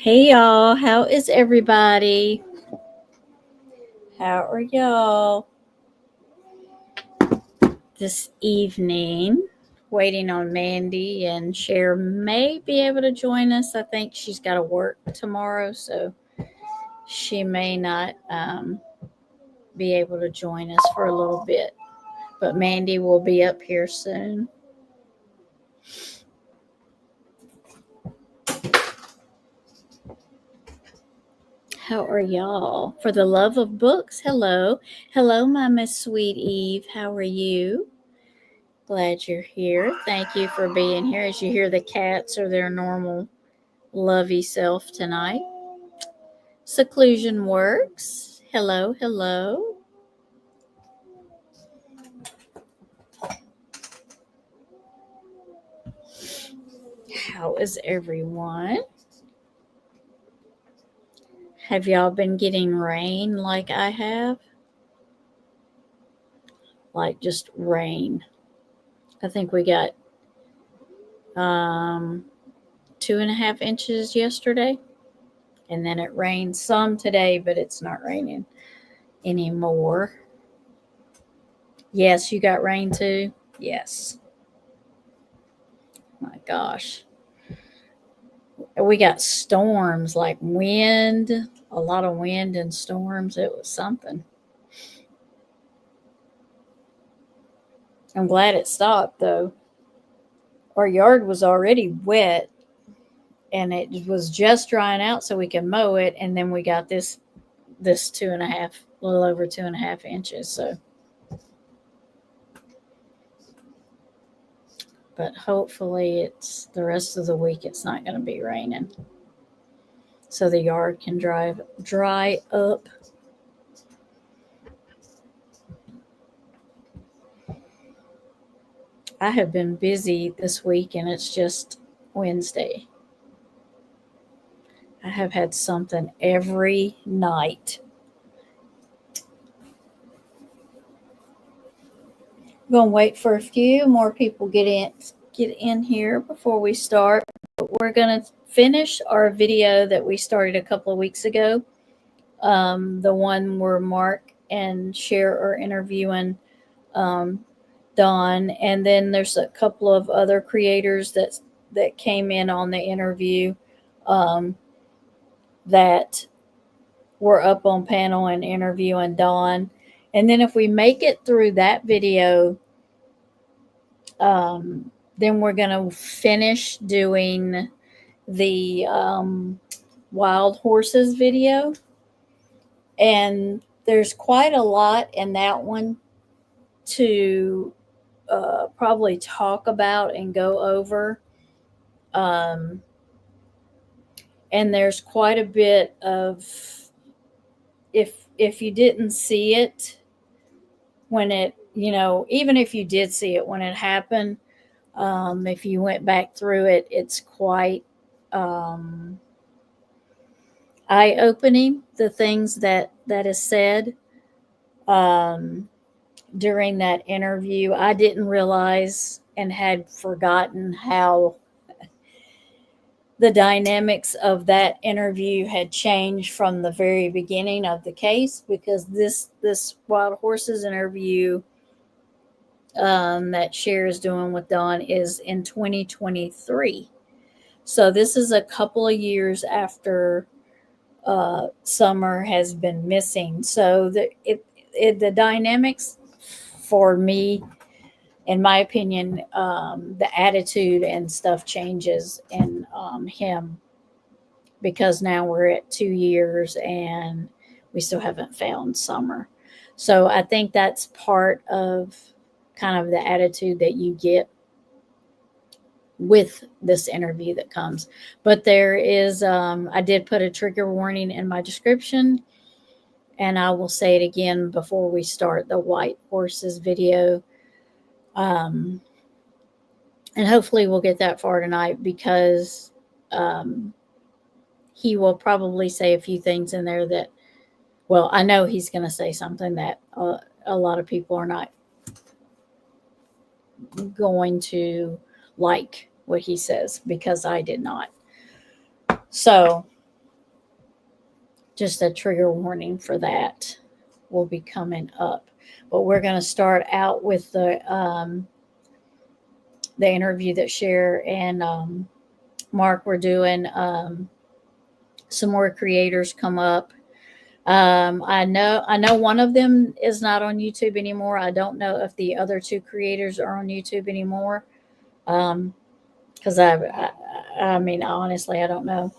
Hey y'all, how is everybody? How are y'all this evening? Waiting on Mandy and Cher may be able to join us. I think she's got to work tomorrow, so she may not be able to join us for a little bit. But Mandy will be up here soon. How are y'all? For the love of books, hello. Hello, my Miss Sweet Eve. How are you? Glad you're here. Thank you for being here. As you hear, the cats are their normal lovey self tonight. Seclusion works. Hello, hello. How is everyone? Have y'all been getting rain like I have? Like just rain. I think we got 2.5 inches yesterday. And then it rained some today, but it's not raining anymore. Yes, you got rain too? Yes. My gosh. We got storms like wind, a lot of wind and storms. It was something. I'm glad it stopped though. Our yard was already wet and it was just drying out so we could mow it. And then we got this 2.5, a little over 2.5 inches. So, but hopefully it's the rest of the week. It's not going to be raining, so the yard can dry up. I have been busy this week, and it's just Wednesday. I have had something every night. I'm gonna wait for a few more people get in here before we start. But we're gonna finish our video that we started a couple of weeks ago. The one where Mark and Cher are interviewing Dawn, and then there's a couple of other creators that came in on the interview that were up on panel and interviewing Dawn. And then if we make it through that video, then we're going to finish doing the wild horses video. And there's quite a lot in that one to probably talk about and go over. And there's quite a bit of, if you didn't see it when it, even if you did see it when it happened, if you went back through it, it's quite eye-opening, the things that is said during that interview. I didn't realize and had forgotten how the dynamics of that interview had changed from the very beginning of the case, because this wild horses interview that Cher is doing with Dawn is in 2023. So this is a couple of years after Summer has been missing. So the dynamics, for me, in my opinion, the attitude and stuff changes in him, because now we're at 2 years and we still haven't found Summer. So I think that's part of kind of the attitude that you get with this interview that comes. But there is, I did put a trigger warning in my description, and I will say it again before we start the white horses video. And hopefully we'll get that far tonight, because he will probably say a few things in there that, well, I know he's going to say something that a lot of people are not going to like what he says, because I did not. So just a trigger warning for that will be coming up. But we're going to start out with the interview that Cher and Mark were doing. Some more creators come up. I know one of them is not on YouTube anymore. I don't know if the other two creators are on YouTube anymore. Because I mean, honestly, I don't know.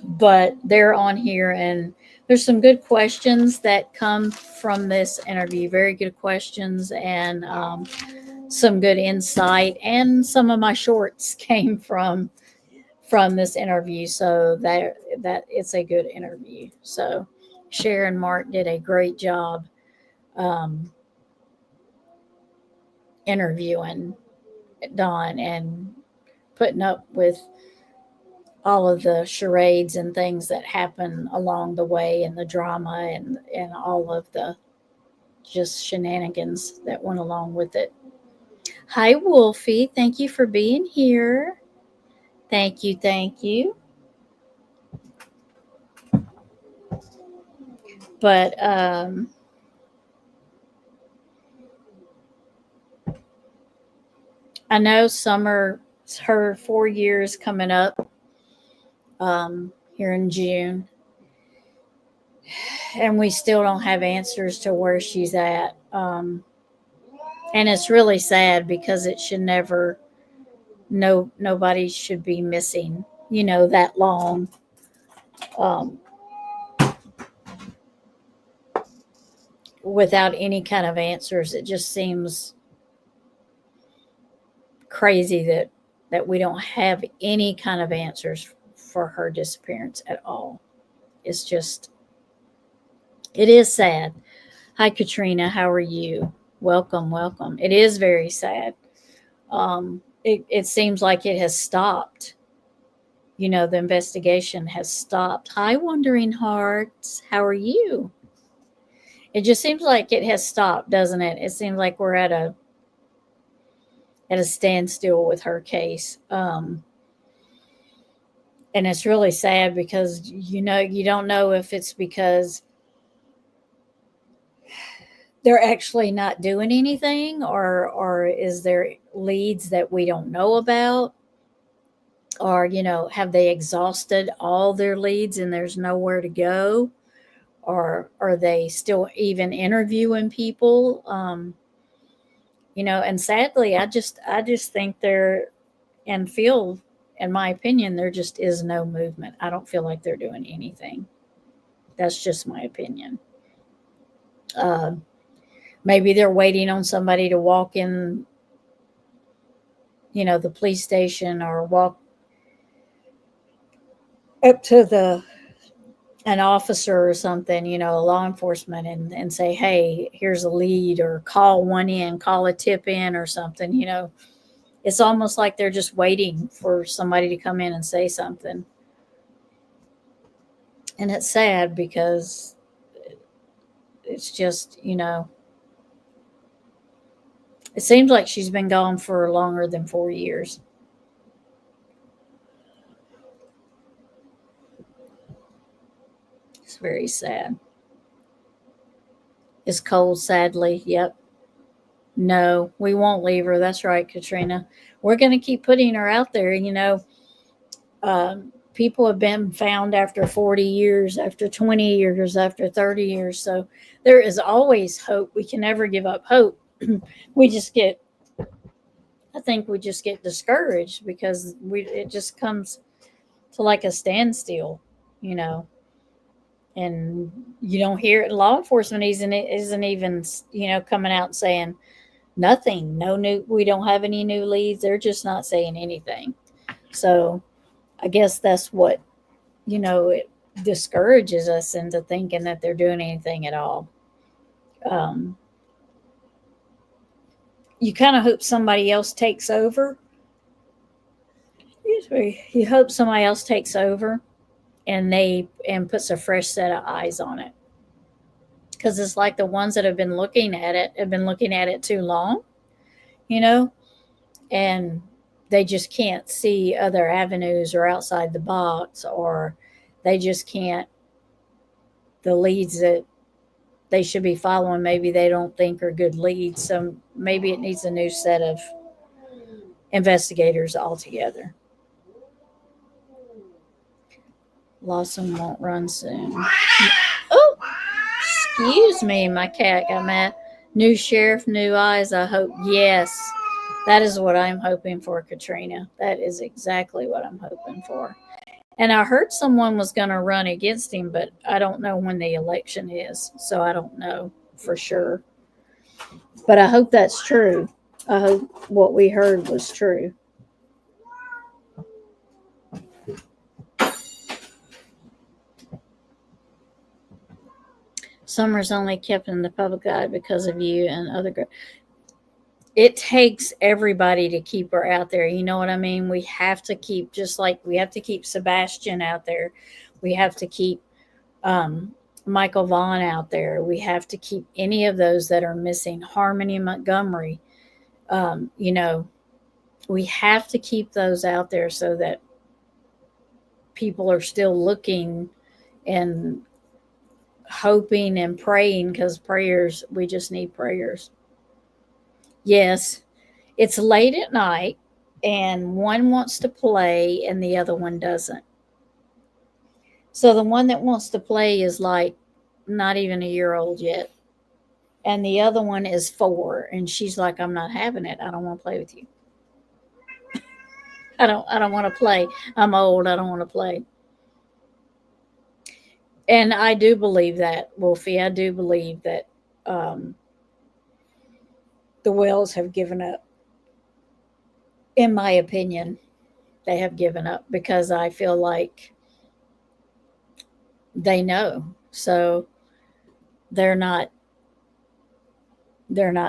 But they're on here, and there's some good questions that come from this interview. Very good questions, and some good insight. And some of my shorts came from this interview, so that it's a good interview. So Cher and Mark did a great job um, interviewing Dawn and putting up with all of the charades and things that happen along the way, and the drama and all of the just shenanigans that went along with it. Hi, Wolfie. Thank you for being here. Thank you. Thank you. But I know Summer, her 4 years coming up here in June, and we still don't have answers to where she's at. And it's really sad because it should never, nobody should be missing, that long. Um, Without any kind of answers. It just seems crazy that we don't have any kind of answers for her disappearance at all. It's just, it is sad. Hi, Katrina. How are you? Welcome, welcome. It is very sad. It seems like it has stopped. The investigation has stopped. Hi, Wandering Hearts. How are you? It just seems like it has stopped, doesn't it? It seems like we're at a standstill with her case. And it's really sad because, you don't know if it's because they're actually not doing anything, or is there leads that we don't know about, or have they exhausted all their leads and there's nowhere to go, or are they still even interviewing people? And sadly, I just think there and feel, in my opinion, there just is no movement. I don't feel like they're doing anything. That's just my opinion. uh, Maybe they're waiting on somebody to walk in, the police station, or walk up to the an officer or something, law enforcement, and say, hey, here's a lead, or call one in, call a tip in or something. It's almost like they're just waiting for somebody to come in and say something. And it's sad because it's just, it seems like she's been gone for longer than 4 years. It's very sad. It's cold, sadly. Yep. No, we won't leave her. That's right, Katrina. We're going to keep putting her out there. People have been found after 40 years, after 20 years, after 30 years. So there is always hope. We can never give up hope. we just get, I think we just get discouraged because it just comes to like a standstill, you know, and you don't hear it. Law enforcement isn't even, coming out and saying nothing. No new, we don't have any new leads. They're just not saying anything. So I guess that's what, it discourages us into thinking that they're doing anything at all. Um, you kind of hope somebody else takes over. You hope somebody else takes over and puts a fresh set of eyes on it. Because it's like the ones that have been looking at it have been looking at it too long, you know, and they just can't see other avenues or outside the box, or they just can't the leads that they should be following, maybe they don't think are good leads. So maybe it needs a new set of investigators altogether. Lawson won't run soon. Oh, excuse me, my cat got mad. New sheriff, new eyes, I hope. Yes, that is what I'm hoping for, Katrina. That is exactly what I'm hoping for. And I heard someone was going to run against him, but I don't know when the election is, so I don't know for sure. But I hope that's true. I hope what we heard was true. Summer's only kept in the public eye because of you and other girls. It takes everybody to keep her out there. You know what I mean? We have to keep, just like we have to keep Sebastian out there. We have to keep Michael Vaughn out there. We have to keep any of those that are missing. Harmony Montgomery. You know, we have to keep those out there so that people are still looking and hoping and praying, because prayers, we just need prayers. Yes, it's late at night and one wants to play and the other one doesn't. So the one that wants to play is like not even a year old yet. And the other one is 4 and she's like, I'm not having it. I don't want to play with you. I don't want to play. I'm old. I don't want to play. And I do believe that, Wolfie. I do believe that um, the Wells have given up. In my opinion, they have given up because I feel like they know. So they're not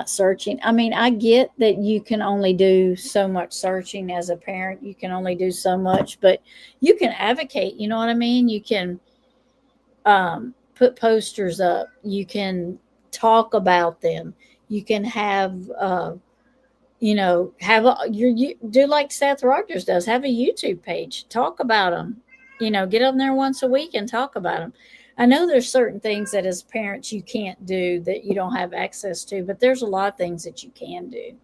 searching. I mean, I get that you can only do so much searching as a parent. You can only do so much, but you can advocate, you know what I mean? You can put posters up. You can talk about them. You can have have you do like Seth Rogers does, have a YouTube page, talk about them, get on there once a week and talk about them. I know there's certain things that as parents you can't do, that you don't have access to, but there's a lot of things that you can do.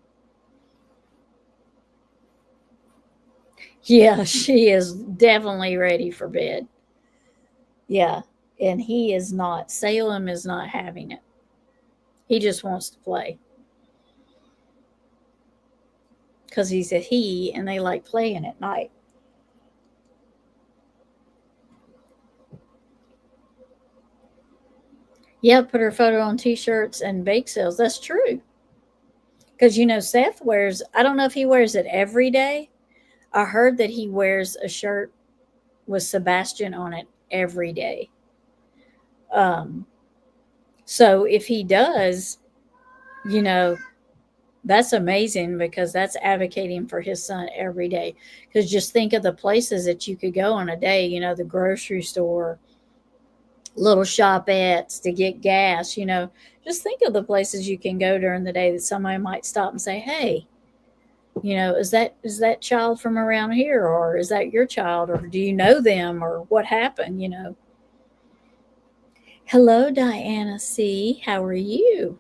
Yeah, she is definitely ready for bed. Yeah, and he is not. Salem is not having it. He just wants to play because he's a he and they like playing at night. Yeah, put her photo on t-shirts and bake sales. That's true. Because, Seth wears, I don't know if he wears it every day. I heard that he wears a shirt with Sebastian on it every day. Um, so if he does, you know, that's amazing because that's advocating for his son every day. Because just think of the places that you could go on a day, the grocery store, little shopettes to get gas, just think of the places you can go during the day that somebody might stop and say, hey, is that child from around here, or is that your child, or do you know them, or what happened. Hello, Diana C. How are you?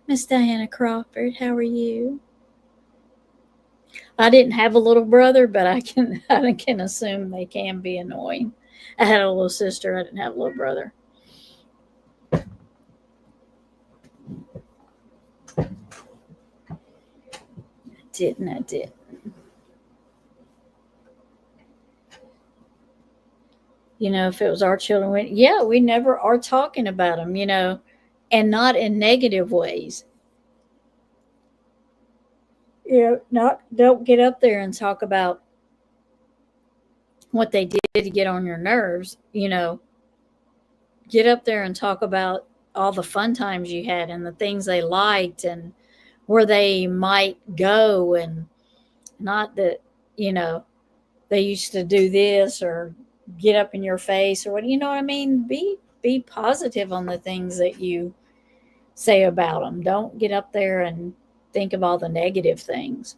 Miss Diana Crawford, how are you? I didn't have a little brother, but I can assume they can be annoying. I had a little sister. I didn't have a little brother. I didn't. If it was our children, we never are talking about them, and not in negative ways. Not don't get up there and talk about what they did to get on your nerves. Get up there and talk about all the fun times you had and the things they liked and where they might go, and not that, they used to do this or get up in your face or what, what I mean? Be positive on the things that you say about them. Don't get up there and think of all the negative things.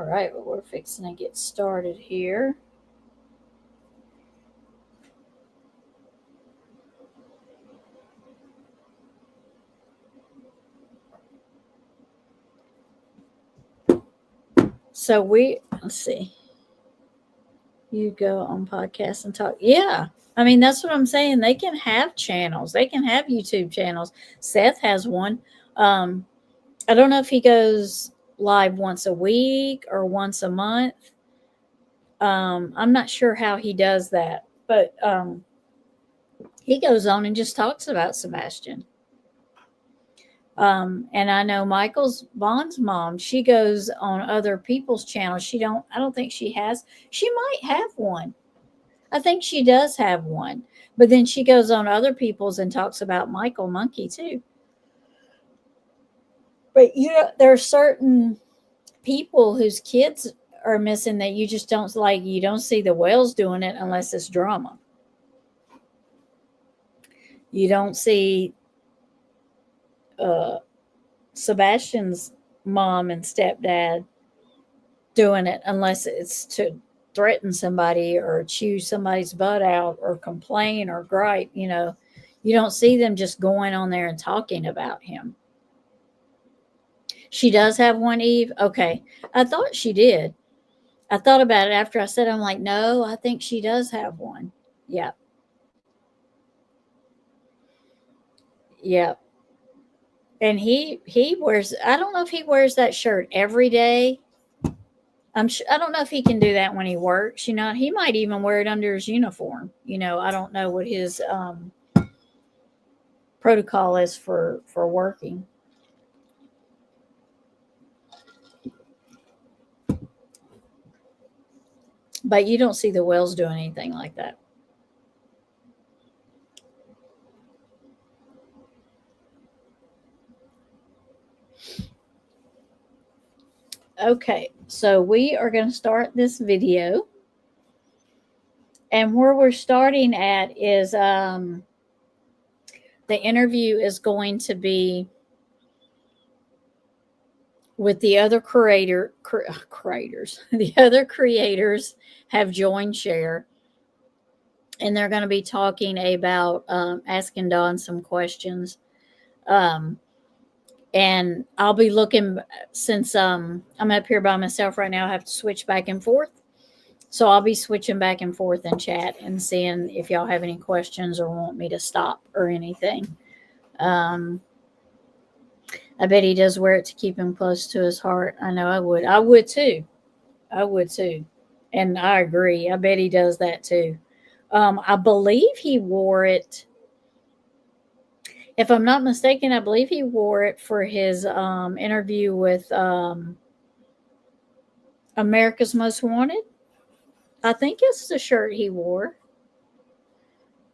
All right, well, we're fixing to get started here. So let's see. You go on podcasts and talk. Yeah. I mean, that's what I'm saying. They can have channels. They can have YouTube channels. Seth has one. I don't know if he goes live once a week or once a month. I'm not sure how he does that, but he goes on and just talks about Sebastian. And I know Michael's Vaughn's mom, she goes on other people's channels. I don't think she might have one. I think she does have one, but then she goes on other people's and talks about Michael Monkey too. But there are certain people whose kids are missing that you just don't like. You don't see the Wells doing it unless it's drama. You don't see Sebastian's mom and stepdad doing it unless it's to threaten somebody or chew somebody's butt out or complain or gripe. You don't see them just going on there and talking about him. She does have one, Eve. Okay. I thought she did. I thought about it after I said, I'm like, no, I think she does have one. Yeah. Yeah. And he wears, I don't know if he wears that shirt every day. I don't know if he can do that when he works. He might even wear it under his uniform. I don't know what his protocol is for working. But you don't see the Wells doing anything like that. Okay, so we are going to start this video. And where we're starting at is the interview is going to be with the other creators. The other creators have joined Cher, and they're going to be talking about asking Dawn some questions. And I'll be looking, since I'm up here by myself right now, I have to switch back and forth. So I'll be switching back and forth in chat and seeing if y'all have any questions or want me to stop or anything. I bet he does wear it to keep him close to his heart. I know I would. I would too. And I agree. I bet he does that too. I believe he wore it. If I'm not mistaken, I believe he wore it for his interview with America's Most Wanted. I think it's the shirt he wore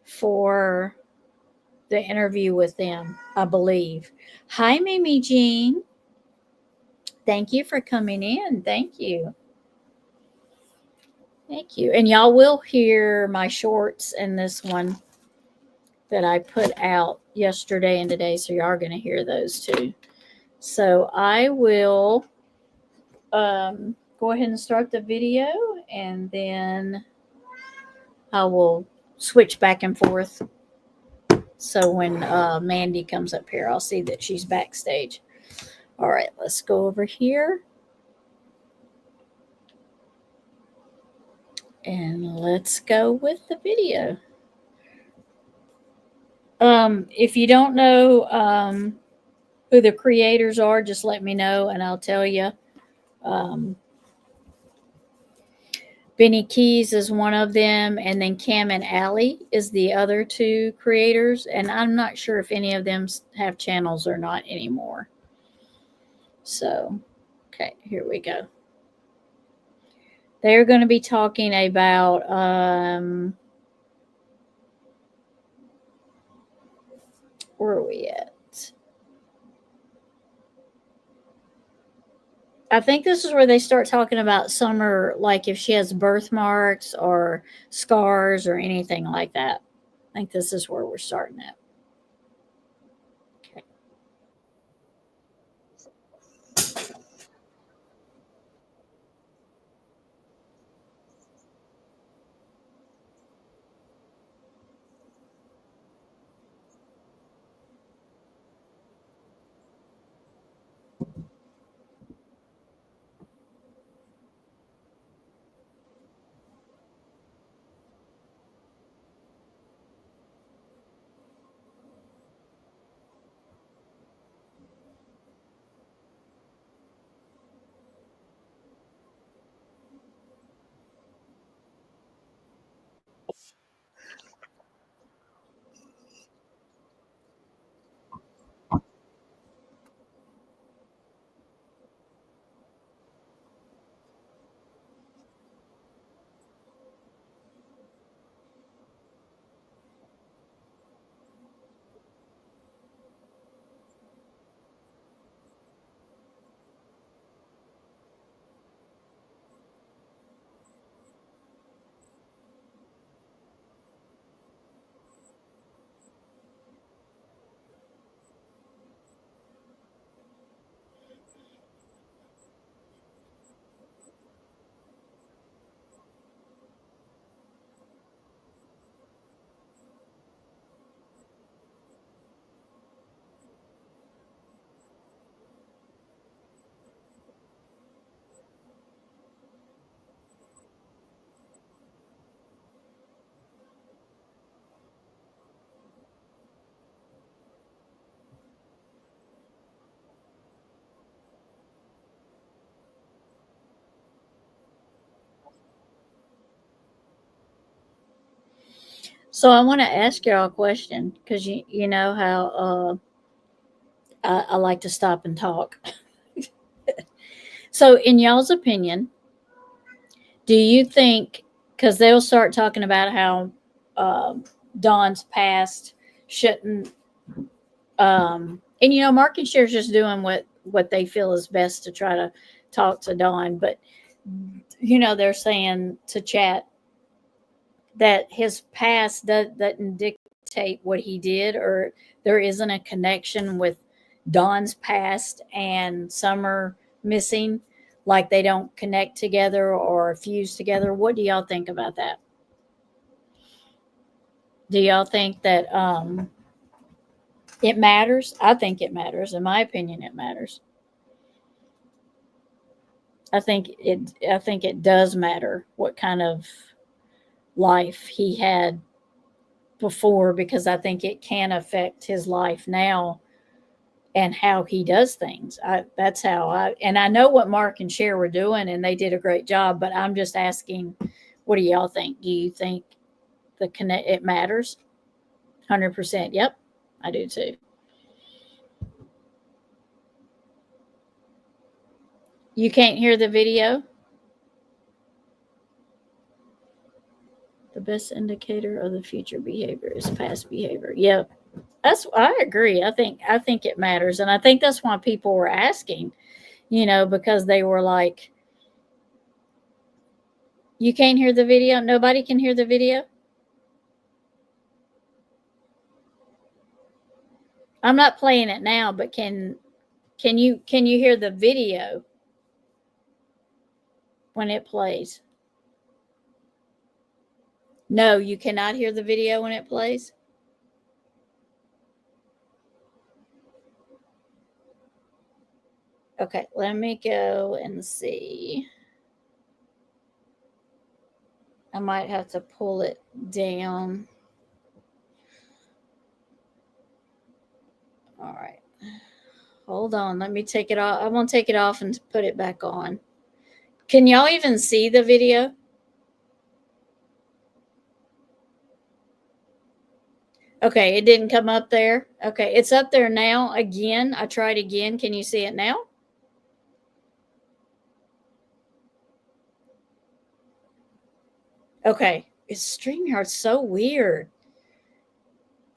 for the interview with them, I believe. Hi, Mimi Jean. Thank you for coming in. Thank you. Thank you. And y'all will hear my shorts in this one that I put out yesterday and today, so you are going to hear those too. So I will go ahead and start the video, and then I will switch back and forth. So when Mandy comes up here, I'll see that she's backstage. All right, let's go over here. And let's go with the video. If you don't know who the creators are, just let me know and I'll tell you. Benny Keys is one of them, and then Cam and Allie is the other two creators. And I'm not sure if any of them have channels or not anymore. So, okay, here we go. They're going to be talking about where are we at? I think this is where they start talking about Summer, like if she has birthmarks or scars or anything like that. I think this is where we're starting at. Okay. So I want to ask y'all a question because you know how I like to stop and talk. So, in y'all's opinion, do you think, because they'll start talking about how Dawn's past shouldn't, and you know, Mark and Cher's just doing what they feel is best to try to talk to Dawn, but you know, they're saying to chat that his past doesn't dictate what he did, or there isn't a connection with Dawn's past and Summer missing, like they don't connect together or fuse together. What do y'all think about that? Do y'all think that it matters? I think it matters. In my opinion, it matters. I think it does matter what kind of life he had before, because I think it can affect his life now and how he does things. That's how and I know what Mark and Cher were doing, and they did a great job. But I'm just asking, what do y'all think? Do you think it matters? 100%. Yep, I do too. You can't hear the video. The best indicator of the future behavior is past behavior. Yep, I agree. I think it matters, and I think that's why people were asking. You know, because they were like, "You can't hear the video. Nobody can hear the video." I'm not playing it now, but can you hear the video when it plays? No, you cannot hear the video when it plays. Okay, let me go and see. I might have to pull it down. All right. Hold on. Let me take it off. I won't take it off and put it back on. Can y'all even see the video? Okay, it didn't come up there. Okay, it's up there now. Again, I tried again. Can you see it now? Okay, it's StreamYard's so weird.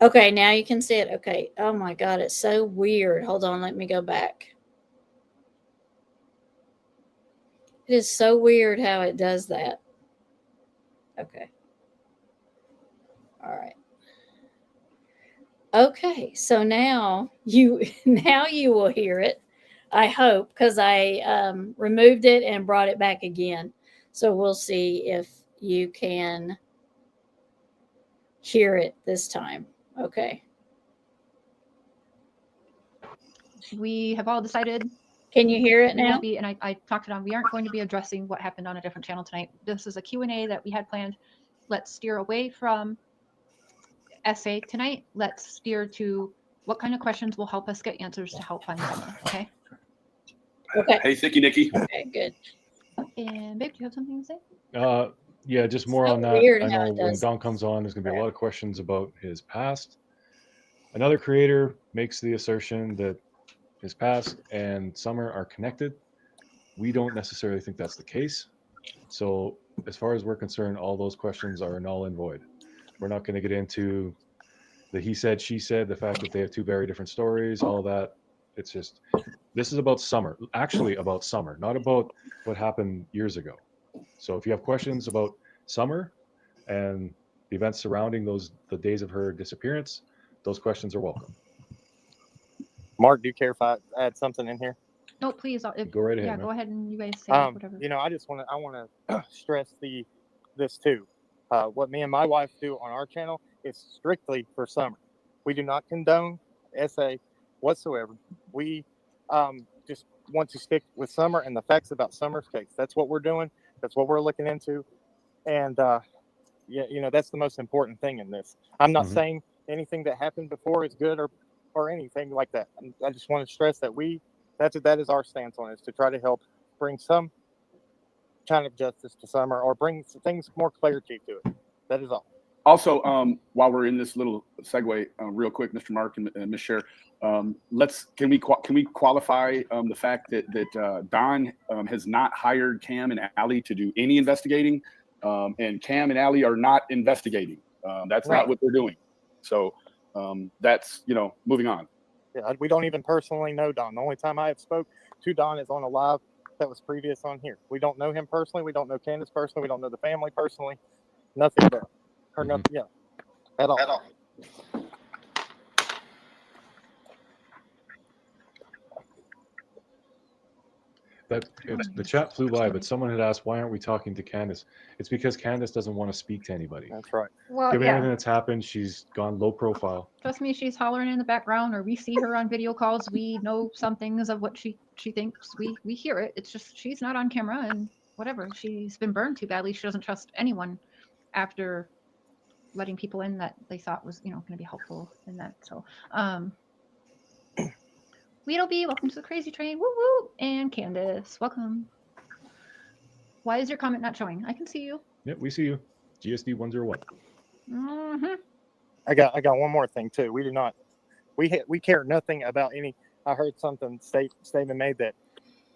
Okay, now you can see it. Okay. Oh my God, it's so weird. Hold on, let me go back. It is so weird how it does that. Okay. All right. Okay, so now you will hear it. I hope, because I removed it and brought it back again. So we'll see if you can hear it this time. Okay. We have all decided. Can you hear it We now? won't be, and I talked it on. We aren't going to be addressing what happened on a different channel tonight. This is a Q&A that we had planned. Let's steer away from essay tonight. Let's steer to what kind of questions will help us get answers to help find Summer. Okay. Okay. Hey, Thicky Nicky. Okay, good. And babe, do you have something to say? Yeah, just more So on that. weird I how know it when does Don comes on, there's going to be a lot of questions about his past. Another creator makes the assertion that his past and Summer are connected. We don't necessarily think that's the case. So as far as we're concerned, all those questions are null and void. We're not going to get into the he said, she said, the fact that they have two very different stories, all that. It's just, this is about Summer, actually about Summer, not about what happened years ago. So if you have questions about Summer and the events surrounding the days of her disappearance, those questions are welcome. Mark, do you care if I add something in here? No, please. Go right ahead. Yeah, man. go ahead and you guys say whatever. You know, I want to stress this too. What me and my wife do on our channel is strictly for Summer. We do not condone SA whatsoever. We just want to stick with Summer and the facts about Summer's case. That's what we're doing. That's what we're looking into. And yeah, you know, that's the most important thing in this. I'm not saying anything that happened before is good or anything like that. I just want to stress that that is our stance on it, is to try to help bring some kind of justice to Summer, or bring things more clarity to it. That is all. Also, while we're in this little segue, real quick, Mr. Mark and Ms. Cher, can we qualify the fact that Don has not hired Cam and Allie to do any investigating, and Cam and Allie are not investigating. That's not what they're doing. So that's moving on. Yeah, we don't even personally know Don. The only time I have spoke to Don is on a live that was previous on here. We don't know him personally. We don't know Candace personally. We don't know the family personally. Nothing there. Or nothing, yeah, at all. The chat flew by, but someone had asked, why aren't we talking to Candace? It's because Candace doesn't want to speak to anybody. That's right. Well, Given yeah. everything that's happened, she's gone low profile. Trust me, she's hollering in the background, or we see her on video calls. We know some things of what she thinks. We hear it. It's just she's not on camera, and whatever. She's been burned too badly. She doesn't trust anyone after letting people in that they thought was going to be helpful in that. So, Weedleby, welcome to the crazy train. Woo woo! And Candace, welcome. Why is your comment not showing? I can see you. Yep, we see you. GSD 101. Mm-hmm. I got one more thing too. We do not. We care nothing about any. I heard something statement made that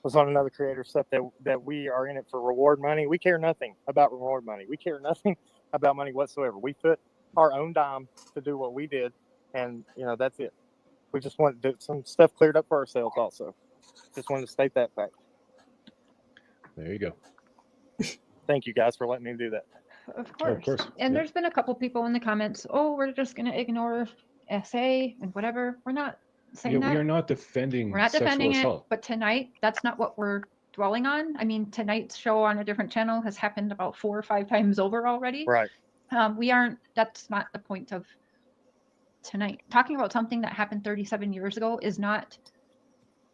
was on another creator stuff that we are in it for reward money. We care nothing about reward money. We care nothing about money whatsoever. We put our own dime to do what we did, and that's it. We just want to do some stuff cleared up for ourselves also. Just wanted to state that fact. There you go. Thank you guys for letting me do that. Of Oh, course. of course. And Yeah. there's been a couple people in the comments, we're just going to ignore SA and whatever. We're not saying that. We are not defending We're not sexual defending it, assault. but tonight, that's not what we're dwelling on. I mean, tonight's show on a different channel has happened about 4 or 5 times over already. Right. That's not the point of tonight. Talking about something that happened 37 years ago is not,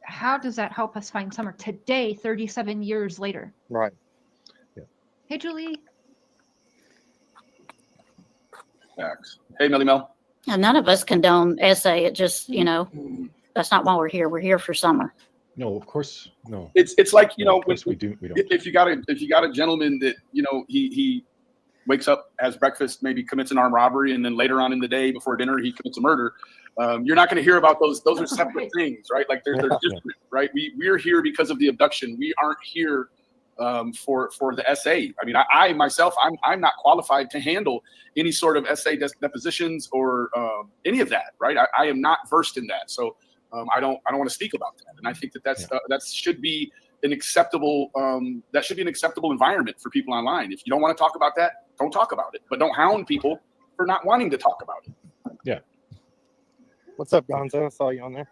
how does that help us find Summer today, 37 years later? Right. Yeah. Hey, Julie. Facts. Hey, Melly Mel. And none of us condone essay. It just, that's not why we're here. We're here for Summer. No, of course, no. It's like Of course we don't. if you got a gentleman that he wakes up, has breakfast, maybe commits an armed robbery, and then later on in the day before dinner he commits a murder. You're not going to hear about those. Those are separate things, right? Like they're different, right? We're here because of the abduction. We aren't here for the SA. I mean, I myself, I'm not qualified to handle any sort of SA depositions or any of that, right? I am not versed in that, so I don't want to speak about that. And I think that should be an acceptable environment for people online. If you don't want to talk about that, don't talk about it, but don't hound people for not wanting to talk about it. Yeah. What's up, Gonzo? I saw you on there.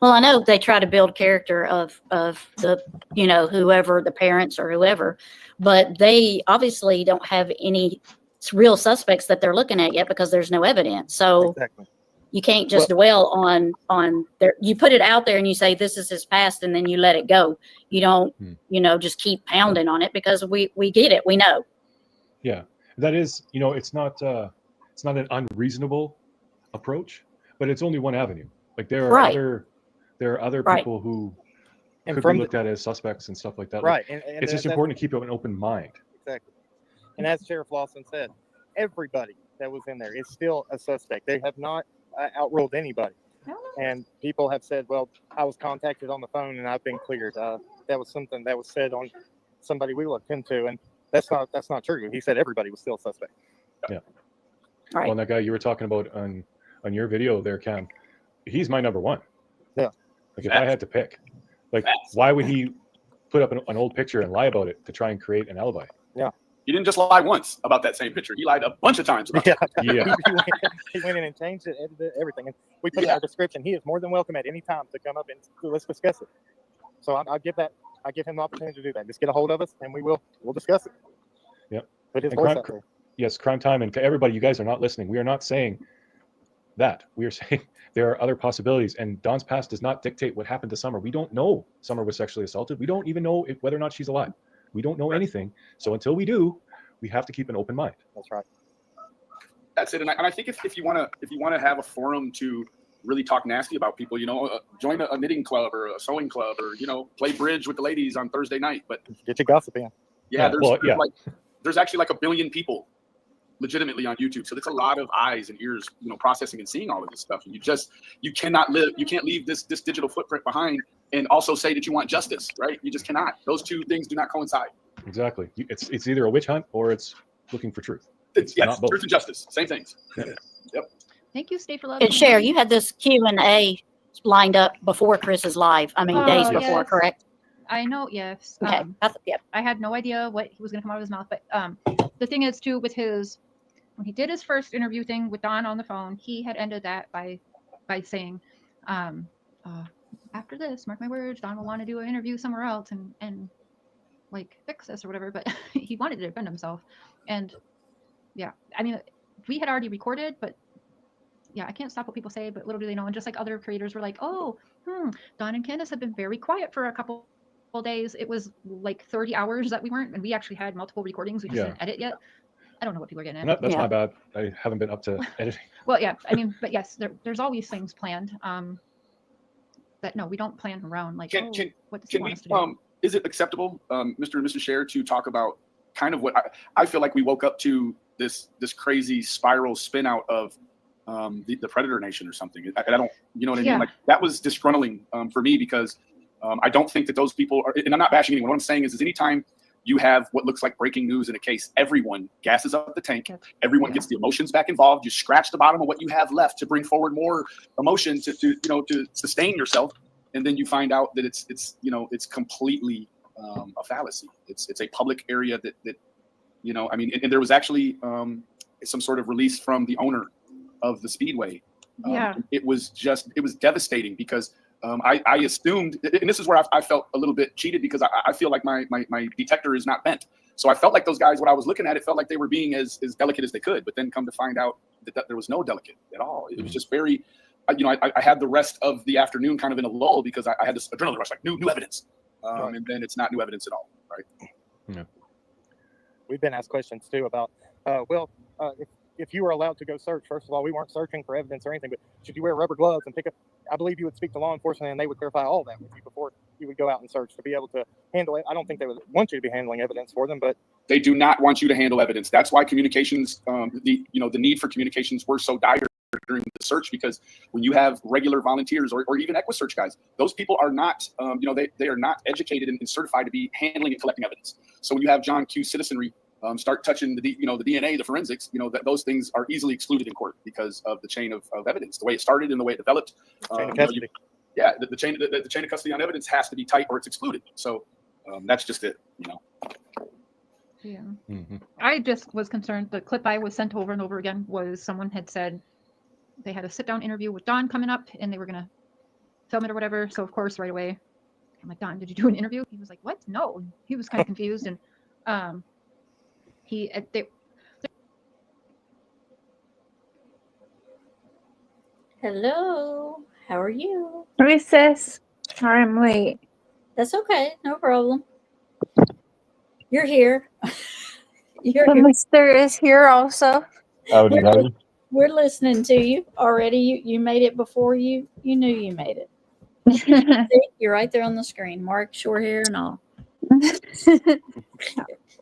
Well, I know they try to build character of the, whoever, the parents or whoever, but they obviously don't have any real suspects that they're looking at yet because there's no evidence. So Exactly. you can't just dwell on their, you put it out there and you say, this is his past, and then you let it go. You don't, just keep pounding on it because we get it. We know. Yeah, that is, it's not an unreasonable approach, but it's only one avenue. Like there are other people who could be looked at as suspects and stuff like that. Right. Like, and it's just important to keep an open mind. Exactly. And as Sheriff Lawson said, everybody that was in there is still a suspect. They have not outruled anybody. And people have said, well, I was contacted on the phone and I've been cleared. That was something that was said on somebody we looked into, and that's not true. He said everybody was still a suspect. Yeah. Right. Well, and that guy you were talking about on your video there, Cam, he's my number one. Yeah. Like if I had to pick, why would he put up an old picture and lie about it to try and create an alibi? Yeah. He didn't just lie once about that same picture. He lied a bunch of times about Yeah. Yeah. He went in and changed it, edited everything. And we put in our description. He is more than welcome at any time to come up and let's discuss it. So I give him the opportunity to do that. Just get a hold of us and we'll discuss it. Yep. Put his And voice out there. Yes, crime time. And to everybody, you guys are not listening. We are not saying that. We are saying there are other possibilities. And Dawn's past does not dictate what happened to Summer. We don't know Summer was sexually assaulted. We don't even know whether or not she's alive. We don't know anything. So until we do, we have to keep an open mind. That's right. That's it. And I think if you want to have a forum to really talk nasty about people, join a knitting club or a sewing club, or play bridge with the ladies on Thursday night. But get your gossip in. Yeah, there's actually like 1 billion people legitimately on YouTube. So that's a lot of eyes and ears, processing and seeing all of this stuff. And you can't leave this digital footprint behind and also say that you want justice, right? You just cannot. Those two things do not coincide. Exactly. It's either a witch hunt or it's looking for truth. Yes, not both. truth and justice, same things. Yep. Thank you, Stay for Love. And Cher, you had this Q&A lined up before Chris's live. I mean, days Oh, before, yes. correct? I know, yes. Okay. Yep. I had no idea what he was going to come out of his mouth, but the thing is too, with when he did his first interview thing with Don on the phone, he had ended that by saying, after this, mark my words, Don will want to do an interview somewhere else and like fix this or whatever, but he wanted to defend himself. And yeah, I mean, we had already recorded, but yeah, I can't stop what people say, but little do they know. And just like other creators were like, oh, Don and Candace have been very quiet for a couple days. It was like 30 hours that we weren't, and we actually had multiple recordings. We just didn't edit yet. I don't know what people are getting at. That's my bad. I haven't been up to editing. Well, yeah, I mean, but yes, there's always things planned. That no, we don't plan around like. What does he want us to do? Is it acceptable, Mr. and Mrs. Cher, to talk about kind of what I feel like we woke up to this crazy spiral spin out of the Predator Nation or something? I don't, you know what I mean? Like that was disgruntling for me because I don't think that those people are, and I'm not bashing anyone. What I'm saying is anytime you have what looks like breaking news in a case, everyone gasses up the tank. Everyone gets the emotions back involved. You scratch the bottom of what you have left to bring forward more emotion to sustain yourself. And then you find out that it's completely a fallacy. It's a public area that I mean, and there was actually some sort of release from the owner of the Speedway. It was devastating because I assumed, and this is where I felt a little bit cheated because I feel like my detector is not bent. So I felt like those guys, what I was looking at, it felt like they were being as delicate as they could, but then come to find out that there was no delicate at all. It was just very, I had the rest of the afternoon kind of in a lull because I had this adrenaline rush, like new evidence. And then it's not new evidence at all, right? Yeah. We've been asked questions too about, if you were allowed to go search, first of all, we weren't searching for evidence or anything, but should you wear rubber gloves and pick up, I believe you would speak to law enforcement and they would clarify all that with you before you would go out and search to be able to handle it. I don't think they would want you to be handling evidence for them, but they do not want you to handle evidence. That's why communications, the need for communications were so dire during the search, because when you have regular volunteers or even EquiSearch guys, those people are not, they are not educated and certified to be handling and collecting evidence. So when you have John Q. Citizenry start touching the DNA, the forensics, that those things are easily excluded in court because of the chain of evidence, the way it started and the way it developed. Chain of custody. The chain of custody on evidence has to be tight or it's excluded. So that's just it. Yeah. Mm-hmm. I just was concerned. The clip I was sent over and over again was someone had said they had a sit-down interview with Don coming up and they were going to film it or whatever. So of course, right away, I'm like, Don, did you do an interview? He was like, what? No. He was kind of confused. And Hello, how are you? Hey sis, sorry I'm late. That's okay, no problem. You're here. You're The here. mister is here also. Howdy. We're listening to you already. You made it before you knew you made it. See, you're right there on the screen. Mark, short hair and all.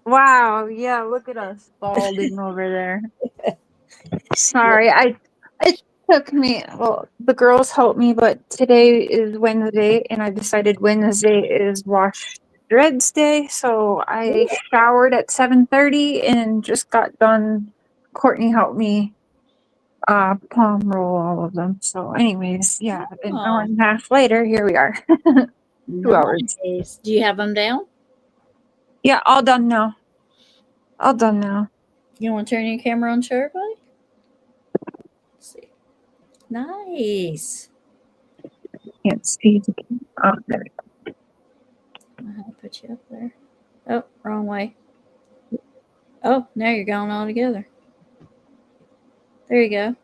Wow, yeah, look at us balding over there. Sorry, it took me, well, the girls helped me, but today is Wednesday and I decided Wednesday is wash dreads day, so I showered at 7:30 and just got done. Courtney helped me palm roll all of them. So anyways, yeah, an hour and a half later, here we are. 2 hours. Nice. Do you have them down? Yeah, all done now. All done now. You want to turn your camera on, show everybody? Let's see. Nice. Can't see the camera. Oh, there we go. I'll put you up there. Oh, wrong way. Oh, now you're going all together. There you go.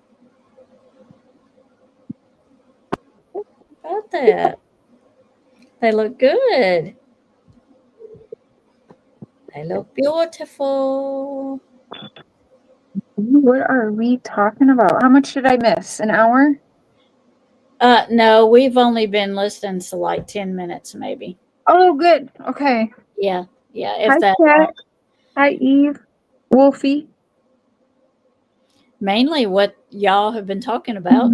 How about that? They look good. They look beautiful. What are we talking about? How much did I miss? An hour? No, we've only been listening to like 10 minutes, maybe. Oh, good. Okay. Yeah, if Hi, that. Kat. Hi, Eve. Wolfie. Mainly what y'all have been talking about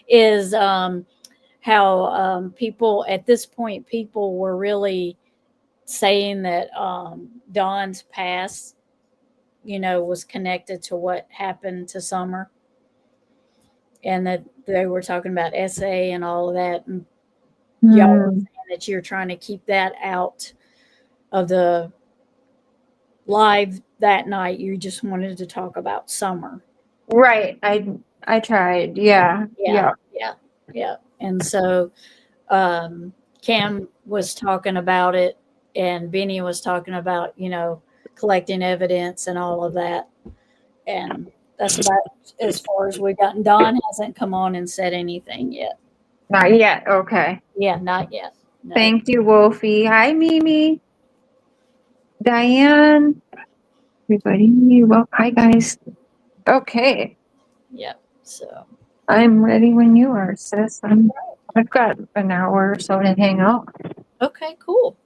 is how people at this point, people were really saying that Dawn's past, was connected to what happened to Summer, and that they were talking about SA and all of that. And y'all were saying that you're trying to keep that out of the live that night. You just wanted to talk about Summer. Right. I tried. Yeah. Yeah. And so Cam was talking about it, and Benny was talking about, collecting evidence and all of that. And that's about as far as we got. And Don hasn't come on and said anything yet. Not yet. Okay. Yeah, not yet. No. Thank you, Wolfie. Hi, Mimi. Diane. Everybody. Well, hi, guys. Okay. Yep. So I'm ready when you are, sis. I've got an hour or so to hang out. okay, cool.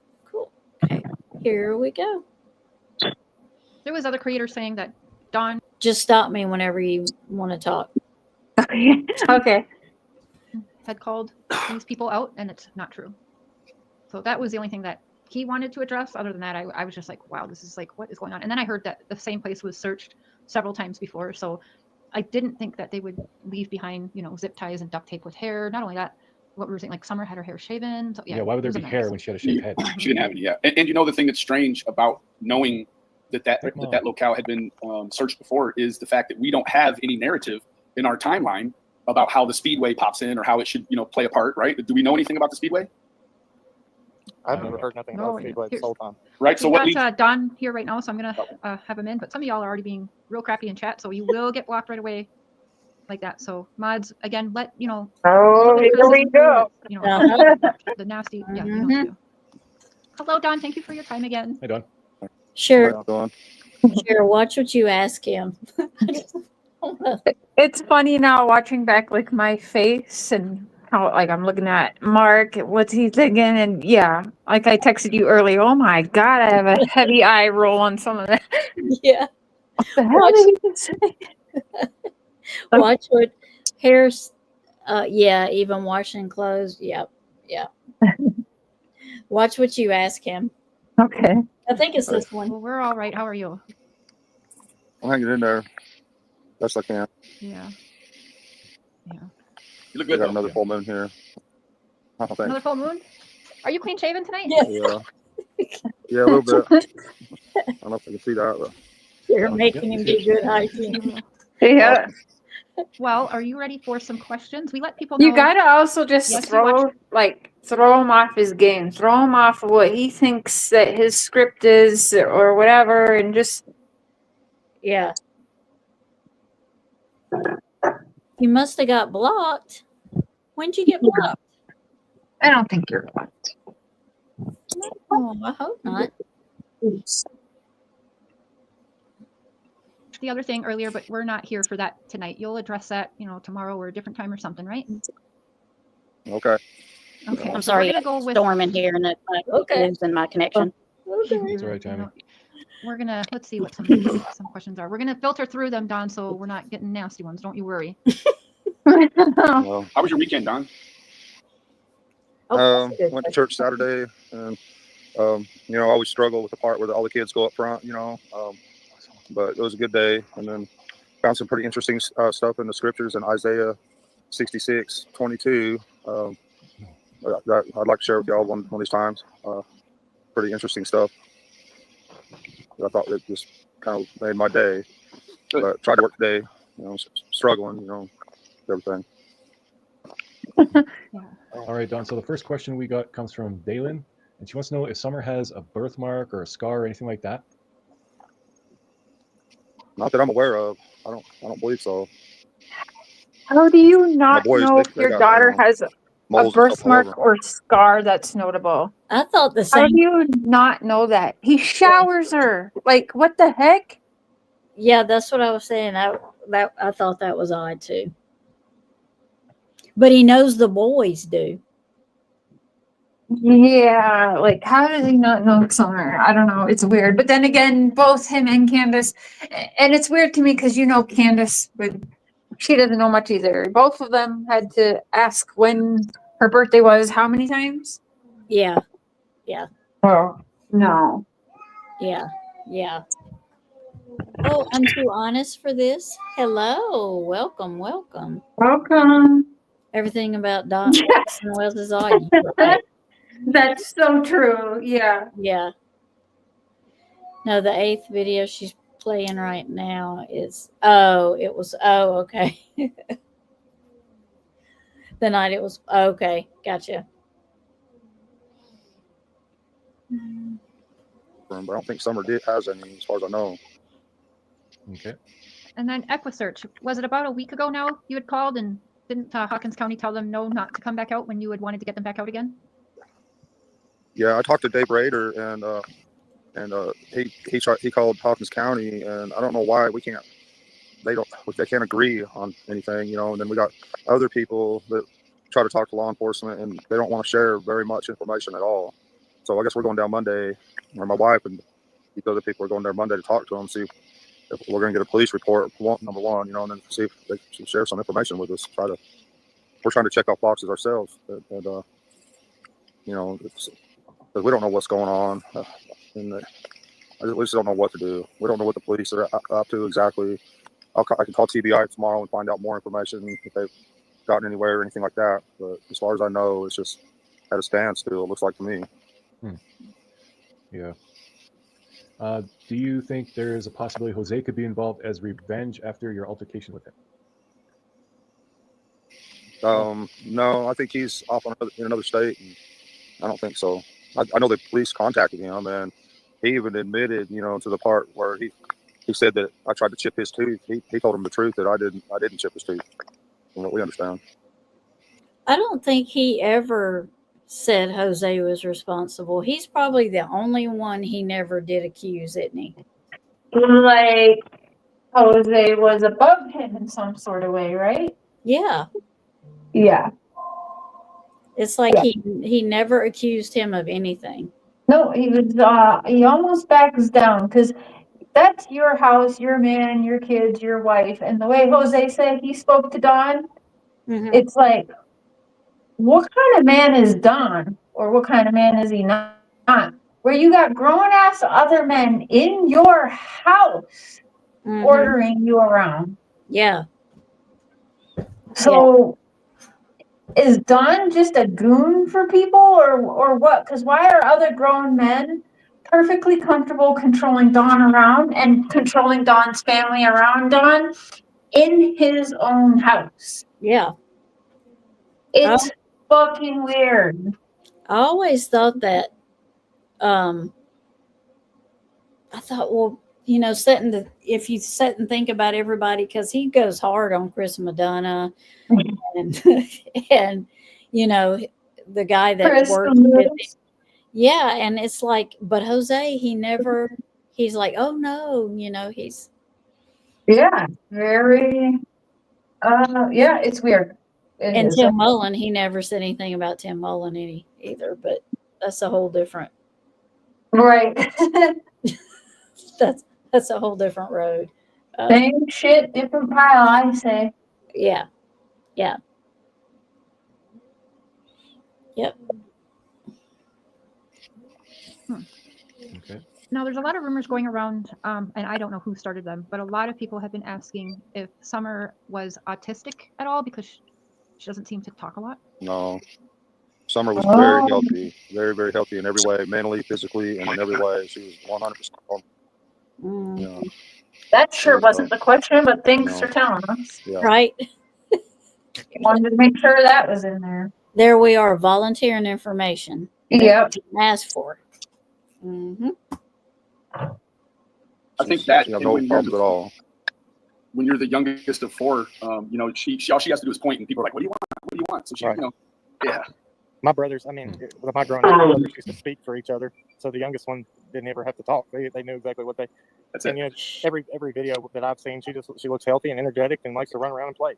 Okay, here we go. There was other creators saying that Dawn Just stop me whenever you want to talk. Okay. had called these people out, and it's not true. So that was the only thing that he wanted to address. Other than that, I was just like, wow, this is like, what is going on? And then I heard that the same place was searched several times before. So I didn't think that they would leave behind, zip ties and duct tape with hair. Not only that, what we were saying, like Summer had her hair shaven. So Yeah, why would there it was be a hair mess. when she had a shaved head? She didn't have any. Yeah, and the thing that's strange about knowing that locale had been searched before is the fact that we don't have any narrative in our timeline about how the Speedway pops in or how it should, play a part. Right? Do we know anything about the Speedway? I've never heard nothing about Speedway this whole time. Right. So we what? got Don here right now, so I'm gonna have him in. But some of y'all are already being real crappy in chat, so you will get blocked right away, like that. So mods, again, let Oh, here we go. The nasty. Yeah. You know what to do. Hello, Don. Thank you for your time again. Hey, Don. Sure, watch what you ask him. It's funny now watching back, like my face and how, like, I'm looking at Mark. What's he thinking? And yeah, like I texted you earlier. Oh my God, I have a heavy eye roll on some of that. Yeah. What the hell did he say? Watch what hair's. Yeah, even washing clothes. Yep. Watch what you ask him. Okay. I think it's this one. Well, we're all right. How are you? I'm hanging in there best I can. Yeah. You look We good. got another full moon here. I think. Another full moon? Are you clean shaven tonight? Yeah. Yeah, a little bit. I don't know if I can see that, but You're making him do good hygiene. Yeah. Well, are you ready for some questions? We let people know. You gotta also just Yes, you throw him off his game, throw him off of what he thinks that his script is or whatever, and just Yeah. You must have got blocked. When'd you get blocked? I don't think you're blocked. Oh, I hope not. The other thing earlier, but we're not here for that tonight. You'll address that, tomorrow or a different time or something, right? okay. Okay. I'm so sorry, we're gonna go with storm in here and losing my connection. Okay. It's all right, Tammy. We're gonna let's see what some questions are. We're gonna filter through them, Don, so we're not getting nasty ones. Don't you worry. Well, How was your weekend, Don? went to church Saturday, and I always struggle with the part where all the kids go up front, but it was a good day. And then found some pretty interesting stuff in the scriptures in Isaiah 66:22. That I'd like to share with y'all one of these times. Pretty interesting stuff. I thought it just kind of made my day. Good. But tried to work today, struggling, everything. All right, Don. So the first question we got comes from Dalen, and she wants to know if Summer has a birthmark or a scar or anything like that. Not that I'm aware of. I don't believe so. How do you not boys, know if they your got, daughter has a Moles and stuff all over birthmark or scar that's notable? I thought the How same. do you not know that? He showers her. Like, what the heck? Yeah, that's what I was saying. That I thought that was odd too. But he knows the boys do. Yeah, like how does he not know Summer? I don't know. It's weird. But then again, both him and Candace, and it's weird to me because Candace, but she doesn't know much either. Both of them had to ask when her birthday was. How many times? Yeah. Yeah. Oh no. Yeah. Yeah. Oh, I'm too honest for this. Hello. Welcome. Welcome. Welcome. Everything about Dawson Wells is all you, right? That's so true. Yeah. Yeah. No, the 8th video she's playing right now is okay. The night it was okay, gotcha. But I don't think Summer has any, as far as I know. Okay. And then Equisearch, was it about a week ago now you had called, and didn't Hawkins County tell them no, not to come back out when you had wanted to get them back out again? Yeah, I talked to Dave Rader, and he called Hawkins County, and I don't know why they can't agree on anything, you know. And then we got other people that try to talk to law enforcement, and they don't want to share very much information at all. So I guess we're going down Monday, or my wife and these other people are going there Monday to talk to them, see if we're going to get a police report, number one, you know, and then see if they can share some information with us. We're trying to check off boxes ourselves, and you know, because we don't know what's going on, and we just don't know what to do. We don't know what the police are up to exactly. I can call TBI tomorrow and find out more information if they've gotten anywhere or anything like that. But as far as I know, it's just at a standstill, it looks like to me. Yeah. Do you think there is a possibility Jose could be involved as revenge after your altercation with him? No, I think he's off in another state, and I don't think so. I know the police contacted him, and he even admitted, you know, to the part where he said that I tried to chip his tooth. He told him the truth that I didn't chip his tooth. From what we understand. I don't think he ever said Jose was responsible. He's probably the only one he never did accuse, isn't he? Like Jose was above him in some sort of way, right? Yeah. Yeah. It's like Yeah. he never accused him of anything. No, he almost backs down because that's your house, your man, your kids, your wife. And the way Jose said he spoke to Don, it's like, what kind of man is Don? Or what kind of man is he not? Where you got grown ass other men in your house ordering you around. Yeah. So is Don just a goon for people or what? Because why are other grown men perfectly comfortable controlling Don around and controlling Don's family around Don in his own house? Yeah. It's fucking weird. I always thought that I thought, well, you know, if you sit and think about everybody, because he goes hard on Chris Madonna and and you know, the guy that Chris works with him. Lewis. Yeah, and it's like, but Jose, he's like, oh no, you know, he's Yeah, very yeah, it's weird. It and is. Tim Mullen, he never said anything about Tim Mullen either, but that's a whole different Right. that's a whole different road. Same shit, different pile, I say. Yeah. Yeah. Yep. Okay. Now, there's a lot of rumors going around, and I don't know who started them, but a lot of people have been asking if Summer was autistic at all because she doesn't seem to talk a lot. No, Summer was very healthy, very, very healthy in every way, mentally, physically, and in every way. She was 100%. Yeah. That sure wasn't the question, but thanks for telling us. Yeah. Right. Wanted to make sure that was in there. There we are, volunteering information. Yep. Asked for. I think that no problems at all. When you're the youngest of four, you know, she all she has to do is point, and people are like, "What do you want? What do you want?" So she, you know, yeah. My brothers, I mean, with my growing up, my brothers used to speak for each other, so the youngest one didn't ever have to talk. They knew exactly what they. That's and, it. you know, every video that I've seen, she looks healthy and energetic and likes to run around and play.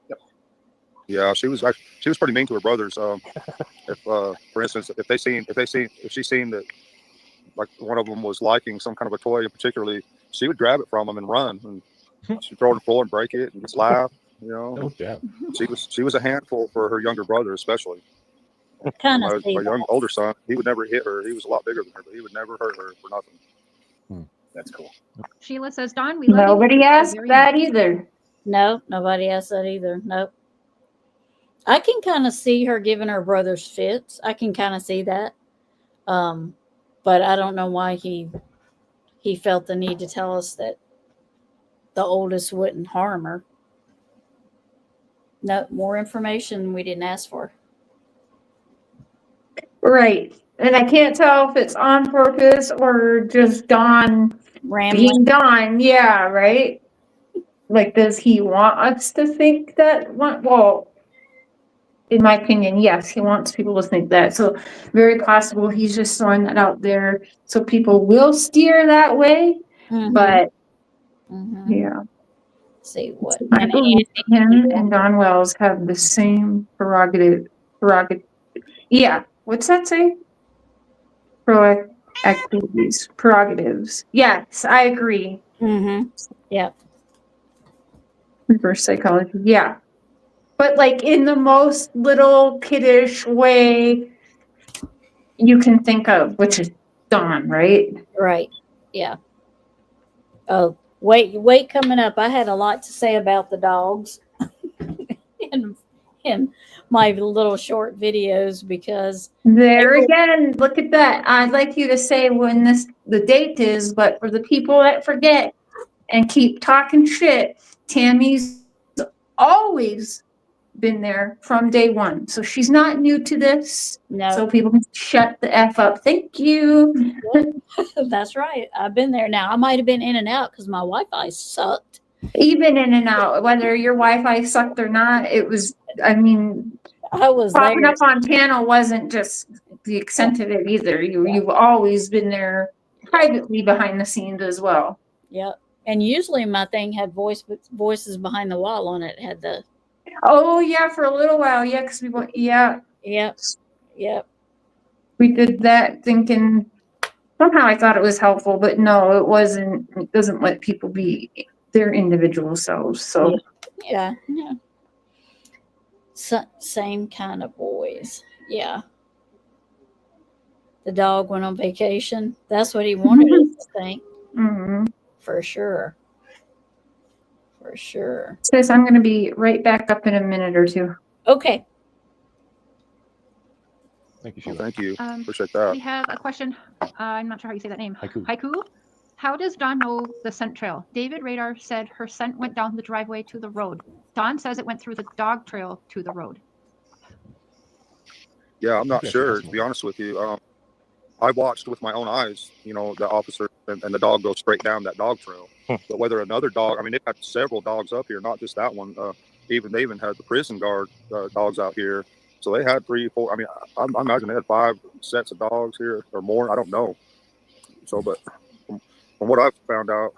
Yep. Yeah, she was pretty mean to her brothers. If for instance, if she seen that like one of them was liking some kind of a toy, particularly, she would grab it from them and run, and she'd throw it on the floor and break it and just laugh. You know, No doubt. she was a handful for her younger brother, especially. Kind of see My that. older son, he would never hit her. He was a lot bigger than her, but he would never hurt her for nothing. That's cool. Sheila says, Don, we love you. Nobody You're asked very that either. No, nobody asked that either. Nope. I can kind of see her giving her brothers fits. I can kind of see that. But I don't know why he felt the need to tell us that the oldest wouldn't harm her. No more information we didn't ask for. Right. And I can't tell if it's on purpose or just Don Rambling. being Don. Yeah, right? Like, does he want us to think that? Well, in my opinion, yes, he wants people to think that. So, very possible he's just throwing that out there so people will steer that way. Mhm. But, Mhm. yeah. See what? I believe him and Don Wells have the same prerogative. Yeah. What's that say? Activities, prerogatives. Yes, I agree. Mm-hmm. Yep. Reverse psychology. Yeah. But like in the most little kiddish way you can think of, which is Dawn, right? Right. Yeah. Oh, wait, coming up. I had a lot to say about the dogs in my little short videos because There again, look at that. I'd like you to say when the date is, but for the people that forget and keep talking shit, Tammy's always been there from day one. So she's not new to this. no, So people can shut the F up. Thank you. that's right. I've been there now. I might have been in and out because my Wi-Fi sucked. Even in and out, whether your Wi-Fi sucked or not, it was, I mean, I was popping there. up on panel wasn't just the extent of it either. You've always been there privately behind the scenes as well. Yep. And usually my thing had voices behind the wall on it. Had the Oh yeah, for a little while, yeah, because we went, yeah, yep. we did that thinking somehow I thought it was helpful, but no, it wasn't. It doesn't let people be their individual selves. So Yeah. Same kind of boys. Yeah. The dog went on vacation. That's what he wanted us to think. mhm. For sure. For sure. Says I'm going to be right back up in a minute or two. Okay. Thank you, Well, Sheila. thank you. Um, Appreciate that. We have a question. I'm not sure how you say that name. Haiku. How does Don know the scent trail? David Radar said her scent went down the driveway to the road. Don says it went through the dog trail to the road. Yeah, I'm not That's sure, to possible. be honest with you. I watched with my own eyes, you know, the officer and the dog go straight down that dog trail. But whether another dog, I mean, they've had several dogs up here, not just that one. They even had the prison guard dogs out here. So they had 3, 4. I mean, I imagine they had 5 sets of dogs here or more. I don't know. So, but from what I've found out,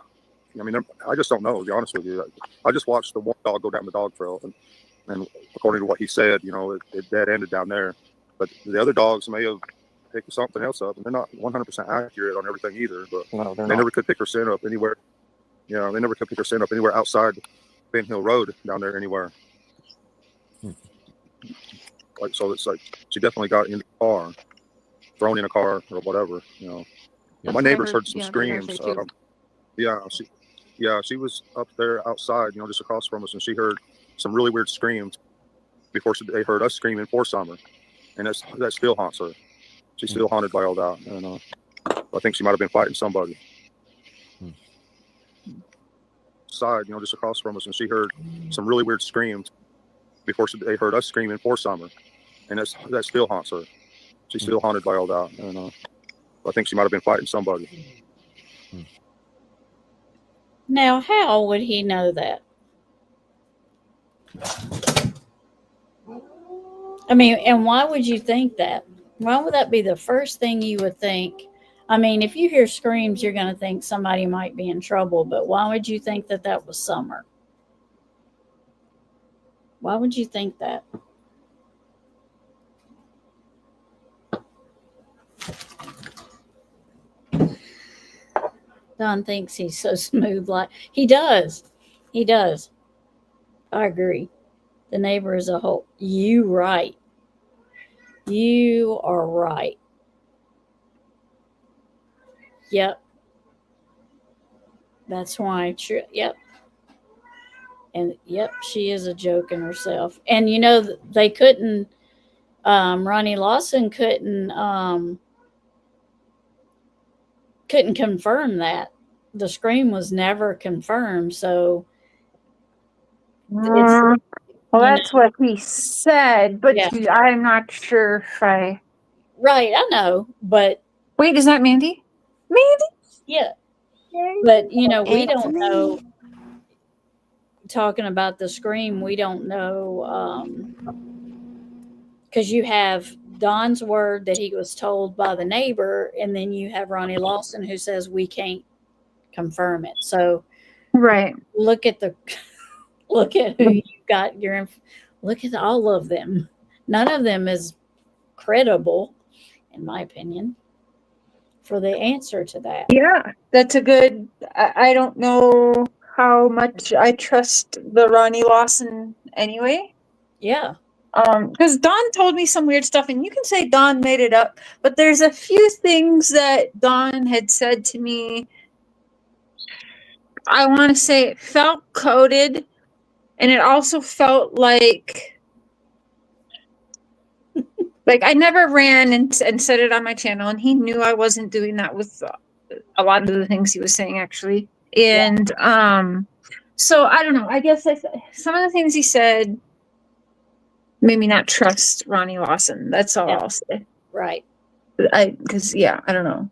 I mean, I just don't know, to be honest with you. I just watched the one dog go down the dog trail, and according to what he said, you know, it dead ended down there. But the other dogs may have picked something else up, and they're not 100% accurate on everything either. But No, they're they not. never could pick her scent up anywhere. You know, they never could pick her scent up anywhere outside Ben Hill Road down there anywhere. Like, so it's like she definitely got in the car, thrown in a car or whatever. You know, That's my what I neighbors heard, heard some yeah, Radar screams. say too. She was up there outside, you know, just across from us, and she heard some really weird screams before they heard us screaming for Summer, and that still haunts her. She's still haunted by all that, and I think she might have been fighting somebody. Side, you know, just across from us, and she heard some really weird screams before they heard us screaming for Summer, and that still haunts her. She's still haunted by all that, and I think she might have been fighting somebody. Now, how would he know that? I mean, and why would you think that? Why would that be the first thing you would think? I mean, if you hear screams, you're going to think somebody might be in trouble, but why would you think that that was Summer? Why would you think that? Don thinks he's so smooth. Like he does. He does. I agree. The neighbor as a whole. You right. You are right. Yep. That's why. Yep. And yep, she is a joke in herself. And you know they couldn't. Ronnie Lawson couldn't confirm that. The scream was never confirmed. So Well, you that's what he said, but Yeah. I'm not sure if I. right. I know, but Wait, is that Mandy? Mandy? yeah. But you know, we It's don't know. me. Talking about the scream, we don't know because you have Don's word that he was told by the neighbor, and then you have Ronnie Lawson who says we can't confirm it. So Right. look at look at who you got look at all of them. None of them is credible, in my opinion, for the answer to that. Yeah, that's a good. I don't know how much I trust the Ronnie Lawson anyway. Yeah. Because Don told me some weird stuff, and you can say Don made it up, but there's a few things that Don had said to me. I want to say it felt coded, and it also felt like I never ran and said it on my channel, and he knew I wasn't doing that with a lot of the things he was saying actually. And so I don't know. I guess some of the things he said made me not trust Ronnie Lawson. That's all Yeah. I'll say. Right. Because I don't know.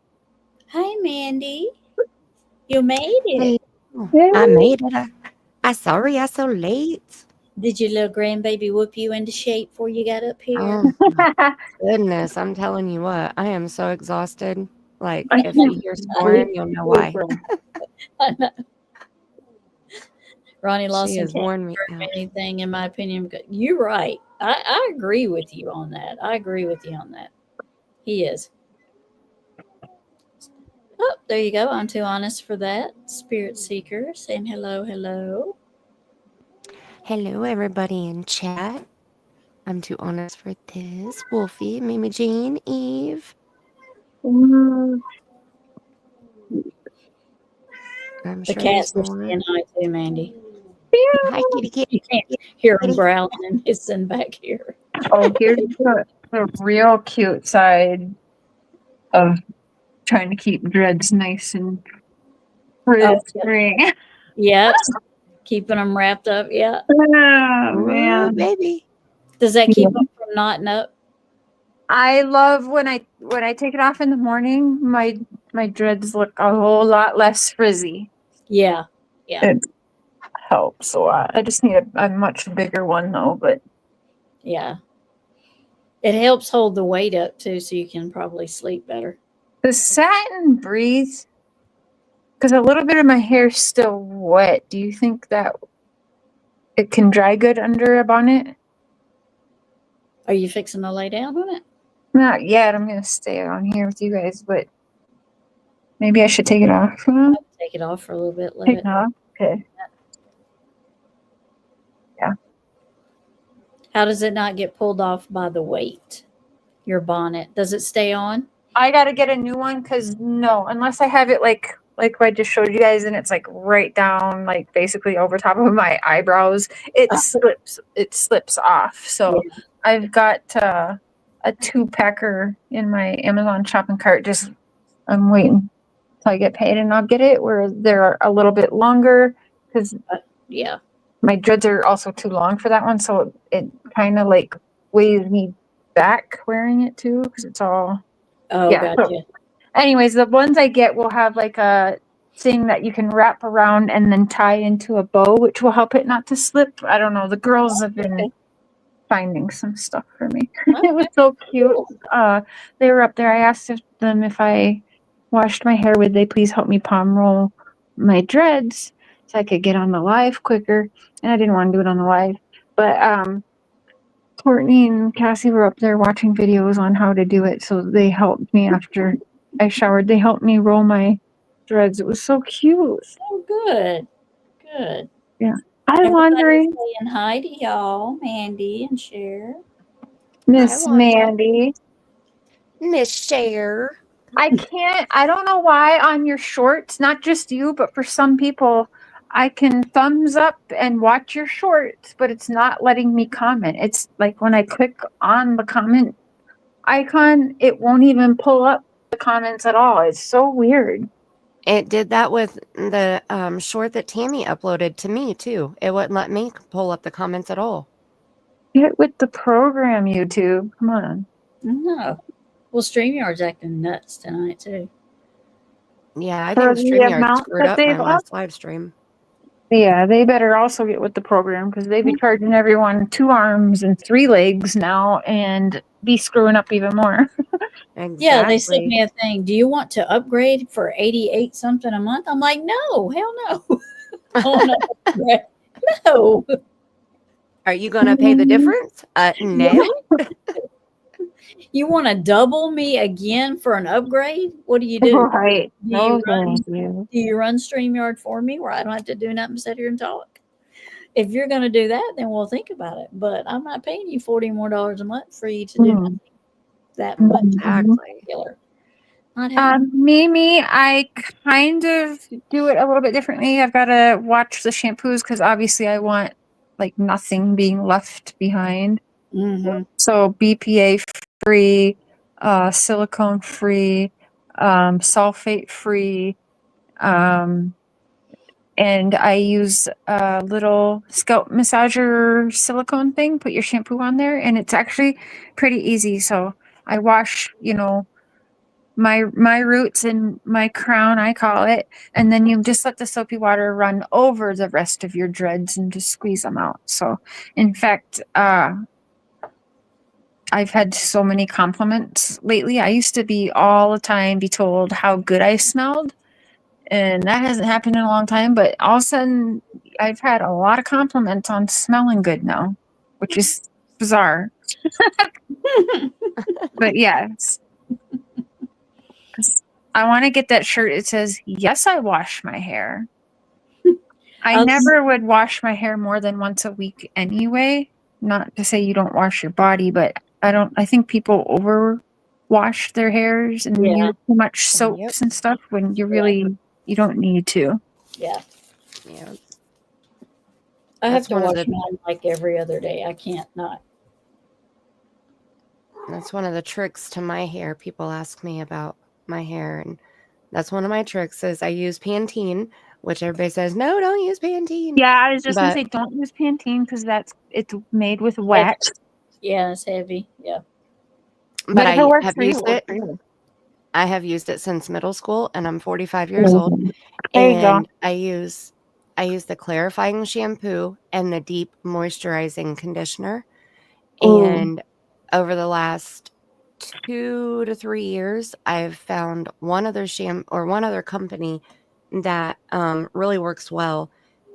Hi, Mandy. You made Hey, it. I made it. I sorry I so late. Did your little grandbaby whoop you into shape before you got up here? Oh my goodness, I'm telling you what, I am so exhausted. Like if you hear snoring, you'll know why. I know. Ronnie She Lawson has can't worn me confirm out. anything, in my opinion. You're right. I agree with you on that. I agree with you on that. He is. Oh, there you go. I'm too honest for that. Spirit Seeker saying hello, hello. Hello, everybody in chat. I'm too honest for this. Wolfie, Mimi Jean, Eve. I'm The sure cats there's are more. saying hi too, Mandy. Hi, kitty, kitty. You can't hear them growling and hissing back here. Oh, here's the real cute side of trying to keep dreads nice and free. Yep. Keeping them wrapped up. Yeah. Oh, Ooh, man. baby. Does that keep them from knotting up? I love when I take it off in the morning, my dreads look a whole lot less frizzy. Yeah. Yeah. It helps a lot. I just need a much bigger one though, but Yeah. It helps hold the weight up too, so you can probably sleep better. the satin breathe, because a little bit of my hair's still wet. Do you think that it can dry good under a bonnet? Are you fixing to lay down on it? Not yet. I'm gonna stay on here with you guys, but maybe I should take it off. Take it off for a little bit. Let Take it. it off. Okay. Yeah. How does it not get pulled off by the weight? Your bonnet, does it stay on? I gotta get a new one because no, unless I have it like I just showed you guys, and it's like right down, like basically over top of my eyebrows. It slips off. So I've got a 2-packer in my Amazon shopping cart. Just I'm waiting till I get paid, and I'll get it. Where they're a little bit longer because Yeah. my dreads are also too long for that one. So it kind of like weighs me back wearing it too because it's all. Oh, Yeah, gotcha. Anyways, the ones I get will have like a thing that you can wrap around and then tie into a bow, which will help it not to slip. I don't know. The girls have been finding some stuff for me. It was so cute. They were up there. I asked them if I washed my hair, would they please help me palm roll my dreads so I could get on the live quicker. And I didn't want to do it on the live, But Courtney and Cassie were up there watching videos on how to do it, so they helped me after I showered. They helped me roll my threads. It was so cute. Oh, good. Good. Yeah. I'm Everybody's wondering, saying hi to y'all, Mandy and Cher. Miss Wanda. Mandy. Miss Cher. I don't know why on your shorts, not just you, but for some people, I can thumbs up and watch your shorts, but it's not letting me comment. It's like when I click on the comment icon, it won't even pull up the comments at all. It's so weird. It did that with the short that Tammy uploaded to me too. It wouldn't let me pull up the comments at all. Get with the program, YouTube. Come on. No. Well, StreamYard's acting nuts tonight, too. Yeah, I For think the StreamYard amount screwed that up my they've last live stream. Yeah, they better also get with the program because they be charging everyone 2 arms and 3 legs now and be screwing up even more. Exactly. Yeah, they sent me a thing. Do you want to upgrade for 88 something a month? I'm like, no, hell no. I don't want to upgrade. No. Are you going to pay the difference? No. You want to double me again for an upgrade? What do you do? Right. Do No, you run, thank you. do you run StreamYard for me where I don't have to do nothing but sit here and talk? If you're going to do that, then we'll think about it. But I'm not paying you $40 more a month for you to do nothing that much. Exactly. Killer. Not happening. Mimi, I kind of do it a little bit differently. I've got to watch the shampoos because obviously I want like nothing being left behind. Mm-hmm. So BPA free, silicone free, sulfate free, and I use a little scalp massager silicone thing. Put your shampoo on there, and it's actually pretty easy. So I wash, my roots and my crown, I call it, and then you just let the soapy water run over the rest of your dreads and just squeeze them out. So, in fact, I've had so many compliments lately. I used to be all the time be told how good I smelled, and that hasn't happened in a long time. But all of a sudden, I've had a lot of compliments on smelling good now, which is bizarre. But yes. I want to get that shirt. It says, "Yes, I wash my hair." I never would wash my hair more than once a week anyway. Not to say you don't wash your body, but I think people over wash their hairs and use too much soaps and stuff when you don't need to. Yeah. Yeah. I have to wash mine like every other day. I can't not. That's one of the tricks to my hair. People ask me about my hair, and that's one of my tricks is I use Pantene, which everybody says, no, don't use Pantene. Yeah, I was just going to say, don't use Pantene because it's made with wax. Yeah, it's heavy. Yeah. But I have used it. I have used it since middle school, and I'm 45 years old. And I use the clarifying shampoo and the deep moisturizing conditioner. And over the last 2 to 3 years, I've found one other company that really works well,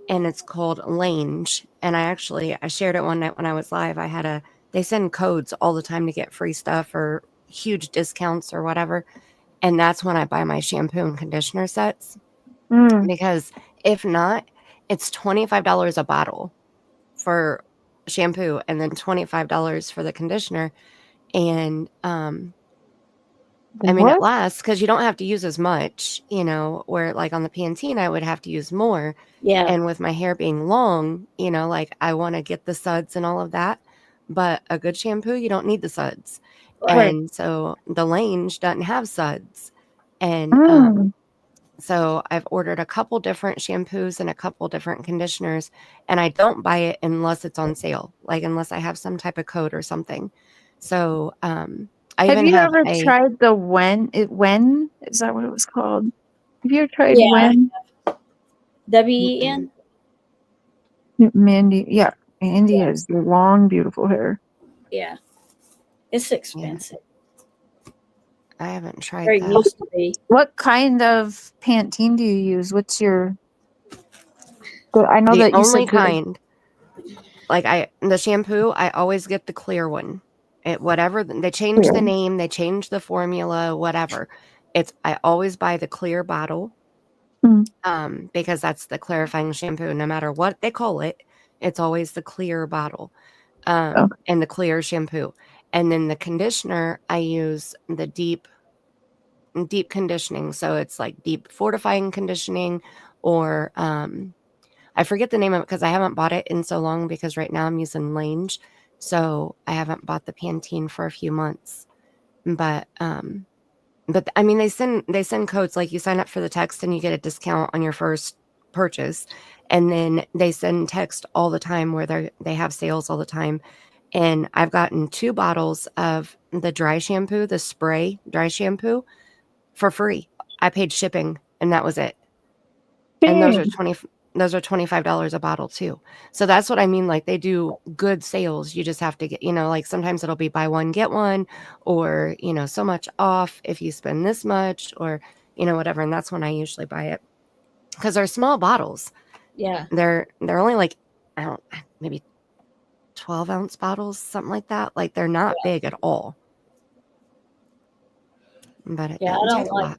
and it's called Lange. And I shared it one night when I was live. They send codes all the time to get free stuff or huge discounts or whatever. And that's when I buy my shampoo and conditioner sets. Because if not, it's $25 a bottle for shampoo and then $25 for the conditioner. And I mean, it lasts because you don't have to use as much, where like on the Pantene, I would have to use more. Yeah. And with my hair being long, like I want to get the suds and all of that. But a good shampoo, you don't need the suds. Right. And so the Lange doesn't have suds. And so I've ordered a couple different shampoos and a couple different conditioners, and I don't buy it unless it's on sale, like unless I have some type of code or something. So have you ever tried the When? Is that what it was called? Have you ever tried When? WEN? Mandy, yeah. Mandy has long, beautiful hair. Yeah. It's expensive. I haven't tried It that. used to be. What kind of Pantene do you use? What's your... I know the that you only said kind. Like the shampoo, I always get the clear one. Whatever they change the name, they change the formula, whatever. I always buy the clear bottle. Because that's the clarifying shampoo. No matter what they call it, it's always the clear bottle, and the clear shampoo. And then the conditioner, I use the deep conditioning. So it's like deep fortifying conditioning, or I forget the name of it because I haven't bought it in so long, because right now I'm using Lange. So I haven't bought the Pantene for a few months. But I mean, they send codes, like you sign up for the text and you get a discount on your first purchase. And then they send text all the time where they have sales all the time. And I've gotten 2 bottles of the dry shampoo, the spray dry shampoo, for free. I paid shipping and that was it. And those are $25 a bottle too. So that's what I mean. Like, they do good sales. You just have to get, like sometimes it'll be buy one, get one, or, so much off if you spend this much, or, whatever. And that's when I usually buy it, because they're small bottles. Yeah. They're only like, maybe 12-ounce bottles, something like that. Like, they're not big at all. But it doesn't take a lot.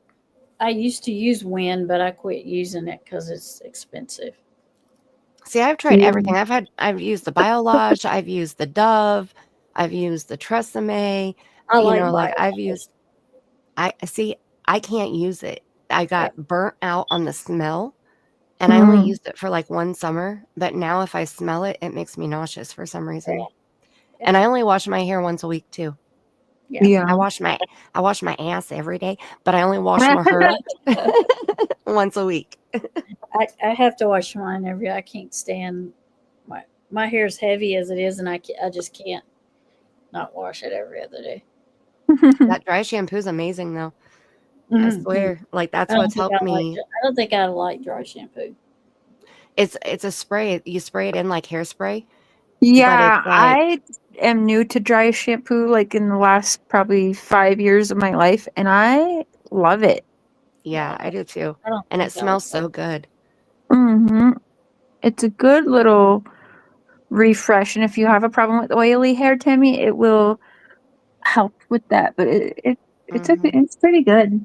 I used to use Wind, but I quit using it because it's expensive. See, I've tried everything. I've used the BioLodge, I've used the Dove, I've used the Tresemme. I can't use it. I got burnt out on the smell, and I only used it for like one summer. But now if I smell it, it makes me nauseous for some reason. And I only wash my hair once a week too. Yeah. I wash my ass every day, but I only wash my hair once a week. I have to wash mine every day. I can't stand my hair is heavy as it is, and I just can't not wash it every other day. That dry shampoo is amazing though. I swear, like that's what's helped me. I don't think I like dry shampoo. It's a spray. You spray it in like hairspray. Yeah, I am new to dry shampoo, like in the last probably 5 years of my life, and I love it. Yeah, I do too. And it smells so good. It's a good little refresh, and if you have a problem with oily hair, Tammy, it will help with that. But it's pretty good.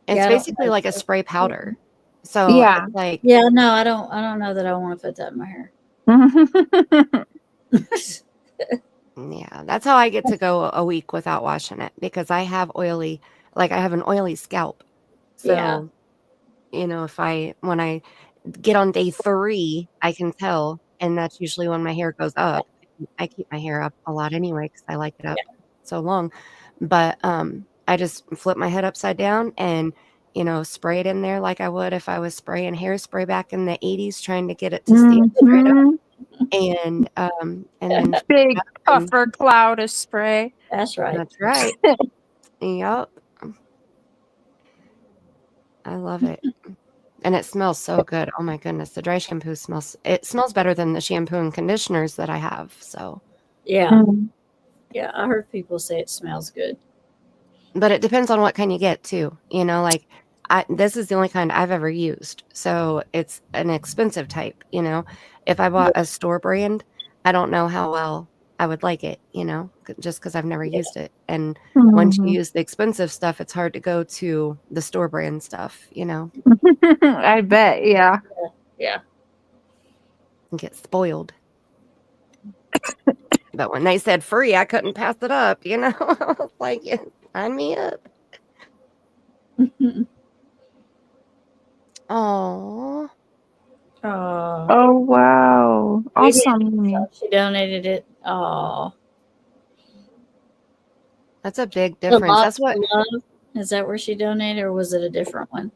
It's basically like a spray powder. So yeah, it's like, no, I don't know that I want to put that in my hair. Yeah, that's how I get to go a week without washing it, because I have an oily scalp. So, when I get on day 3, I can tell, and that's usually when my hair goes up. I keep my hair up a lot anyway because I like it up so long. But I just flip my head upside down and spray it in there like I would if I was spraying hairspray back in the 80s, trying to get it to stand straight up. And then big puffer cloud of spray. That's right. That's right. Yep. I love it. And it smells so good. Oh my goodness. The dry shampoo smells better than the shampoo and conditioners that I have. So yeah. Yeah, I heard people say it smells good. But it depends on what kind you get too. This is the only kind I've ever used. So it's an expensive type, If I bought a store brand, I don't know how well I would like it, just because I've never used it. And once you use the expensive stuff, it's hard to go to the store brand stuff, I bet, yeah. Yeah. And get spoiled. But when they said free, I couldn't pass it up, like, sign me up. Oh. Oh wow! Awesome. She donated it. Oh, that's a big difference. That's what. Is that where she donated, or was it a different one?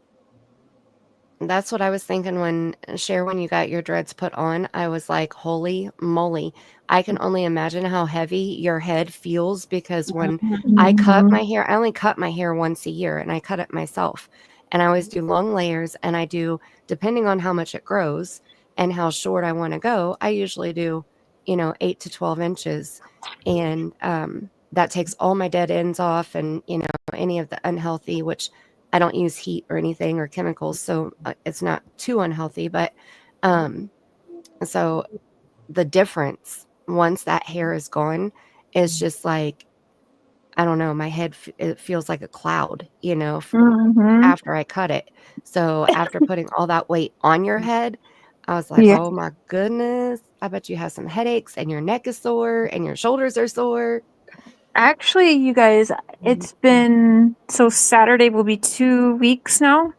That's what I was thinking when you got your dreads put on. I was like, holy moly. I can only imagine how heavy your head feels, because when I cut my hair, I only cut my hair once a year, and I cut it myself. And I always do long layers, and I do, depending on how much it grows and how short I want to go, I usually do, 8 to 12 inches. And that takes all my dead ends off, and, any of the unhealthy, which I don't use heat or anything or chemicals, so it's not too unhealthy. But so the difference once that hair is gone, it's just like, I don't know, my head, it feels like a cloud, after I cut it. So after putting all that weight on your head, I was like, Yeah. oh my goodness, I bet you have some headaches and your neck is sore and your shoulders are sore. Actually, you guys, it's been so Saturday will be 2 weeks now,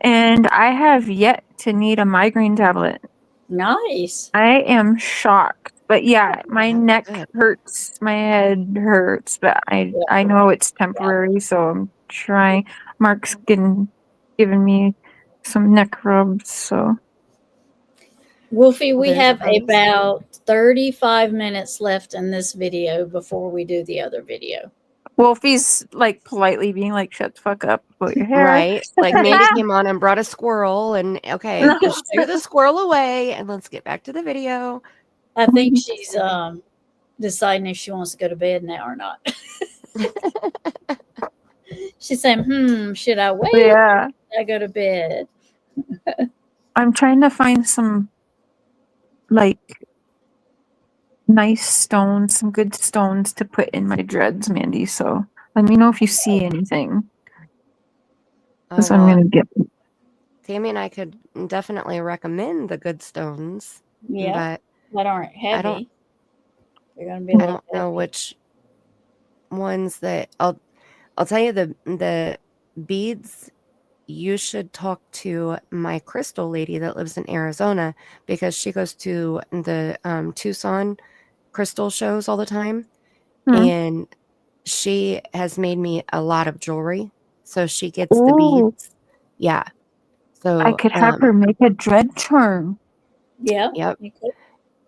and I have yet to need a migraine tablet. Nice. I am shocked. But yeah, my That's neck good. hurts, my head hurts, but I know it's temporary, so I'm trying. Mark's giving me some neck rubs, so Wolfie, we There's have things. about 35 minutes left in this video before we do the other video. Wolfie's like politely being like, "Shut the fuck up about your hair." Right? Like Mandy came on and brought a squirrel, and okay, just shoo the squirrel away and let's get back to the video. I think she's deciding if she wants to go to bed now or not. She's saying, should I wait? Yeah. Should I go to bed? I'm trying to find some like nice stones, some good stones to put in my dreads, Mandy. So let me know if you see anything. Because I'm gonna get. Tammy and I could definitely recommend the good stones. Yeah, but aren't heavy. They're gonna be. I don't know which ones that I'll tell you. The beads, you should talk to my crystal lady that lives in Arizona, because she goes to the Tucson crystal shows all the time, and she has made me a lot of jewelry. So she gets the beads. Yeah. So I could have her make a dread charm. Yeah. Yep.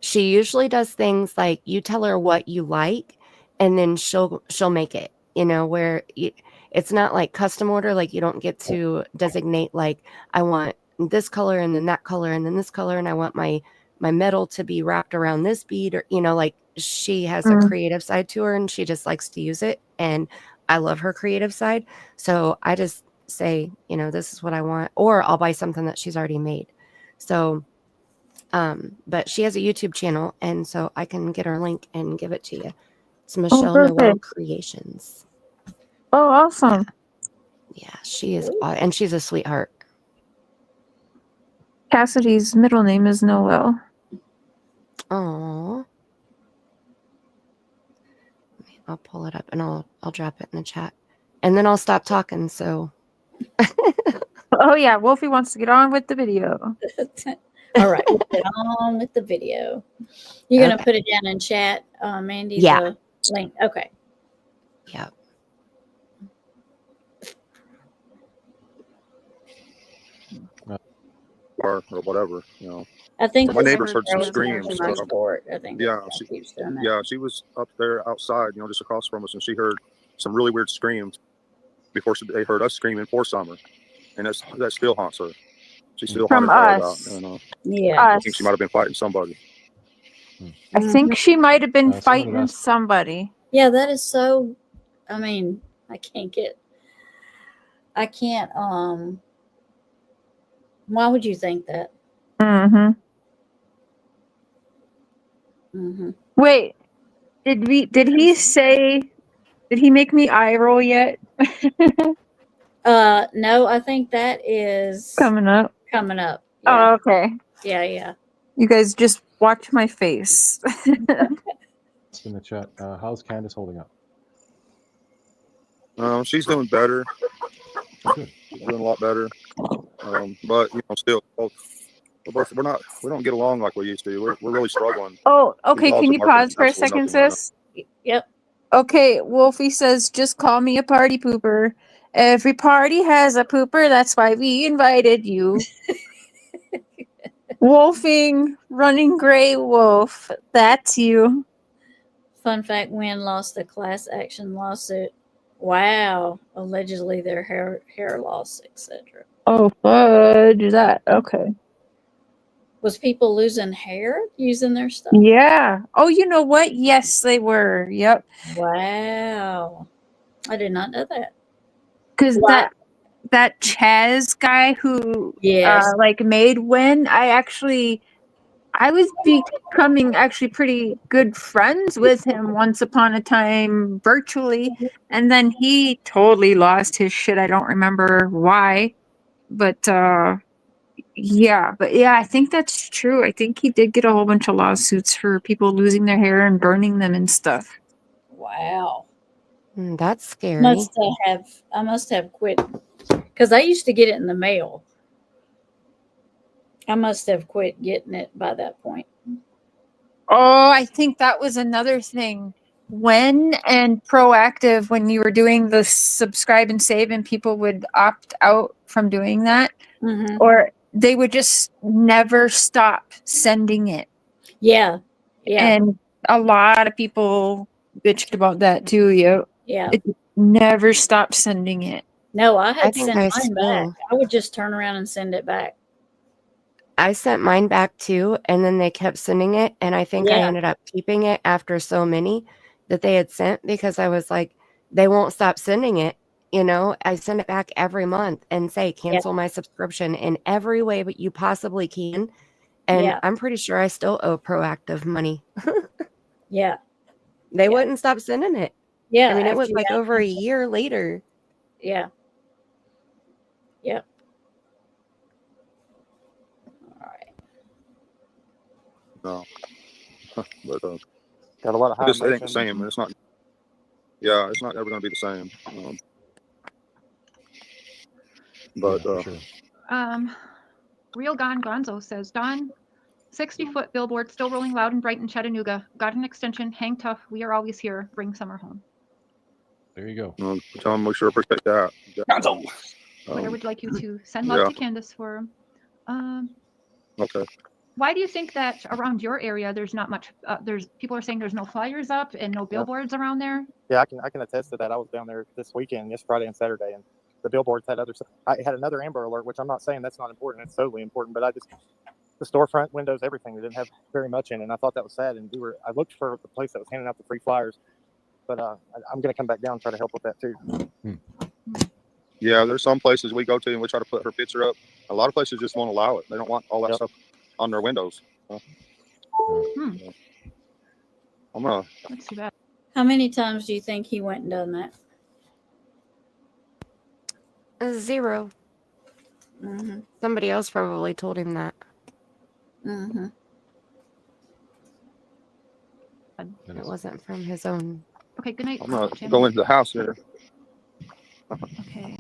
She usually does things like you tell her what you like, and then she'll make it. Where it's not like custom order. Like you don't get to designate like I want this color and then that color and then this color, and I want my metal to be wrapped around this bead, or like she has a creative side to her and she just likes to use it, and I love her creative side. So I just say, this is what I want, or I'll buy something that she's already made. So but she has a YouTube channel, and so I can get her link and give it to you. It's Michelle Noel Creations. Oh, awesome. Yeah, she is, and she's a sweetheart. Cassidy's middle name is Noel. Oh, I'll pull it up and I'll drop it in the chat, and then I'll stop talking. So. Oh yeah, Wolfie wants to get on with the video. All right, we'll get on with the video. You're gonna put it down in chat, Mandy. Yeah. The link. Okay. Yeah. Or whatever, I think my neighbors heard some girls screams. in my sport. I think. She was up there outside, just across from us, and she heard some really weird screams before they heard us screaming for Summer, and that still haunts her. She still from haunted us. about, yeah, I think she might have been fighting somebody. I think she might have been fighting somebody. Yeah, that is so. I mean, I can't. Why would you think that? Wait, did he say? Did he make me eye roll yet? No, I think that is coming up. Yeah. Oh, okay. Yeah. You guys just watch my face. In the chat, how's Candace holding up? She's doing better. She's doing a lot better. But still, we don't get along like we used to. We're really struggling. Oh, okay. Can you pause for a second, sis? Yep. Okay, Wolfie says, just call me a party pooper. Every party has a pooper. That's why we invited you. Wolfing, running gray wolf. That's you. Fun fact, Wynn lost a class action lawsuit. Wow. Allegedly their hair loss, etc. Oh, fudge that. Okay. Was people losing hair using their stuff? Yeah. Oh, you know what? Yes, they were. Yep. Wow. I did not know that. Because that Chaz guy who yes. made Wynn, I I was becoming actually pretty good friends with him once upon a time virtually, and then he totally lost his shit. I don't remember why, but yeah, I think that's true. I think he did get a whole bunch of lawsuits for people losing their hair and burning them and stuff. Wow. That's scary. I must have quit because I used to get it in the mail. I must have quit getting it by that point. Oh, I think that was another thing. When and proactive, when you were doing the subscribe and save and people would opt out from doing that, or they would just never stop sending it. Yeah. And a lot of people bitched about that too. Yeah. It never stopped sending it. No, I had think sent I mine back. I would just turn around and send it back. I sent mine back too, and then they kept sending it, and I think I ended up keeping it after so many that they had sent, because I was like, they won't stop sending it. You know, I send it back every month and say, cancel my subscription in every way but you possibly can. And I'm pretty sure I still owe Proactive money. They wouldn't stop sending it. I mean, it was like over a year later. Yeah. No. But got a lot of high it ain't the emotion. same. It's not. Yeah, it's not ever going to be the same. But sure. Real Gone Gonzo says, Don, 60-foot billboard still rolling loud and bright in Chattanooga. Got an extension. Hang tough. We are always here. Bring summer home. There you go. tell them we sure appreciate that. Where would you like you to send love to Candace for? Okay. Why do you think that around your area there's not much? People are saying there's no flyers up and no billboards around there. Yeah, I can attest to that. I was down there this weekend, this Friday and Saturday, and the billboards had other stuff. I had another Amber Alert, which I'm not saying that's not important. It's totally important, but the storefront windows, everything, they didn't have very much in it, and I thought that was sad. And I looked for the place that was handing out the free flyers, but I'm going to come back down and try to help with that too. Yeah, there's some places we go to and we try to put her picture up. A lot of places just won't allow it. They don't want all that stuff on their windows. I'm gonna. That's too bad. How many times do you think he went and done that? 0. Somebody else probably told him that. It wasn't from his own. Okay, good night. I'm gonna go into the house here. Okay.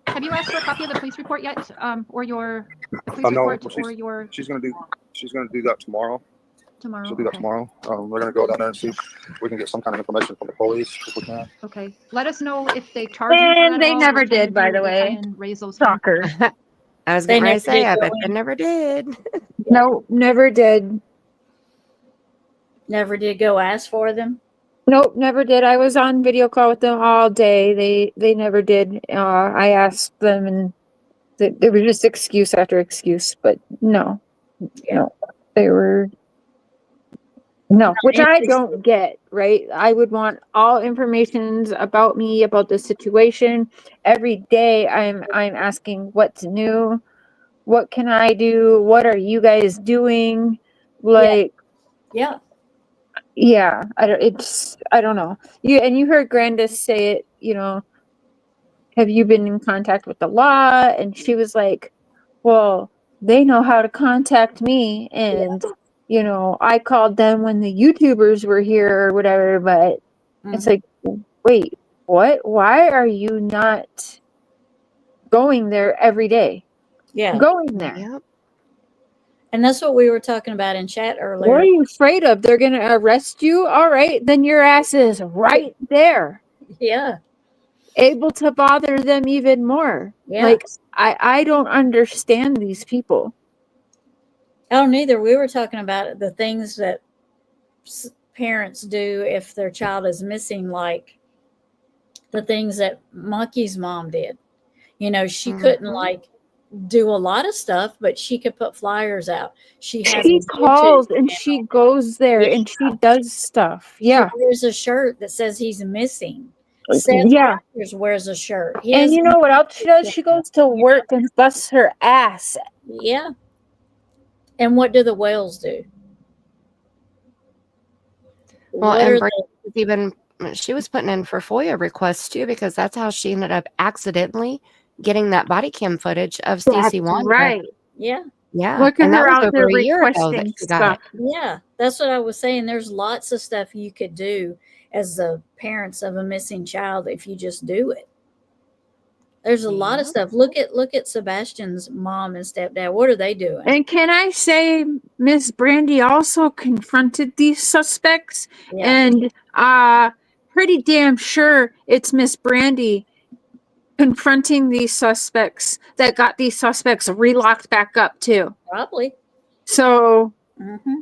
Have you asked for a copy of the police report yet, or your police report, or your? She's gonna do that tomorrow. Tomorrow. She'll do that tomorrow. We're gonna go down there and see if we can get some kind of information from the police if we can. Okay. Let us know if they charge you for that. And they never did, by the way. Raise those. Stalker. I was going to say, I bet they never did. No, never did. Never did go ask for them? Nope, never did. I was on video call with them all day. They never did. I asked them, and they were just excuse after excuse. But no, they were which I don't get. Right? I would want all information about me, about the situation. Every day, I'm asking what's new, what can I do, what are you guys doing, like. Yeah, I don't know. You heard Candace say it, have you been in contact with the law? And she was like, well, they know how to contact me. And, I called them when the YouTubers were here or whatever, but it's like, wait, what? Why are you not going there every day? Going there. Yep. And that's what we were talking about in chat earlier. What are you afraid of? They're going to arrest you? All right. Then your ass is right there. Yeah. Able to bother them even more. Yeah. Like, I don't understand these people. I don't either. We were talking about the things that parents do if their child is missing, like the things that Monkey's mom did. She couldn't, do a lot of stuff, but she could put flyers out. She calls and she goes there and she does stuff. Yeah. There's a shirt that says he's missing. Seth wears a shirt. And you know what else she does? She goes to work and busts her ass. Yeah. And what do the Wells do? Well, What and are Brandy was even she was putting in for FOIA requests too, because that's how she ended up accidentally getting that body cam footage of Stacey That's Wanda. right. Yeah. Yeah, Look at and that her was out there over a year ago that requesting she got it. stuff. Yeah, that's what I was saying. There's lots of stuff you could do as the parents of a missing child if you just do it. There's a lot of Yeah. stuff. Look at Sebastian's mom and stepdad. What are they doing? And can I say, Miss Brandy also confronted these suspects, Yeah. and pretty damn sure it's Miss Brandy confronting these suspects that got these suspects relocked back up too. Probably. So, Mm-hmm.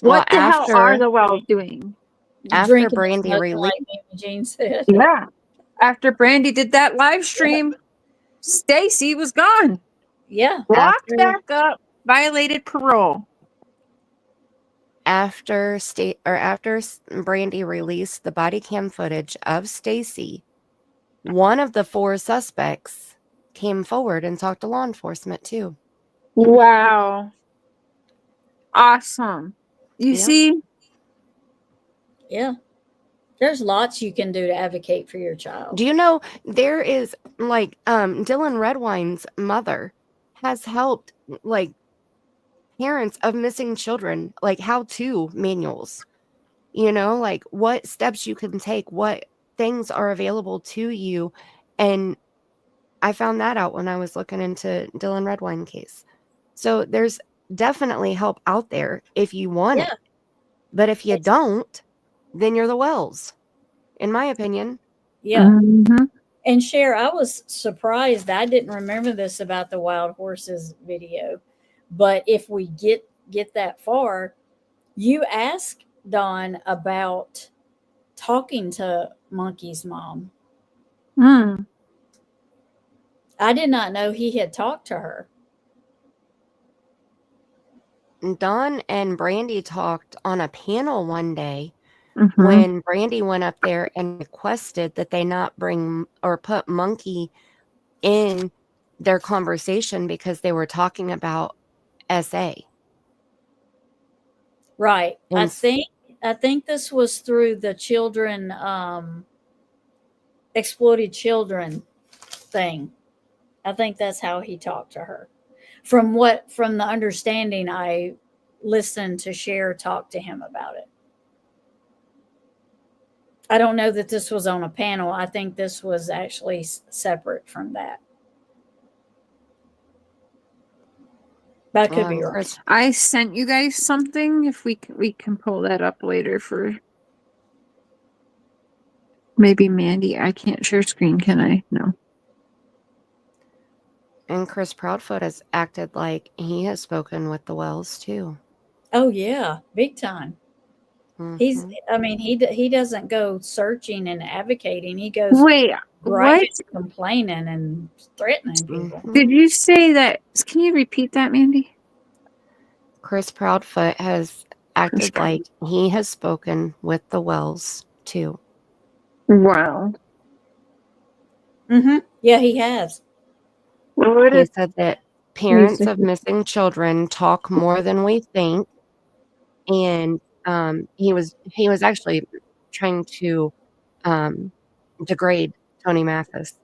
what Well, the hell are the Wells doing? After Drinking and Brandy smoking, released, like Mimi Jean said. Yeah. After Brandy did that live stream, Stacy was gone. Yeah. Locked after back up, violated parole. after Brandy released the body cam footage of Stacey, one of the 4 suspects came forward and talked to law enforcement too. Wow. Awesome. You Yep. see? Yeah. There's lots you can do to advocate for your child. Do you know there is like Dylan Redwine's mother has helped like parents of missing children, like how-to manuals, like what steps you can take, what things are available to you. And I found that out when I was looking into Dylan Redwine case. So there's definitely help out there if you want it. But if you don't, then you're the Wells, in my opinion. Yeah. Mm-hmm. And Cher, I was surprised. I didn't remember this about the wild horses video. But if we get that far, you ask Dawn about talking to Monkey's mom. Mm. I did not know he had talked to her. Dawn and Brandy talked on a panel one day Mm-hmm. when Brandy went up there and requested that they not bring or put Monkey in their conversation because they were talking about SA. Right. And I think this was through the children exploited children thing. I think that's how he talked to her. From the understanding I listened to Cher talk to him about it. I don't know that this was on a panel. I think this was actually separate from that. But I could be wrong. I sent you guys something. If we can pull that up later for maybe Mandy. I can't share screen, can I? No. And Chris Proudfoot has acted like he has spoken with the Wells too. Oh yeah, big time. Mm-hmm. He doesn't go searching and advocating. He goes what? Complaining and threatening people. Mm-hmm. Did you say that? Can you repeat that, Mandy? Chris Proudfoot has acted like he has spoken with the Wells too. Wow. Mm-hmm. Yeah, he has. He said that parents of missing children talk more than we think, and he was actually trying to degrade Tony Mathis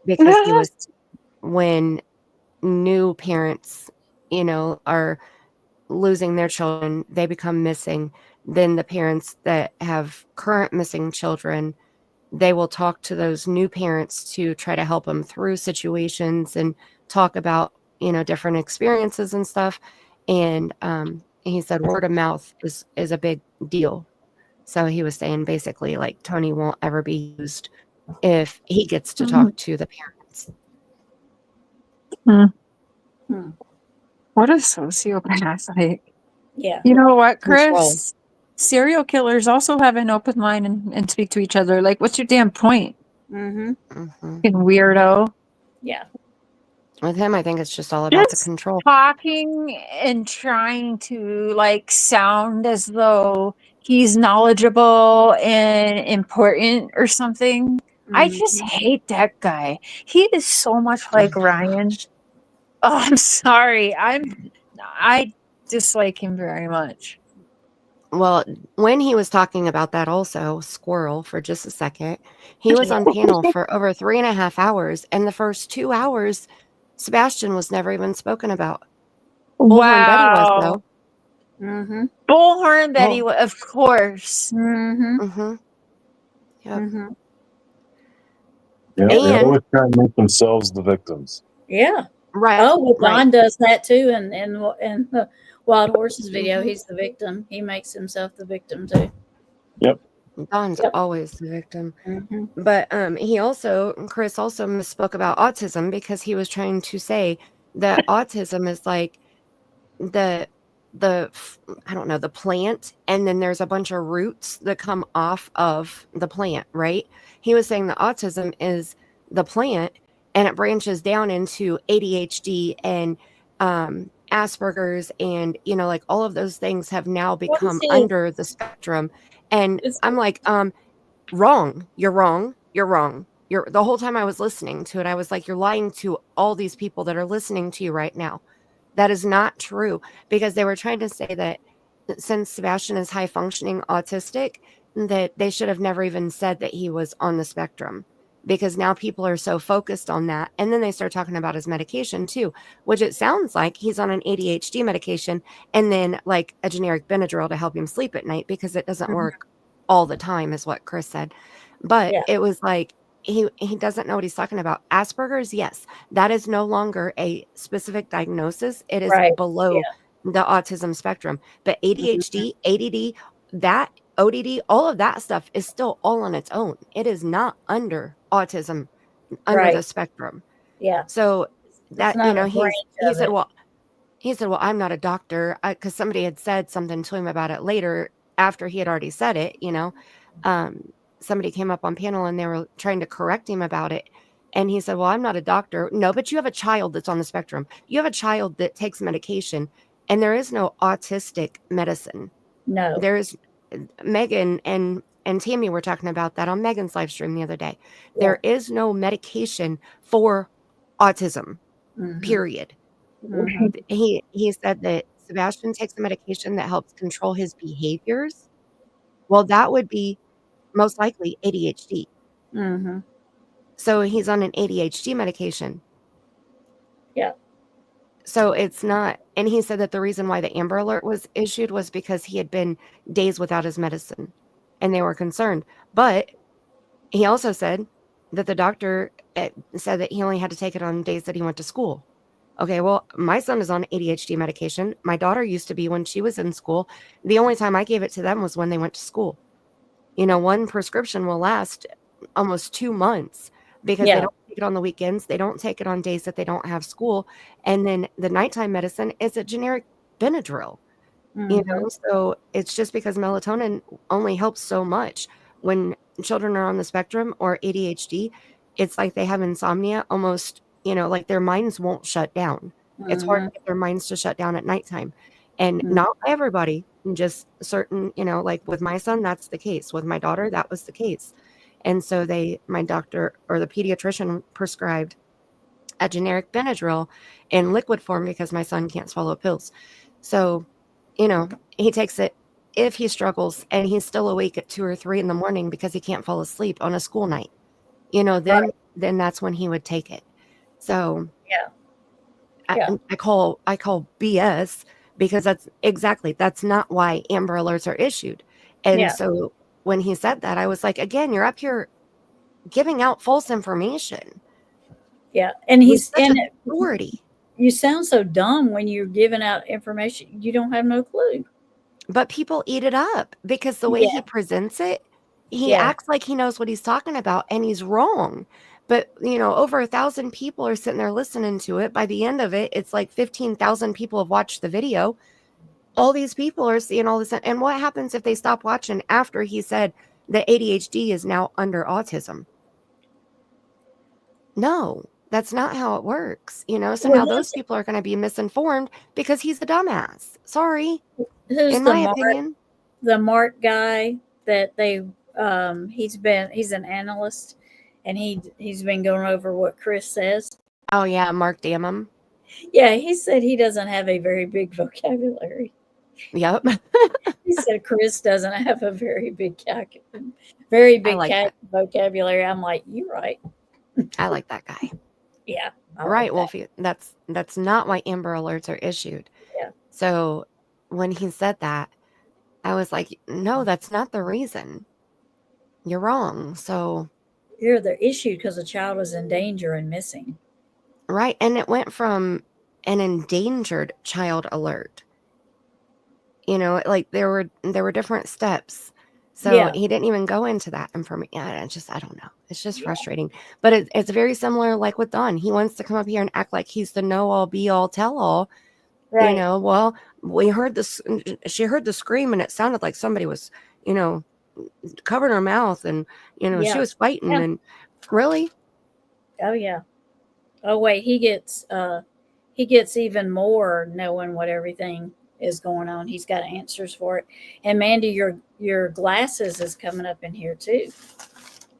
because he was when new parents, are losing their children, they become missing. Then the parents that have current missing children, they will talk to those new parents to try to help them through situations and talk about, different experiences and stuff. And he said word of mouth is a big deal. So he was saying basically like Tony won't ever be used if he gets to talk to the parents. What a sociopath. Yeah. You know what, Chris? Control. Serial killers also have an open line and speak to each other. Like, what's your damn point? Mm-hmm. Fucking weirdo. Yeah. With him, I think it's just all about the control. Talking and trying to sound as though he's knowledgeable and important or something. Mm-hmm. I just hate that guy. He is so much like Ryan. Oh, I'm sorry. dislike him very much. Well, when he was talking about that also, squirrel for just a second, he was on panel for over 3.5 hours. And the first 2 hours, Sebastian was never even spoken about. Bullhorn Betty was, though. Mm-hmm. Bullhorn Betty, of course. Mm-hmm. Mm-hmm. Yep. Mm-hmm. Yeah, they And- always try and make themselves the victims. Yeah. Right. Oh, well, Don right. does that too, and in the Wild Horses video, he's the victim. He makes himself the victim too. Yep. Don's Yep. always the victim. Mm-hmm. But Chris also misspoke about autism because he was trying to say that autism is like the I don't know, the plant, and then there's a bunch of roots that come off of the plant, right? He was saying that autism is the plant and it branches down into ADHD and Asperger's, and like all of those things have now become under the spectrum. And I'm like, wrong. You're wrong. You're wrong. The whole time I was listening to it, I was like, you're lying to all these people that are listening to you right now. That is not true, because they were trying to say that since Sebastian is high functioning autistic, that they should have never even said that he was on the spectrum, because now people are so focused on that. And then they start talking about his medication too, which it sounds like he's on an ADHD medication and then like a generic Benadryl to help him sleep at night, because it doesn't work all the time, is what Chris said. But it was like, he doesn't know what he's talking about. Asperger's, yes, that is no longer a specific diagnosis. It is below the autism spectrum. But ADHD, ADD, that ODD, all of that stuff is still all on its own. It is not under autism, under the spectrum. Yeah. So that, he said, well, I'm not a doctor, because somebody had said something to him about it later after he had already said it, somebody came up on panel and they were trying to correct him about it. And he said, well, I'm not a doctor. No, but you have a child that's on the spectrum. You have a child that takes medication, and there is no autistic medicine. No. There's Megan and Tammy were talking about that on Megan's live stream the other day. There is no medication for autism, period. He said that Sebastian takes a medication that helps control his behaviors. Well, that would be most likely ADHD. So he's on an ADHD medication. Yeah. So it's not, and he said that the reason why the Amber Alert was issued was because he had been days without his medicine and they were concerned. But he also said that the doctor said that he only had to take it on days that he went to school. Okay, well, my son is on ADHD medication. My daughter used to be when she was in school. The only time I gave it to them was when they went to school. One prescription will last almost 2 months because they don't take it on the weekends. They don't take it on days that they don't have school. And then the nighttime medicine is a generic Benadryl, so it's just because melatonin only helps so much. When children are on the spectrum or ADHD, it's like they have insomnia almost, like their minds won't shut down. It's hard to get their minds to shut down at nighttime. And not everybody, just certain, like with my son, that's the case. With my daughter, that was the case. And so my doctor or the pediatrician prescribed a generic Benadryl in liquid form because my son can't swallow pills. So, he takes it if he struggles and he's still awake at 2 or 3 in the morning because he can't fall asleep on a school night, then that's when he would take it. So I call BS, because that's not why Amber Alerts are issued. And so when he said that, I was like, again, you're up here giving out false information. Yeah. And he's in authority. You sound so dumb when you're giving out information. You don't have no clue. But people eat it up because the way he presents it, he acts like he knows what he's talking about, and he's wrong. But, over 1,000 people are sitting there listening to it. By the end of it, it's like 15,000 people have watched the video. All these people are seeing all this. And what happens if they stop watching after he said that ADHD is now under autism? No, that's not how it works. So now those people are going to be misinformed because he's a dumbass. Sorry. Who's in my opinion. The Mark guy that he's an analyst, and he's been going over what Chris says. Oh yeah, Mark Damon. Yeah, he said he doesn't have a very big vocabulary. Yep. He said Chris doesn't have a very big very I big like that. vocabulary. I'm like, you're right. I like that guy. Yeah, I like Right, that. Wolfie. That's not why Amber Alerts are issued. Yeah. So when he said that, I was like, no, that's not the reason. You're wrong. So Here they're issued because a child was in danger and missing. right, and it went from an endangered child alert. You know, like there were different steps. So Yeah. he didn't even go into that information. Yeah, I don't know. It's just frustrating. But it's very similar like with Don. He wants to come up here and act like he's the know-all, be-all, tell-all. Right. You know, well, we heard this. She heard the scream, and it sounded like somebody was, you know, covering her mouth, and you know, she Yeah. was fighting. Yeah. And really, Oh yeah. Oh wait, he gets even more knowing what everything is going on. He's got answers for it. And Mandy, your glasses is coming up in here too.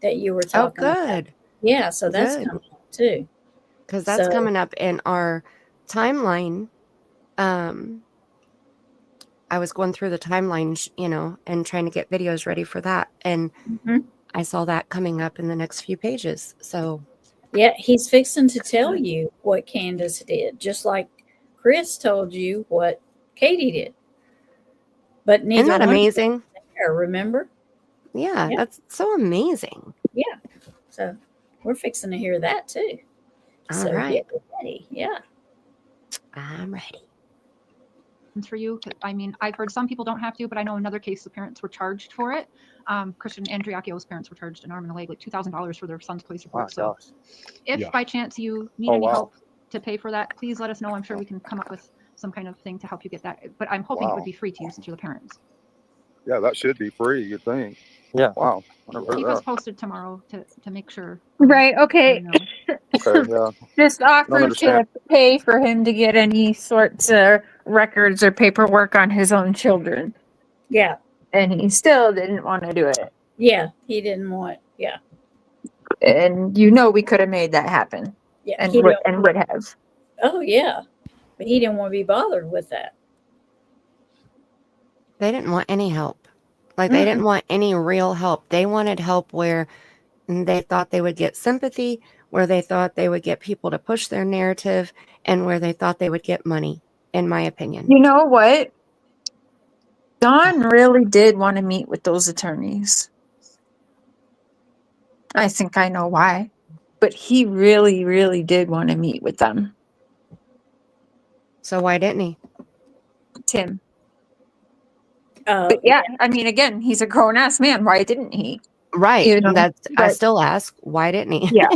That you were oh, talking about. good, Yeah, so that's good, coming up too. because that's So- coming up in our timeline. I was going through the timeline, you know, and trying to get videos ready for that, and Mhm. I saw that coming up in the next few pages. So Yeah, he's fixing to tell you what Candace did, just like Chris told you what Katie did. But neither isn't that one amazing? there, remember? Yeah, Yeah. that's so amazing. Yeah. So we're fixing to hear that too. All So right, get ready. Yeah. I'm ready. For you. I mean, I've heard some people don't have to, but I know another case the parents were charged for it. Christian Andriacchio's parents were charged an arm and a leg, like $2,000 for their son's police report. So if Yeah. by chance you need Oh, any wow. help to pay for that, please let us know. I'm sure we can come up with some kind of thing to help you get that. But I'm hoping it would Wow. be free to you since you're the parents. Yeah, that should be free, you'd think. Yeah. Wow. I never Keep heard us that. posted tomorrow to make sure. Right. Okay. you know. Okay, yeah. Just offered understand. to pay for him to get any sorts of records or paperwork on his own children, Yeah. and he still didn't want to do it. Yeah. He didn't want, yeah. And you know, we could have made that happen, Yeah. and He would didn't- have. Oh yeah. But he didn't want to be bothered with that. They didn't want any help. Like they didn't want any real help. They wanted help where they thought they would get sympathy, where they thought they would get people to push their narrative, and where they thought they would get money, in my opinion. You know what? Don really did want to meet with those attorneys. I think I know why, but he really, really did want to meet with them. So why didn't he? Tim. But yeah, I mean, again, he's a grown ass man. Why didn't he? Right. You know, I but- still ask, why didn't he? Yeah.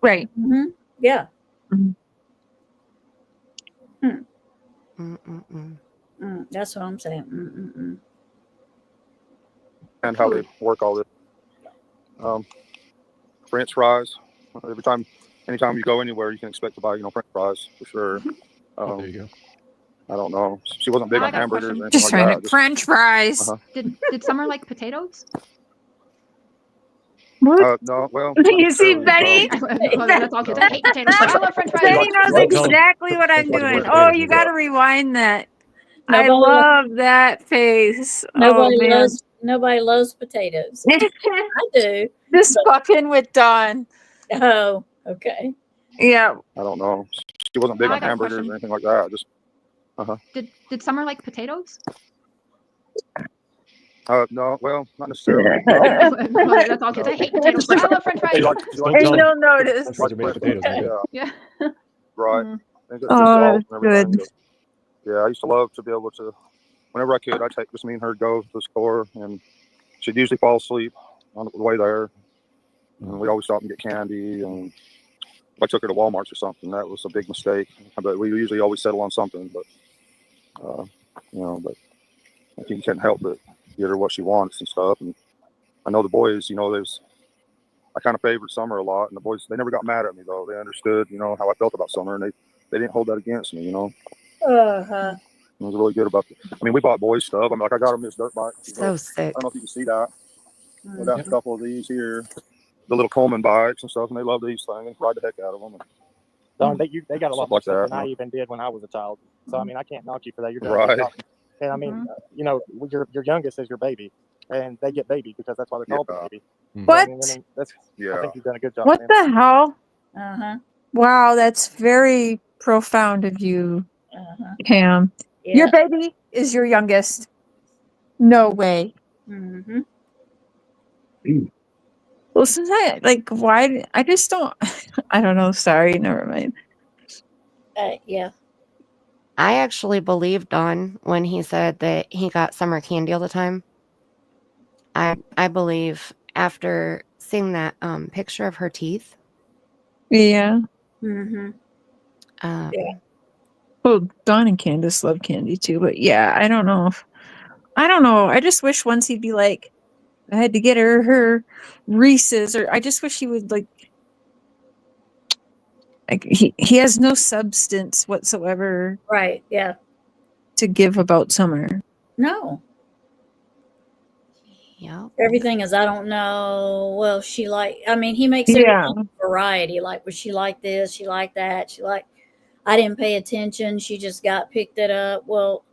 Right. Mm-hmm. Yeah. Mm-mm-mm. That's what I'm saying. Mm-mm-mm. And how they work all this. French fries. Anytime you go anywhere, you can expect to buy, French fries for sure. Oh, there you go. I don't know. She wasn't big I on got a hamburgers question. or anything Just like trying that. to French fries. Uh-huh. Did Summer like potatoes? What? No, well. You see, necessarily, Betty? Well, that's all good. I hate potatoes, but I love French fries. Betty knows Like tell 'em. exactly what I'm Like doing. what Oh, potatoes you you got to got. rewind that. I Nobody love that face. Nobody loves potatoes. I do. Just fucking with Dawn. Oh, okay. Yeah. I don't know. She wasn't big I on got a hamburgers question. or anything like that. Just Did Summer like potatoes? no, well, not necessarily. Well, that's all good. I hate potatoes, but I love French fries. She liked Don't And tell him. you'll notice. French fries are made of potatoes. Maybe. Yeah, Yeah. right. Mm. And good Oh, salt and everything, good. but, yeah, I used to love to be able to, whenever I could, I'd take just me and her go to the store, and she'd usually fall asleep on the way there. And we'd always stop and get candy. And if I took her to Walmart or something, that was a big mistake. But we usually always settle on something. But but I think you can't help but get her what she wants and stuff. And I know the boys, I kind of favored Summer a lot, and the boys, they never got mad at me though. They understood, how I felt about Summer, and they didn't hold that against me. Uh-huh. It was really good about it. I mean, we bought boys stuff. I got them this dirt bike. So sick. I don't know if you can see that. We got a couple of these here, the little Coleman bikes and stuff, and they love these things. Ride the heck out of them. They got a lot Stuff more like stuff that, than I no. even did when I was a child. So I mean, I can't knock you for that. You're doing Right. good job. And I mean, Mhm. you know, your youngest is your baby, and they get baby because that's why they're called the Yeah. baby. Mhm. So, I What? mean, that's. I Yeah. think you've done a good job, What man. the hell? Uh-huh. Wow, that's very profound of you, Uh-huh. Cam. Your Yeah. baby is your youngest. No way. Mm-hmm. Well, sometimes, like, why? I just don't. I don't know. Sorry, never mind. Yeah. I actually believed Don when he said that he got summer candy all the time. I believe after seeing that picture of her teeth. Yeah. Mm-hmm. Um, Yeah. Well, Dawn and Candace love candy too, but yeah, I don't know. I don't know. I just wish once he'd be like, I had to get her Reese's, or I just wish he would like he has no substance whatsoever Right. Yeah. to give about summer. No. Yep. Everything is, I don't know. Well, I mean, he makes Yeah. everything variety. Like, was she like this? She like that? I didn't pay attention. She just picked it up. Well,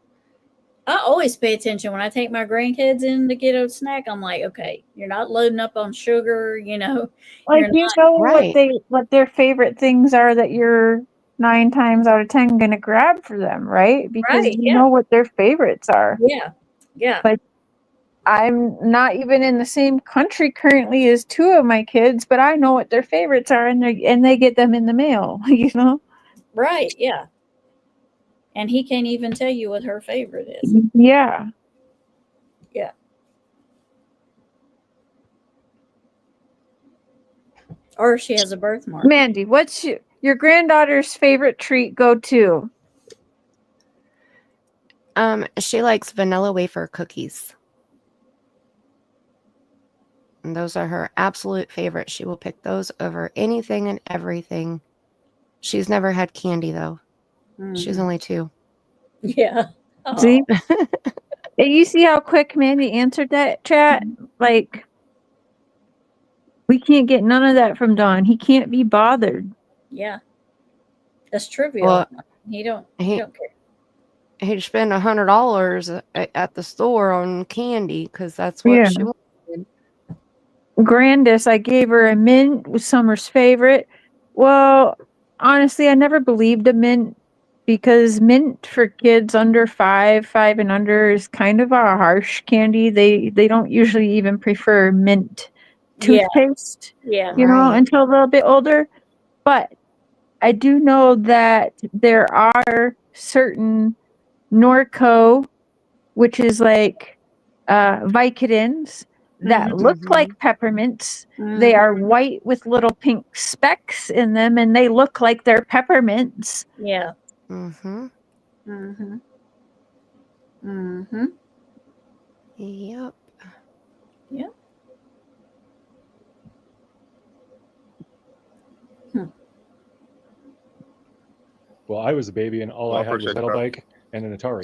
I always pay attention when I take my grandkids in to get a snack. I'm like, okay, you're not loading up on sugar, Like you're you not. know Right. what their favorite things are that you're 9 times out of 10 gonna grab for them, right? Because Right. you Yeah. know what their favorites are. Yeah. Yeah. Like I'm not even in the same country currently as 2 of my kids, but I know what their favorites are, and they get them in the mail, you know? Right. Yeah. And he can't even tell you what her favorite is. Yeah. Yeah. Or she has a birthmark. Mandy, what's your granddaughter's favorite treat go to? She likes vanilla wafer cookies. And those are her absolute favorite. She will pick those over anything and everything. She's never had candy though. She's Mhm. only 2. Yeah. See? Oh. And you see how quick Mandy answered that chat? Like, we can't get none of that from Don. He can't be bothered. Yeah. That's trivial. Well, He don't he care. he'd spend $100 at the store on candy because that's Yeah. what she wanted. Grandis, I gave her a mint, was Summer's favorite. Well, honestly, I never believed a mint because mint for kids under 5 and under is kind of a harsh candy. They don't usually even prefer mint Yeah. toothpaste, Yeah. Right. until a little bit older. But I do know that there are certain Norco, which is like Vicodins, that look like peppermints. They are white with little pink specks in them, and they look like they're peppermints. Yeah. Mm-hmm. Mm-hmm. Mm-hmm. Yep. Yeah. Hmm. Well, I was a baby and all Well, I had was appreciate pedal that. bike and an Atari.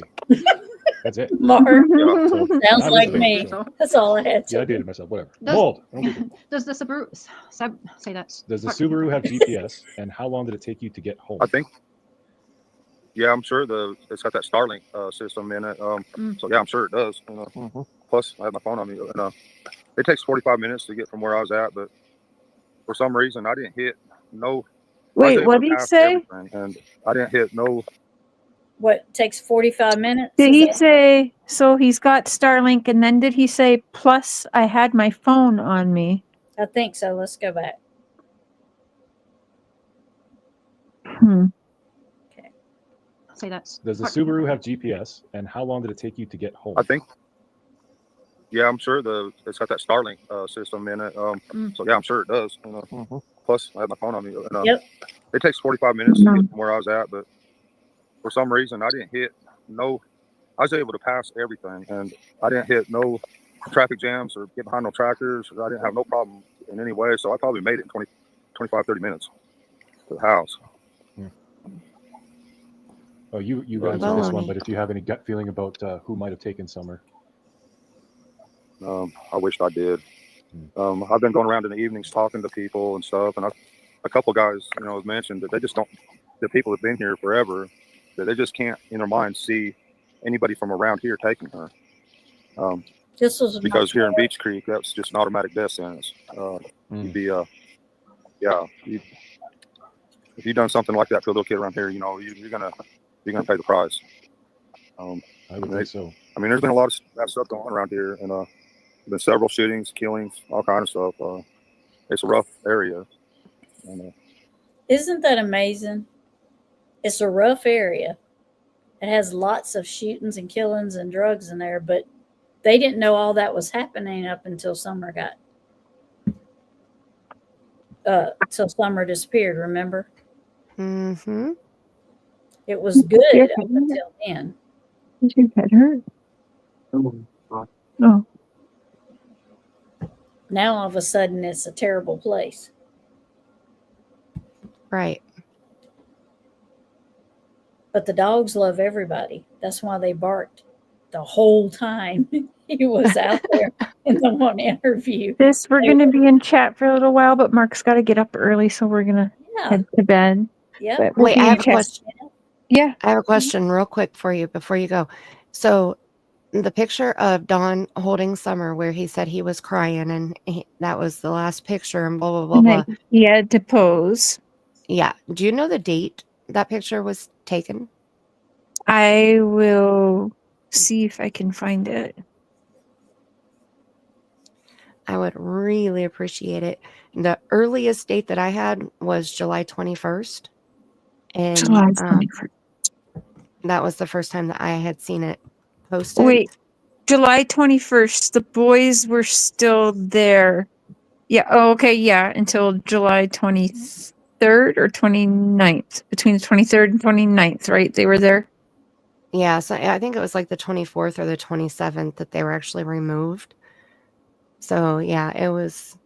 That's it. Mark. Yeah. So Sounds I was like a baby, me. so That's all I had. yeah, I dated myself. Whatever. Does- Bold. I don't give a- Does the Subaru say that? Does the part? Subaru have GPS? And how long did it take you to get home? I think. Yeah, I'm sure it's got that Starlink system in it. So yeah, I'm sure it does. Plus, I have my phone on me, and it takes 45 minutes to get from where I was at, but for some reason, I didn't hit no. I was Wait, able what to did he pass say? everything, and I didn't hit no. What takes 45 minutes? Did Is he that- say, so he's got Starlink, and then did he say, plus I had my phone on me? I think so. Let's go back. Say that. Does the part. Subaru have GPS? And how long did it take you to get home? I think. Yeah, I'm sure it's got that Starlink system in it. So yeah, I'm sure it does. Plus, I have my phone on me, and Yep. it takes 45 minutes to get from where I was at, but for some reason, I didn't hit no. I was able to pass everything, and I didn't hit no traffic jams or get behind no tractors. I didn't have no problem in any way, so I probably made it in 25, 30 minutes to the house. Oh, you answered this one, Baloney. but if you have any gut feeling about who might have taken Summer. I wished I did. I've been going around in the evenings talking to people and stuff, and a couple guys, have mentioned that they just don't. The people that've been here forever, that they just can't in their mind see anybody from around here taking her. This was Because here in Beach Creek, that's just an automatic death sentence. You'd be, if you've done something like that to a little kid around here, you're gonna pay the price. I would think so. I mean, there's been a lot of bad stuff going on around here, and been several shootings, killings, all kinds of stuff. It's a rough area. And, Isn't that amazing? It's a rough area. It has lots of shootings and killings and drugs in there, but they didn't know all that was happening up until Summer till Summer disappeared, remember? Mm-hmm. It was good Yeah. up until then. Did your head hurt? Oh. Now all of a sudden it's a terrible place. Right. But the dogs love everybody. That's why they barked the whole time he was out there in the one interview. We're going to be in chat for a little while, but Mark's got to get up early, so we're going to head to bed. Yeah. Wait, I have a question. Yeah. I have a question real quick for you before you go. So the picture of Don holding Summer where he said he was crying and that was the last picture and blah, blah, blah, blah. He had to pose. Yeah. Do you know the date that picture was taken? I will see if I can find it. I would really appreciate it. The earliest date that I had was July 21st. And July 21st. That was the first time that I had seen it posted. Wait, July 21st. The boys were still there. Yeah. Oh, okay. Yeah. Until July 23rd or 29th. Between the 23rd and 29th, right? They were there. Yeah. So I think it was like the 24th or the 27th that they were actually removed. So yeah, it was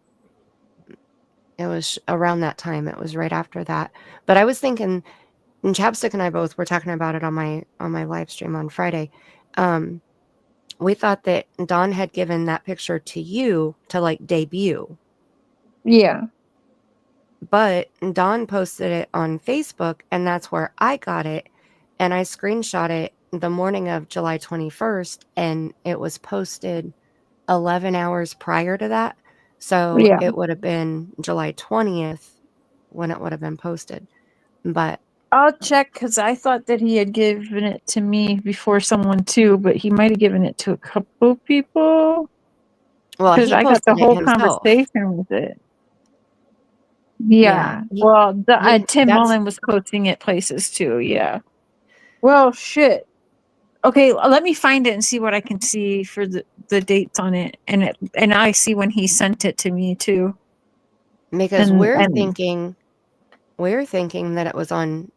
around that time. It was right after that. But I was thinking, and Chapstick and I both were talking about it on my live stream on Friday. We thought that Don had given that picture to you to like debut. Yeah. But Don posted it on Facebook, and that's where I got it. And I screenshot it the morning of July 21st, and it was posted 11 hours prior to that. So it would have been July 20th when it would have been posted. But I'll check because I thought that he had given it to me before someone too, but he might have given it to a couple people. Well, because he I got the posted it whole himself. conversation with it. Yeah. Well, Tim Mullen was posting it places too. Yeah. Well, shit. Okay, let me find it and see what I can see for the dates on it, and I see when he sent it to me too. Because we're thinking that it was on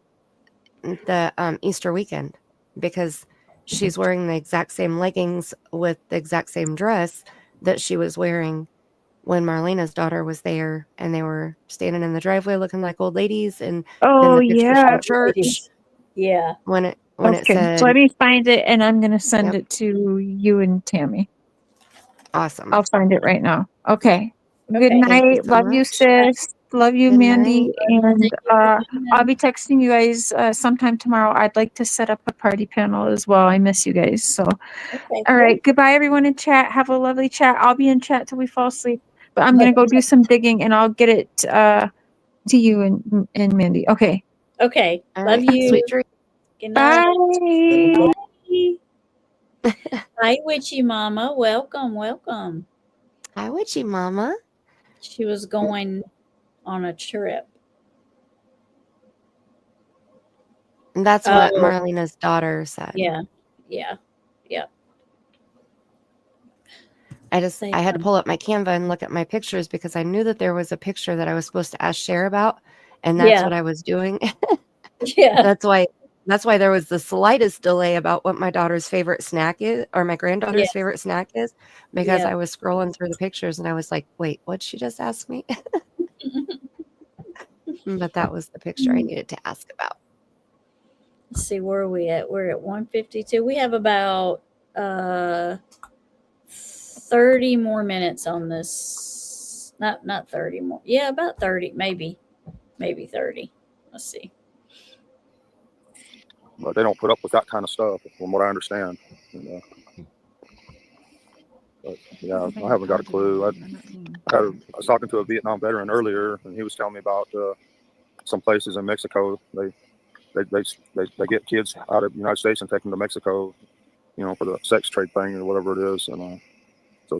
the Easter weekend, because she's wearing the exact same leggings with the exact same dress that she was wearing when Marlena's daughter was there, and they were standing in the driveway looking like old ladies, and then the pictures from church. Yeah. When it said, so let me find it, and I'm gonna send it to you and Tammy. Awesome. I'll find it right now. Okay. Good Thank you night. so Love you, much. sis. Love you, Good Mandy. night. And I'll be texting you guys sometime tomorrow. I'd like to set up a party panel as well. I miss you guys. So, all right. Goodbye, everyone in chat. Have a lovely chat. I'll be in chat till we fall asleep. But I'm gonna go do some digging, and I'll get it to you and Mandy. Okay. Okay. All Love right. you. Sweet dreams. Good night. Bye. Hi, Witchy Mama. Welcome, welcome. Hi, Witchy Mama. She was going on a trip. And that's what Marlena's daughter said. Yeah. I had to pull up my Canva and look at my pictures because I knew that there was a picture that I was supposed to ask Cher about, and that's what I was doing. Yeah. That's why there was the slightest delay about what my daughter's favorite snack is, or my granddaughter's favorite snack is, because I was scrolling through the pictures and I was like, wait, what'd she just ask me? But that was the picture I needed to ask about. Let's see, where are we at? We're at 152. We have about 30 more minutes on this. Not 30 more. Yeah, about 30, maybe. maybe 30. Let's see. But they don't put up with that kind of stuff, from what I understand. But yeah, I haven't got a clue. I was talking to a Vietnam veteran earlier, and he was telling me about some places in Mexico. They get kids out of the United States and take them to Mexico, for the sex trade thing or whatever it is. And so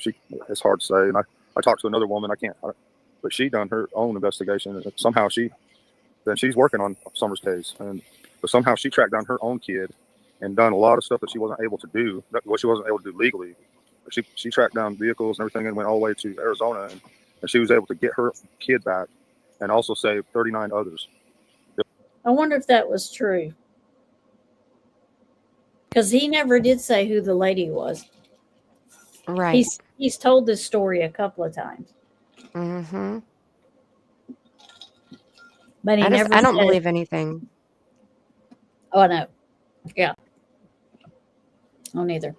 it's hard to say. And I talked to another woman. But she done her own investigation. And somehow she's working on Summer's case, but somehow she tracked down her own kid and done a lot of stuff that she wasn't able to do, what she wasn't able to do legally. She tracked down vehicles and everything and went all the way to Arizona, and she was able to get her kid back and also save 39 others. I wonder if that was true. Because he never did say who the lady was. Right. He's told this story a couple of times. Mm-hmm. But I don't believe anything. Oh, no. Yeah. Oh, neither.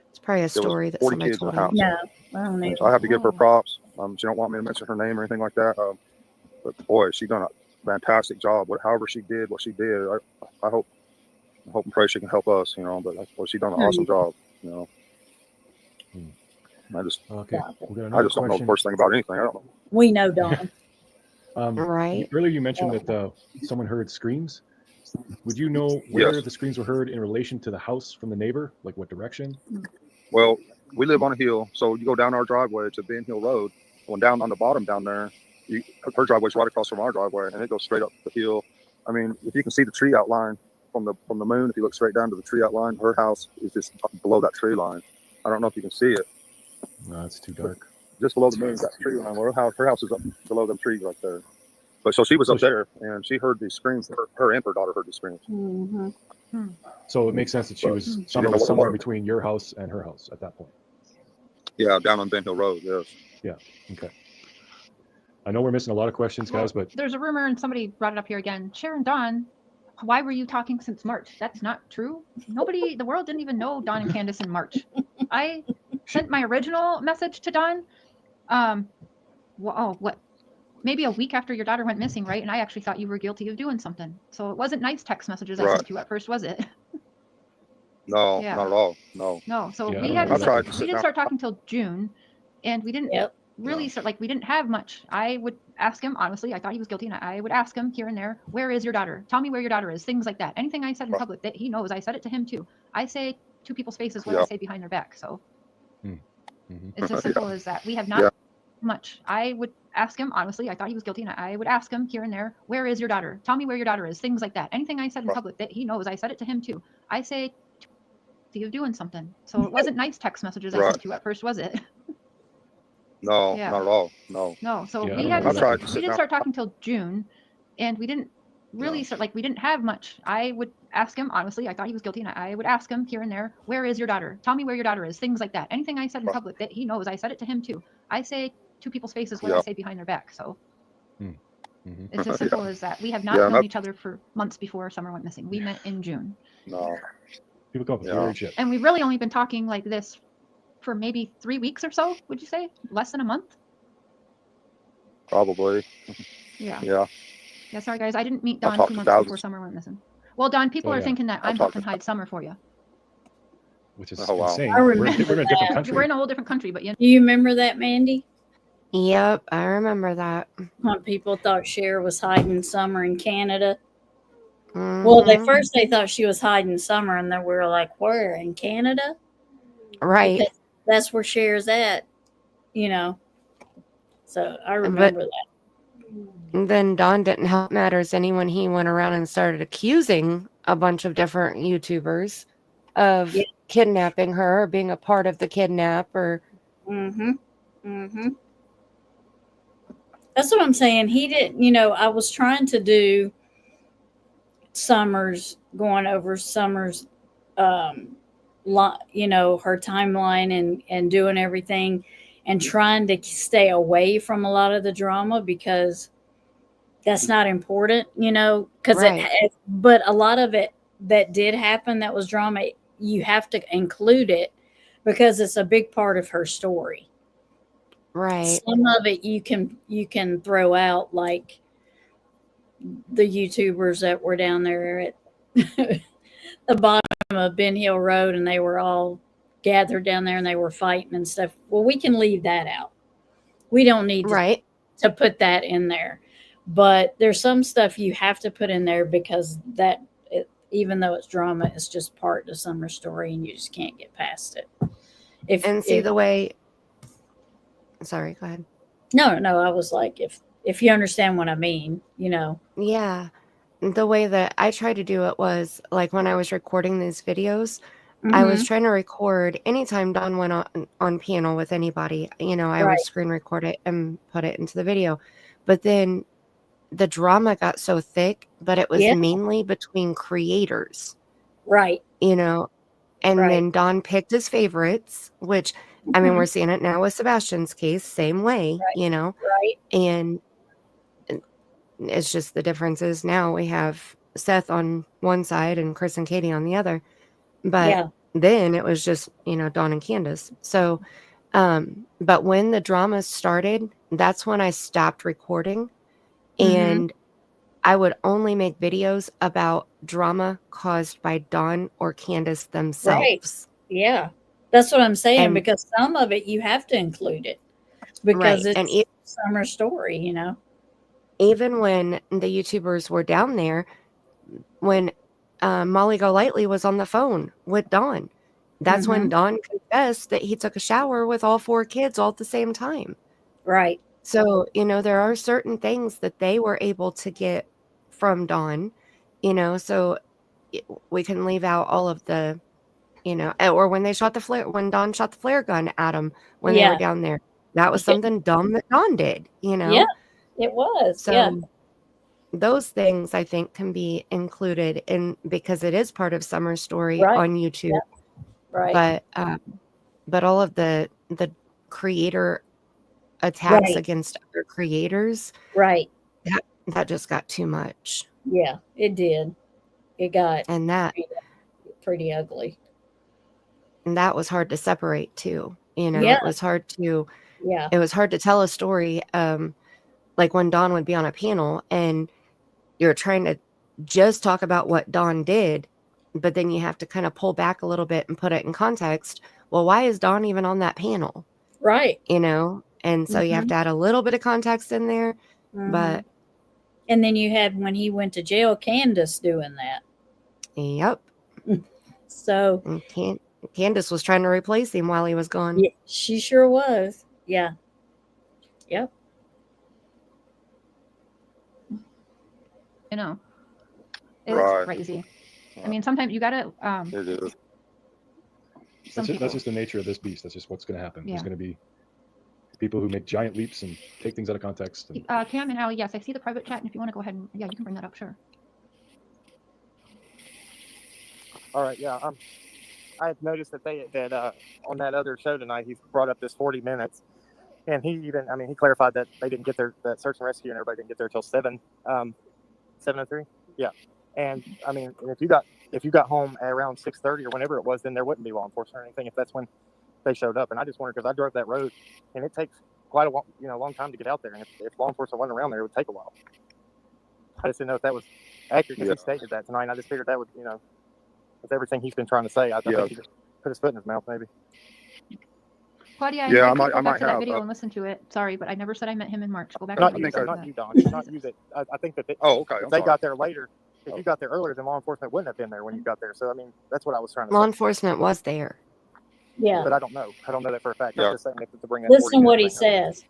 It's probably a story that 40 somebody kids in told the house. No, I don't either. So I have to give her props. She don't want me to mention her name or anything like that. But boy, she done a fantastic job. However she did what she did, I hope and pray she can help us. But she done an awesome job. I just don't know the first thing about anything. I don't know. We know, Don. Right. Earlier you mentioned that someone heard screams. Would you know where Yes. the screams were heard in relation to the house from the neighbor? Like what direction? Well, we live on a hill, so you go down our driveway to Ben Hill Road. Going down on the bottom down there, her driveway's right across from our driveway, and it goes straight up the hill. I mean, if you can see the tree outline from the moon, if you look straight down to the tree outline, her house is just below that tree line. I don't know if you can see it. No, it's too dark. Just below the moon, that tree line. Well, her house is up below them trees right there. But so she was up there, and she heard these screams. Her and her daughter heard these screams. Mm-hmm. So it makes sense that she was didn't know what it somewhere was. between your house and her house at that point. Yeah, down on Ben Hill Road. Yes. Yeah. Okay. I know we're missing a lot of questions, guys, but There's a rumor, and somebody brought it up here again. Sharon Dawn, why were you talking since March? That's not true. The world didn't even know Dawn and Candace in March. I sent my original message to Dawn. Maybe a week after your daughter went missing, right? And I actually thought you were guilty of doing something. So it wasn't nice text messages I sent you at first, was it? No, Yeah. not at all. No. No. So Yeah, we I had don't know. we didn't start talking till June, and we didn't really start, we didn't have much. I would ask him, honestly, I thought he was guilty, and I would ask him here and there, where is your daughter? Tell me where your daughter is. Things like that. Anything I said in public that he knows, I said it to him too. I say to people's faces what I say behind their back. So it's as simple as that. We have not much. I would ask him, honestly, I thought he was guilty, and I would ask him here and there, where is your daughter? Tell me where your daughter is. Things like that. Anything I said in public that he knows, I said it to him too. I say of doing something. So it wasn't nice text messages I sent you at first, was it? No, not at all. No. So Yeah, we didn't start talking till June, and we didn't really start, we didn't have much. I would ask him, honestly, I thought he was guilty, and I would ask him here and there, where is your daughter? Tell me where your daughter is. Things like that. Anything I said in public that he knows, I said it to him too. I say to people's faces what I say behind their back. So it's as simple as that. We have not known each other for months before Summer went missing. We met in June. No. people come up with weird shit. And we've really only been talking like this for maybe 3 weeks or so, would you say? Less than a month? Probably. Yeah. Yeah. Yeah, sorry guys, I didn't meet Dawn talked 2 to months before thousands. Summer went missing. Well, Dawn, people are thinking that I'm helping hide Summer for you. Which is Oh, wow. insane. I We're remember in a different that. country. We're in a whole different country, but you know. Do you remember that, Mandy? Yep, I remember that. When people thought Cher was hiding Summer in Canada. Mhm. Well, they thought she was hiding Summer, and then we were like, "Where in Canada?" Right. Because that's where Cher's at, you know. So I remember that. Then Don didn't help matters any when he went around and started accusing a bunch of different YouTubers of kidnapping her or being a part of the kidnap or That's what I'm saying. He didn't, you know, I was trying to do going over Summer's, you know, her timeline and doing everything and trying to stay away from a lot of the drama because that's not important, you know, because but a lot of it that did happen that was drama, you have to include it because it's a big part of her story. right. Some of it you can throw out, like the YouTubers that were down there at the bottom of Ben Hill Road, and they were all gathered down there and they were fighting and stuff. Well, we can leave that out. We don't need Right. to put that in there. But there's some stuff you have to put in there because even though it's drama, it's just part of Summer's story and you just can't get past it. The way. Sorry, go ahead. No, I was like, if you understand what I mean, Yeah. The way that I tried to do it was like when I was recording these videos, I was trying to record anytime Dawn went on panel with anybody, I would screen record it and put it into the video. But then the drama got so thick, but it was mainly between creators. Right. And then Dawn picked his favorites, which, I mean, we're seeing it now with Sebastian's case, same way, Right. And it's just the difference is now we have Seth on one side and Chris and Katie on the other. But then it was just, Dawn and Candace. So, but when the drama started, that's when I stopped recording. And I would only make videos about drama caused by Dawn or Candace themselves. Right. Yeah. That's what I'm saying, because some of it you have to include it because it's Summer's story, Even when the YouTubers were down there, when Molly Golightly was on the phone with Dawn, that's when Dawn confessed that he took a shower with all 4 kids all at the same time. Right. So, there are certain things that they were able to get from Dawn, so we can leave out all of the, or when they shot when Dawn shot the flare gun at him when they were down there, that was something dumb that Dawn did, Yeah, it was. So those things I think can be included in because it is part of Summer's story on YouTube. Yeah. Right. But all of the creator attacks against other creators, that just got too much. Yeah, it did. It got pretty ugly. And that was hard to separate too. Yeah. It was hard to tell a story. Like when Dawn would be on a panel and you're trying to just talk about what Dawn did, but then you have to kind of pull back a little bit and put it in context. Well, why is Dawn even on that panel? Right. And so you have to add a little bit of context in there. But and then you had when he went to jail, Candace doing that. Yep. So and Candace was trying to replace him while he was gone. Yeah, she sure was. Yeah. Yep. It's crazy. I mean, sometimes you gotta. It is. That's just the nature of this beast. That's just what's going to happen. Yeah. There's going to be people who make giant leaps and take things out of context. And... Cam and Ali, yes, I see the private chat, and if you want to go ahead and you can bring that up, sure. All right, yeah. I had noticed that on that other show tonight, he brought up this 40 minutes, and he clarified that they didn't get that search and rescue, and everybody didn't get there till 7:03. Yeah, and I mean, if you got home at around 6:30 or whenever it was, then there wouldn't be law enforcement or anything if that's when they showed up. And I just wondered because I drove that road, and it takes quite a long time to get out there, and if law enforcement wasn't around there, it would take a while. I just didn't know if that was accurate because he stated that tonight. And I just figured that would, with everything he's been trying to say, I think he just put his foot in his mouth, maybe. Claudia, I go might back to that have, video and listen to it. Sorry, but I never said I met him in March. Go back. Not and you, listen to not that. you, Don. Not use it. I think that okay. got there later. If you got there earlier, then law enforcement wouldn't have been there when you got there. So I mean, that's what I was trying to Law say. enforcement was there. Yeah. But I don't know. I don't know that for a fact. Yeah. I'm just saying to bring that. Listen what he says.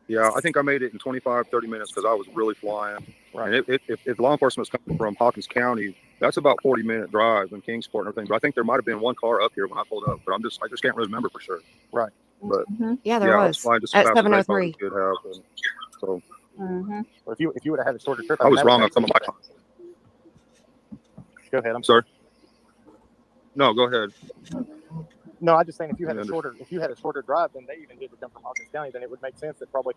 Yeah, I think I made it in 25, 30 minutes because I was really flying. Right. And if law enforcement's coming from Hawkins County, that's about 40-minute drive in Kingsport and everything. But I think there might have been one car up here when I pulled up, but I just can't remember for sure. Right. But Yeah, there was. At 7:03. So Or if you would have had a shorter trip, I was wrong on some of my times. Go ahead. I'm sorry. No, go ahead. No, I'm just saying if you had a shorter drive than they even did to come from Hawkins County, then it would make sense that probably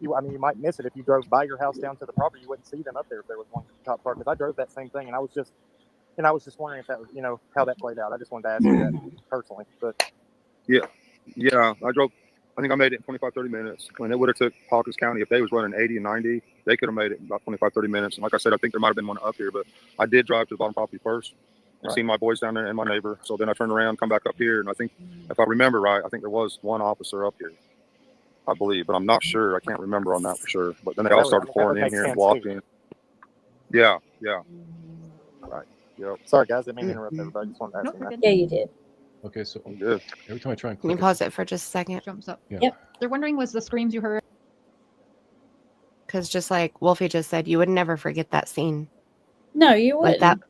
you might miss it if you drove by your house down to the property. You wouldn't see them up there if there was one cop car. Because I drove that same thing, and I was just wondering if that was how that played out. I just wanted to ask you that personally, but yeah, I I think I made it in 25, 30 minutes. When it would have took Hawkins County, if they was running 80 and 90, they could have made it in about 25, 30 minutes. And like I said, I think there might have been one up here, but I did drive to the bottom property first and seen my boys down there and my neighbor. So then I turned around, come back up here. And I think, if I remember right, I think there was one officer up here, I believe, but I'm not sure. I can't remember on that for sure. But then they all started pouring in here and walked in. Yeah. Right. Yep. Sorry, guys. I didn't mean to interrupt everybody. Just wanted to ask you that. Yeah, you did. Okay, so Good. every time I try and Can you click pause it for just a second? Jumps up. Yeah. Yep. They're wondering, was the screams you heard? Because just like Wolfie just said, you would never forget that scene. No, you Like wouldn't.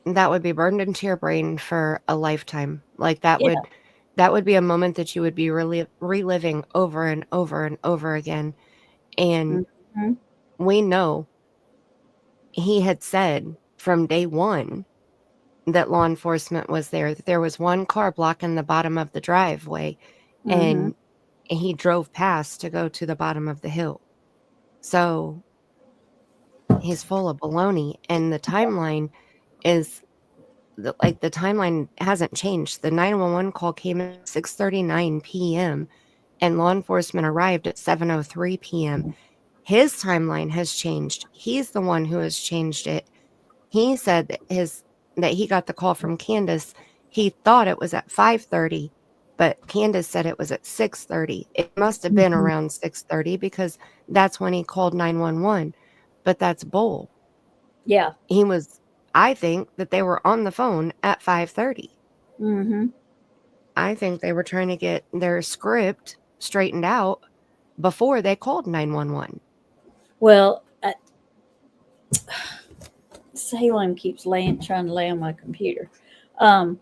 that would be burned into your brain for a lifetime. Like that Yeah. would be a moment that you would be really reliving over and over and over again. And Mhm. we know he had said from day one that law enforcement was there. That there was one car blocking the bottom of the driveway, and he drove past to go to the bottom of the hill. So he's full of baloney, and the timeline is the timeline hasn't changed. The 911 call came at 6:39 p.m. and law enforcement arrived at 7:03 p.m. His timeline has changed. He's the one who has changed it. He said that he got the call from Candace. He thought it was at 5:30, but Candace said it was at 6:30. It must have been around 6:30 because that's when he called 911. But that's bull. Yeah. I think that they were on the phone at 5:30. Mm-hmm. I think they were trying to get their script straightened out before they called 911. Well, Salem keeps trying to lay on my computer. Oh,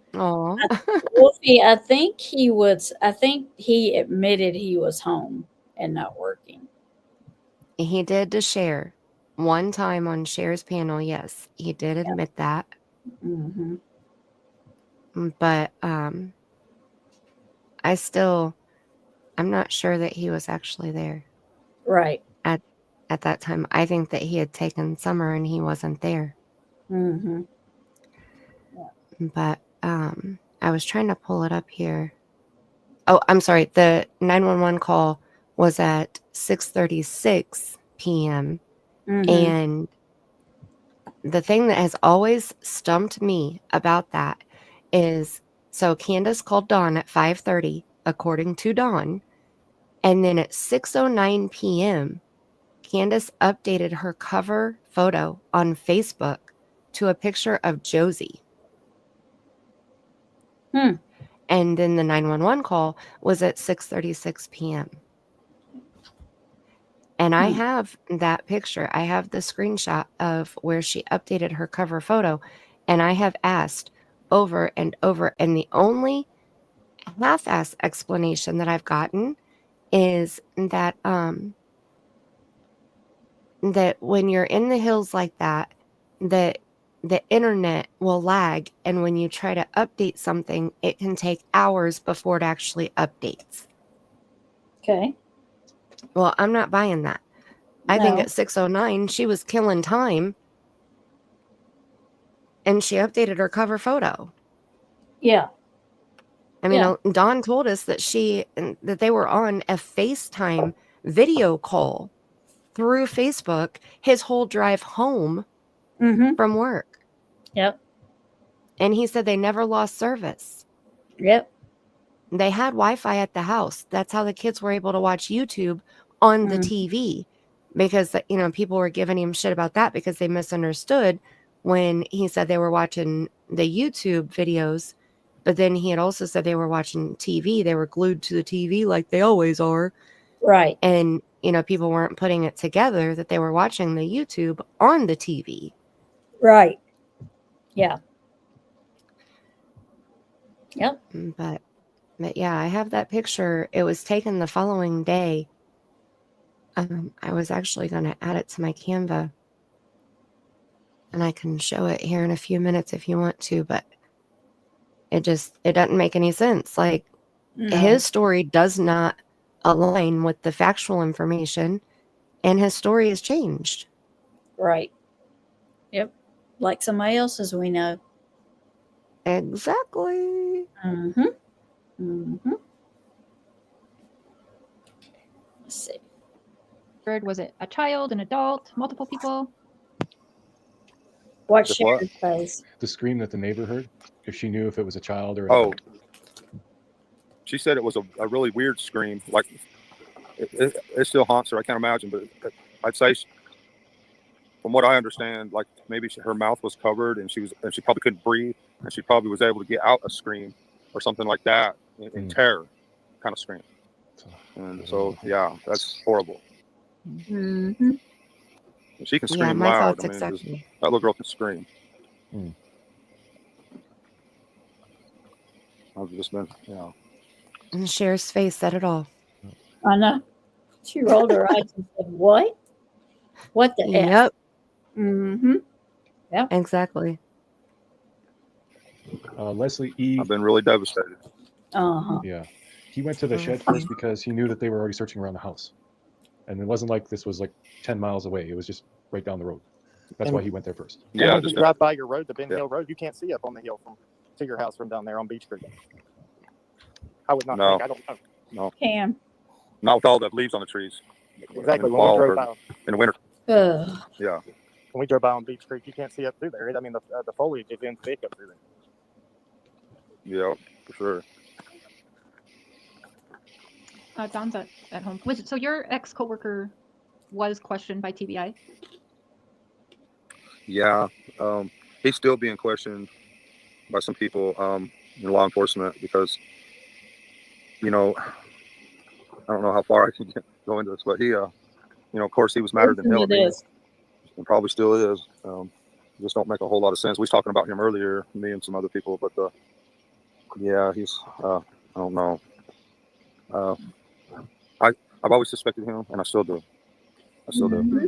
Wolfie, I think he admitted he was home and not working. he did to Cher one time on Cher's panel. Yes, he did admit that. Mm-hmm. But I'm not sure that he was actually there Right. at that time. I think that he had taken Summer and he wasn't there. Mm-hmm. But I was trying to pull it up here. Oh, I'm sorry. The 911 call was at 6:36 p.m. Mm-hmm. And the thing that has always stumped me about that is, so Candace called Dawn at 5:30, according to Dawn. And then at 6:09 p.m., Candace updated her cover photo on Facebook to a picture of Josie. And then the 911 call was at 6:36 p.m. And I have that picture. I have the screenshot of where she updated her cover photo. And I have asked over and over. And the only half-ass explanation that I've gotten is that that when you're in the hills like that, that the internet will lag, and when you try to update something, it can take hours before it actually updates. Okay. Well, I'm not buying that. I think at 6:09 she was killing time, and she updated her cover photo. Yeah. I mean, Dawn told us that that they were on a FaceTime video call through Facebook his whole drive home from work. Yep. And he said they never lost service. Yep. They had Wi-Fi at the house. That's how the kids were able to watch YouTube on the TV, because people were giving him shit about that because they misunderstood when he said they were watching the YouTube videos. But then he had also said they were watching TV. They were glued to the TV like they always are. Right. And, people weren't putting it together that they were watching the YouTube on the TV. Right. Yeah. Yep. But yeah, I have that picture. It was taken the following day. I was actually going to add it to my Canva. And I can show it here in a few minutes if you want to, but it doesn't make any sense. Like, his story does not align with the factual information, and his story has changed. Right. Yep. Like somebody else's we know. Exactly. Let's see. Was it a child, an adult, multiple people? Watch Just what? Sharon's face. The scream that the neighbor heard, if she knew if it was a child or an Oh, adult. she said it was a really weird scream. Like it still haunts her. I can't imagine, but I'd say, from what I understand, like maybe her mouth was covered and she probably couldn't breathe, and she probably was able to get out a scream or something like that in terror, kind of scream. And so, yeah, that's horrible. Mm-hmm. She can Yeah, scream my loud. thoughts I mean, exactly. that little girl can scream. I've just been, And Cher's face said it all. I know. She rolled her eyes and said, "What? What the F?" Yep, Mm-hmm. exactly. Leslie E. I've been really devastated. Uh-huh. Yeah. He went to the shed first because he knew that they were already searching around the house. And it wasn't like this was like 10 miles away. It was just right down the road. That's why he went there first. Yeah, when you drive by your road, the Ben Hill Road, you can't see up on the hill to your house from down there on Beach Creek. I would not think. I don't know. No. Cam. Not with all the leaves on the trees. Exactly. In the When we fall drove or by, in the winter. Ugh. Yeah. when we drove by on Beach Creek, you can't see up through there. I mean, the foliage is in thick up through there. Yeah, for sure. Don's at home. So your ex-coworker was questioned by TBI? Yeah. He's still being questioned by some people in law enforcement because, I don't know how far I can go into this, but he, of course, he was madder than hell at me, and probably still is. Just don't make a whole lot of sense. We was talking about him earlier, me and some other people, but yeah, he's I don't know. I've always suspected him, and I still do. Mm-hmm.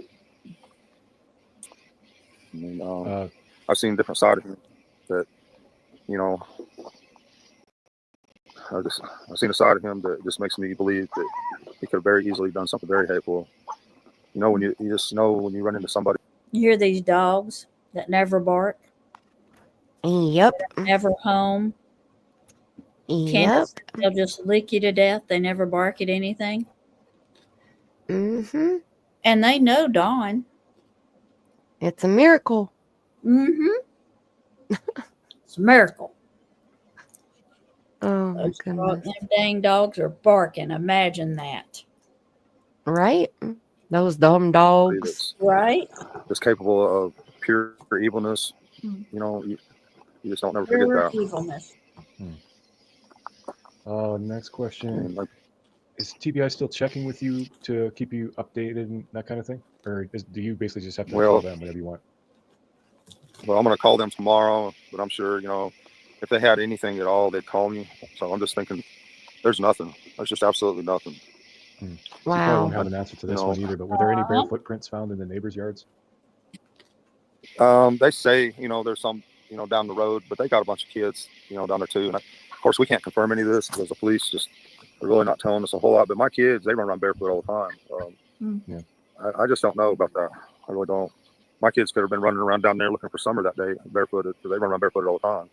I mean, I've seen a different side of him that, I've seen a side of him that just makes me believe that he could have very easily done something very hateful. When you just know when you run into somebody. You hear these dogs that never bark, Yep. never home. Yep. Candace, they'll just lick you to death. They never bark at anything. Mm-hmm. And they know Dawn. It's a miracle. Mm-hmm. It's a miracle. Oh my goodness. Them dang dogs are barking. Imagine that. Right? Those dumb dogs. Right? That's capable of pure evilness. You just don't never forget that. Evilness. Next question. Is TBI still checking with you to keep you updated and that kind of thing? Or do you basically just have to call them whenever you want? Well, I'm going to call them tomorrow, but I'm sure, if they had anything at all, they'd call me. So I'm just thinking there's nothing. There's just absolutely nothing. So you probably won't have an answer to this You know, one either, but were there any bare footprints found in the neighbors' yards? They say, there's some, down the road, but they got a bunch of kids, down there too. And of course, we can't confirm any of this because the police they're really not telling us a whole lot. But my kids, they run around barefoot all the time. Yeah. I just don't know about that. I really don't. My kids could have been running around down there looking for Summer that day barefooted because they run around barefooted all the time.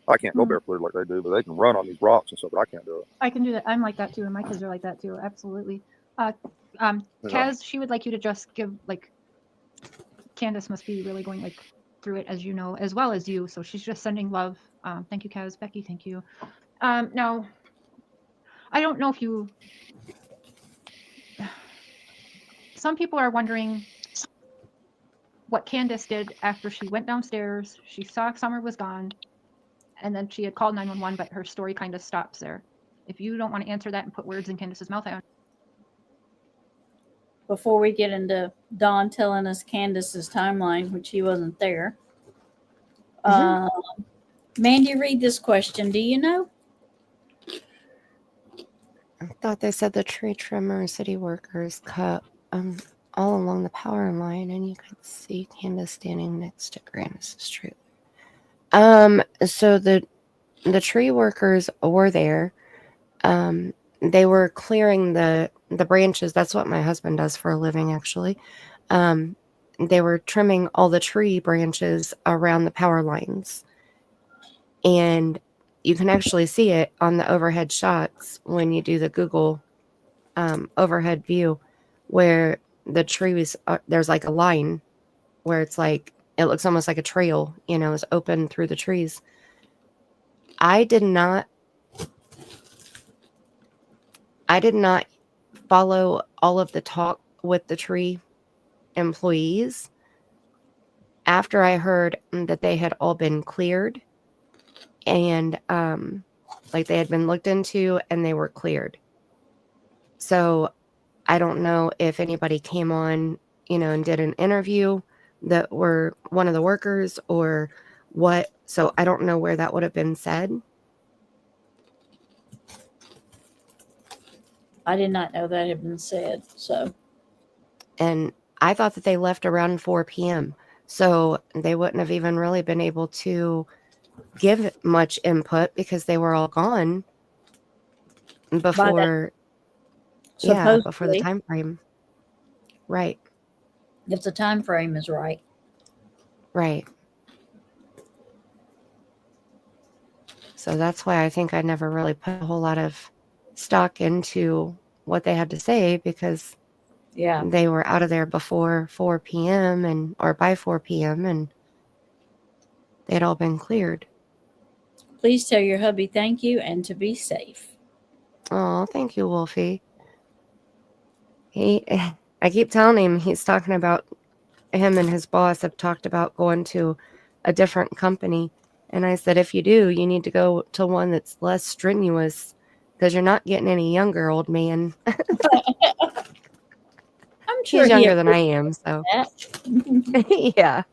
I can't go barefooted like they do, but they can run on these rocks and stuff, but I can't do it. I can do that. I'm like that too, and my kids are like that too. Absolutely. Kaz, she would like you to just give Candace must be really going through it as as well as you. So she's just sending love. Thank you, Kaz. Becky, thank you. Now, I don't know if you. Some people are wondering what Candace did after she went downstairs. She saw Summer was gone, and then she had called 911, but her story kind of stops there. If you don't want to answer that and put words in Candace's mouth, Before we get into Dawn telling us Candace's timeline, which he wasn't there. Mandy, read this question. Do you know? I thought they said the tree trimmer city workers cut all along the power line, and you could see Candace standing next to Candace's trailer. So the tree workers were there. They were clearing the branches. That's what my husband does for a living, actually. They were trimming all the tree branches around the power lines. And you can actually see it on the overhead shots when you do the Google overhead view where the trees there's like a line where it's like it looks almost like a trail, is open through the trees. I did not follow all of the talk with the tree employees after I heard that they had all been cleared and like they had been looked into and they were cleared. So I don't know if anybody came on, and did an interview that were one of the workers or what. So I don't know where that would have been said. I did not know that had been said. So, and I thought that they left around 4 p.m. So they wouldn't have even really been able to give much input because they were all gone before before the time frame. Right. If the time frame is right. Right. So that's why I think I never really put a whole lot of stock into what they had to say because they were out of there before 4 p.m. or by 4 p.m. and they'd all been cleared. Please tell your hubby thank you and to be safe. Oh, thank you, Wolfie. I keep telling him, he's talking about him and his boss have talked about going to a different company. And I said, if you do, you need to go to one that's less strenuous because you're not getting any younger, old man. I'm sure he's younger than I am. So yeah,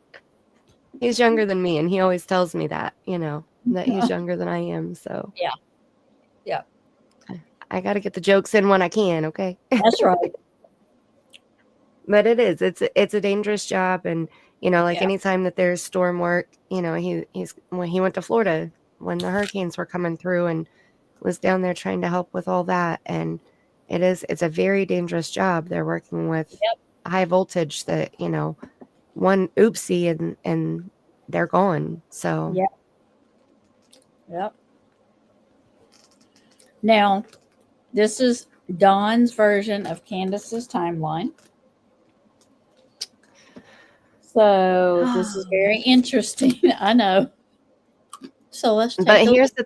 he's younger than me. And he always tells me that, that he's younger than I am. So yeah. I got to get the jokes in when I can. Okay. That's right. But it's a dangerous job. And, anytime that there's storm work, when he went to Florida when the hurricanes were coming through and was down there trying to help with all that. And it's a very dangerous job. They're working with high voltage that, one oopsie and they're gone. So, Yep. Now, this is Dawn's version of Candace's timeline. So this is very interesting. I know. So let's take But here's the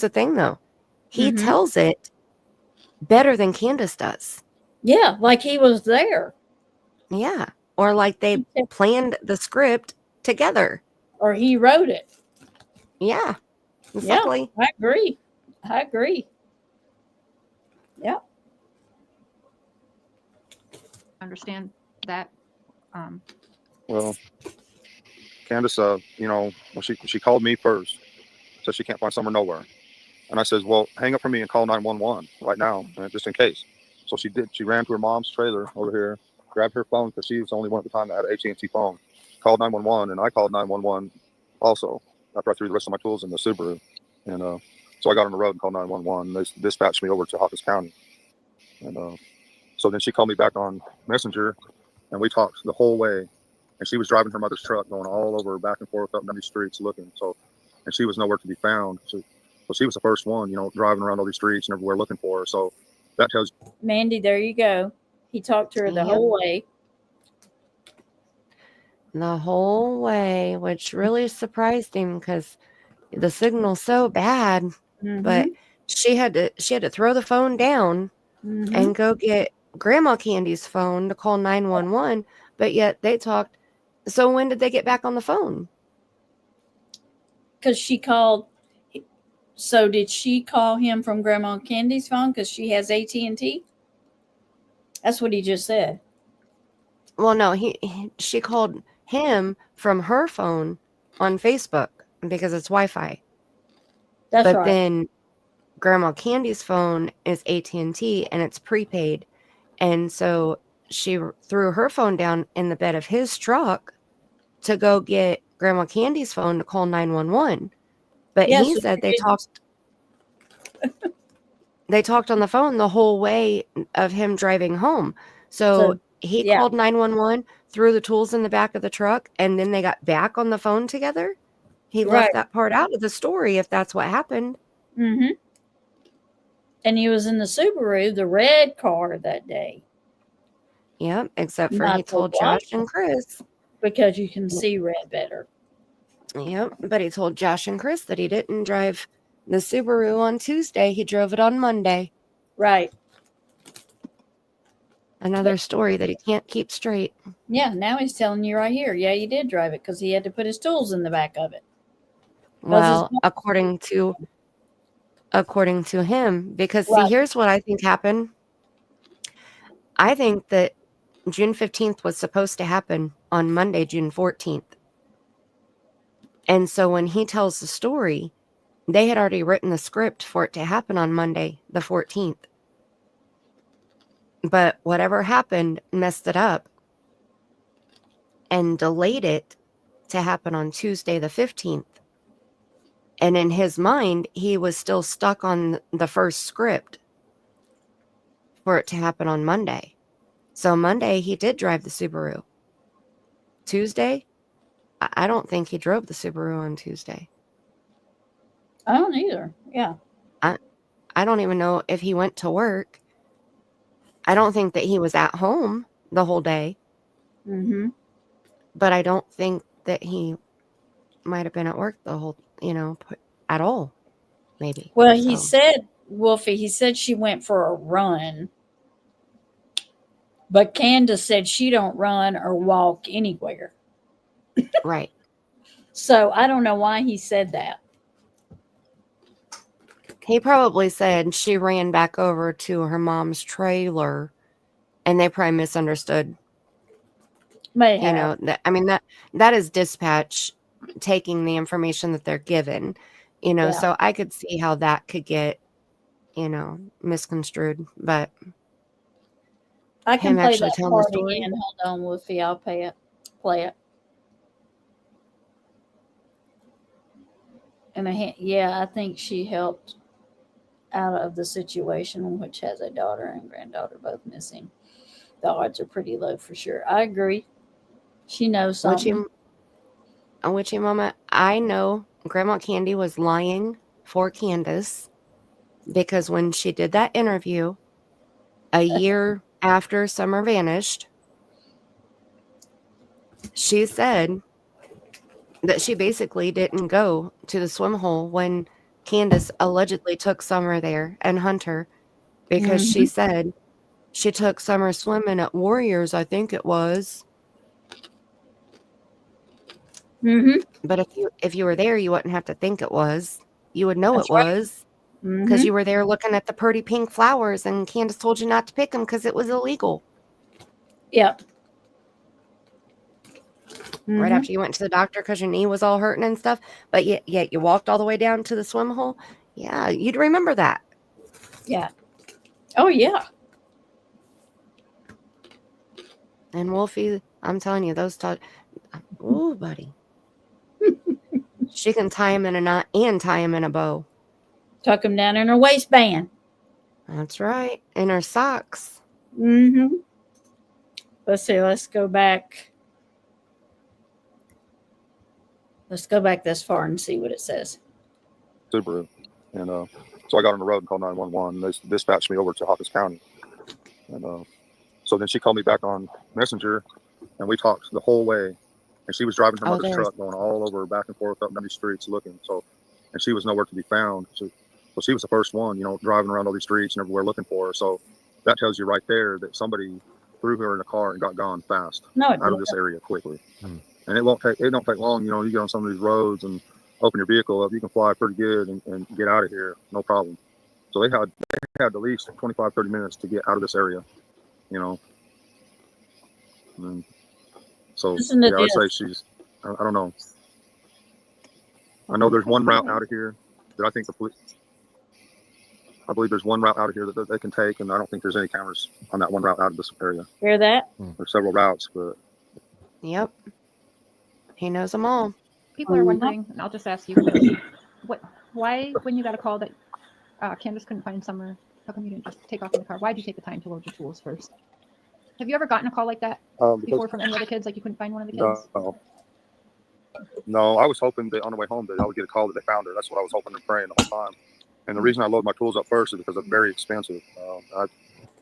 thing though. He tells it better than Candace does. Yeah, like he was there. Yeah. Or like they planned the script together. Or he wrote it. Yeah. Exactly. Yeah, I agree. Yeah. Understand that. Well, Candace, when she called me first, said she can't find Summer nowhere. And I says, well, hang up for me and call 911 right now, just in case. So she did. She ran to her mom's trailer over here, grabbed her phone because she was the only one at the time that had an AT&T phone, called 911, and I called 911 also after I threw the rest of my tools in the Subaru. And so I got on the road and called 911. They dispatched me over to Hawkins County. And so then she called me back on Messenger, and we talked the whole way. And she was driving her mother's truck, going all over, back and forth up many streets looking. So, and she was nowhere to be found. So she was the first one, driving around all these streets and everywhere looking for her. So that tells you. Mandy, there you go. He talked to her the whole way. The whole way, which really surprised him because the signal's so bad. But she had to throw the phone down and go get Grandma Candy's phone to call 911. But yet they talked. So when did they get back on the phone? Because she called. So did she call him from Grandma Candy's phone because she has AT&T? That's what he just said. Well, no, she called him from her phone on Facebook because it's Wi-Fi. That's right. But then Grandma Candy's phone is AT&T and it's prepaid. And so she threw her phone down in the bed of his truck to go get Grandma Candy's phone to call 911. But he said they talked on the phone the whole way of him driving home. So he called 911, threw the tools in the back of the truck, and then they got back on the phone together. He left that part out of the story if that's what happened. And he was in the Subaru, the red car that day. Yep, except for he Not the told white Josh and Chris. because you can see red better. Yep, but he told Josh and Chris that he didn't drive the Subaru on Tuesday. He drove it on Monday. Right. Another story that he can't keep straight. Yeah, now he's telling you right here. Yeah, he did drive it because he had to put his tools in the back of it. Well, according to him, because see, Right. here's what I think happened. I think that June 15th was supposed to happen on Monday, June 14th. And so when he tells the story, they had already written the script for it to happen on Monday, the 14th. But whatever happened messed it up and delayed it to happen on Tuesday, the 15th. And in his mind, he was still stuck on the first script for it to happen on Monday. So Monday, he did drive the Subaru. Tuesday, I don't think he drove the Subaru on Tuesday. I don't either. Yeah. I don't even know if he went to work. I don't think that he was at home the whole day. Mm-hmm. But I don't think that he might have been at work the whole, at all. Maybe. Well, he said, Wolfie, he said she went for a run. But Candace said she don't run or walk anywhere. Right. So I don't know why he said that. He probably said she ran back over to her mom's trailer and they probably misunderstood. May have. That is dispatch taking the information that they're given, Yeah. So I could see how that could get, misconstrued, but I can him play actually that telling the part story. again. Hold on, Wolfie. I'll play it. And I think she helped out of the situation, which has a daughter and granddaughter both missing. The odds are pretty low for sure. I agree. She knows something. Witchy Mama, I know Grandma Candy was lying for Candace because when she did that interview a year after Summer vanished, she said that she basically didn't go to the swim hole when Candace allegedly took Summer there and Hunter because she said she took Summer swimming at Warriors, I think it was. Mm-hmm. But if you were there, you wouldn't have to think it was. You would know That's it right. was because you were there looking at the pretty pink flowers and Candace told you not to pick them because it was illegal. Yep. Right after you went to the doctor because your knee was all hurting and stuff. But yet you walked all the way down to the swim hole. Yeah, you'd remember that. Yeah. Oh, yeah. And Wolfie, I'm telling you, those ooh, buddy. She can tie him in a knot and tie him in a bow. Tuck him down in her waistband. That's right. In her socks. Mm-hmm. Let's see. Let's go back. Let's go back this far and see what it says. Subaru. And so I got on the road and called 911. They dispatched me over to Hawkins County. And so then she called me back on Messenger, and we talked the whole way. And she was driving her mother's truck going all over, back and forth up many streets looking. So, and she was nowhere to be found. So she was the first one, driving around all these streets and everywhere looking for her. So that tells you right there that somebody threw her in a car and got gone fast out of this area quickly. And it don't take long. You get on some of these roads and open your vehicle up, you can fly pretty good and get out of here, no problem. So they had at least 25, 30 minutes to get out of this area, And so yeah, I would say she's, I don't know. I know there's one route out of here that I think I believe there's one route out of here that they can take, and I don't think there's any cameras on that one route out of this area. Hear that? There's several routes, but. Yep. He knows them all. People are wondering, and I'll just ask you, why, when you got a call that Candace couldn't find Summer, how come you didn't just take off in the car? Why did you take the time to load your tools first? Have you ever gotten a call like that before from any other kids, like you couldn't find one of the kids? No, I was hoping that on the way home that I would get a call that they found her. That's what I was hoping and praying the whole time. And the reason I load my tools up first is because they're very expensive. I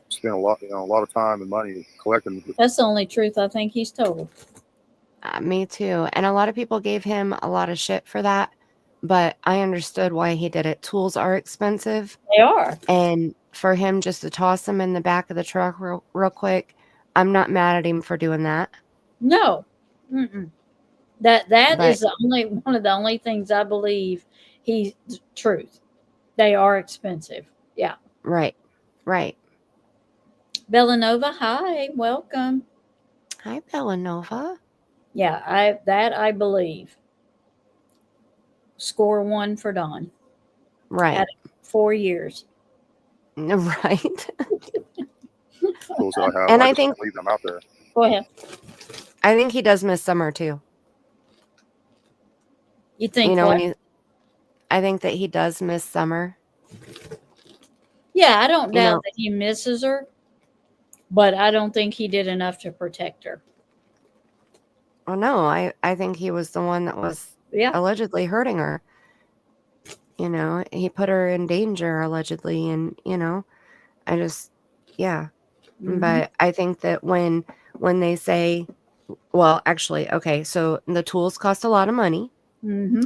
spent a lot of time and money collecting. That's the only truth I think he's told. Me too. And a lot of people gave him a lot of shit for that, but I understood why he did it. Tools are expensive. They are. And for him just to toss them in the back of the truck real quick, I'm not mad at him for doing that. No. Mm-mm. That is one of the only things I believe he's truth. They are expensive. Yeah. Right. Bellanova, hi, welcome. Hi, Bellanova. Yeah, I believe. Score 1 for Don. Right. At 4 years. Right. Tools that I have, And I just think leave them out there. Go ahead. I think he does miss summer too. You think? You know, what? I think that he does miss summer. Yeah, I don't doubt that he misses her, but I don't think he did enough to protect her. Well, no, I think he was the one that was allegedly hurting her. You know, he put her in danger allegedly, and I just Mm-hmm. But I think that when they say, well, actually, okay, so the tools cost a lot of money. Mm-hmm.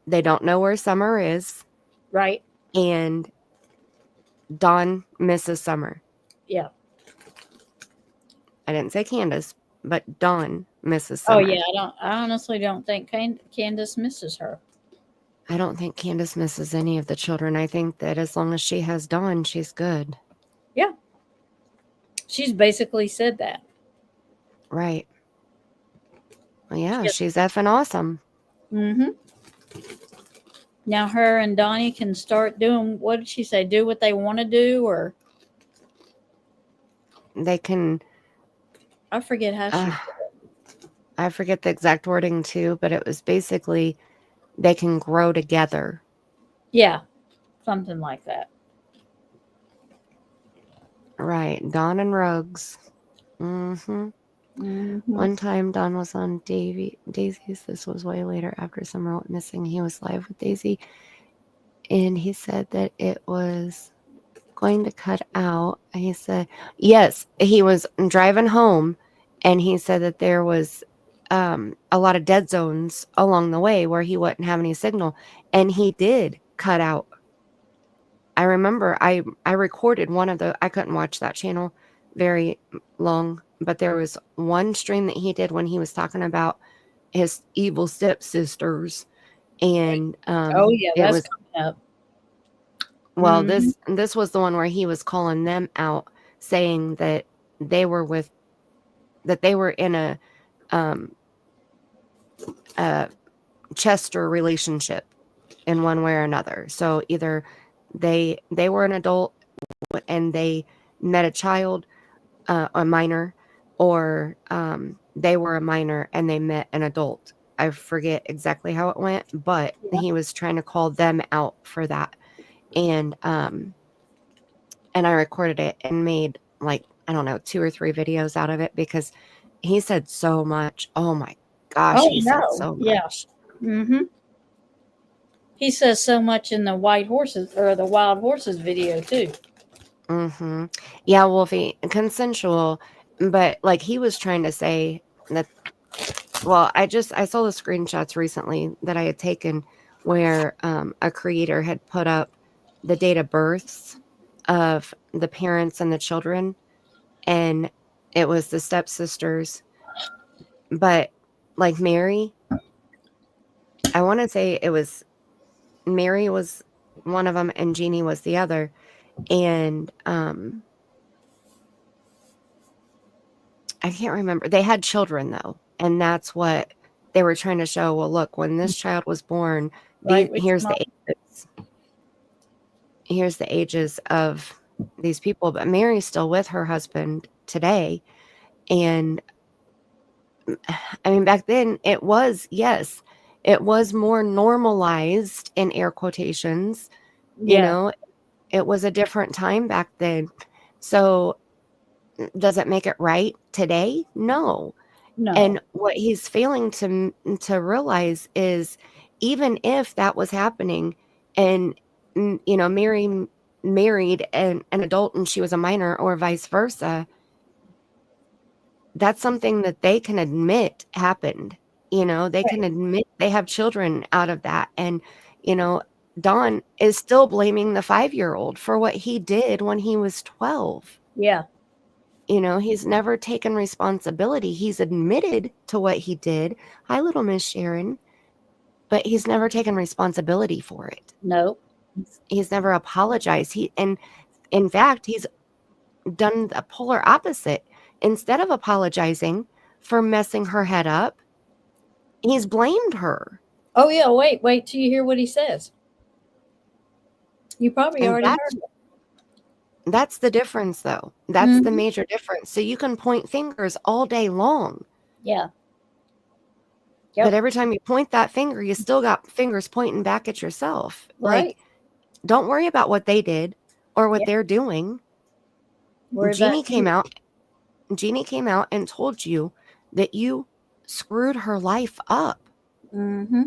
They don't know where Summer is. Right. And Dawn misses Summer. Yeah. I didn't say Candace, but Dawn misses Summer. Oh yeah, I honestly don't think Candace misses her. I don't think Candace misses any of the children. I think that as long as she has Dawn, she's good. Yeah. She's basically said that. Right. Well, yeah, she's effing awesome. Mm-hmm. Now her and Donnie can start doing, what did she say? Do what they want to do, or they can. I forget how she. I forget the exact wording too, but it was basically they can grow together. Yeah, something like that. Right, Dawn and Ruggs. Mm-hmm. Mm-hmm. One time Don was on Daisy's. This was way later after Summer went missing. He was live with Daisy, and he said that it was going to cut out. He said, yes, he was driving home, and he said that there was a lot of dead zones along the way where he wouldn't have any signal, and he did cut out. I remember I recorded one of the, I couldn't watch that channel very long, but there was one stream that he did when he was talking about his evil stepsisters, and it was coming up. Well, this was the one where he was calling them out, saying that they were in a Chester relationship in one way or another. So either they were an adult and they met a child, a minor, or they were a minor and they met an adult. I forget exactly how it went, but he was trying to call them out for that. And I recorded it and made, like, I don't know, 2 or 3 videos out of it, because he said so much. Oh my gosh, said so much. Yeah. Mm-hmm. He says so much in the Wild Horses video too. Mm-hmm. Yeah, Wolfie, consensual, but like he was trying to say that. Well, I saw the screenshots recently that I had taken where a creator had put up the date of births of the parents and the children, and it was the stepsisters. But like Mary, I want to say it was Mary was one of them and Jeannie was the other. And I can't remember. They had children though, and that's what they were trying to show. Well, look, when this child was born, here's the ages. Here's the ages of these people. But Mary's still with her husband today, and I mean, back then it was more normalized in air quotations. You know, it was a different time back then. So does it make it right today? No. And what he's failing to realize is, even if that was happening and married an adult and she was a minor, or vice versa, that's something that they can admit happened. They can admit they have children out of that. And, Don is still blaming the 5-year-old for what he did when he was 12. Yeah. He's never taken responsibility. He's admitted to what he did. Hi, little Miss Sharon. But he's never taken responsibility for it. No. He's never apologized. And in fact, he's done the polar opposite. Instead of apologizing for messing her head up, he's blamed her. Oh yeah, wait till you hear what he says. You probably already heard it. That's the difference, though. That's the major difference. So you can point fingers all day long. Yeah. Yep. But every time you point that finger, you still got fingers pointing back at yourself. Right. Like, don't worry about what they did or what they're doing. Jeannie came out and told you that you screwed her life up. Mm-hmm.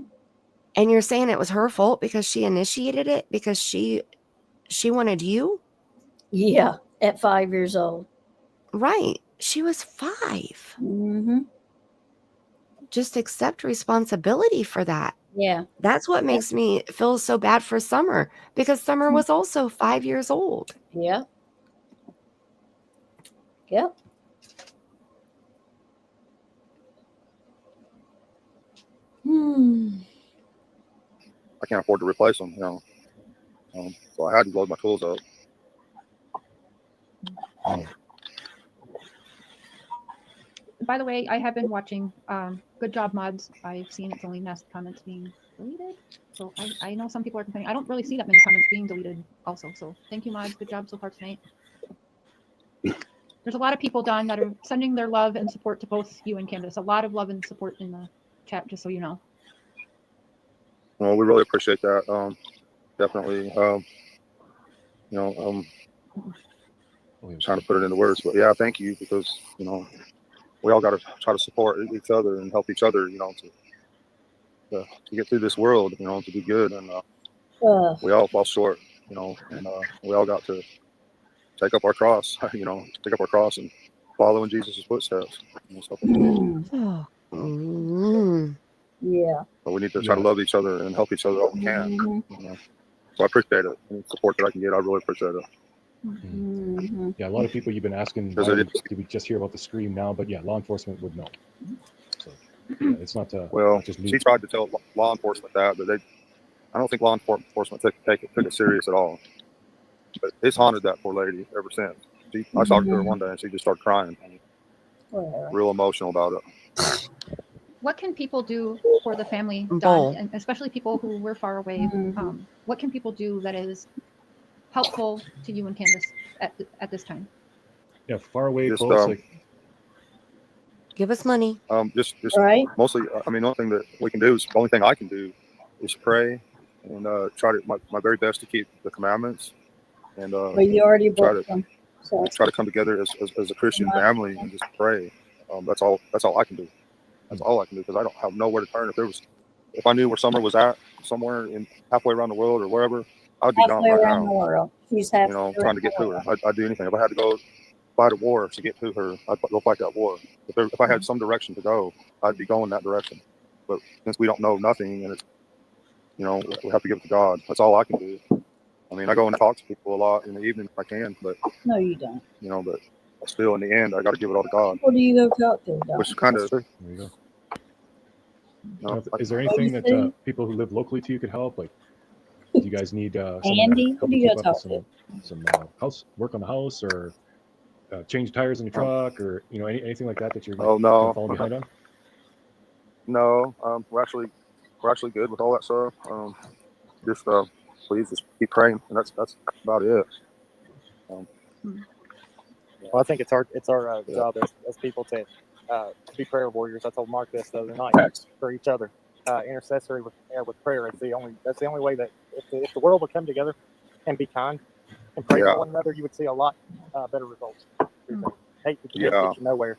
And you're saying it was her fault because she initiated it, because she wanted you? Yeah, at 5 years old. Right. She was 5. Mm-hmm. Just accept responsibility for that. Yeah. That's what makes me feel so bad for Summer, because Summer was also 5 years old. Yeah. Yep. I can't afford to replace them, so I had to load my tools up. By the way, I have been watching Good Job Mods. I've seen it's only missed comments being deleted. So I know some people are complaining. I don't really see that many comments being deleted also. So thank you, Mods. Good job so far tonight. There's a lot of people, Don, that are sending their love and support to both you and Candace. A lot of love and support in the chat, just so you know. Well, we really appreciate that. Definitely. Trying to put it into words, but yeah, thank you, because we all got to try to support each other and help each other, to get through this world, to be good. And we all fall short, and we all got to take up our cross, and follow in Jesus' footsteps. Yeah. But we need to try to love each other and help each other all we can. So I appreciate it. Any support that I can get, I really appreciate it. Yeah, a lot of people you've been asking, did we just hear about the scream now? But yeah, law enforcement would know. So it's not well, not just me. She tried to tell law enforcement that, but I don't think law enforcement took it serious at all. But it's haunted that poor lady ever since. I talked to her one day and she just started crying. Real emotional about it. What can people do for the family, Don, and especially people who were far away? What can people do that is helpful to you and Candace at this time? Yeah, far away, close. Give us money. Just right. Mostly, the only thing that we can do is, the only thing I can do is pray and try to my very best to keep the commandments. And well, you already broke them. So. Try to come together as a Christian family and just pray. That's all I can do. That's all I can do, because I don't have nowhere to turn. If I knew where Summer was at, somewhere halfway around the world or wherever, I'd be gone right now. The world. She's trying to get to her. I'd do anything. If I had to go fight a war to get to her, I'd go fight that war. If I had some direction to go, I'd be going that direction. But since we don't know nothing, and it's, we have to give it to God. That's all I can do. I go and talk to people a lot in the evening if I can, but no, you don't. But still, in the end, I got to give it all to God. What do you go talk to? Which is kind of. There you go. Is there anything that people who live locally to you could help? Like, do you guys need Mandy? Who do you go talk to? Some house work on the house, or change tires in your truck, or anything like that that you're falling behind on? No, we're actually good with all that stuff. Please just keep praying, and that's about it. Well, I think it's our job as people to be prayer warriors. I told Mark this the other night, for each other. Intercessory with prayer is that's the only way that if the world would come together and be kind and pray for one another, you would see a lot better results. Hate to get you nowhere.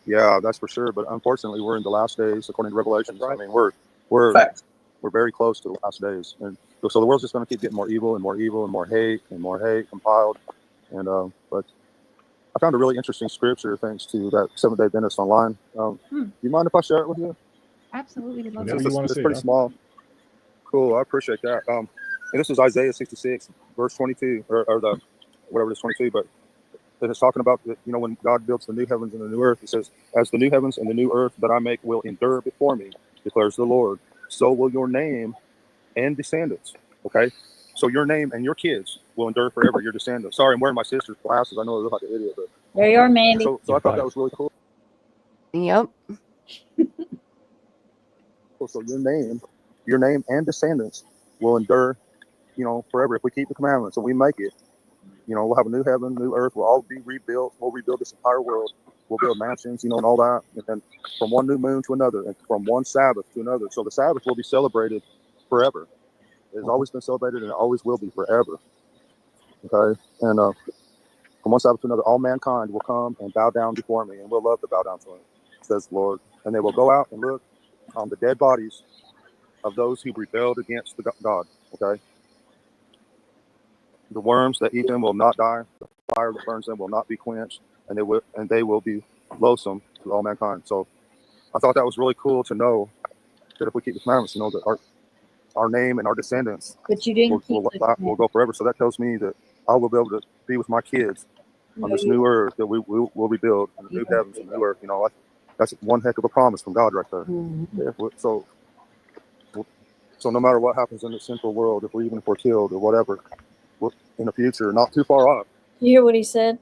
Yeah, that's for sure. But unfortunately, we're in the last days, according to Revelation. Right. We're very close to the last days, and So the world's just going to keep getting more evil and more evil and more hate compiled. And but I found a really interesting scripture thanks to that Seventh-day Adventist online. Do you mind if I share it with you? Absolutely, we'd love Whatever to. you want to It's say. pretty small. Cool, I appreciate that. And this is Isaiah 66, verse 22, or the whatever it is, 22. But it's talking about when God builds the new heavens and the new earth. He says, "As the new heavens and the new earth that I make will endure before me, declares the Lord, so will your name and descendants." Okay, so your name and your kids will endure forever. Your descendants. Sorry, I'm wearing my sister's glasses. I know I look like an idiot, but There you are, Mandy. so I thought that was really cool. Yep. So your name and descendants will endure, forever if we keep the commandments and we make it. We'll have a new heaven, new earth. We'll all be rebuilt. We'll rebuild this entire world. We'll build mansions, and all that. And then from one new moon to another, and from one Sabbath to another. So the Sabbath will be celebrated forever. It's always been celebrated, and it always will be forever. Okay, and from one Sabbath to another, all mankind will come and bow down before me, and we'll love to bow down to him, says the Lord. And they will go out and look on the dead bodies of those who rebelled against the God. Okay. The worms that eat them will not die. The fire that burns them will not be quenched, and they will be loathsome to all mankind. So I thought that was really cool to know that if we keep the commandments, that our name and our descendants But you didn't will go forever. So that tells me that I will be able to be with my kids on this new earth that we will rebuild, and the new heavens and new earth. That's one heck of a promise from God right there. Mm-hmm. So no matter what happens in the sinful world, even if we're killed or whatever, in the future, not too far off. You hear what he said?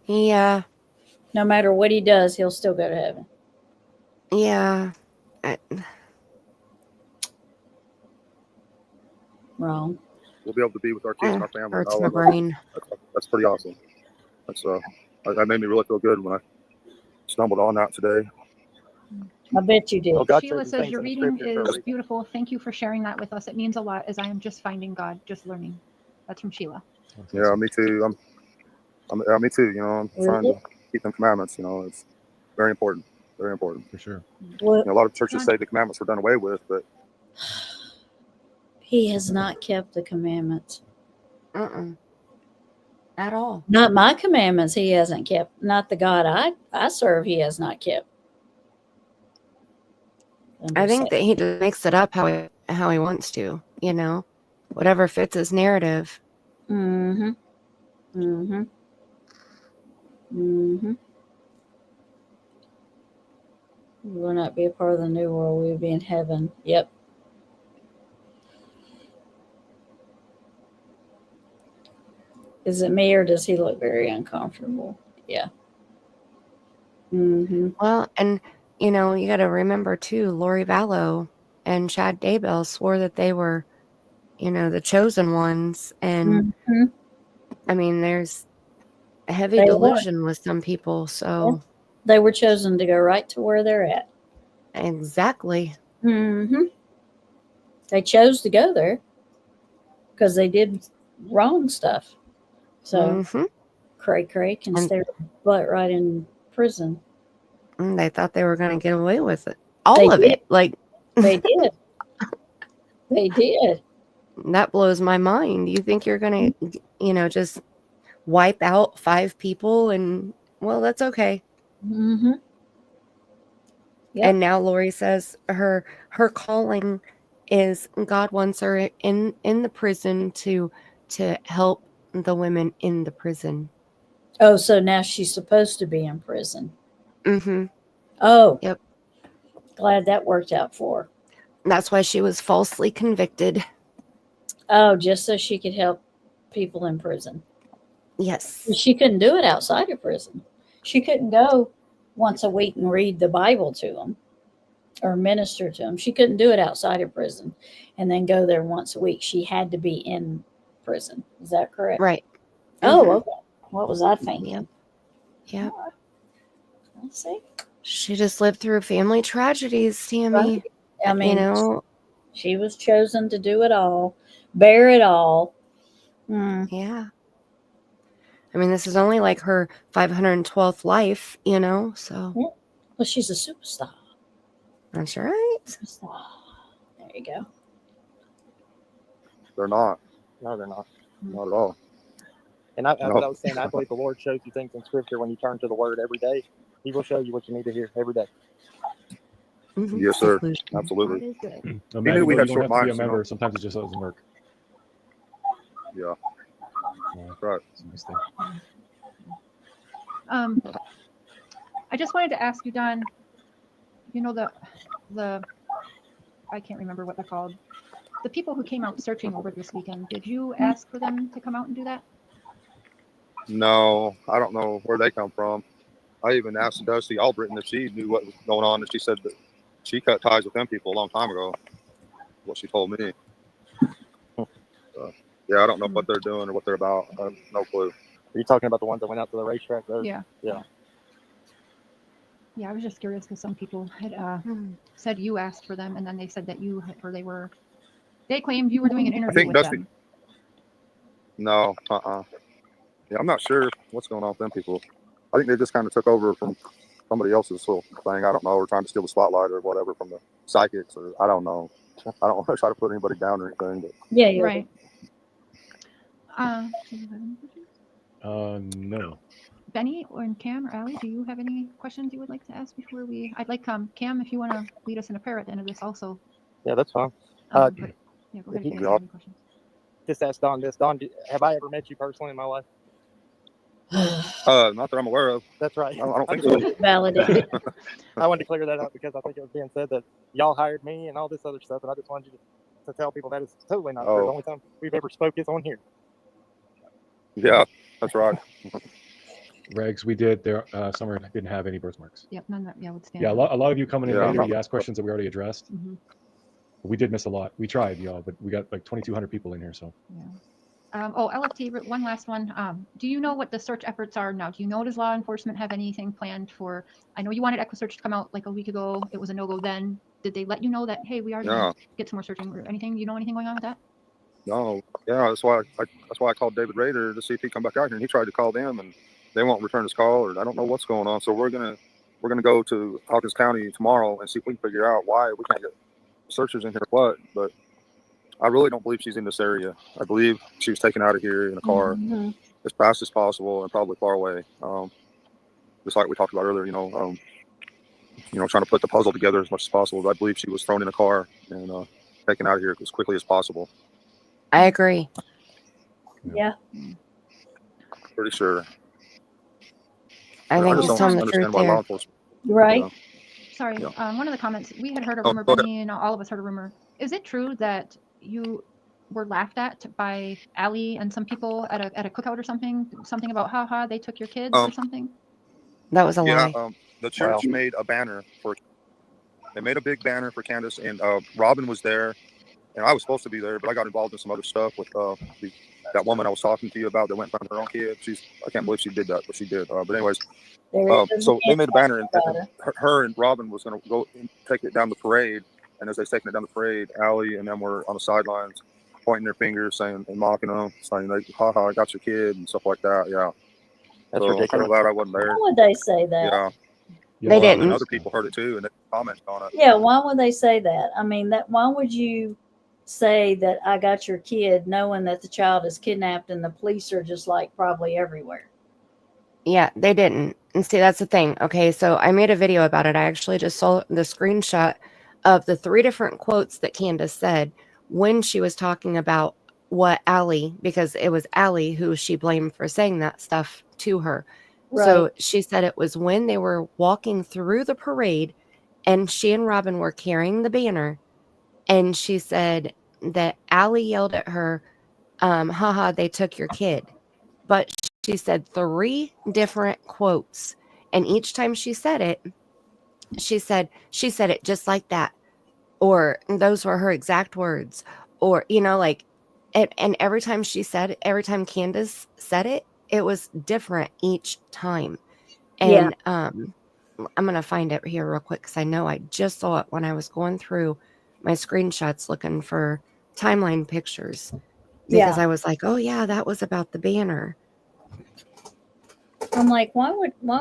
Yeah. No matter what he does, he'll still go to heaven. Yeah. Wrong. We'll be able to be with our kids and our family. Hurts my brain. That's pretty awesome. That made me really feel good when I stumbled on that today. I bet you did. Sheila says your reading is beautiful. Thank you for sharing that with us. It means a lot, as I am just finding God, just learning. That's from Sheila. Yeah, me too. Me too. I'm trying to keep them commandments. It's very important. Very important. For sure. A lot of churches say the commandments were done away with, but he has not kept the commandments. At all. Not my commandments he hasn't kept. Not the God I serve he has not kept. I think that he just makes it up how he wants to, whatever fits his narrative. Mm-hmm. Mm-hmm. Mm-hmm. We will not be a part of the new world. We will be in heaven. Yep. Is it me or does he look very uncomfortable? Yeah. Mm-hmm. Well, and you got to remember too, Lori Vallow and Chad Daybell swore that they were, the chosen ones. And I mean, there's a heavy delusion with some people. So they were chosen to go right to where they're at. Exactly. Mm-hmm. They chose to go there because they did wrong stuff. So cray can stay their butt right in prison. They thought they were going to get away with it. All of it. Like they did. They did. That blows my mind. You think you're going to, just wipe out 5 people and, well, that's okay. Mm-hmm. Yep. And now Lori says her calling is God wants her in the prison to help the women in the prison. Oh, so now she's supposed to be in prison. Mm-hmm. Oh. Yep. Glad that worked out for her. That's why she was falsely convicted. Oh, just so she could help people in prison. Yes. She couldn't do it outside of prison. She couldn't go once a week and read the Bible to them or minister to them. She couldn't do it outside of prison and then go there once a week. She had to be in prison. Is that correct? Right. Oh, okay. What was I thinking? Yep. Let's see. She just lived through family tragedies, Tammy. Right. I mean, she was chosen to do it all, bear it all. Yeah. I mean, this is only like her 512th life, so. Yeah. Well, she's a superstar. That's right. Superstar. There you go. They're not. No, they're not. Not at all. And that's No. what I was saying. I believe the Lord shows you things in Scripture when you turn to the Word every day. He will show you what you need to hear every day. Yes, sir. God Absolutely. is good. No, He Mandy, knew we you had don't short have to be a minds, you know. member. Sometimes it just doesn't work. Yeah. Yeah, Right. it's a nice thing. I just wanted to ask you, Don, you know, the I can't remember what they're called. The people who came out searching over this weekend, did you ask for them to come out and do that? No, I don't know where they come from. I even asked Dusty Albritton if she knew what was going on, and she said that she cut ties with them people a long time ago. What she told me. Yeah, I don't know what they're doing or what they're about. I have no clue. Are you talking about the ones that went out to the racetrack? Yeah. Yeah. Yeah, I was just curious because some people had said you asked for them, and then they said that you had, or they claimed you were doing an interview with Dusty. them. No, Yeah, I'm not sure what's going on with them people. I think they just kind of took over from somebody else's little thing. I don't know. We're trying to steal the spotlight or whatever from the psychics, or I don't know. I don't want to try to put anybody down or anything. But Yeah, yeah. Right. Do you have any questions? No. Benny and Cam or Allie, do you have any questions you would like to ask before we? I'd like Cam, if you want to lead us in a prayer at the end of this, also. Yeah, that's fine. But, yeah, go ahead if you Yeah. have any questions. Just ask Don this. Don, have I ever met you personally in my life? not that I'm aware of. That's right. I don't think so. Validated. I wanted to clear that up because I think it was being said that y'all hired me and all this other stuff, and I just wanted you to tell people that is totally not true. The only time we've ever spoke is on here. Yeah, that's right. Regs, we did. There, Summer didn't have any birthmarks. Yep, none that. Yeah, would stand. Yeah, a lot of you coming in Yeah, later, you asked questions that we already addressed. Mm-hmm. We did miss a lot. We tried, y'all, but we got like 2,200 people in here, so. Yeah. LFT, one last one. Do you know what the search efforts are now? Do you know, does law enforcement have anything planned for? I know you wanted EquiSearch to come out like a week ago. It was a no-go then. Did they let you know that, hey, we are going to get some more searching or anything? You know anything going on with that? No. Yeah, that's why I called David Rader to see if he'd come back out here, and he tried to call them, and they won't return his call, or I don't know what's going on. So we're gonna go to Hawkins County tomorrow and see if we can figure out why we can't get searchers in here. But I really don't believe she's in this area. I believe she was taken out of here in a car as fast as possible and probably far away. Just like we talked about earlier, trying to put the puzzle together as much as possible. I believe she was thrown in a car and taken out of here as quickly as possible. I agree. Yeah. Pretty sure. I think just he's don't telling the understand truth why law there. enforcement. Right. Sorry. Yeah. One of the comments, we had heard a Oh, rumor, go ahead. Benny, and all of us heard a rumor. Is it true that you were laughed at by Allie and some people at a cookout or something? Something about, haha, they took your kids or something? That was a lie. The church made a banner they made a big banner for Candace, and Robin was there, and I was supposed to be there, but I got involved in some other stuff with that woman I was talking to you about that went and found her own kid. I can't believe she did that, but she did. But anyways, so they made a banner, and her and Robin was going to go and take it down the parade. And as they're taking it down the parade, Allie and them were on the sidelines, pointing their fingers, saying and mocking them, saying, "Ha, I got your kid," and stuff like that. Yeah, that's ridiculous. I'm kind of glad I wasn't there. Why would they say that? Yeah, They didn't. And other people heard it too, and they commented on it. Yeah, why would they say that? I mean, why would you say that I got your kid knowing that the child is kidnapped and the police are just like probably everywhere? Yeah, they didn't. And see, that's the thing. Okay, so I made a video about it. I actually just saw the screenshot of the 3 different quotes that Candace said when she was talking about what Allie, because it was Allie who she blamed for saying that stuff to her. Right. So she said it was when they were walking through the parade and she and Robin were carrying the banner. And she said that Allie yelled at her, haha, they took your kid. But she said 3 different quotes. And each time she said it, she said it just like that. Or those were her exact words. Or, and every time every time Candace said it, it was different each time. And I'm going to find it here real quick because I know I just saw it when I was going through my screenshots looking for timeline pictures. Because I was like, oh, yeah, that was about the banner. I'm like, why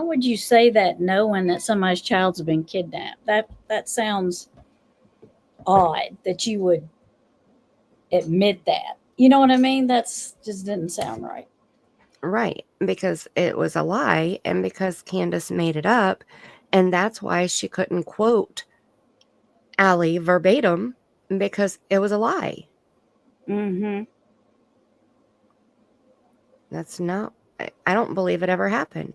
would you say that knowing that somebody's child's been kidnapped? That sounds odd that you would admit that. You know what I mean? That's just didn't sound right. Right, because it was a lie and because Candace made it up, and that's why she couldn't quote Allie verbatim because it was a lie. Mm-hmm. That's not, I don't believe it ever happened.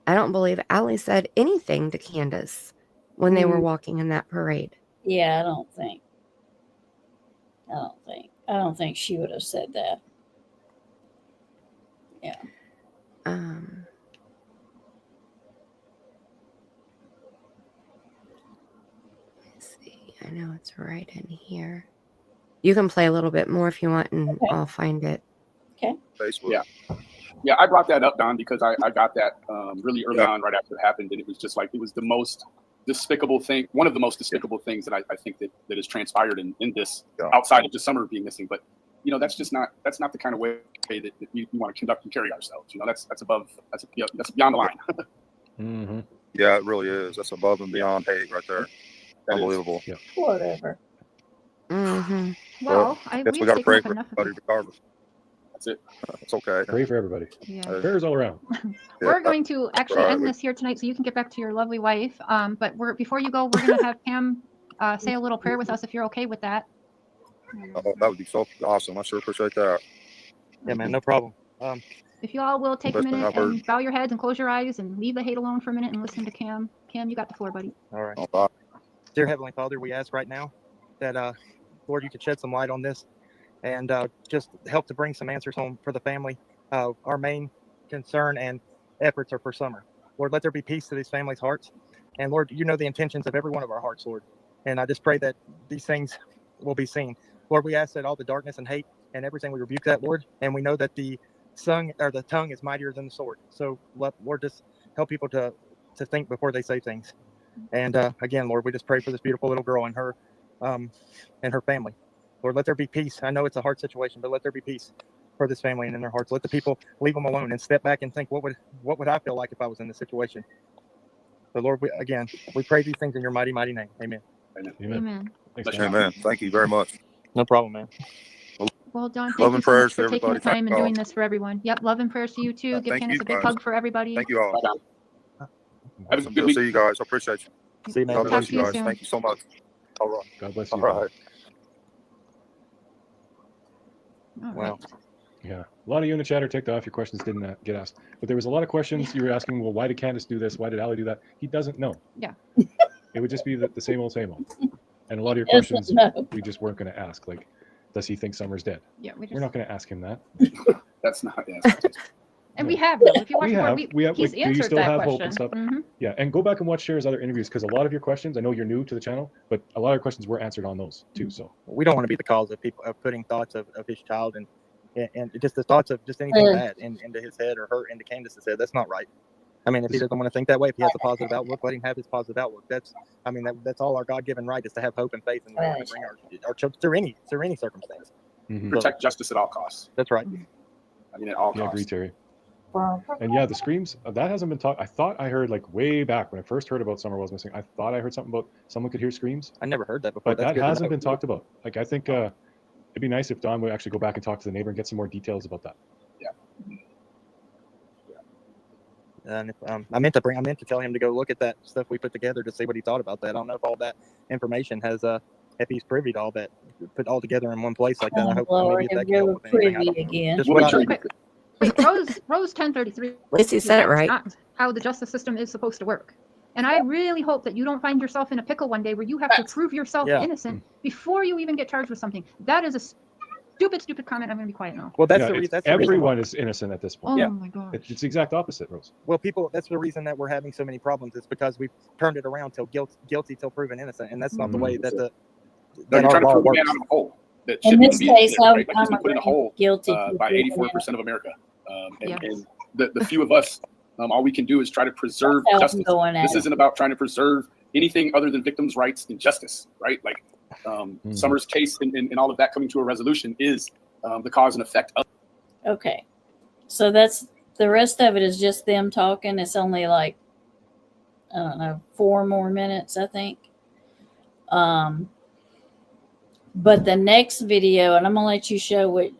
I don't believe Allie said anything to Candace when they were walking in that parade. Yeah, I don't think she would have said that. Yeah. Let's see. I know it's right in here. You can play a little bit more if you want, and I'll find it. Okay. Facebook. Yeah, I brought that up, Don, because I got that really early on, right after it happened, and it was just like it was the most despicable thing, one of the most despicable things that I think that has transpired in this, outside of just Summer being missing. But that's not the kind of way that you want to conduct and carry ourselves. That's beyond the line. Mm-hmm. Yeah, it really is. That's above and beyond hate right there. Unbelievable. Yeah. Whatever. Mm-hmm. Well, I guess we got to pray for everybody regardless. That's it. It's okay. Pray for everybody. Yeah. Prayers all around. We're going to actually end this here tonight so you can get back to your lovely wife. But before you go, we're going to have Pam say a little prayer with us if you're okay with that. Oh, that would be so awesome. I sure appreciate that. Yeah, man, no problem. If you all will take a Listen, minute I've heard- and bow your heads and close your eyes and leave the hate alone for a minute and listen to Cam. Cam, you got the floor, buddy. All right. Oh, bye. Dear Heavenly Father, we ask right now that, Lord, you could shed some light on this and just help to bring some answers home for the family. Our main concern and efforts are for Summer. Lord, let there be peace to these families' hearts. And Lord, you know the intentions of every one of our hearts, Lord. And I just pray that these things will be seen. Lord, we ask that all the darkness and hate and everything, we rebuke that, Lord. And we know that the tongue is mightier than the sword. So, Lord, just help people to think before they say things. And again, Lord, we just pray for this beautiful little girl and her family. Lord, let there be peace. I know it's a hard situation, but let there be peace for this family and in their hearts. Let the people leave them alone and step back and think, what would I feel like if I was in this situation? But Lord, we pray these things in your mighty, mighty name. Amen. Amen. Thanks, Amen. Thank you very much. No problem, man. Well, John, thank Love you and so much prayers for to taking the everybody. time and Thank you doing this for everyone. Yep, love and prayers to you too. Give Thank Candace you, a big guys. hug for everybody. Thank you all. Have a good week. See you guys. I appreciate you. See you, man. God Talk bless to you you guys. soon. Thank you so much. All right. God bless All you. right. All right. Wow. Yeah. A lot of you in the chat are ticked off. Your questions didn't get asked. But there was a lot of questions you were asking, well, why did Candace do this? Why did Allie do that? He doesn't know. Yeah. It would just be the same old, same old. And a lot of your Doesn't questions know. we just weren't going to ask. Like, does he think Summer's dead? Yeah, We're not going to ask him that. That's not. Yeah, and we have though. If you watch We have. he's Do you answered still that have question. hope and stuff? Mhm. Yeah, and go back and watch Cher's other interviews because a lot of your questions, I know you're new to the channel, but a lot of questions were answered on those too. So We don't want to be the cause of people of putting thoughts of his child and just the thoughts of just anything bad into his head or into Candace's head. That's not right. I mean, if he doesn't want to think that way, if he has a positive outlook, let him have his positive outlook. That's all our God-given right is to have hope and faith in the Lord to bring our children through any circumstance. Protect justice at all costs. That's right. I mean, at all yeah, costs. agree, Terry. And yeah, the screams that hasn't been talked. I thought I heard like way back when I first heard about Summer was missing. I thought I heard something about someone could hear screams. I never heard that before. But that hasn't been talked about. Like I think it'd be nice if Don would actually go back and talk to the neighbor and get some more details about that. And I meant to tell him to go look at that stuff we put together to see what he thought about that. I don't know if all that information has if he's privy to all that, put all together in one place like that. I hope Lord, maybe if that if can help you're with anything. I privy don't know. again. Just We'll what make I- sure Wait, Rose 1033. At least you said it That's right. not how the justice system is supposed to work. And I really hope that you don't find yourself in a pickle one day where you have to prove yourself innocent before you even get charged with something. That is a stupid comment. I'm going to be quiet now. Well, that's Yeah, the it's- reason. That's the reason everyone why- is innocent at this Oh point. my God. It's the exact opposite, Rose. Well, people. That's the reason that we're having so many problems. It's because we've turned it around till guilty till proven innocent, and that's not the way that No, that you're our trying to law prove a man works. out of a hole. That In shouldn't this even be case, there, right? Like he's I'm been put in a agreeing hole guilty by 84% of America. And the few of us, all we can do is try to preserve That's how I'm justice. going at This it. isn't about trying to preserve anything other than victims' rights and justice, right? Like Summer's case and all of that coming to a resolution is the cause and effect of. Okay. So that's the rest of it is just them talking. It's only like, I don't know, 4 more minutes, I think. But the next video, and I'm gonna let you show what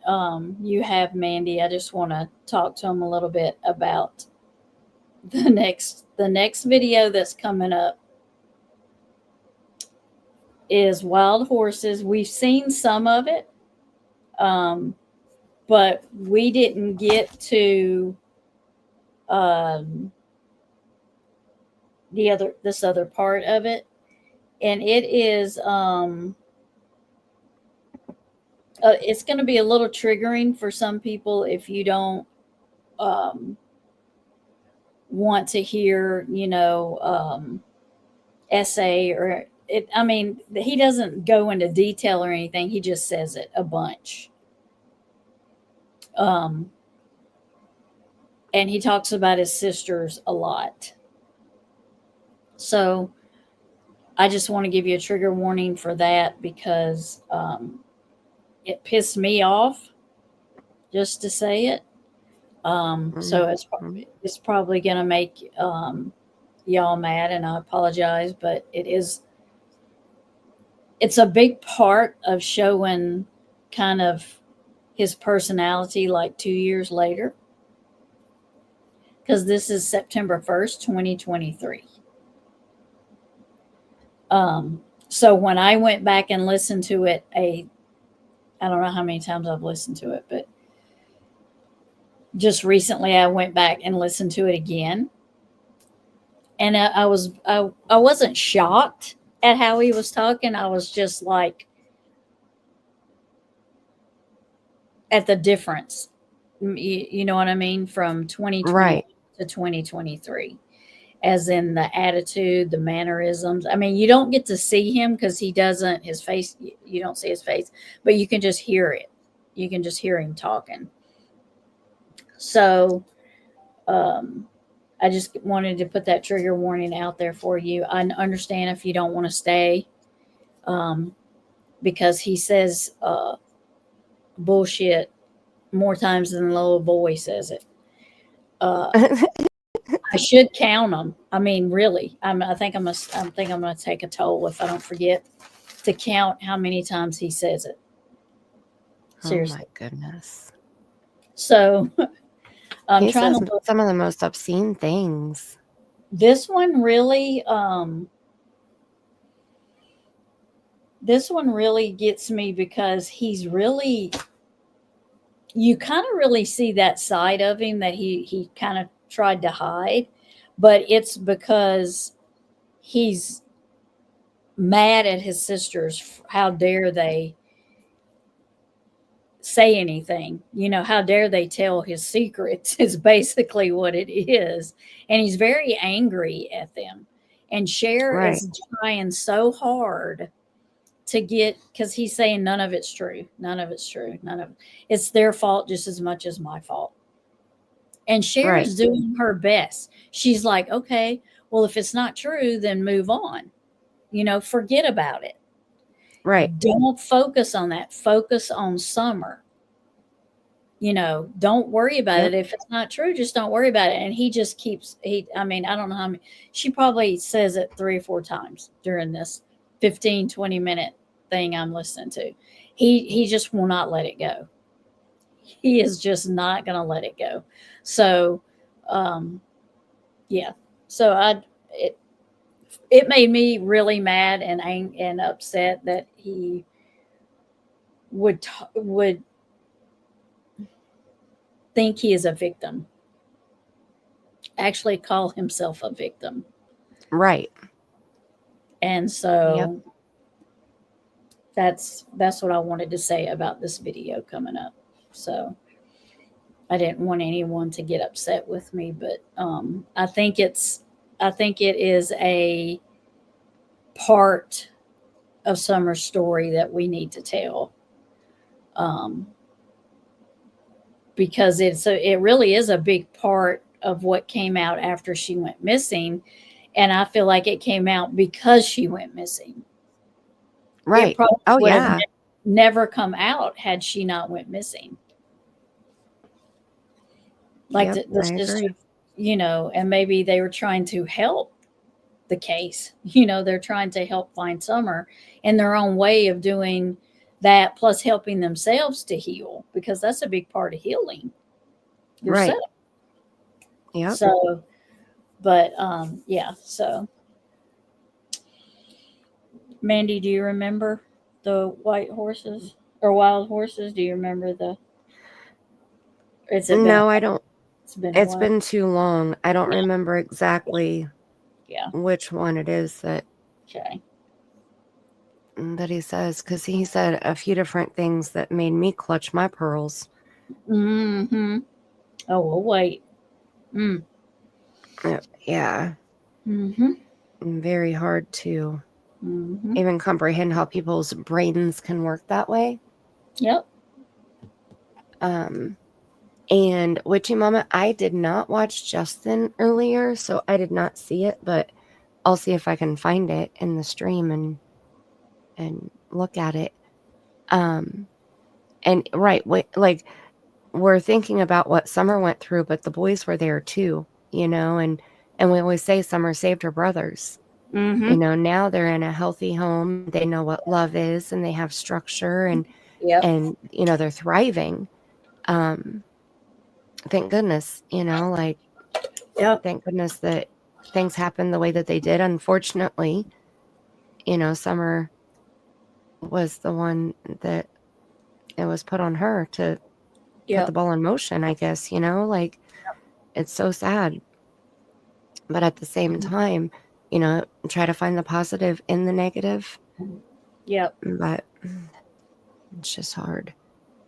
you have, Mandy. I just want to talk to him a little bit about the next video that's coming up is wild horses. We've seen some of it, but we didn't get to this other part of it, and it is it's going to be a little triggering for some people if you don't want to hear, essay or it. I mean, he doesn't go into detail or anything. He just says it a bunch. And he talks about his sisters a lot. So I just want to give you a trigger warning for that because it pissed me off just to say it. So it's probably going to make y'all mad, and I apologize, but it's a big part of showing kind of his personality like 2 years later, because this is September 1st, 2023. So when I went back and listened to it, I don't know how many times I've listened to it, but just recently I went back and listened to it again. And I wasn't shocked at how he was talking. I was just like, at the difference, you know what I mean? From 2020 to 2023, as in the attitude, the mannerisms. I mean, you don't get to see him because he doesn't, his face, you don't see his face, but you can just hear it. You can just hear him talking. So, I just wanted to put that trigger warning out there for you. I understand if you don't want to stay, because he says bullshit more times than the little boy says it. I should count them. I mean, really, I think I'm gonna take a toll if I don't forget to count how many times he says it. Seriously. Oh my goodness. So He says some of the most obscene things. This one really gets me because you kind of really see that side of him that he kind of tried to hide, but it's because he's mad at his sisters. How dare they say anything? How dare they tell his secrets is basically what it is. And he's very angry at them. And Cher is trying so hard to get, because he's saying none of it's true. None of it's true. It's their fault just as much as my fault. And Cher is doing her best. She's like, okay, well, if it's not true, then move on. Forget about it. Right. Don't focus on that. Focus on Summer. Don't worry about it. If it's not true, just don't worry about it. And he just keeps, I don't know how many, she probably says it 3 or 4 times during this 15, 20-minute thing I'm listening to. He just will not let it go. He is just not going to let it go. So, yeah. So it made me really mad and upset that he would think he is a victim. Actually call himself a victim. Right. And so that's what I wanted to say about this video coming up. So I didn't want anyone to get upset with me, but I think it is a part of Summer's story that we need to tell, because it really is a big part of what came out after she went missing, and I feel like it came out because she went missing. Right. It probably would have never come out had she not went missing. Like the sister, and maybe they were trying to help the case. They're trying to help find Summer in their own way of doing that plus helping themselves to heal, because that's a big part of healing Right. yourself. Yep. So, but yeah. So, Mandy, do you remember the white horses or wild horses? Do you remember the? No, I don't. It's been a It's while. been too long. I don't remember exactly Yeah. which one it is that Okay. he says, because he said a few different things that made me clutch my pearls. Mm-hmm. Oh, well, wait. Mm. Yeah. Mm-hmm. Very hard to Mm-hmm. even comprehend how people's brains can work that way. Yep. And Witchy Mama, I did not watch Justin earlier, so I did not see it, but I'll see if I can find it in the stream and look at it. And right, like we're thinking about what Summer went through, but the boys were there too, and we always say Summer saved her brothers. Mm-hmm. Now they're in a healthy home. They know what love is, and they have structure, and Yep. and they're thriving. Thank goodness, like Yep. thank goodness that things happened the way that they did. Unfortunately, Summer was the one that it was put on her to put Yep. the ball in motion, I guess, like it's so sad. But at the same time, try to find the positive in the negative. Yep. But it's just hard.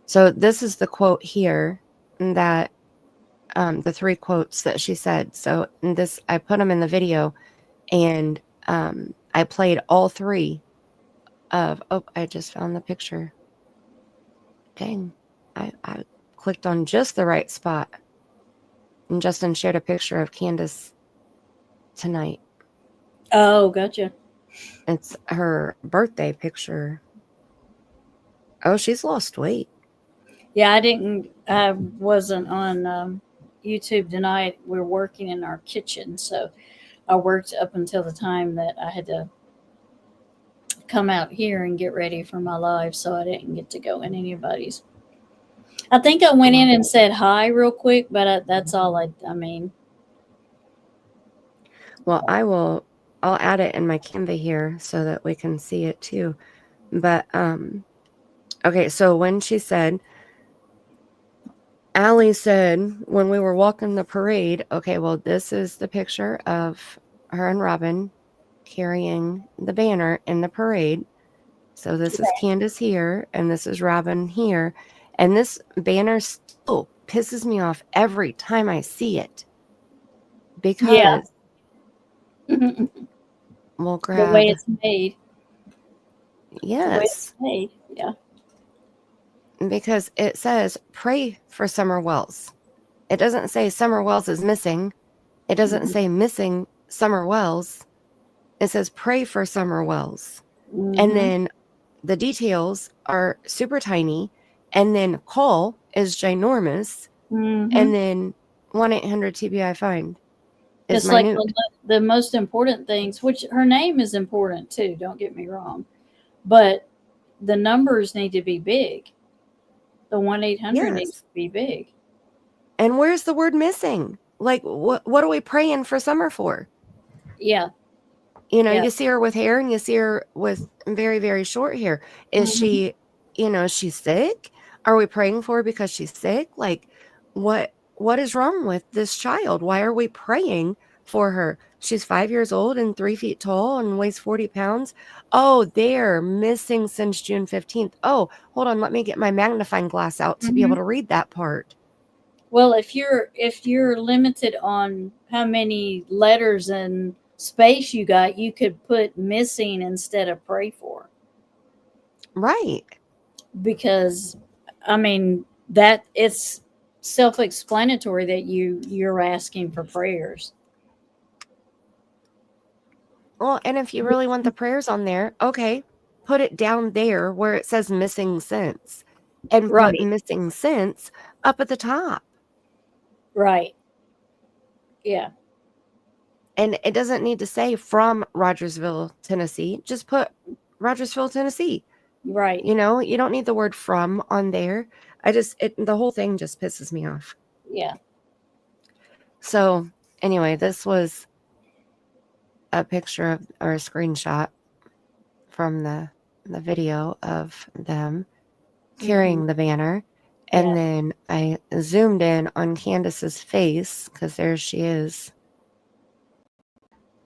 So this is the quote here that the 3 quotes that she said. So this, I put them in the video, and I played all 3 of, I just found the picture. Dang, I clicked on just the right spot. And Justin shared a picture of Candace tonight. Oh, gotcha. It's her birthday picture. Oh, she's lost weight. Yeah, I wasn't on YouTube tonight. We're working in our kitchen, so I worked up until the time that I had to come out here and get ready for my live, so I didn't get to go in anybody's. I think I went in and said hi real quick, but that's all I mean. Well, I'll add it in my Canva here so that we can see it too. But okay, so when she said, Allie said when we were walking the parade, okay, well, this is the picture of her and Robin carrying the banner in the parade. So this is Candace here, and this is Robin here. And this banner still pisses me off every time I see it. Because we'll grab the way it's made. Yes. The way it's made. Yeah. Because it says pray for Summer Wells. It doesn't say Summer Wells is missing. It doesn't say missing Summer Wells. It says pray for Summer Wells. And then the details are super tiny. And then call is ginormous. And then 1-800-TBI-FIND is it's minute. like the most important things, which her name is important too, don't get me wrong. But the numbers need to be big. The 1-800 needs to be big. And where's the word missing? Like, what are we praying for Summer for? Yeah. You see her with hair and you see her with very, very short hair. Is she, is she sick? Are we praying for her because she's sick? Like, what is wrong with this child? Why are we praying for her? She's 5 years old and 3 feet tall and weighs 40 pounds. Oh, they're missing since June 15th. Oh, hold on. Let me get my magnifying glass out to be able to read that part. Well, if you're limited on how many letters and space you got, you could put missing instead of pray for. Right. Because I mean that it's self-explanatory that you're asking for prayers. Well, and if you really want the prayers on there, okay, put it down there where it says missing sense and put missing sense up at the top. Right. Yeah. And it doesn't need to say from Rogersville, Tennessee. Just put Rogersville, Tennessee. Right. You know, you don't need the word from on there. The whole thing just pisses me off. Yeah. So anyway, this was a picture of, or a screenshot from the video of them carrying the banner. And Yeah. then I zoomed in on Candace's face because there she is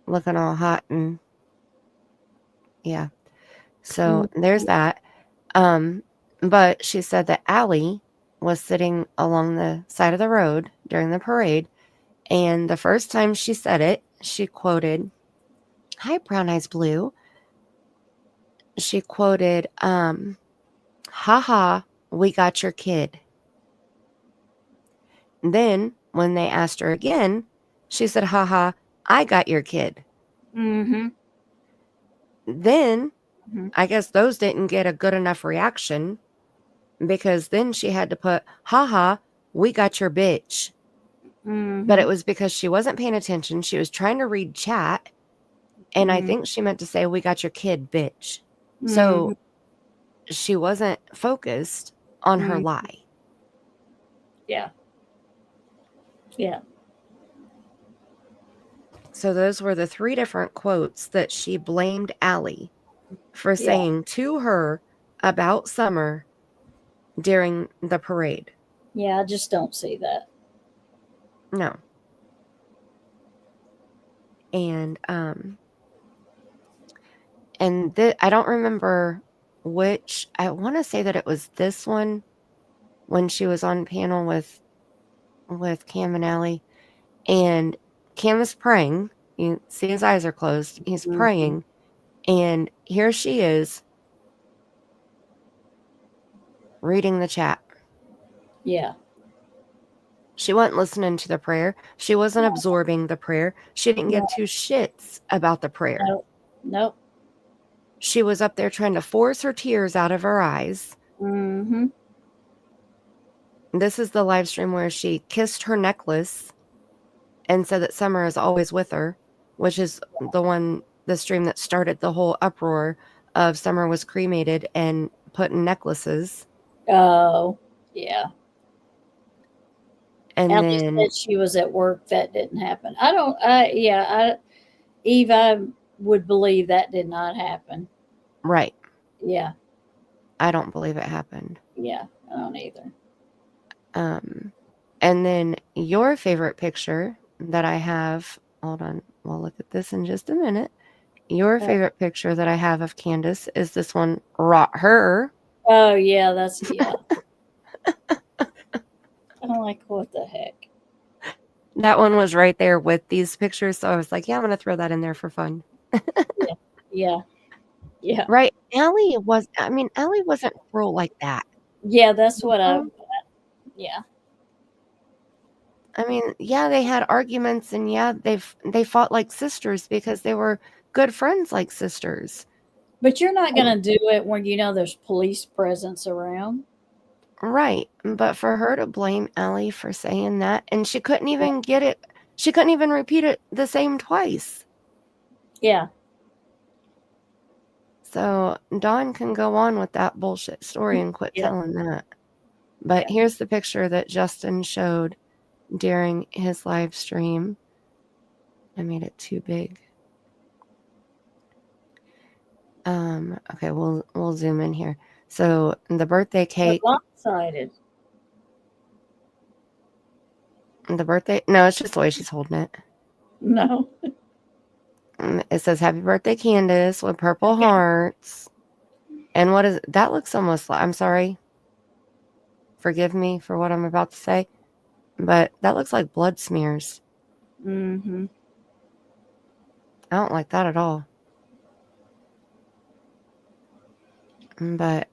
looking all hot and yeah. So there's that. But she said that Allie was sitting along the side of the road during the parade. And the first time she said it, she quoted, "Hi, Brown Eyes Blue." She quoted, "Haha, we got your kid." Then when they asked her again, she said, "Haha, I got your kid." Mm-hmm. Then Mhm. I guess those didn't get a good enough reaction because then she had to put, "Haha, we got your bitch." But it was because she wasn't paying attention. She was trying to read chat. And I think she meant to say, "We got your kid, bitch." So she wasn't focused on her lie. Yeah. Yeah. So those were the 3 different quotes that she blamed Allie for saying to her about Summer during the parade. Yeah, I just don't see that. No. And I don't remember which. I want to say that it was this one when she was on panel with Cam and Allie, and Cam is praying. You see his eyes are closed. He's praying, and here she is reading the chat. Yeah. She wasn't listening to the prayer. She wasn't absorbing the prayer. She didn't give 2 shits about the prayer. Nope. She was up there trying to force her tears out of her eyes. This is the live stream where she kissed her necklace and said that Summer is always with her, which is the stream that started the whole uproar of Summer was cremated and put in necklaces. Oh, yeah. And Allie then said she was at work. That didn't happen. Eve, I would believe that did not happen. right. Yeah. I don't believe it happened. Yeah, I don't either. And then your favorite picture that I have, hold on, we'll look at this in just a minute. Your favorite picture that I have of Candace is this one, Rot Her. Oh, yeah, that's, yeah. I'm like, what the heck? That one was right there with these pictures, so I was like, yeah, I'm going to throw that in there for fun. Yeah. Right. Allie wasn't cruel like that. Yeah, that's what yeah. I mean, yeah, they had arguments and yeah, they fought like sisters because they were good friends like sisters. But you're not going to do it when you know there's police presence around. Right. But for her to blame Allie for saying that, and she couldn't even get it, she couldn't even repeat it the same twice. Yeah. So Dawn can go on with that bullshit story and quit telling that. But here's the picture that Justin showed during his live stream. I made it too big. Okay, we'll zoom in here. So the birthday cake. Lopsided. No, it's just the way she's holding it. No. It says "Happy Birthday, Candace" with purple hearts. And what is that? Looks almost like, I'm sorry. Forgive me for what I'm about to say, but that looks like blood smears. I don't like that at all. But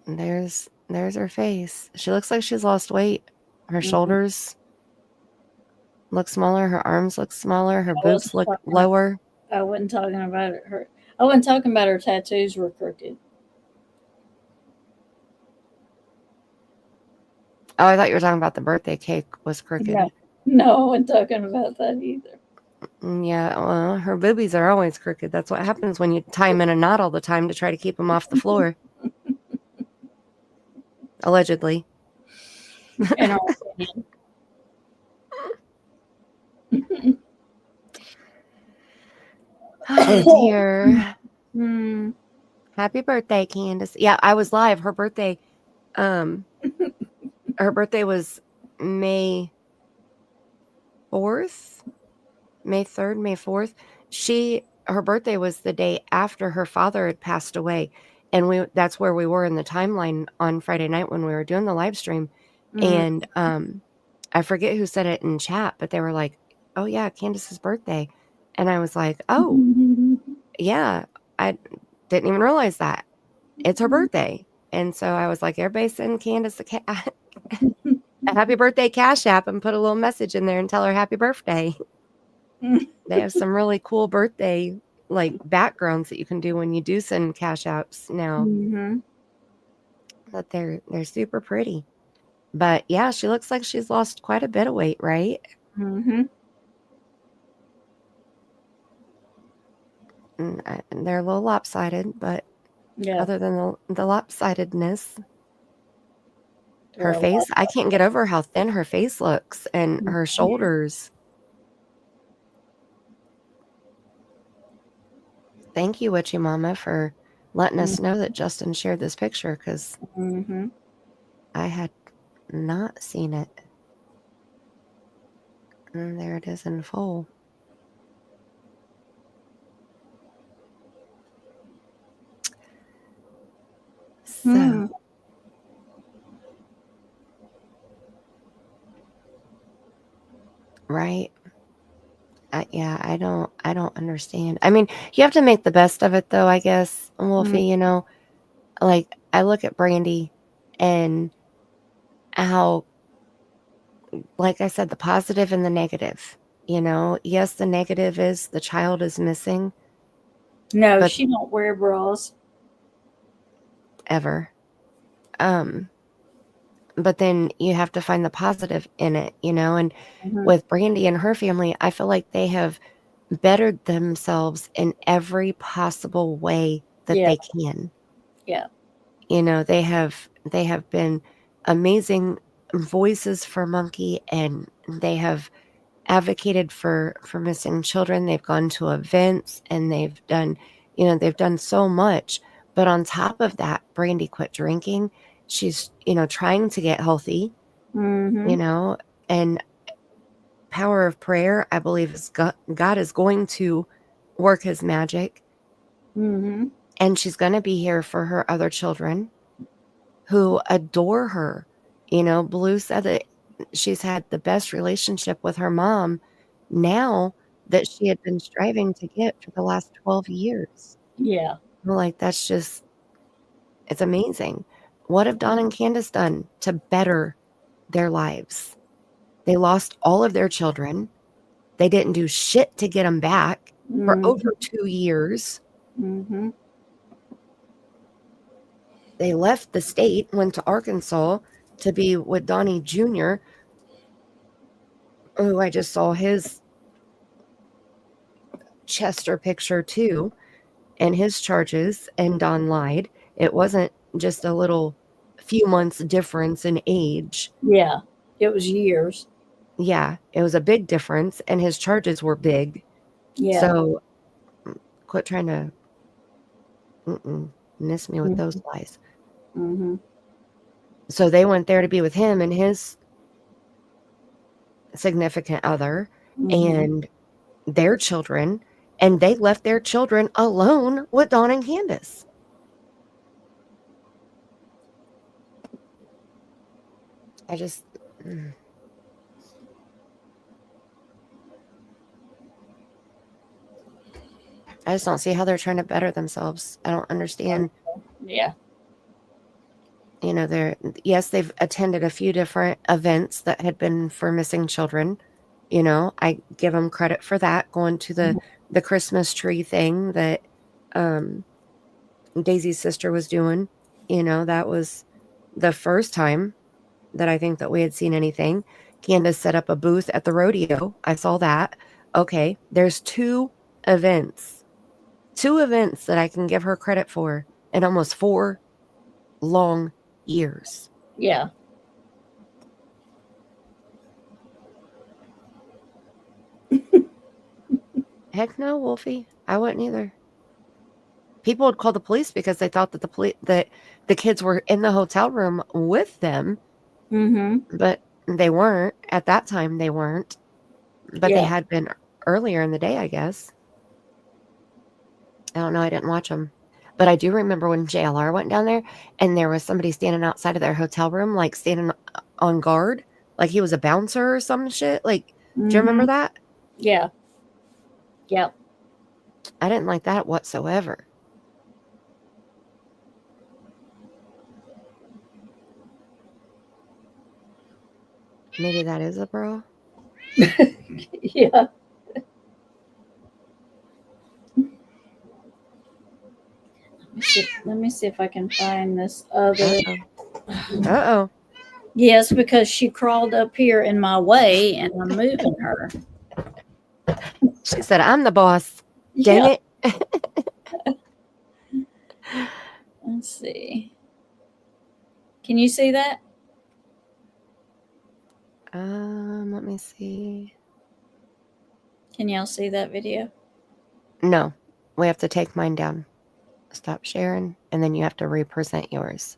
there's her face. She looks like she's lost weight. Her shoulders look smaller. Her arms look smaller. Her boobs look lower. I wasn't talking about her. I wasn't talking about her tattoos were crooked. Oh, I thought you were talking about the birthday cake was crooked. No, I wasn't talking about that either. Yeah, well, her boobies are always crooked. That's what happens when you tie them in a knot all the time to try to keep them off the floor. Allegedly. In our opinion. Oh, dear. Mm. Happy birthday, Candace. Yeah, I was live. Her birthday, her birthday was May 4th, May 3rd, May 4th. Her birthday was the day after her father had passed away. And that's where we were in the timeline on Friday night when we were doing the live stream. Mm. And I forget who said it in chat, but they were like, "Oh yeah, Candace's birthday." And I was like, "Oh, yeah, I didn't even realize that. It's her birthday." And so I was like, "Everybody send Candace a happy birthday Cash App and put a little message in there and tell her happy birthday." They have some really cool birthday like backgrounds that you can do when you do send Cash Apps now. Mm-hmm. But they're super pretty. But yeah, she looks like she's lost quite a bit of weight, right? Mm-hmm. And they're a little lopsided, but Yeah. other than the lopsidedness, her Well, face, I can't get over how thin her face looks and her shoulders. Thank you, Witchy Mama, for letting us know that Justin shared this picture, because I had not seen it. And there it is in full. So, right? Yeah, I don't understand. I mean, you have to make the best of it, though, I guess, Wolfie. You know, like I look at Brandy and how, like I said, the positive and the negative. You know, yes, the negative is the child is missing. No, she don't wear bras. Ever. But then you have to find the positive in it, you know, and with Brandy and her family, I feel like they have bettered themselves in every possible way that they can. Yeah. You know, they have been amazing voices for Monkey, and they have advocated for missing children. They've gone to events, and they've done so much. But on top of that, Brandy quit drinking. She's, trying to get healthy, and power of prayer, I believe, is God is going to work his magic. And she's going to be here for her other children who adore her. Blue said that she's had the best relationship with her mom now that she had been striving to get for the last 12 years. Yeah. Like, it's amazing. What have Dawn and Candace done to better their lives? They lost all of their children. They didn't do shit to get them back for over 2 years. They left the state, went to Arkansas to be with Donnie Jr., who I just saw his Chester picture too, and his charges, and Don lied. It wasn't just a little few months difference in age. Yeah, it was years. Yeah, it was a big difference, and his charges were big. Yeah. So quit trying to miss me with those lies. So they went there to be with him and his significant other and their children, and they left their children alone with Dawn and Candace. I just don't see how they're trying to better themselves. I don't understand. Yeah. They've attended a few different events that had been for missing children. I give them credit for that, going to the Christmas tree thing that Daisy's sister was doing. That was the first time that I think that we had seen anything. Candace set up a booth at the rodeo. I saw that. Okay, there's two events that I can give her credit for in almost 4 long years. Yeah. Heck no, Wolfie. I wouldn't either. People would call the police because they thought that the kids were in the hotel room with them, but they weren't. At that time, they weren't. But they had been earlier in the day, I guess. I don't know. I didn't watch them. But I do remember when JLR went down there and there was somebody standing outside of their hotel room, like standing on guard, like he was a bouncer or some shit. Like, do you remember that? Yeah. Yep. I didn't like that whatsoever. Maybe that is a bro. Yeah. Let me see if I can find this other. Uh-oh. Yes, because she crawled up here in my way and I'm moving her. She said, I'm the boss. Dang it. Let's see. Can you see that? Let me see. Can y'all see that video? No, we have to take mine down. Stop sharing, and then you have to represent yours.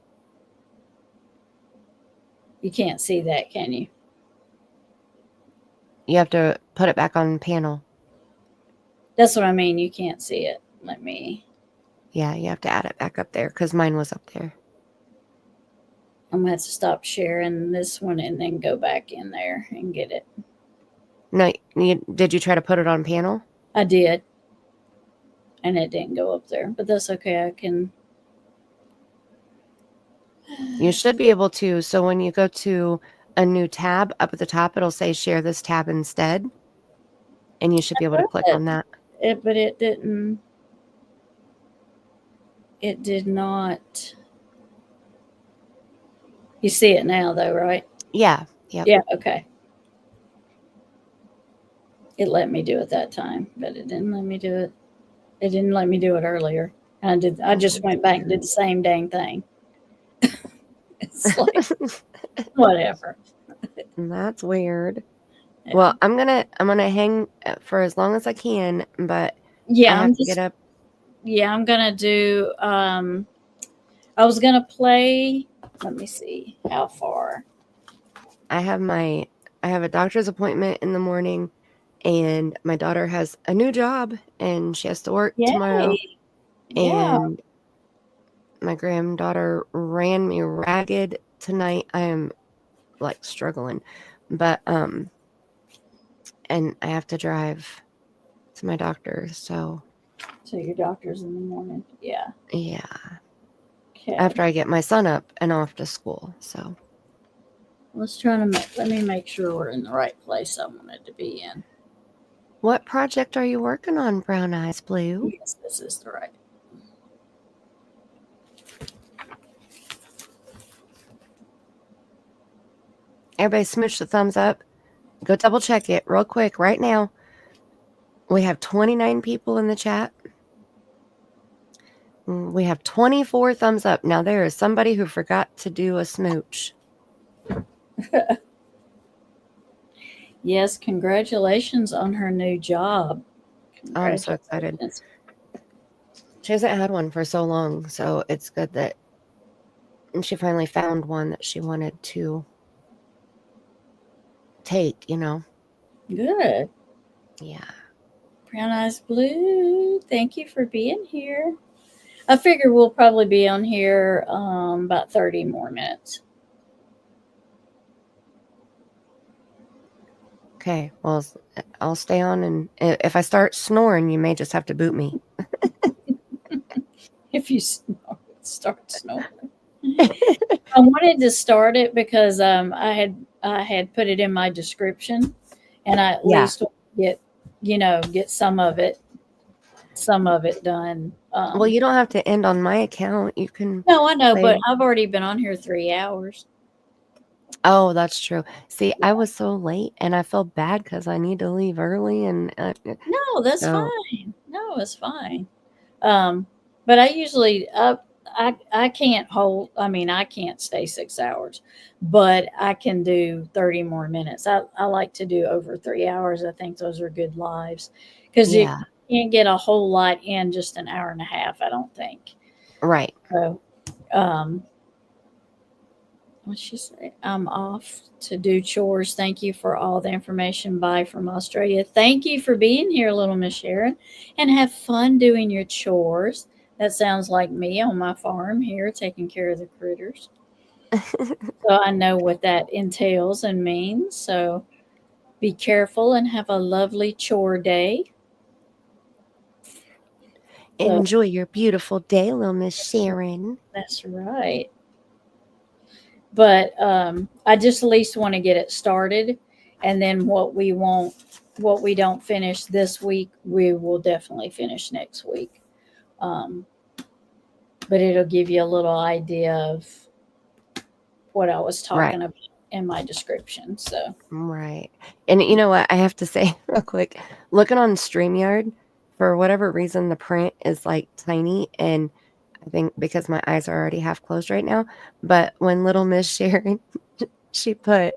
You can't see that, can you? You have to put it back on panel. That's what I mean. You can't see it. Let me. Yeah, you have to add it back up there because mine was up there. I'm going to have to stop sharing this one and then go back in there and get it. No, did you try to put it on panel? I did. And it didn't go up there. But that's okay. I can. You should be able to. So when you go to a new tab up at the top, it'll say share this tab instead. And you should be able to click on that. But it didn't. It did not. You see it now, though, right? Yeah. Yep. Yeah. Okay. It let me do it that time, but it didn't let me do it. It didn't let me do it earlier. I just went back and did the same dang thing. It's like whatever. That's weird. Yeah. Well, I'm gonna hang for as long as I can, but yeah, I have to get up. Yeah, I'm gonna do. I was gonna play. Let me see how far. I have a doctor's appointment in the morning, and my daughter has a new job, and she has to work tomorrow. Yeah. And my granddaughter ran me ragged tonight. I am like struggling, but and I have to drive to my doctor. So your doctor's in the morning. Yeah. Yeah. Okay. After I get my son up and off to school. So let me make sure we're in the right place I wanted to be in. What project are you working on, Brown Eyes Blue? Yes, this is the right. Everybody smooch the thumbs up. Go double check it real quick right now. We have 29 people in the chat. We have 24 thumbs up. Now there is somebody who forgot to do a smooch. Yes, congratulations on her new job. Oh, I'm so excited. She hasn't had one for so long, so it's good that she finally found one that she wanted to take, you know. Good. Yeah. Brown Eyes Blue, thank you for being here. I figure we'll probably be on here about 30 more minutes. Okay, well, I'll stay on, and if I start snoring, you may just have to boot me. If you start snoring. I wanted to start it because I had put it in my description, and I at least get some of it done. Well, you don't have to end on my account. You can. No, I know, but I've already been on here 3 hours. Oh, that's true. See, I was so late and I feel bad because I need to leave early and No, that's so fine. No, it's fine. But I usually I can't hold. I mean, I can't stay 6 hours, but I can do 30 more minutes. I like to do over 3 hours. I think those are good lives because you yeah, can't get a whole lot in just an hour and a half. I don't think. right. So, um, what'd she say? I'm off to do chores. Thank you for all the information. Bye from Australia. Thank you for being here, little Miss Sharon, and have fun doing your chores. That sounds like me on my farm here, taking care of the critters. So I know what that entails and means. So be careful and have a lovely chore day. So Enjoy your beautiful day, little Miss Sharon. that's right. But I just at least want to get it started, and then what we don't finish this week, we will definitely finish next week. Um, but it'll give you a little idea of what I was Right. talking about in my description. So Right. And you know what? I have to say real quick, looking on StreamYard, for whatever reason, the print is like tiny. And I think because my eyes are already half closed right now. But when little Miss Sharon, she put,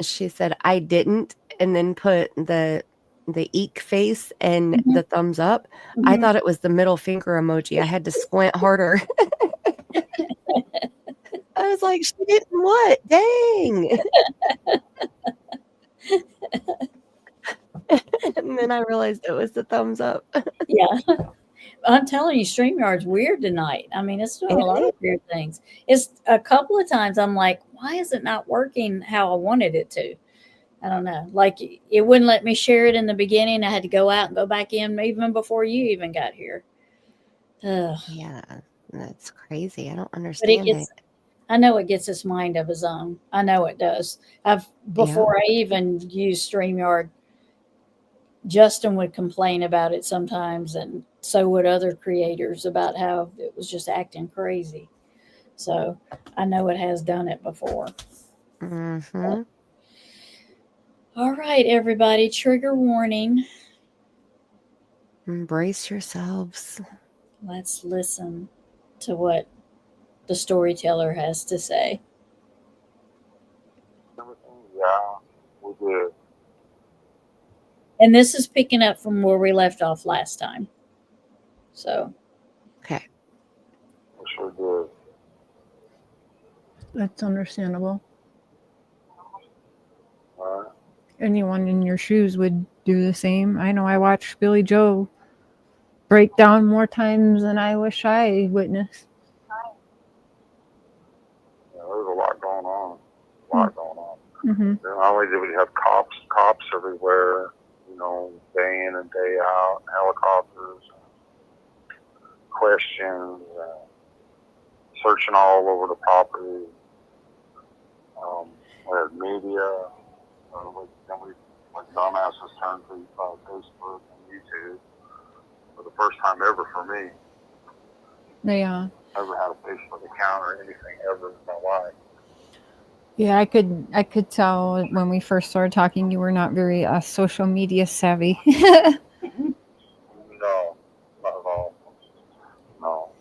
she said, I didn't, and then put the eek face and Mhm. the thumbs up. I Mhm. thought it was the middle finger emoji. I had to squint harder. I was like, she didn't what? Dang. And then I realized it was the thumbs up. Yeah. I'm telling you, StreamYard's weird tonight. I mean, it's doing a lot of weird things. It's a couple of times I'm like, why is it not working how I wanted it to? I don't know. Like it wouldn't let me share it in the beginning. I had to go out and go back in even before you even got here. Ugh. Yeah, that's crazy. I don't But it understand it. gets, I know it gets its mind of its own. I know it does. Yeah. Before I even used StreamYard, Justin would complain about it sometimes, and so would other creators about how it was just acting crazy. So I know it has done it before. Mm-hmm. All right, everybody, trigger warning. Embrace yourselves. Let's listen to what the storyteller has to say. Yeah, we did. And this is picking up from where we left off last time. So, Okay. We sure did. That's understandable. All right. Anyone in your shoes would do the same. I know I watched Billy Joe break down more times than I wish I witnessed. Yeah, there's a lot going on. Mm-hmm. And not only did we have cops everywhere, day in and day out, helicopters, questions, searching all over the property. We had media. Then we, like dumbasses, turned to Facebook and YouTube for the first time ever for me. Yeah. Never had a Facebook account or anything ever in my life. Yeah, I could tell when we first started talking you were not very social media savvy. No, not at all. No.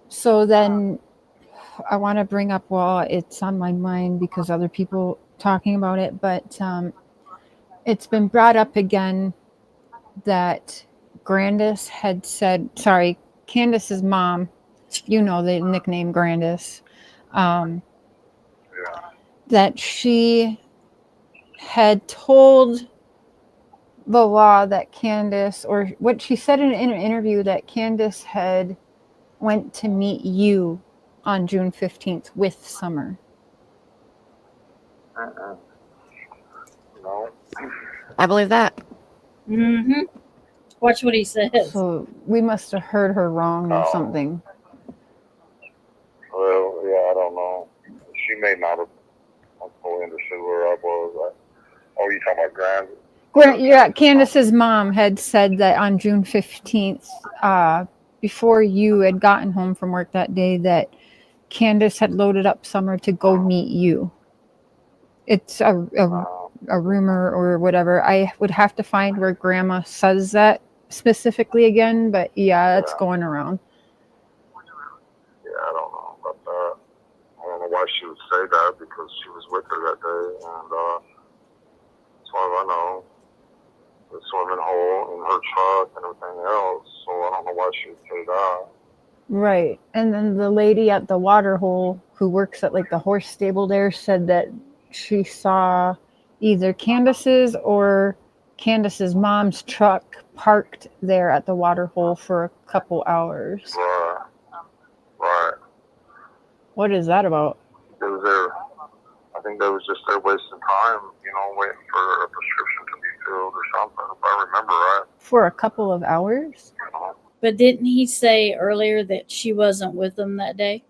So then I want to bring up, well, it's on my mind because other people talking about it, but it's been brought up again that Candace's mom, the nickname Candace, that she had told the law that Candace, or what she said in an interview, that Candace had went to meet you on June 15th with Summer. No. I believe that. mm-hmm. Watch what he says. So we must have heard her wrong or something. Well, yeah, I don't know. She may not have fully understood where I was. Oh, you talking about Grand? Candace's mom had said that on June 15th, before you had gotten home from work that day, that Candace had loaded up Summer to go meet you. It's a rumor or whatever. I would have to find where Grandma says that specifically again, but yeah, it's going around. Yeah, I don't know about that. I don't know why she would say that because she was with her that day, and as far as I know, the swimming hole in her truck and everything else. So I don't know why she would say that. Right. And then the lady at the water hole who works at like the horse stable there said that she saw either Candace's or Candace's mom's truck parked there at the water hole for a couple hours. Right. Right. What is that about? It was there. I think they was just there wasting time, waiting for a prescription to be filled or something, if I remember right. For a couple of hours? But didn't he say earlier that she wasn't with them that day?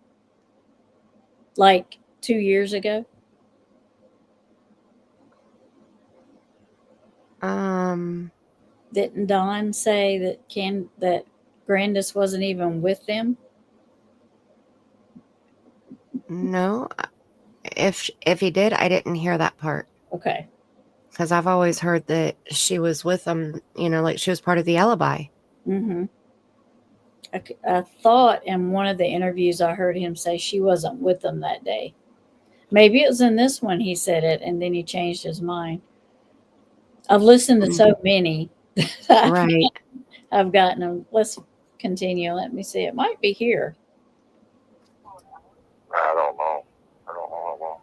Like 2 years ago? Didn't Don say that Candace wasn't even with them? No. If he did, I didn't hear that part. Okay. Because I've always heard that she was with them, like she was part of the alibi. Mm-hmm. I thought in one of the interviews I heard him say she wasn't with them that day. Maybe it was in this one he said it and then he changed his mind. I've listened to so many. Right. I've gotten them. Let's continue. Let me see. It might be here. I don't know. How long.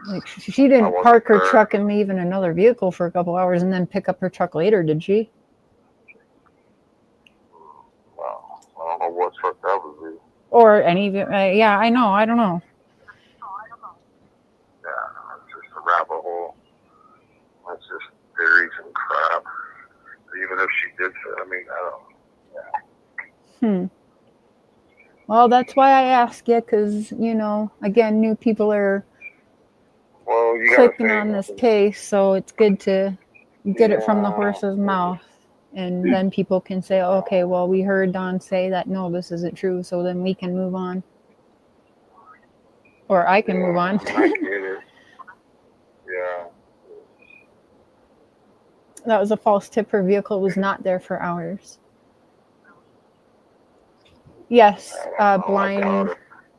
Like she didn't park her truck and leave in another vehicle for a couple hours and then pick up her truck later, did she? Well, I don't know what truck that would be. Or any, yeah, I know. I don't know. Yeah, it's just a rabbit hole. That's just theories and crap. Even if she did say, I don't. Yeah. Well, that's why I ask you, because, again, new people are clicking on this case, so it's good to get it from the horse's mouth. And then people can say, okay, well, we heard Don say that, no, this isn't true, so then we can move on. Or I can move on. I get it. Yeah. That was a false tip. Her vehicle was not there for hours. Yes, blind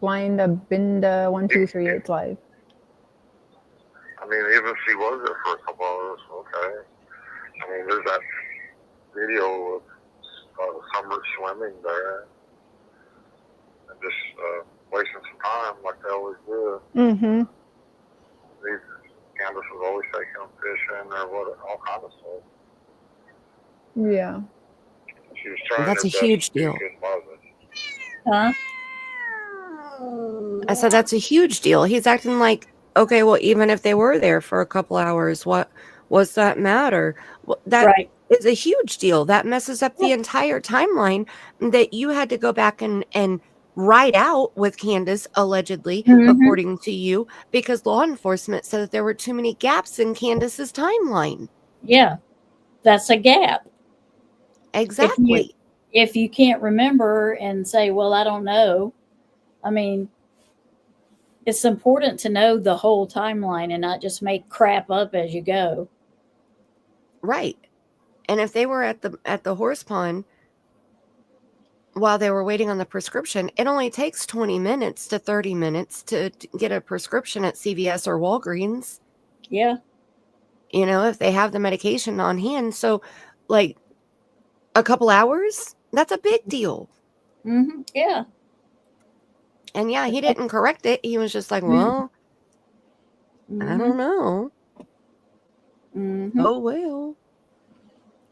Abinda 1238 live. Even if she was there for a couple hours, okay. There's that video of Summer swimming there and just wasting some time like they always do. Mm-hmm. Candace was always taking them fishing or all kinds of stuff. Yeah. She was trying. That's a huge deal. Huh? I said that's a huge deal. He's acting like, okay, well, even if they were there for a couple hours, what's that matter? That right. is a huge deal. That messes up the entire timeline that you had to go back and write out with Candace, allegedly, according to you, because law enforcement said that there were too many gaps in Candace's timeline. Yeah, that's a gap. Exactly. If you can't remember and say, well, I don't know, it's important to know the whole timeline and not just make crap up as you go. Right. And if they were at the horse pond while they were waiting on the prescription, it only takes 20 minutes to 30 minutes to get a prescription at CVS or Walgreens. Yeah. If they have the medication on hand. So, like, a couple hours, that's a big deal. Mm-hmm. Yeah. And yeah, he didn't correct it. He was just like, well, I don't know. Mm-hmm. Oh, well.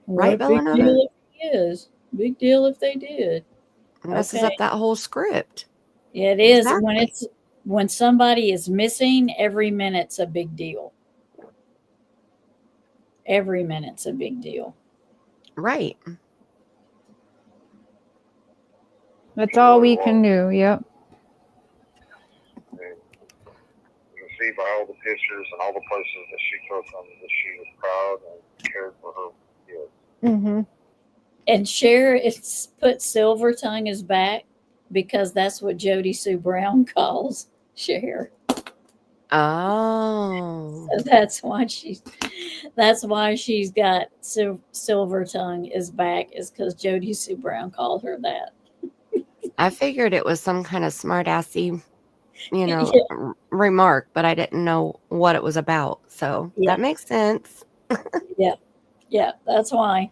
Right, big deal if it is. Big deal if they did. It messes up that whole script. Yeah, it exactly. is. When somebody is missing, every minute's a big deal. Every minute's a big deal. Right. That's all we can do. Yep. You can see by all the pictures and all the places that she took them that she was proud and cared for her kids. Mm-hmm. And Cher, it's put Silver Tongue is back. because that's what Jody Sue Brown calls Cher. Oh. So that's why she's got Silver Tongue is back, is because Jody Sue Brown called her that. I figured it was some kind of smart assy, Yeah. remark, but I didn't know what it was about. So Yeah. that makes sense. Yeah, that's why.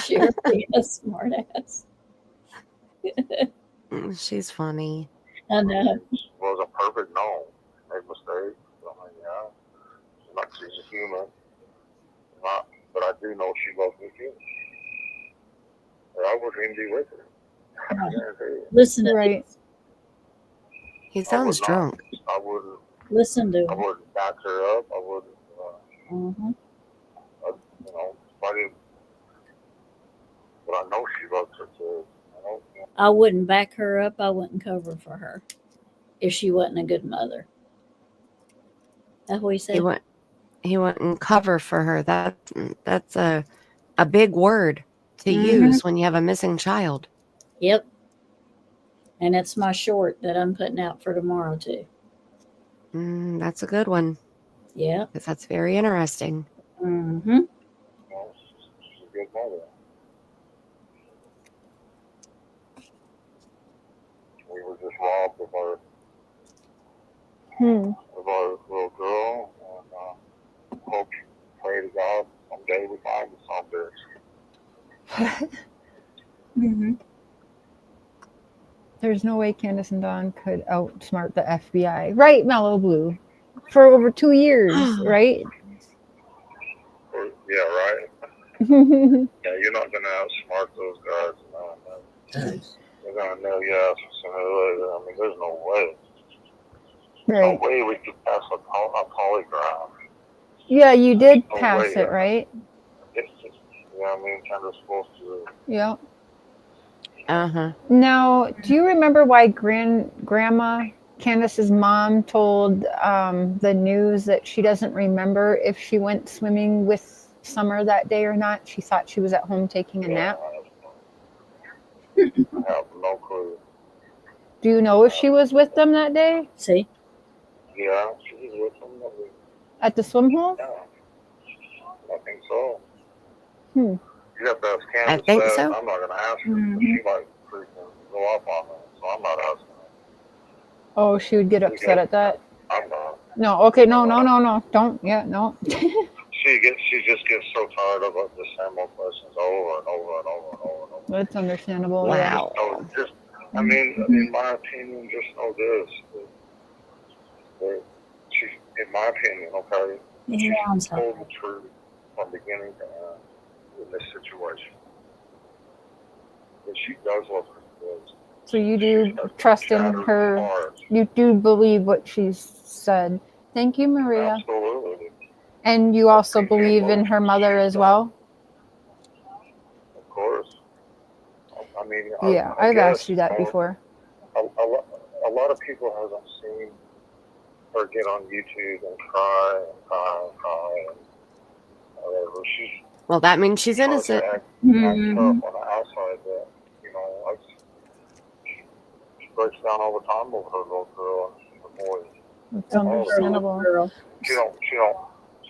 Cher being a smart ass. She's funny. I know. Was a perfect no. Made mistakes. I mean, yeah. She's a human. But I do know she loves me too. Or I wouldn't even be with her. I guarantee you. Listen to Right. this. He sounds drunk. I wouldn't. Listen to I him. wouldn't back her up. I wouldn't. Mm-hmm. You know, if I didn't. But I know she loves her too. I wouldn't back her up. I wouldn't cover for her if she wasn't a good mother. That's what he said. He wouldn't cover for her. That's a big word to Mhm. use when you have a missing child. Yep. And it's my short that I'm putting out for tomorrow too. That's a good one. Yeah. Because that's very interesting. Mm-hmm. She's a good mother. We were just robbed of our little girl, and hope, pray to God, someday we find it someday. Mm-hmm. There's no way Candace and Dawn could outsmart the FBI. Right, Mellow Blue? For over 2 years, right? Yeah, right? Yeah, you're not going to outsmart those guys. No. They're going to know you out sooner or later. I mean, there's no way. Right. No way we could pass a polygraph. Yeah, you did No pass way. it, right? It's just, yeah, me and Candace supposed to. Yeah. Uh-huh. Now, do you remember why Grandma, Candace's mom, told the news that she doesn't remember if she went swimming with Summer that day or not? She thought she was at home taking a nap. I have no clue. Do you know if she was with them that day? See? Yeah, she was with them. At the swim hole? Yeah, I think so. Hmm. You have to ask Candace I think that. so. I'm not going to ask her. Mhm. She might freaking go off on me, so I'm not asking her. Oh, she would get upset at that? I'm not. No, okay, no. Don't, no. She just gets so tired of the same old questions over and over and over and over and over. That's understandable. Wow. I mean, my opinion, just know this. That she, in my opinion, okay, Yeah, I'm she's sorry. told the truth from beginning to end in this situation. That she does love her kids. So you do trust in her. You do believe what she's said. Thank you, Maria. Absolutely. And you also believe in her mother as well? Of course. I mean, Yeah, I've asked you that before. A lot of people haven't seen her get on YouTube and cry and whatever. Well, that means she's innocent. Act Mhm. tough on the outside, but she breaks down all the time over her little girl and her boys. It's understandable. Girl. She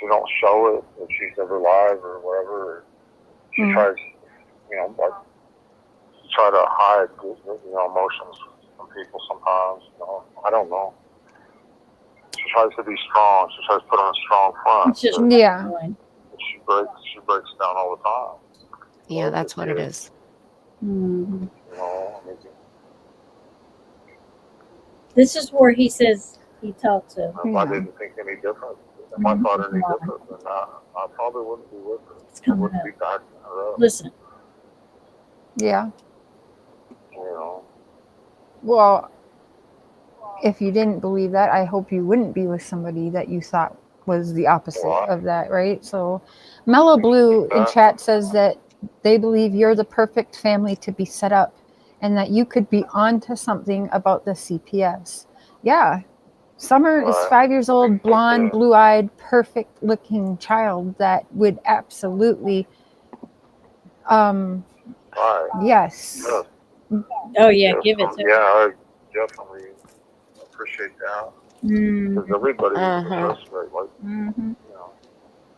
don't show it if she's ever live or whatever. She tries, try to hide, emotions from people sometimes. I don't know. She tries to be strong. She tries to put on a strong front. It's just Yeah. She breaks down all the time. Yeah, that's what it is. Mhm. I mean, This is where he says he talked to. if I didn't think any different, if I thought any different, then I probably wouldn't be with her. It's I coming wouldn't up. be backing her up. Listen. Yeah. You Well, if you didn't believe that, I hope you wouldn't be with somebody that you thought was the opposite of that, right? So Mellow Blue in chat says that they believe you're the perfect family to be set up and that you could be onto something about the CPS. Yeah. Summer is 5 years old, blonde, blue-eyed, perfect-looking child that would absolutely, yes, Oh yeah, give it to yeah, I definitely appreciate that. Mm-hmm. Because everybody's Uh-huh. a suspect. Like, Mm-hmm. you know,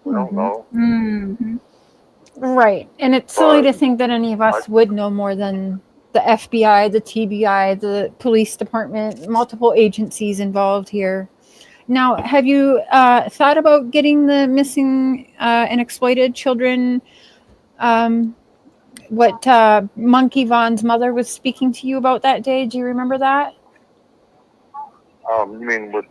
we don't know. Mm-hmm. Right. And it's silly But to think that any of us would know more than the FBI, the TBI, the police department, multiple agencies involved here. Now, have you thought about getting the missing and exploited children? What Monkey Vaughn's mother was speaking to you about that day? Do you remember that? you mean with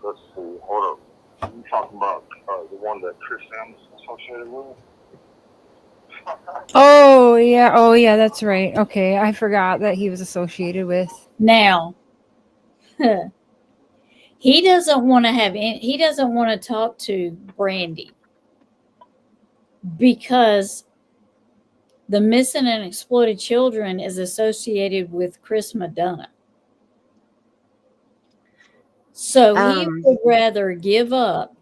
let's see, hold up. You talking about the one that Chris Sam's associated with? Oh yeah, that's right. Okay, I forgot that he was associated with. Now, he doesn't want to he doesn't want to talk to Brandy because the missing and exploited children is associated with Chris Madonna. So he would rather give up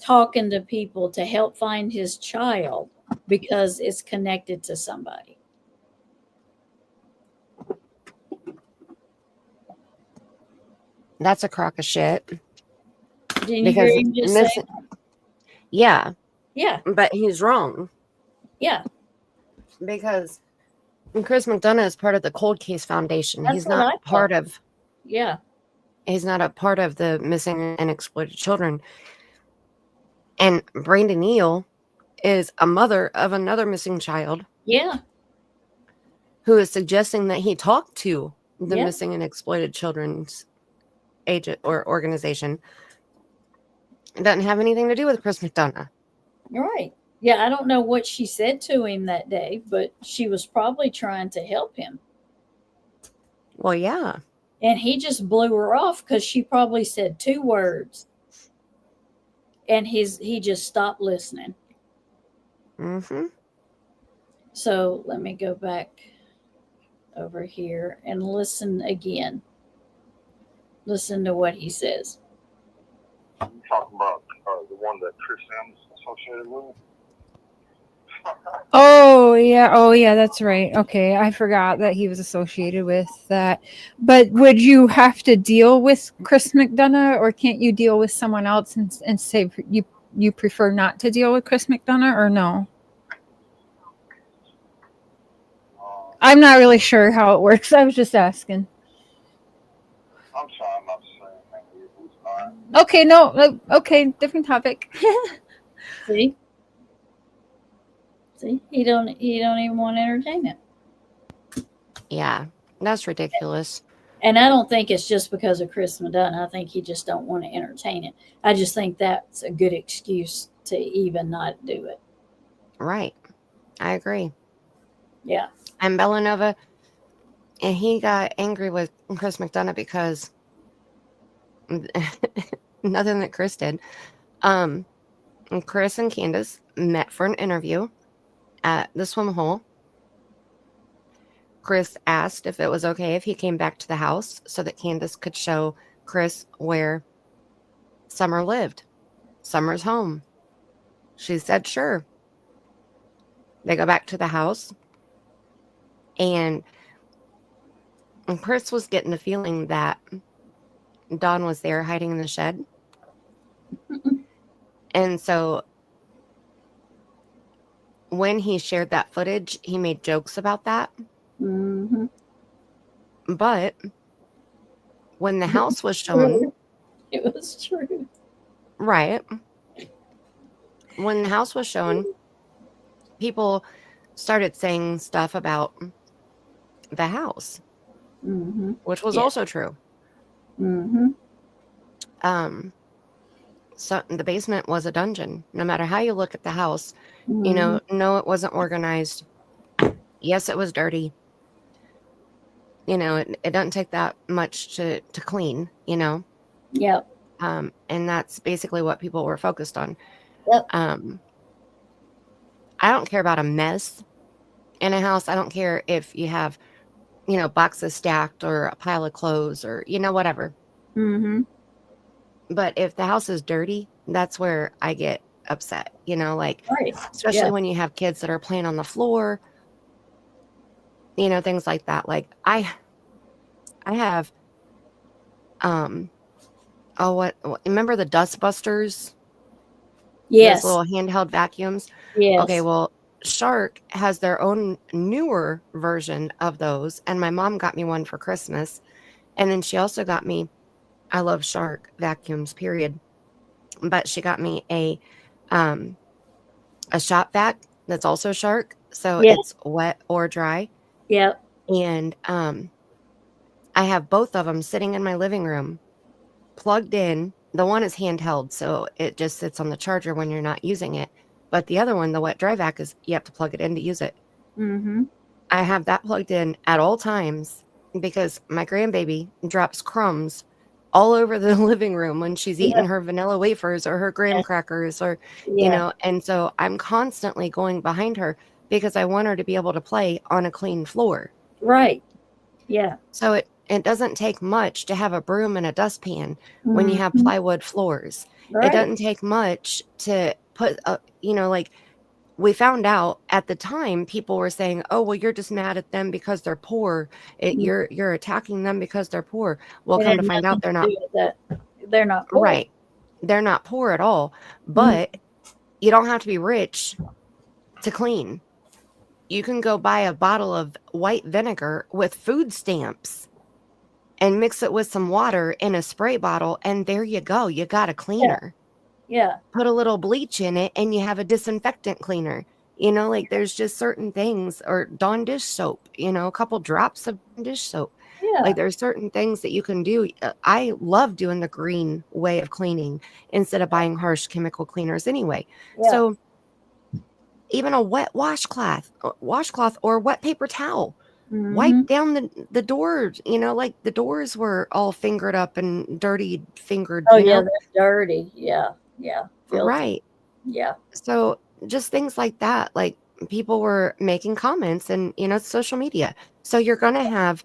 talking to people to help find his child because it's connected to somebody. That's a crock of shit. Didn't you hear him just say? Yeah. Yeah. But he's wrong. Yeah. Because Chris McDonough is part of the Cold Case Foundation. That's He's what not I part thought. of. Yeah. He's not a part of the missing and exploited children. And Brandon Neal is a mother of another missing child. Yeah. Who is suggesting that he talk to the Yeah. missing and exploited children's agent or organization. It doesn't have anything to do with Chris McDonough. You're right. Yeah, I don't know what she said to him that day, but she was probably trying to help him. Well, yeah. And he just blew her off because she probably said 2 words. And he just stopped listening. Mm-hmm. So let me go back over here and listen again. Listen to what he says. You talking about the one that Chris Sam's associated with? Oh yeah, that's right. Okay, I forgot that he was associated with that. But would you have to deal with Chris McDonough, or can't you deal with someone else and say you prefer not to deal with Chris McDonough, or no? I'm not really sure how it works. I was just asking. I'm sorry, I'm not saying who's not. Okay, no, okay, different topic. See, he don't even want to entertain it. Yeah, that's ridiculous. And I don't think it's just because of Chris Madonna. I think he just don't want to entertain it. I just think that's a good excuse to even not do it. Right. I agree. Yeah. And Bellanova, and he got angry with Chris McDonough because nothing that Chris did. Chris and Candace met for an interview at the swim hole. Chris asked if it was okay if he came back to the house so that Candace could show Chris where Summer lived. Summer's home. She said sure. They go back to the house, and Chris was getting the feeling that Dawn was there hiding in the shed. And so when he shared that footage, he made jokes about that. Mm-hmm. But when the house was shown, it was true. Right. When the house was shown, people started saying stuff about the house, which was also true. Mm-hmm. So the basement was a dungeon. No matter how you look at the house, you know, no, it wasn't organized. Yes, it was dirty. You know, it doesn't take that much to clean, you know? Yep. And that's basically what people were focused on. Yep. I don't care about a mess in a house. I don't care if you have, you know, boxes stacked or a pile of clothes or, you know, whatever. Mm-hmm. But if the house is dirty, that's where I get upset, you know, like, Right. especially Yeah. when you have kids that are playing on the floor, you know, things like that. Like I have, remember the dust busters? Those Yes. little handheld vacuums? Okay, Yes. well, Shark has their own newer version of those, and my mom got me one for Christmas. And then she also got me, I love Shark vacuums, period. But she got me a shop vac that's also Shark, so Yeah. it's wet or dry. Yep. And I have both of them sitting in my living room, plugged in. The one is handheld, so it just sits on the charger when you're not using it. But the other one, the wet dry vac, is you have to plug it in to use it. Mm-hmm. I have that plugged in at all times because my grandbaby drops crumbs all over the living room when she's Yeah. eating her vanilla wafers or her graham crackers, or, you Yeah. know, and so I'm constantly going behind her because I want her to be able to play on a clean floor. Right. Yeah. So it doesn't take much to have a broom and a dustpan when you have Mhm. plywood floors. It Right. doesn't take much to put, you know, like, we found out at the time people were saying, "Oh, well, you're just mad at them because they're poor. Mhm. You're attacking them because they're poor." Well, It come had to find out, nothing they're to not do with that. They're not poor. right. They're not poor at all. Mhm. But you don't have to be rich to clean. You can go buy a bottle of white vinegar with food stamps and mix it with some water in a spray bottle, and there you go. You got a Yeah. cleaner. Yeah. Put a little bleach in it and you have a disinfectant cleaner. You know, like, there's just certain things, or Dawn dish soap, you know, a couple drops of dish soap. Like, Yeah. there's certain things that you can do. I love doing the green way of cleaning instead of buying harsh chemical cleaners anyway. Yeah. So even a wet washcloth or wet paper towel, wipe Mhm. down the doors. You know, like, the doors were all fingered up and dirty fingered, Oh you yeah, know? they're dirty. Yeah. Yeah. Filthy. Right. Yeah. So just things like that, like, people were making comments, and, you know, social media. So you're going to have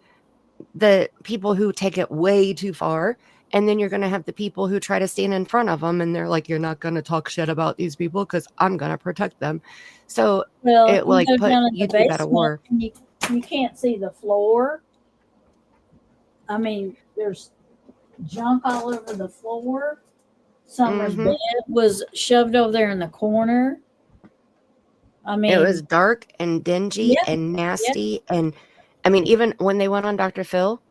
the people who take it way too far, and then you're going to have the people who try to stand in front of them, and they're like, "You're not going to talk shit about these people because I'm going to protect them." So Well, it will, you like, go put down in the YouTube out of basement war. and you can't see the floor. I mean, there's junk all over the floor. Summer's Mhm. bed was shoved over there in the corner. I It was mean, dark and dingy yeah. and Yeah. nasty, and I mean, even when they went on Dr. Phil,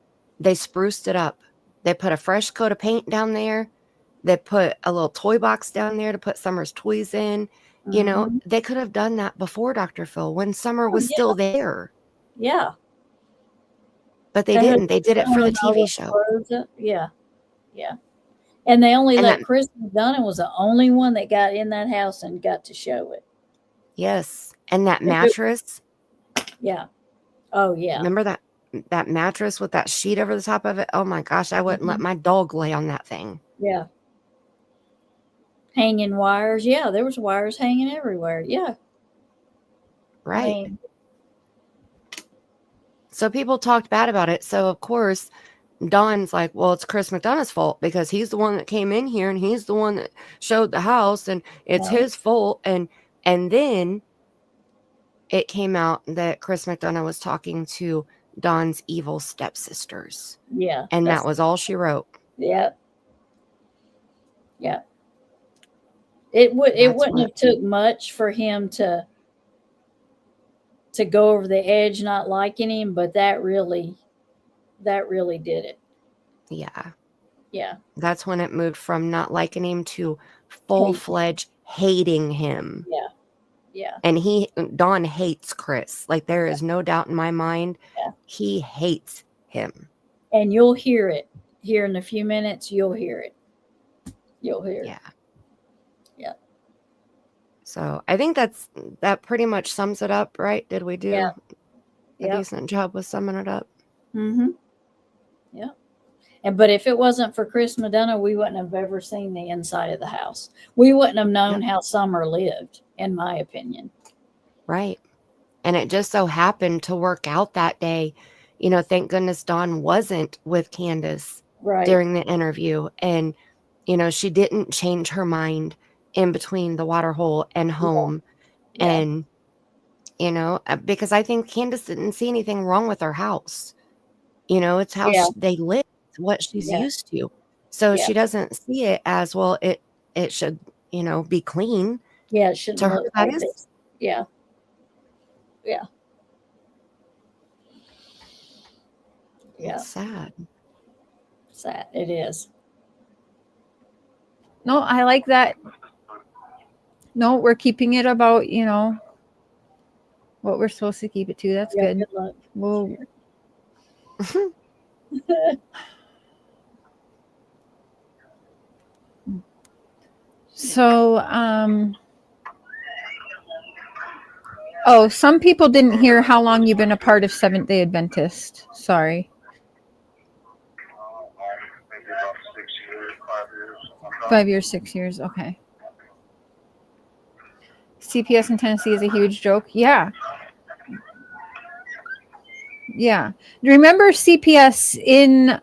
they spruced it up. They put a fresh coat of paint down there. They put a little toy box down there to put Summer's toys in. You know, Mhm. they could have done that before Dr. Phil, when Summer Oh was still there, yeah. but they They had didn't. They did it for the showing all TV the show. clothes up. Yeah. Yeah. And they only And let that, Chris McDonough was the only one that got in that house and got to show it. yes. And that If it- mattress, yeah. Oh yeah. remember that mattress with that sheet over the top of it? Oh my gosh, I wouldn't let Mhm. my dog lay on that thing. Yeah. Hanging wires. Yeah, there was wires hanging everywhere. Yeah. I Right. mean, So people talked bad about it. So of course, Don's like, "Well, it's Chris McDonough's fault because he's the one that came in here and he's the one that showed the house, and it's no. his fault." And then it came out that Chris McDonough was talking to Don's evil stepsisters, Yeah. and that That's was all she wrote. yeah. Yeah. It That's wouldn't what. have took much for him to go over the edge not liking him, but that really did it. Yeah, Yeah. that's when it moved from not liking him to Hate. full-fledged hating him. Yeah. Yeah. And Don hates Chris. Like, there is no doubt in my mind, Yeah. he hates him. And you'll hear it here in a few minutes. You'll hear it. You'll hear it. Yeah. Yeah. So I think that pretty much sums it up, right? Did we do Yeah. a Yeah. decent job with summing it up? Mm-hmm. Yeah. But if it wasn't for Chris McDonough, we wouldn't have ever seen the inside of the house. We wouldn't have known how Summer lived, in my opinion. Right. And it just so happened to work out that day. You know, thank goodness Dawn wasn't with Candace Right. during the interview. And, you know, she didn't change her mind in between the water hole and home. Yeah. And, you know, because I think Candace didn't see anything wrong with her house. You know, it's how Yeah. they live, what she's Yeah. used to. So Yeah. she doesn't see it as, well, it should, you know, be clean. Yeah, it shouldn't To her, look that like is. this. Yeah. Yeah. Yeah. It's sad. Sad. It is. No, I like that. No, we're keeping it about, you know, what we're supposed to keep it to. That's Yeah, good. good luck. Well, so, oh, some people didn't hear how long you've been a part of Seventh-day Adventist. Sorry. Maybe about 6 years, 5 years. 5 years, 6 years. Okay. CPS in Tennessee is a huge joke. Yeah. Yeah. Remember CPS in,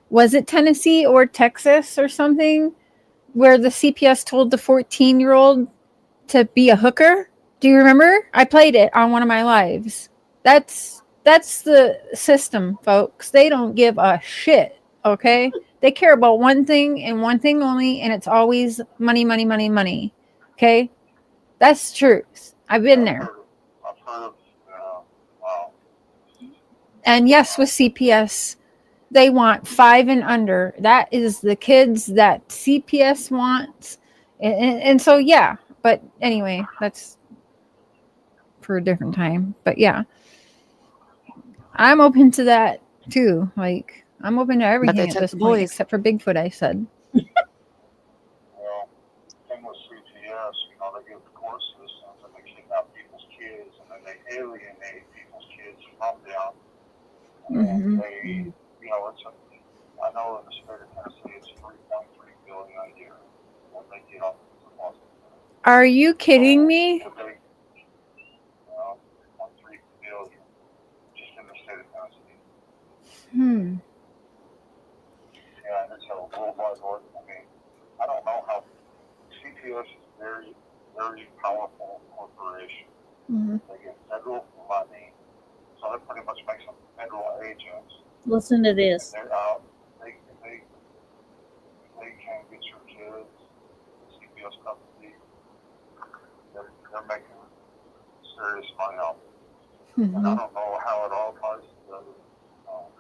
was it Tennessee or Texas or something, where the CPS told the 14-year-old to be a hooker? Do you remember? I played it on one of my lives. That's the system, folks. They don't give a shit, okay? They care about one thing and one thing only, and it's always money, money, money, money. Okay? That's truth. I've been there. I've heard of, wow. And yes, with CPS, they want 5 and under. That is the kids that CPS wants. And so, yeah. But anyway, that's for a different time. But yeah, I'm open to that too. Like, I'm open to everything at this point, except for Bigfoot, I said. Well, thing with CPS, you know, they give court systems and they kidnap people's kids and then they alienate people's kids from them. And they, you know, I know in the state of Tennessee it's $3.3 billion a year when they get off the deposit. Are you kidding me? $3.3 billion just in the state of Tennessee. Yeah, and it's a worldwide order. I mean, I don't know how CPS is very, very powerful corporation. They get federal money, so that pretty much makes them federal agents. Listen to this. They're out. They can get your kids. The CPS company. They're making serious money off it. And I don't know how it all ties together.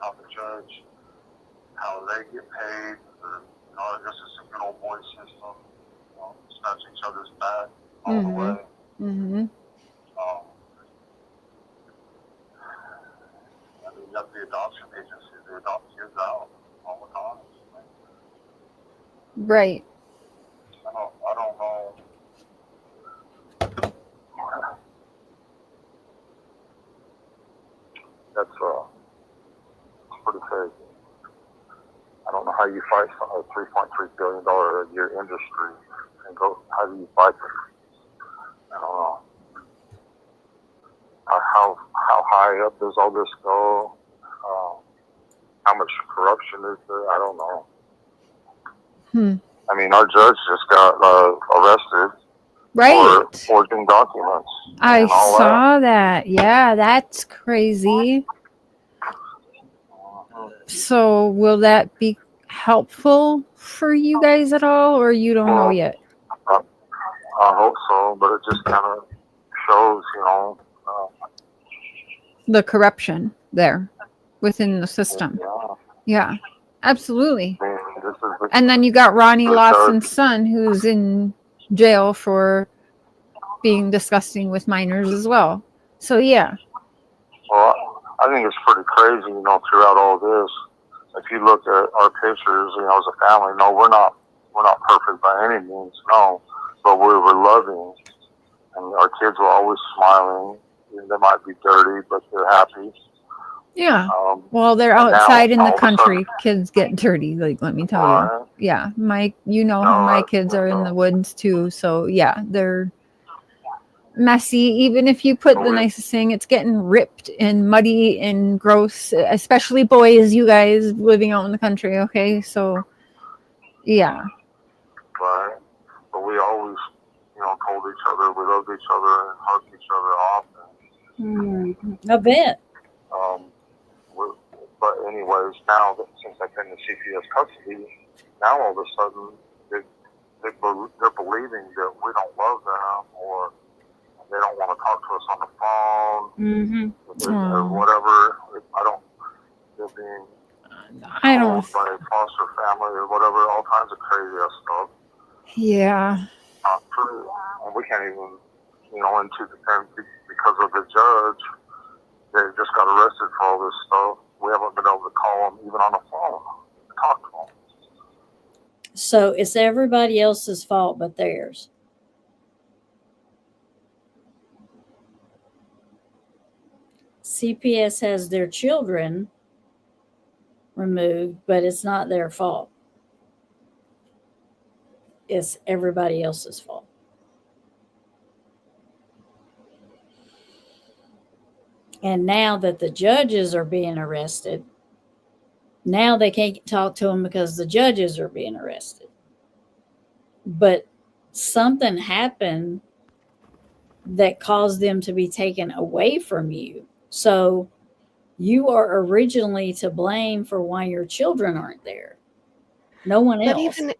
How the judge, how they get paid. You know, I guess it's a good old boy system. You know, scratch each other's back all the way. And you got the adoption agency. They adopt kids out all the time. Right. I don't know. That's pretty crazy. I don't know how you fight a $3.3 billion a year industry and go. How do you fight it? I don't know. How high up does all this go? How much corruption is there? I don't know. I mean, our judge just got arrested for forging documents. I saw that. Yeah, that's crazy. So will that be helpful for you guys at all, or you don't know yet? I hope so, but it just kind of shows, you know, the corruption there within the system. Yeah, absolutely. I mean, and then you got Ronnie Lawson's son, who's in jail for being disgusting with minors as well. So yeah. Well, I think it's pretty crazy, you know, throughout all this. If you look at our pictures, you know, as a family, no, we're not perfect by any means, no, but we were loving, and our kids were always smiling. They might be dirty, but they're happy. Yeah. Well, they're outside in the country. Kids get dirty. Like, let me tell you. Yeah. How my kids are in the woods too. So yeah, they're messy. Even if you put the nicest thing, it's getting ripped and muddy and gross, especially boys, you guys living out in the country. Okay. So yeah. Right. we always, told each other we loved each other and hugged each other often. I bet. But anyways, now that since I came to CPS custody, now all of a sudden they're believing that we don't love them, or they don't want to talk to us on the phone, or whatever. They're being I don't. told by a foster family or whatever, all kinds of crazy ass stuff. Yeah. Not true. And we can't even, into the end because of the judge. They just got arrested for all this stuff. We haven't been able to call them even on the phone to talk to them. So it's everybody else's fault but theirs. CPS has their children removed, but it's not their fault. It's everybody else's fault. And now that the judges are being arrested, now they can't talk to them because the judges are being arrested. But something happened that caused them to be taken away from you. So you are originally to blame for why your children aren't there. No one else. But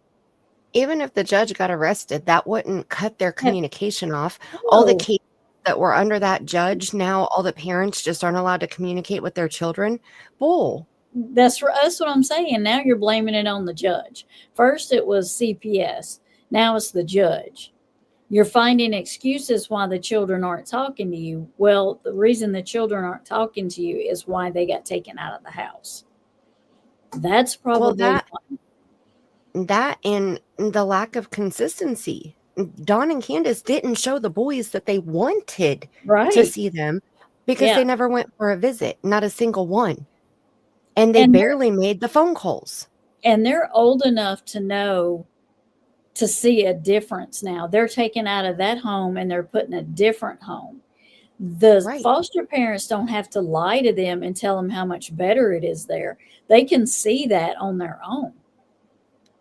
even if the judge got arrested, that wouldn't cut their communication off. All the cases that were under that judge, now all the parents just aren't allowed to communicate with their children. Bull. That's what I'm saying. Now you're blaming it on the judge. First it was CPS. Now it's the judge. You're finding excuses why the children aren't talking to you. Well, the reason the children aren't talking to you is why they got taken out of the house. That's probably that and the lack of consistency. Dawn and Candace didn't show the boys that they wanted to see them because they never went for a visit, not a single one. And they barely made the phone calls. And they're old enough to know, to see a difference now. They're taken out of that home and they're put in a different home. The foster parents don't have to lie to them and tell them how much better it is there. They can see that on their own.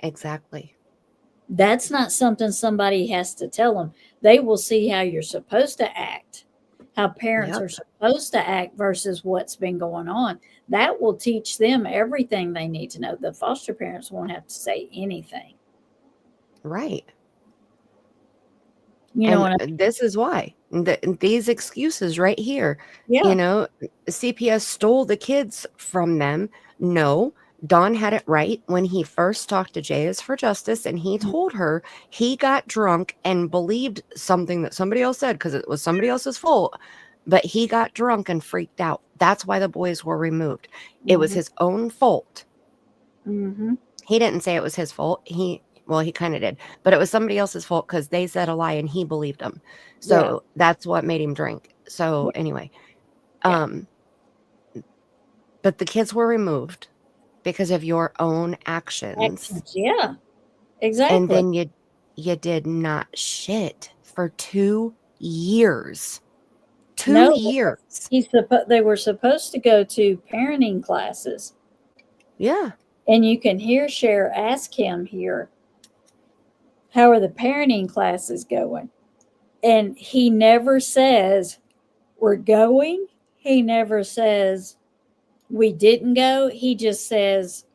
Exactly. That's not something somebody has to tell them. They will see how you're supposed to act, how parents are supposed to act versus what's been going on. That will teach them everything they need to know. The foster parents won't have to say anything. Right. You know what I mean? This is why. These excuses right here. CPS stole the kids from them. No. Don had it right when he first talked to Jay is for Justice, and he told her he got drunk and believed something that somebody else said because it was somebody else's fault, but he got drunk and freaked out. That's why the boys were removed. It was his own fault. He didn't say it was his fault. He kind of did, but it was somebody else's fault because they said a lie and he believed them. So that's what made him drink. So anyway, but the kids were removed because of your own actions. Yeah, exactly. And then you did not shit for 2 years. 2 years. They were supposed to go to parenting classes. Yeah. And you can hear Cher ask him here, how are the parenting classes going? And he never says, we're going. He never says, we didn't go. He just says,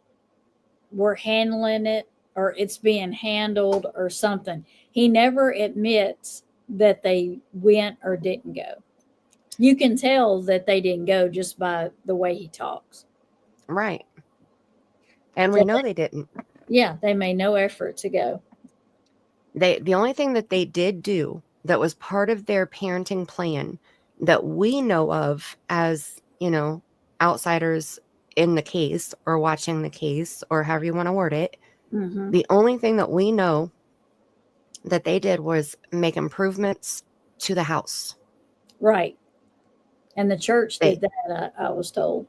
we're handling it, or it's being handled, or something. He never admits that they went or didn't go. You can tell that they didn't go just by the way he talks. Right. And we know they didn't. Yeah, they made no effort to go. The only thing that they did do that was part of their parenting plan that we know of as, outsiders in the case or watching the case or however you want to word it, the only thing that we know that they did was make improvements to the house. Right. And the church did that, I was told.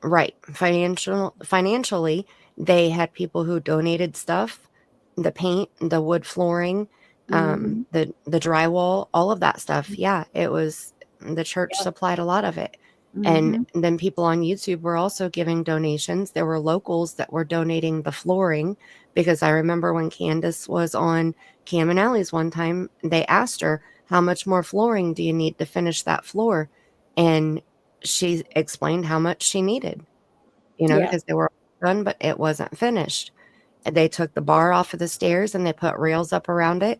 Right. Financially, they had people who donated stuff, the paint, the wood flooring, the drywall, all of that stuff. Yeah, it was the church supplied a lot of it. And then people on YouTube were also giving donations. There were locals that were donating the flooring, because I remember when Candace was on Cam and Allie's one time, they asked her, how much more flooring do you need to finish that floor? And she explained how much she needed, Yeah. because they were done, but it wasn't finished. And they took the bar off of the stairs and they put rails up around it.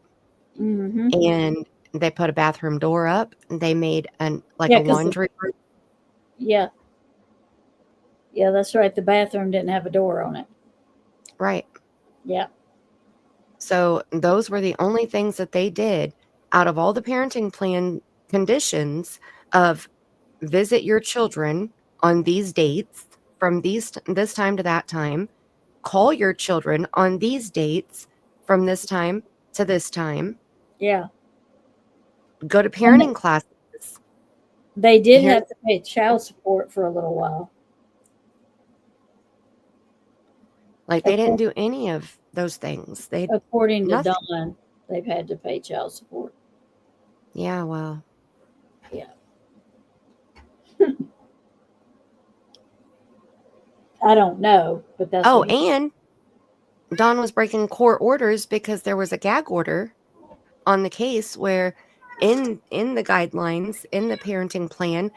And they put a bathroom door up. They made a laundry room. Yeah. Yeah, that's right. The bathroom didn't have a door on it. Right. Yeah. So those were the only things that they did out of all the parenting plan conditions of visit your children on these dates from this time to that time, call your children on these dates from this time to this time. Yeah. Go to parenting classes. They did have to pay child support for a little while. Like, they didn't do any of those things. According to nothing. Dawn, they've had to pay child support. Yeah, well. Yeah. I don't know, but that's and Dawn was breaking court orders because there was a gag order on the case where in the guidelines, in the parenting plan,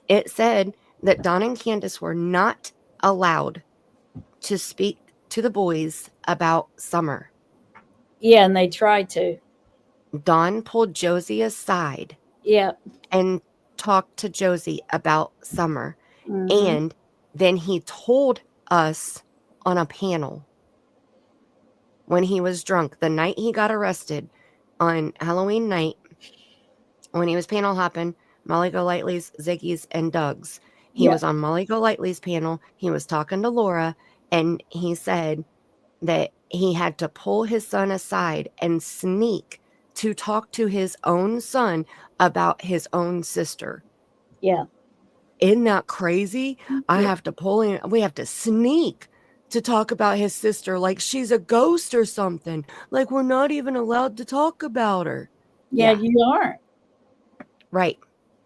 it said that Dawn and Candace were not allowed to speak to the boys about Summer. Yeah, and they tried to. Dawn pulled Josie aside. Yeah. And talked to Josie about Summer. And then he told us on a panel when he was drunk, the night he got arrested on Halloween night, when he was panel hopping, Molly Golightly's, Ziggy's, and Doug's. He was on Molly Golightly's panel. He was talking to Laura, and he said that he had to pull his son aside and sneak to talk to his own son about his own sister. Yeah. Isn't that crazy? I have to pull in. We have to sneak to talk about his sister like she's a ghost or something. Like, we're not even allowed to talk about her. Yeah, you aren't. Right.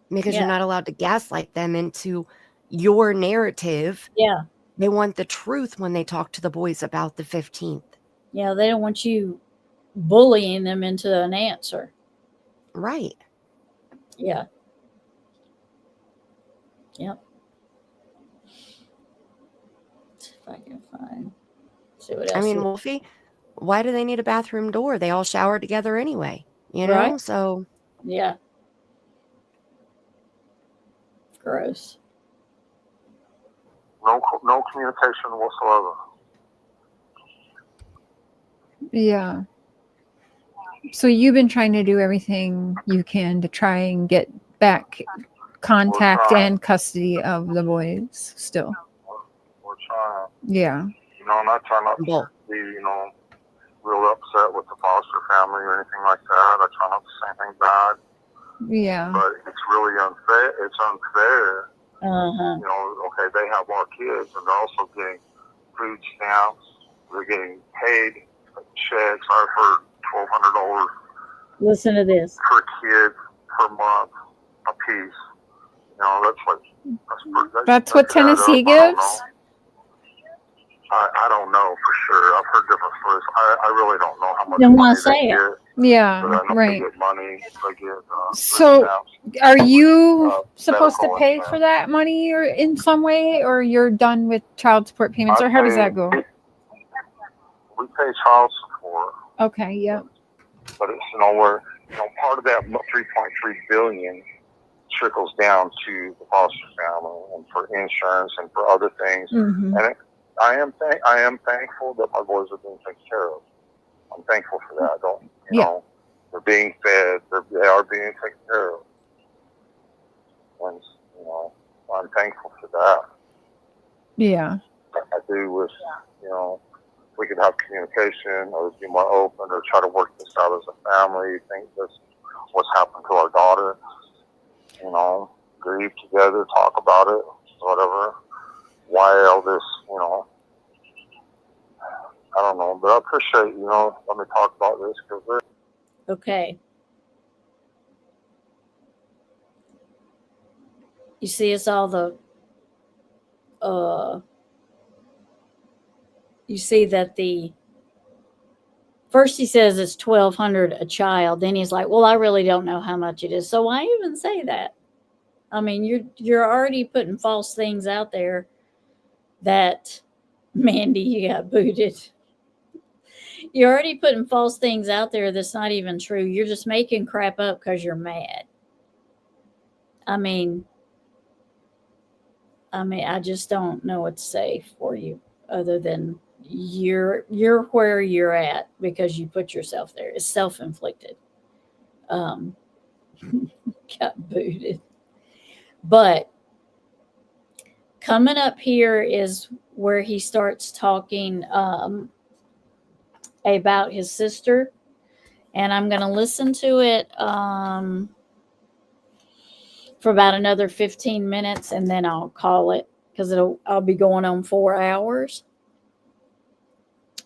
Because you're not allowed to gaslight them into your narrative. Yeah. They want the truth when they talk to the boys about the 15th. Yeah, they don't want you bullying them into an answer. Right. Yeah. Yep. See if I can see what else. I mean, Wolfie, why do they need a bathroom door? They all shower together anyway, you know? Right. So. Yeah. Gross. No communication whatsoever. Yeah. So you've been trying to do everything you can to try and get back contact and custody of the boys still. We're trying. Yeah. And I try not to be, real upset with the foster family or anything like that. I try not to say anything bad. Yeah. But it's really unfair. It's unfair. Okay, they have our kids, and they're also getting food stamps. They're getting paid checks. I've heard $1,200. Listen to this. Per kid per month a piece. That's what Tennessee gives? I don't know for sure. I've heard different stories. I really don't know how much Then why money say they it? get. Yeah, But I know right. they get money. They get So, stamps. are you supposed to medical pay insurance. for that money or in some way, or you're done with child support payments, or how does that go? We pay child support. Okay, yeah. But it's part of that 3.3 billion trickles down to the foster family and for insurance and for other things. Mm-hmm. And I am thankful that my boys are being taken care of. I'm thankful for that. I don't, they're being fed. They are being taken care of. And, I'm thankful for that. Yeah. I do wish, we could have communication or be more open or try to work this out as a family. Think this what's happened to our daughter. Grieve together, talk about it, whatever. Why all this, I don't know, but I appreciate, let me talk about this because Okay. You see, it's all the, you see that first he says it's $1,200 a child. Then he's like, well, I really don't know how much it is. So why even say that? I mean, you're already putting false things out there that, Mandy, you got booted. You're already putting false things out there that's not even true. You're just making crap up because you're mad. I mean, I just don't know what to say for you other than you're where you're at because you put yourself there. It's self-inflicted. Got booted. But coming up here is where he starts talking about his sister, and I'm going to listen to it for about another 15 minutes, and then I'll call it because I'll be going on 4 hours.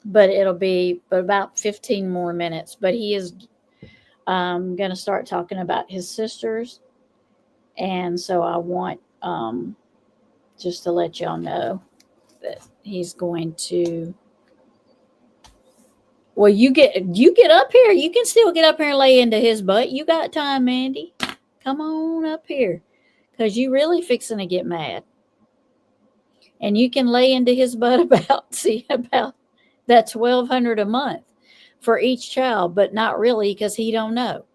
But it'll be about 15 more minutes. But he is going to start talking about his sisters, and so I want just to let y'all know that he's going to. Well, you get up here. You can still get up here and lay into his butt. You got time, Mandy. Come on up here, because you really fixing to get mad. And you can lay into his butt about that $1,200 a month for each child, but not really, because he don't know.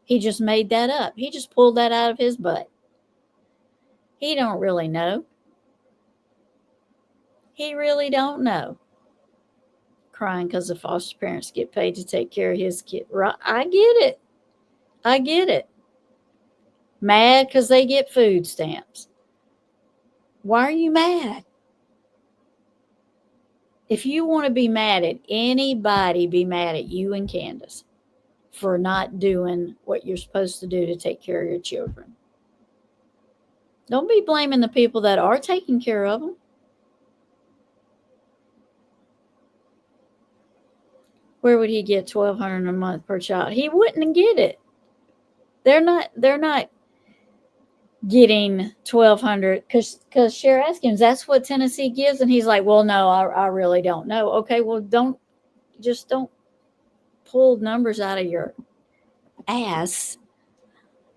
He just made that up. He just pulled that out of his butt. He don't really know. He really don't know. Crying because the foster parents get paid to take care of his kid. Right? I get it. Mad because they get food stamps. Why are you mad? If you want to be mad at anybody, be mad at you and Candace for not doing what you're supposed to do to take care of your children. Don't be blaming the people that are taking care of them. Where would he get $1,200 a month per child? He wouldn't get it. They're not getting $1,200 because Cher asked him, that's what Tennessee gives, and he's like, well, no, I really don't know. Okay, well, don't pull numbers out of your ass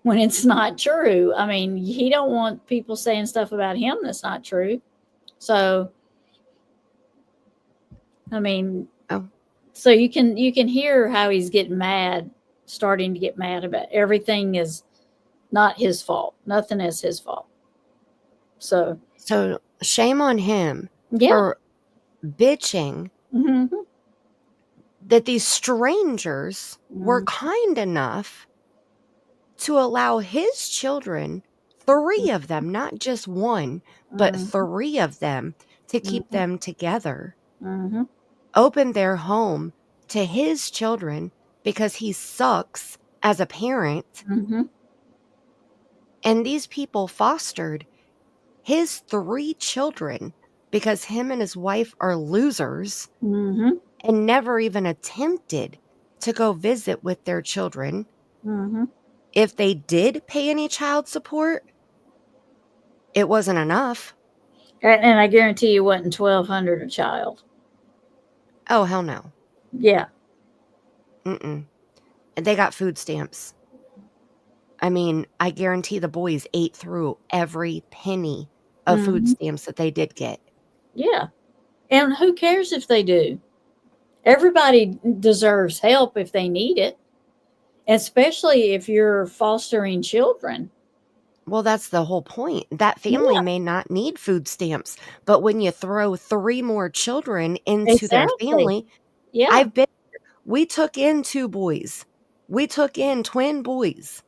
when it's not true. I mean, he don't want people saying stuff about him that's not true. So, I mean, so you can hear how he's getting mad, starting to get mad about everything is not his fault. Nothing is his fault. So shame on him for bitching that these strangers were kind enough to allow his children, 3 of them, not just one, but 3 of them, to keep them together. Open their home to his children because he sucks as a parent. And these people fostered his 3 children because him and his wife are losers and never even attempted to go visit with their children. If they did pay any child support, it wasn't enough. And I guarantee you wasn't $1,200 a child. Oh, hell no. Yeah. And they got food stamps. I mean, I guarantee the boys ate through every penny of food stamps that they did get. Yeah. And who cares if they do? Everybody deserves help if they need it, especially if you're fostering children. Well, that's the whole point. That family may not need food stamps, but when you throw 3 more children into their family, we took in 2 boys. We took in twin boys.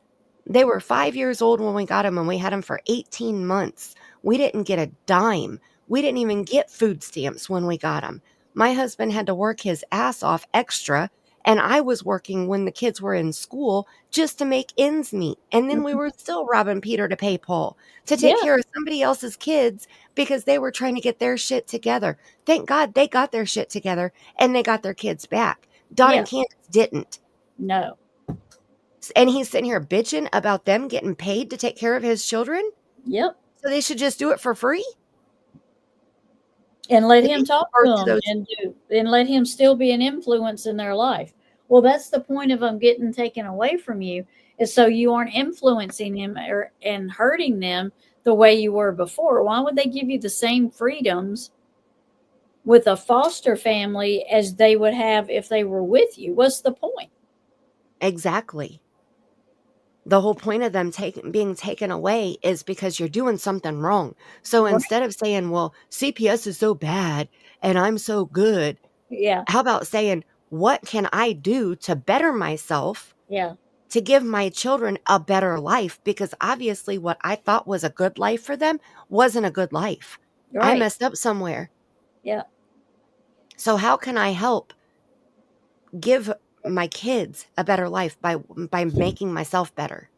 They were 5 years old when we got them, and we had them for 18 months. We didn't get a dime. We didn't even get food stamps when we got them. My husband had to work his ass off extra, and I was working when the kids were in school just to make ends meet. And then we were still robbing Peter to pay Paul to take care of somebody else's kids because they were trying to get their shit together. Thank God they got their shit together and they got their kids back. Don and Candace didn't. No. And he's sitting here bitching about them getting paid to take care of his children? Yep. So they should just do it for free. And let If him he talk gave to birth to them those- and let him still be an influence in their life. Well, that's the point of them getting taken away from you, is so you aren't influencing them and hurting them the way you were before. Why would they give you the same freedoms with a foster family as they would have if they were with you? What's the point? Exactly. The whole point of them being taken away is because you're doing something wrong. So Right. instead of saying, well, CPS is so bad and I'm so good, Yeah. how about saying, what can I do to better myself? Yeah. To give my children a better life? Because obviously what I thought was a good life for them wasn't a good life. I Right. messed up somewhere. Yeah. So how can I help give my kids a better life by making myself better?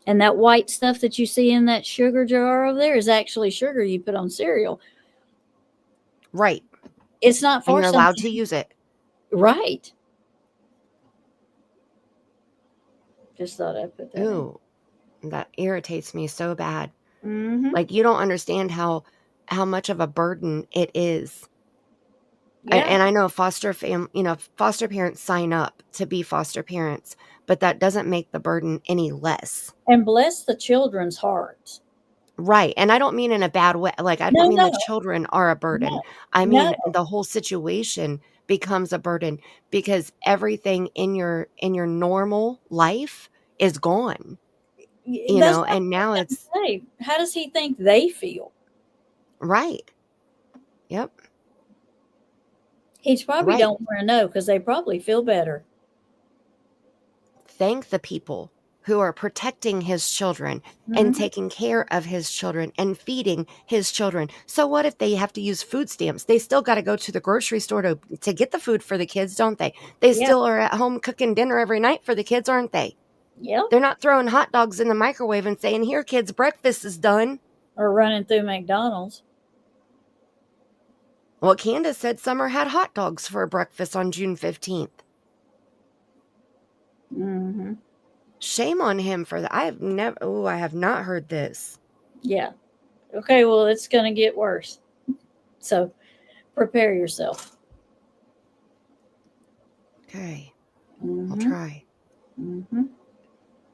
And that white stuff that you see in that sugar jar over there is actually sugar you put on cereal. Right. It's not for And you're allowed something. to use it. Right. Just thought I'd put that Ooh, that irritates me so bad. in. Mm-hmm. Like, you don't understand how much of a burden it is. Yeah. And I know foster parents sign up to be foster parents, but that doesn't make the burden any less. And bless the children's hearts. Right. And I don't mean in a bad way. Like, I don't No, mean no, the children are a burden. no, I no. mean the whole situation becomes a burden because everything in your normal life is gone. That's what And now I it's say. How does he think they feel? right. Yep. He probably Right. don't want to know because they probably feel better. Thank the people who are protecting his children and taking care of his children and feeding his children. So what if they have to use food stamps? They still got to go to the grocery store to get the food for the kids, don't they? They Yeah. still are at home cooking dinner every night for the kids, aren't they? Yeah. They're not throwing hot dogs in the microwave and saying, here, kids, breakfast is done. Or running through McDonald's. Well, Candace said Summer had hot dogs for breakfast on June 15th. Mm-hmm. Shame on him for that. I have not heard this. Yeah. Okay, well, it's going to get worse. So prepare yourself. Okay. Mm-hmm. I'll try. Mm-hmm.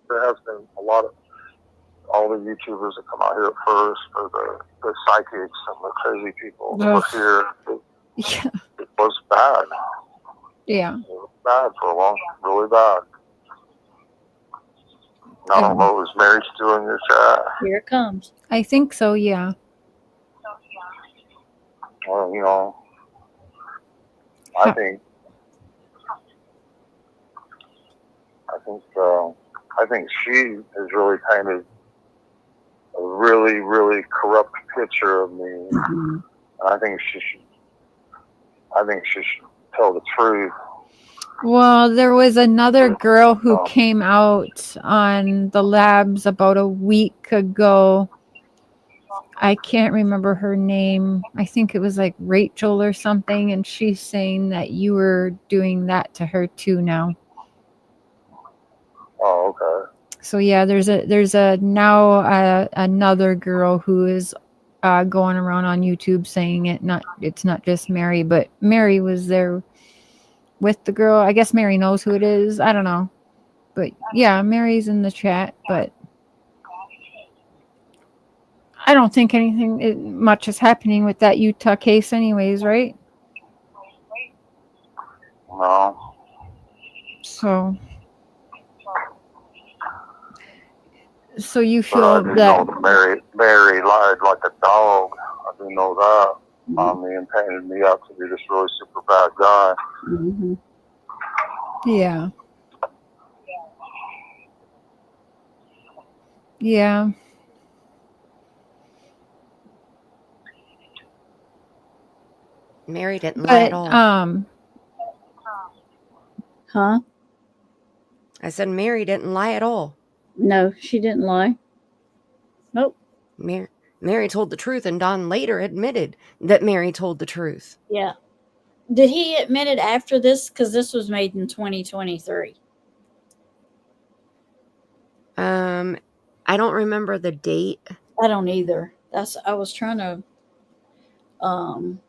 There has been a lot of all the YouTubers that come out here at first, or the psychics and the crazy people that were here. Yeah. It was bad. Yeah. It was bad for a long, really bad. I don't know, is Mary still in your chat? Here it comes. I think so, yeah. Well, I think she has really painted a really, really corrupt picture of me. Mm-hmm. And I think she should tell the truth. Well, there was another girl who came out on the labs about a week ago. I can't remember her name. I think it was like Rachel or something, and she's saying that you were doing that to her too now. Oh, okay. So yeah, there's another girl who is going around on YouTube saying it's not just Mary, but Mary was there with the girl. I guess Mary knows who it is. I don't know. But yeah, Mary's in the chat, but I don't think anything much is happening with that Utah case anyways, right? No. So you But feel I do that know that Mary lied like a dog. I do know that. Me and painted me out to be this really super bad guy. Mm-hmm. yeah. Yeah. Mary didn't lie at all. Huh? I said Mary didn't lie at all. No, she didn't lie. Nope. Mary told the truth, and Don later admitted that Mary told the truth. Yeah. Did he admit it after this? Because this was made in 2023. I don't remember the date. I don't either. I was trying to um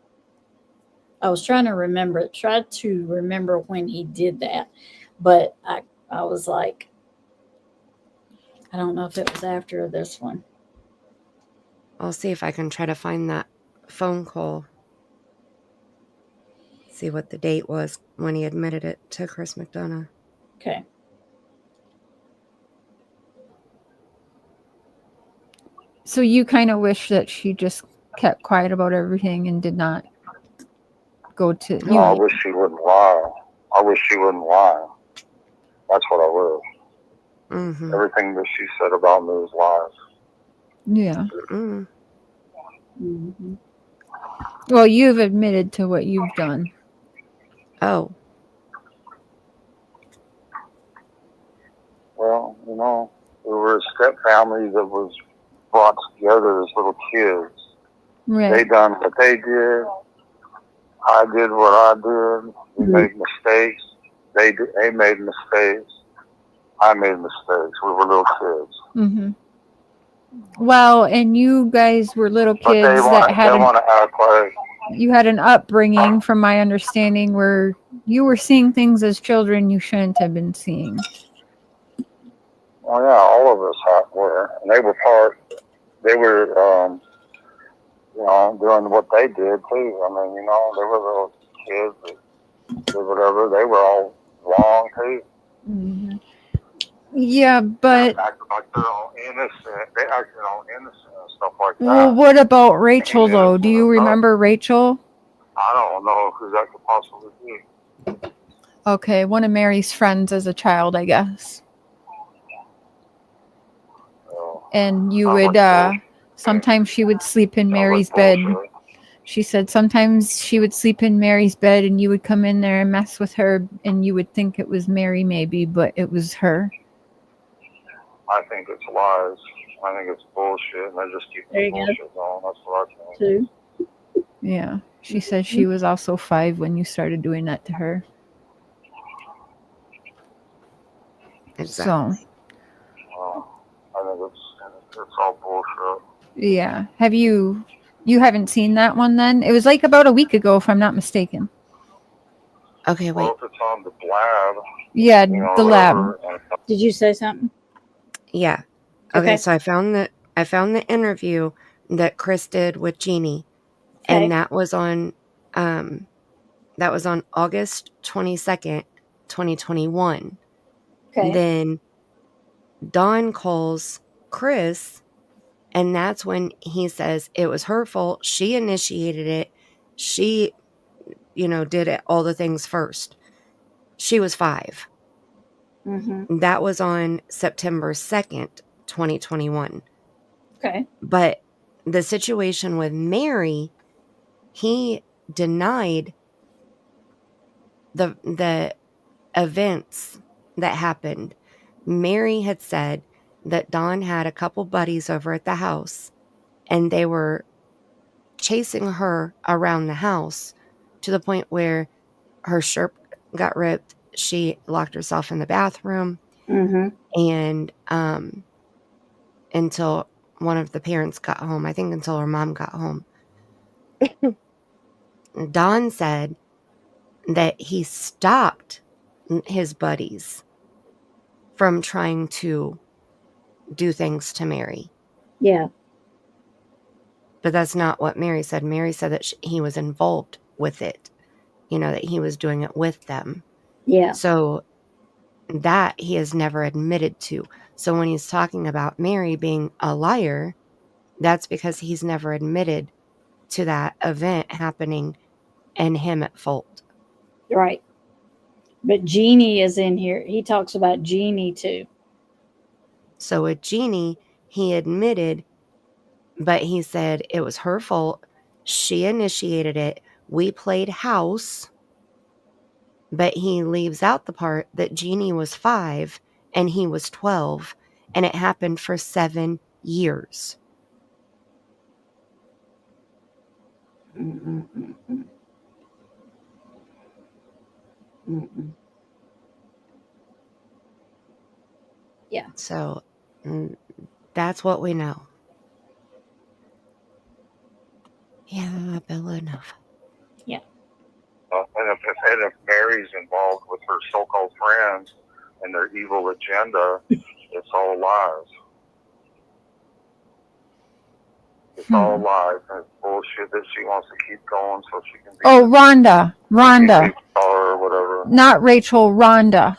try to remember when he did that, but I was like, I don't know if it was after this one. I'll see if I can try to find that phone call. See what the date was when he admitted it to Chris McDonough. Okay. So you kind of wish that she just kept quiet about everything and did not go to No, I wish she wouldn't lie. I wish she wouldn't lie. That's what I wish. Mm-hmm. Everything that she said about me was lies. Yeah. Mm. Mm-hmm. Well, you've admitted to what you've done. Oh. Well, you know, we were a step family that was brought together as little kids. Right. They done what they did. I did what I did. We made mistakes. They made mistakes. I made mistakes. We were little kids. Mm-hmm. Well, and you guys were little But kids they want to act like you had an upbringing, from my understanding, where you were seeing things as children you shouldn't have been seeing. well, yeah, all of us were, and they were you know, doing what they did too. I mean, you know, they were little kids that did whatever. They were all wrong too. Mm-hmm. Yeah, but They acted like they're all innocent. They acted all innocent and stuff like that. well, what about Rachel though? Do you remember Rachel? I don't know who that could possibly be. Okay, one of Mary's friends as a child, I guess. And you would sometimes she would sleep in Mary's bed. She said sometimes she would sleep in Mary's bed and you would come in there and mess with her and you would think it was Mary maybe, but it was her. I think it's lies. I think it's bullshit, and they just keep the bullshit going. That's what I think. Too. Yeah. She said she was also 5 when you started doing that to her. Exactly. So. I think it's all bullshit. Yeah. You haven't seen that one then? It was like about a week ago, if I'm not mistaken. Okay, wait. Well, if it's on the blab. Yeah, you know, the lab. Did you say something? Yeah. Okay, so I found the interview that Chris did with Jeannie, and that was on August 22nd, 2021. Okay. Then Dawn calls Chris, and that's when he says it was her fault. She initiated it. She, did it, all the things first. She was 5. Mm-hmm. That was on September 2nd, 2021. Okay. But the situation with Mary, he denied the events that happened. Mary had said that Dawn had a couple buddies over at the house and they were chasing her around the house to the point where her shirt got ripped. She locked herself in the bathroom. Mm-hmm. And until one of the parents got home, I think until her mom got home. Dawn said that he stopped his buddies from trying to do things to Mary. Yeah. But that's not what Mary said. Mary said that he was involved with it, that he was doing it with them. Yeah. So that he has never admitted to. So when he's talking about Mary being a liar, that's because he's never admitted to that event happening and him at fault. Right. But Jeannie is in here. He talks about Jeannie too. So with Jeannie, he admitted, but he said it was her fault. She initiated it. We played house. But he leaves out the part that Jeannie was 5 and he was 12, and it happened for 7 years. Mm-mm-mm-mm. Mm-mm. Yeah. So that's what we know. Yeah, Villanova. And if Mary's involved with her so-called friends and their evil agenda, it's all lies. It's all lies, and it's bullshit that she wants to keep going so she can be Rhonda. or whatever. Not Rachel, Rhonda.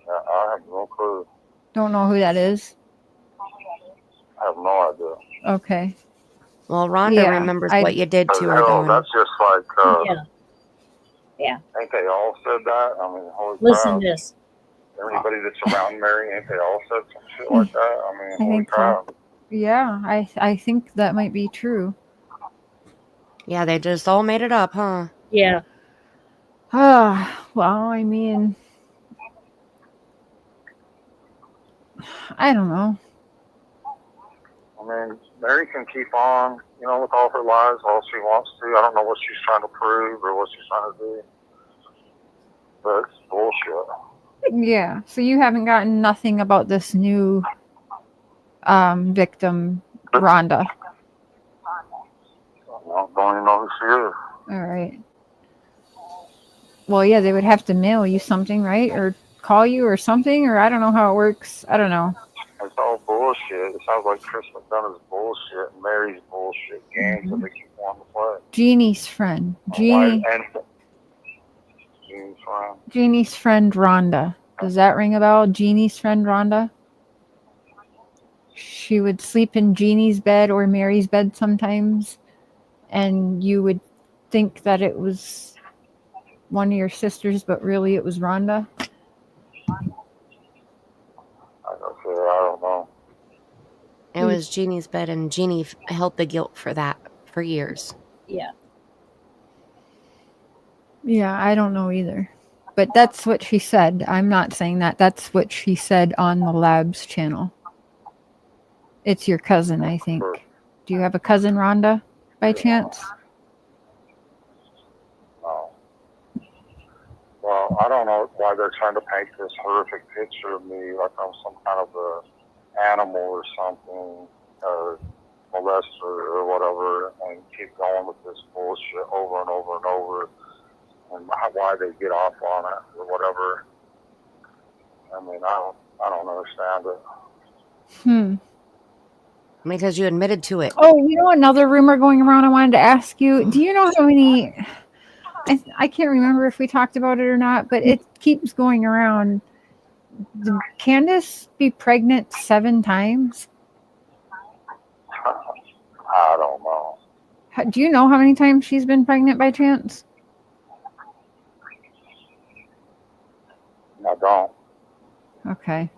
I have no clue. Don't know who that is. I have no idea. Okay. Well, Rhonda remembers what you did to her, Dawn. That's just like, Yeah. ain't they all said that? I mean, holy Listen crap. to this. Everybody that's around Mary, ain't they all said some shit like that? I mean, holy think so. crap. Yeah, I think that might be true. Yeah, they just all made it up, huh? Yeah. Well, I mean, I don't know. I mean, Mary can keep on, with all her lies all she wants to. I don't know what she's trying to prove or what she's trying to do. But it's bullshit. Yeah. So you haven't gotten nothing about this new victim, Rhonda. I don't even know who she is. All right. Well, yeah, they would have to mail you something, right? Or call you or something, or I don't know how it works. I don't know. It's all bullshit. It sounds like Chris McDonough's bullshit and Mary's bullshit games that they keep wanting to play. Jeannie's friend. Jeannie's friend. Jeannie's friend, Rhonda. Does that ring a bell? Jeannie's friend, Rhonda? She would sleep in Jeannie's bed or Mary's bed sometimes, and you would think that it was one of your sisters, but really it was Rhonda. I don't know. It was Jeannie's bed, and Jeannie held the guilt for that for years. Yeah. Yeah, I don't know either. But that's what she said. I'm not saying that. That's what she said on the Labs channel. It's your cousin, I think. Do you have a cousin, Rhonda, by chance? No. Well, I don't know why they're trying to paint this horrific picture of me like I'm some kind of a animal or something, or molester or whatever, and keep going with this bullshit over and over and over, and why they get off on it or whatever. I mean, I don't understand it. Because you admitted to it. Oh, another rumor going around I wanted to ask you. Do you know how many... I can't remember if we talked about it or not, but it keeps going around. Did Candace be pregnant 7 times? I don't know. Do you know how many times she's been pregnant by chance? I don't. Okay.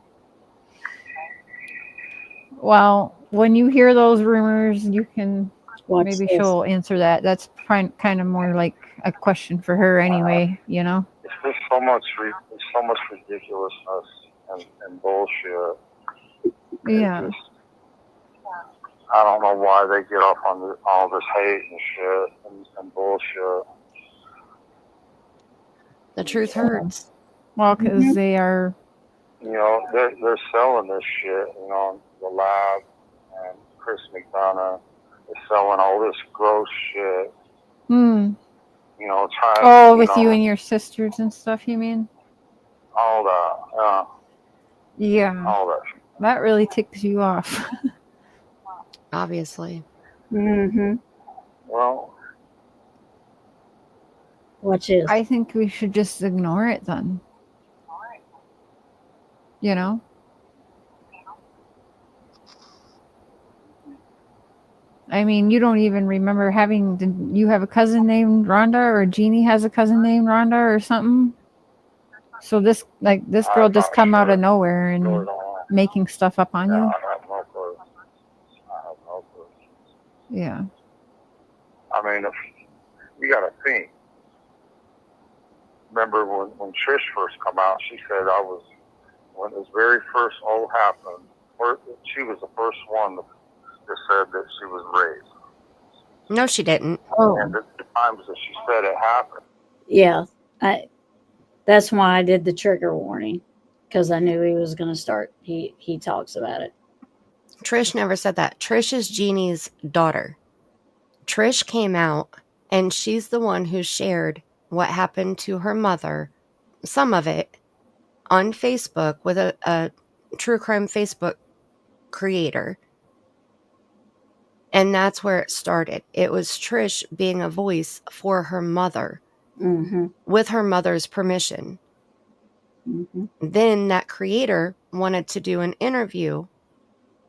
Well, when you hear those rumors, you can maybe she'll answer that. That's kind of more like a question for her anyway, It's just so much ridiculousness and bullshit. Yeah. I don't know why they get off on all this hate and shit and bullshit. The truth hurts. Well, because they are... they're selling this shit, the Lab and Chris McDonough is selling all this gross shit. With you and your sisters and stuff, you mean? All that, yeah. All that. That really ticks you off. Obviously. Mm-hmm. Well, watch this. I think we should just ignore it then. I mean, you don't even remember you have a cousin named Rhonda, or Jeannie has a cousin named Rhonda or something? So this girl just come out of nowhere and making stuff up on you? I have no clue. Yeah. I mean, if you got to think. Remember when Trish first come out, she said when this very first all happened, she was the first one that said that she was raised. No, she didn't. And the times that she said it happened. Yeah. That's why I did the trigger warning, because I knew he was going to start. He talks about it. Trish never said that. Trish is Jeannie's daughter. Trish came out, and she's the one who shared what happened to her mother, some of it, on Facebook with a true crime Facebook creator. And that's where it started. It was Trish being a voice for her mother with her mother's permission. Then that creator wanted to do an interview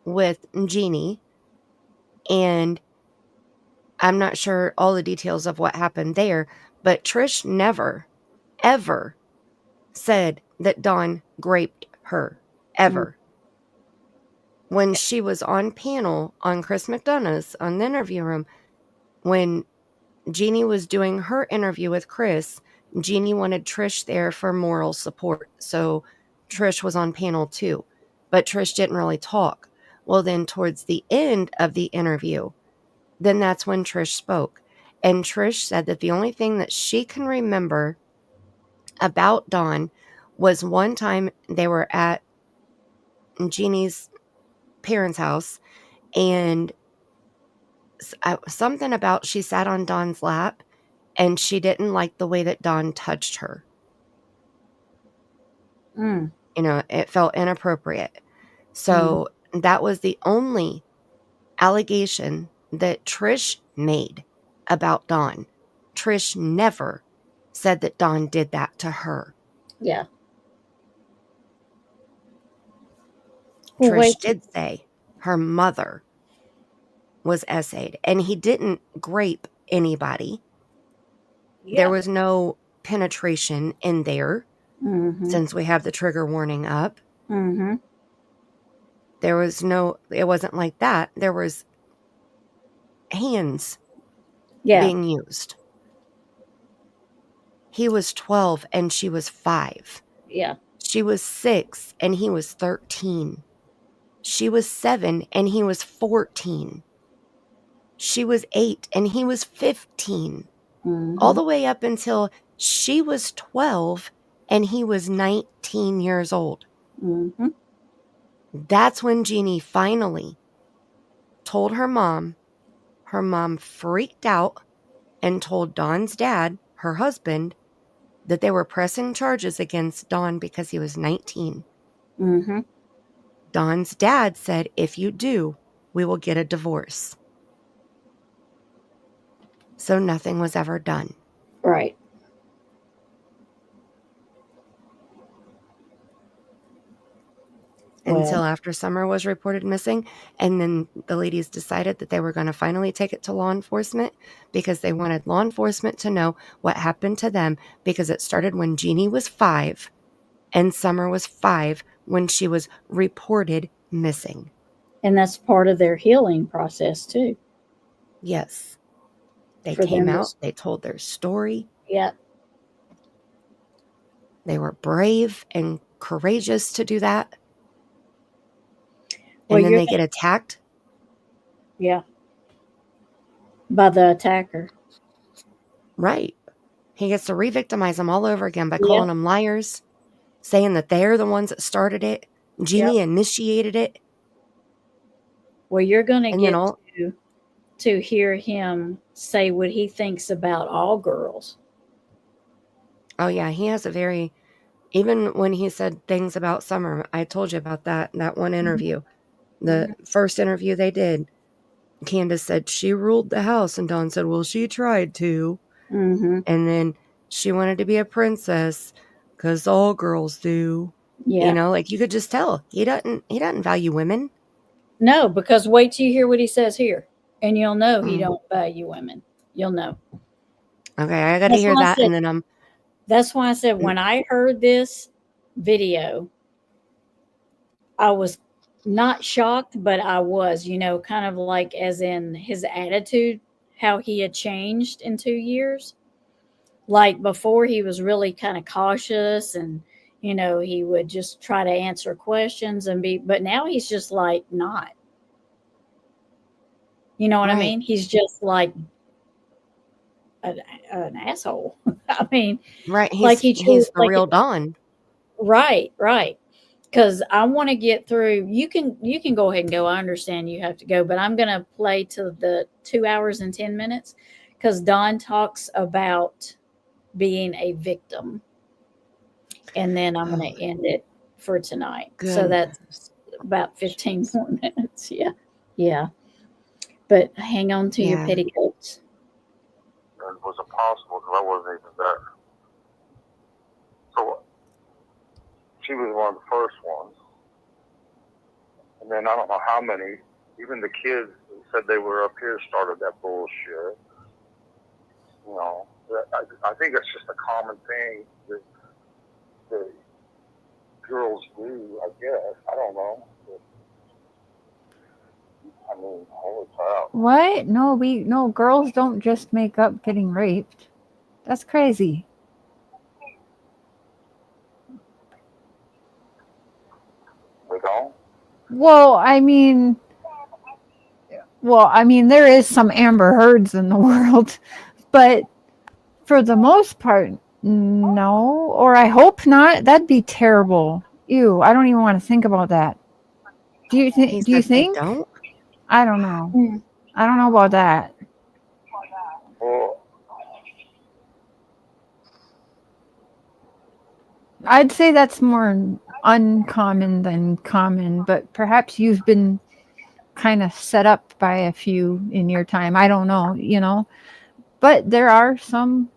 with Jeannie, and I'm not sure all the details of what happened there, but Trish never, ever said that Dawn raped her, ever. When she was on panel on Chris McDonough's on the interview room, when Jeannie was doing her interview with Chris, Jeannie wanted Trish there for moral support. So Trish was on panel too, but Trish didn't really talk. Well, then towards the end of the interview, then that's when Trish spoke. And Trish said that the only thing that she can remember about Dawn was one time they were at Jeannie's parents' house, and something about she sat on Dawn's lap and she didn't like the way that Dawn touched her. You know, it felt inappropriate. So that was the only allegation that Trish made about Dawn. Trish never said that Dawn did that to her. Yeah. Trish did say her mother was essayed, and he didn't grape anybody. There was no penetration in there, since we have the trigger warning up. There was no, it wasn't like that. There was hands being used. He was 12 and she was 5. Yeah. She was 6 and he was 13. She was 7 and he was 14. She was 8 and he was 15. All the way up until she was 12 and he was 19 years old. That's when Jeannie finally told her mom. Her mom freaked out and told Dawn's dad, her husband, that they were pressing charges against Dawn because he was 19. Dawn's dad said, if you do, we will get a divorce. So nothing was ever done. Right. Until after Summer was reported missing. And then the ladies decided that they were going to finally take it to law enforcement because they wanted law enforcement to know what happened to them, because it started when Jeannie was 5 and Summer was 5 when she was reported missing. And that's part of their healing process too. Yes. They For came them to- out, they told their story. Yeah. They were brave and courageous to do that. Well, And then they get attacked. Yeah. By the attacker. Right. He gets to re-victimize them all over again by calling them liars, saying that they're the ones that started it. Jeannie initiated it. Well, you're going to get to hear him say what he thinks about all girls. Oh, yeah. He has a very, even when he said things about Summer, I told you about that one interview. The first interview they did, Candace said she ruled the house, and Dawn said, well, she tried to. And then she wanted to be a princess because all girls do. You know, like you could just tell he doesn't value women. No, because wait till you hear what he says here, and you'll know he don't value women. You'll know. Okay, I got to hear that, and then That's why I said when I heard this video, I was not shocked, but I was, kind of like as in his attitude, how he had changed in 2 years. Like before, he was really kind of cautious and, he would just try to answer questions but now he's just like not. You know what I mean? He's just like an asshole. I mean, right. he's the real Dawn. Right. because I want to get through. You can go ahead and go. I understand you have to go, but I'm going to play to the 2 hours and 10 minutes because Dawn talks about being a victim, and then I'm going to end it for tonight. So that's about 15 more minutes. Yeah. But hang on to your petticoats. It was impossible because I wasn't even there. So she was one of the first ones. And then I don't know how many, even the kids who said they were up here started that bullshit. You know, I think it's just a common thing that the girls do, I guess. I don't know. But, I mean, holy cow. What? No, girls don't just make up getting raped. That's crazy. We don't? Well, I mean, there is some Amber Heards in the world, but for the most part, no. Or I hope not. That'd be terrible. Ew, I don't even want to think about that. Do you think? Don't? I don't know. I don't know about that. Well, I'd say that's more uncommon than common, but perhaps you've been kind of set up by a few in your time. I don't know, but there are some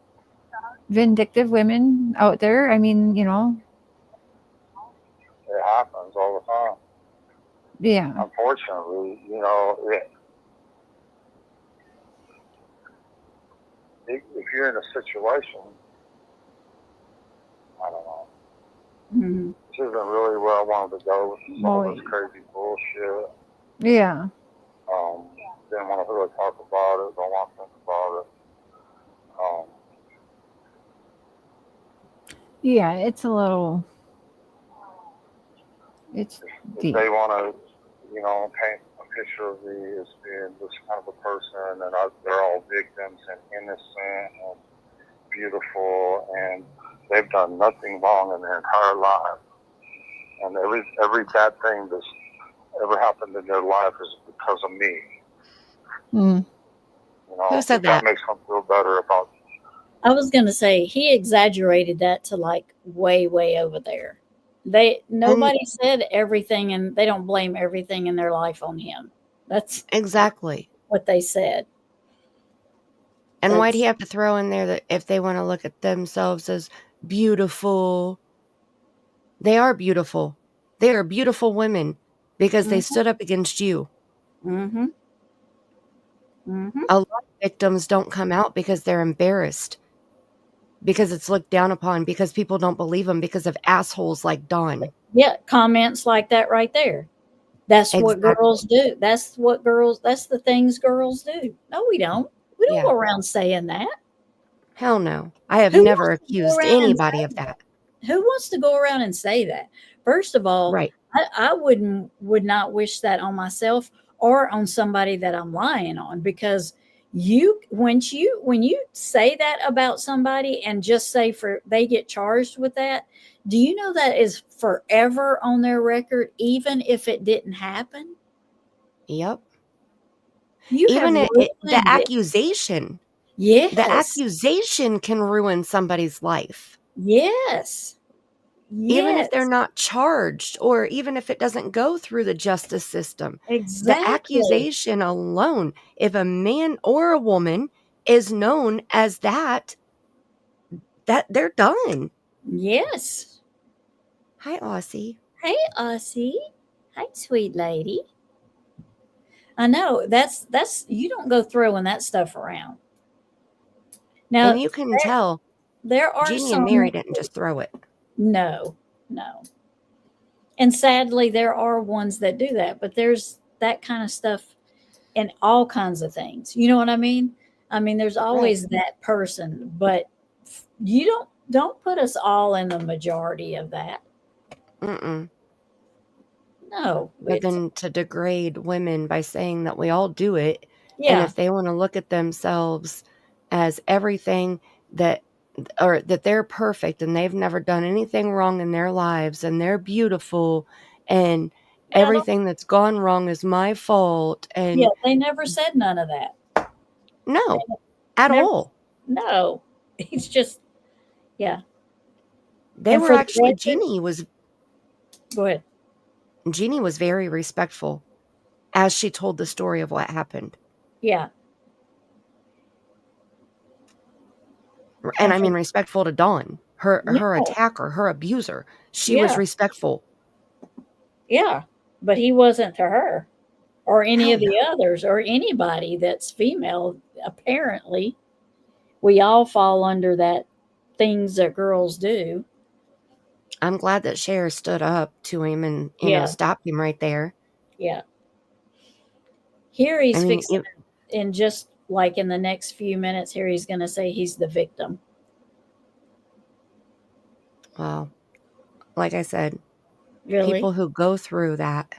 vindictive women out there. I mean, it happens all the time. Yeah. Unfortunately, if you're in a situation, I don't know. Mm-hmm. This isn't really where I wanted to go with some of this crazy bullshit. Yeah. Didn't want to really talk about it. Don't want to think about it. Yeah, it's a little. It's if they want to, paint a picture of me as being this kind of a person, and they're all victims and innocent and beautiful, and they've done nothing wrong in their entire life, and every bad thing that's ever happened in their life is because of me. Who said that? That makes them feel better about. I was going to say he exaggerated that to like way, way over there. Nobody said everything, and they don't blame everything in their life on him. That's exactly what they said. And why do you have to throw in there that if they want to look at themselves as beautiful, they are beautiful. They are beautiful women because they stood up against you. Mm-hmm. Mm-hmm. A lot of victims don't come out because they're embarrassed, because it's looked down upon, because people don't believe them, because of assholes like Dawn. Yeah, comments like that right there. That's what girls do. That's the things girls do. No, we don't. We don't go around saying that. Hell no. I have never accused anybody of that. Who wants to go around and say that? First of all, I would not wish that on myself or on somebody that I'm lying on, because when you say that about somebody and just say they get charged with that, do you know that is forever on their record, even if it didn't happen? Yep. Even the accusation. Yes. The accusation can ruin somebody's life. Yes. Even if they're not charged, or even if it doesn't go through the justice system. Exactly. The accusation alone, if a man or a woman is known as that they're done. Yes. Hi, Aussie. Hey, Aussie. Hi, sweet lady. I know that's you don't go throwing that stuff around. Now, and you can tell there are Jeannie and Mary didn't just throw it. No. And sadly, there are ones that do that, but there's that kind of stuff in all kinds of things. You know what I mean? I mean, there's always that person, but you don't put us all in the majority of that. Mm-mm. No. But then to degrade women by saying that we all do it, Yeah. and if they want to look at themselves as everything that or that they're perfect and they've never done anything wrong in their lives and they're beautiful and everything that's gone wrong is my fault. And yeah, they never said none of that. no, at Never, all. no. It's just, yeah. They And were for the actually, record, go ahead. Jeannie was very respectful as she told the story of what happened. Yeah. And I mean respectful to Dawn, her No. attacker, her abuser. She Yeah. was respectful. Yeah. But he wasn't to her or any Hell of the others or anybody that's female. Apparently, we all fall under that things that girls do. I'm glad that Cher stood up to him and, Yeah. stopped him right there. Yeah. Here he's I mean, fixing in just like in the next few minutes, here he's going to say he's the victim. well, like I said, Really? people who go through that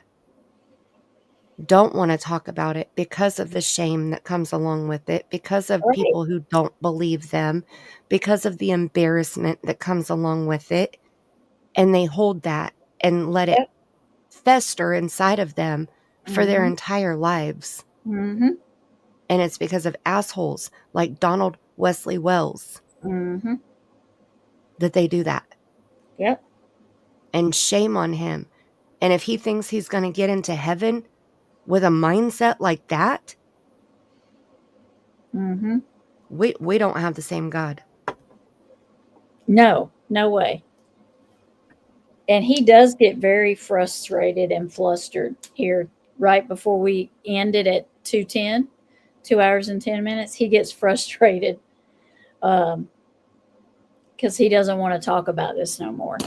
don't want to talk about it because of the shame that comes along with it, because of Right. people who don't believe them, because of the embarrassment that comes along with it. And they hold that and let it Yep. fester inside of them for their Mhm. entire lives. Mm-hmm. And it's because of assholes like Donald Wesley Wells Mm-hmm. that they do that. Yep. And shame on him. And if he thinks he's going to get into heaven with a mindset like that, Mm-hmm. we don't have the same God. No way. And he does get very frustrated and flustered here right before we ended at 2:10, 2 hours and 10 minutes. He gets frustrated because he doesn't want to talk about this no more.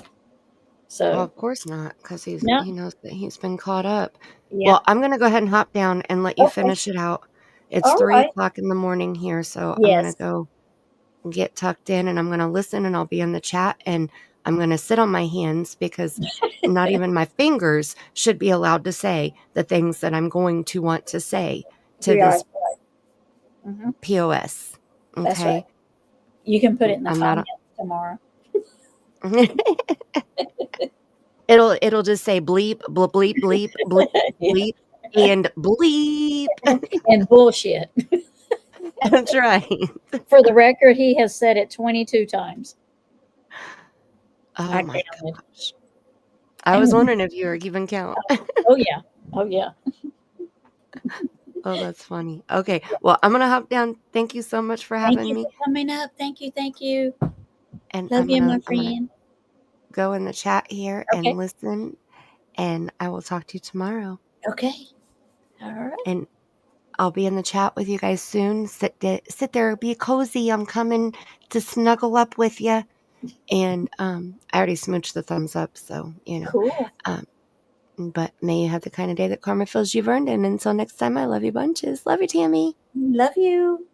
So, Well, of course not, because he no, knows that he's been caught up. yeah. Well, I'm going to go ahead and hop down and let you Okay. finish it out. It's All 3 right. o'clock in the morning here, so I'm going Yes. to go get tucked in and I'm going to listen and I'll be in the chat and I'm going to sit on my hands because not even my fingers should be allowed to say the things that I'm going to want to say to We are. this Mm-hmm. POS. That's right. Okay. You can put it in the I'm comments tomorrow. It'll just say bleep, bleep, bleep, bleep, bleep, Yeah. bleep, and bleep. And bullshit. That's right. For the record, he has said it 22 times. Oh I my counted. gosh. I was wondering if you were keeping count. Oh yeah. Oh yeah. Oh, that's funny. Okay. Well, I'm gonna hop down. Thank you so much for Thank having you me. for coming up. Thank you. Thank you. And Love you, my I'm gonna friend. go in the chat here Okay. and listen. And I will talk to you tomorrow. Okay. All right. And I'll be in the chat with you guys soon. Sit there, be cozy. I'm coming to snuggle up with you. And I already smooched the thumbs up, so Cool. But may you have the kind of day that karma feels you've earned. And until next time, I love you bunches. Love you, Tammy. Love you.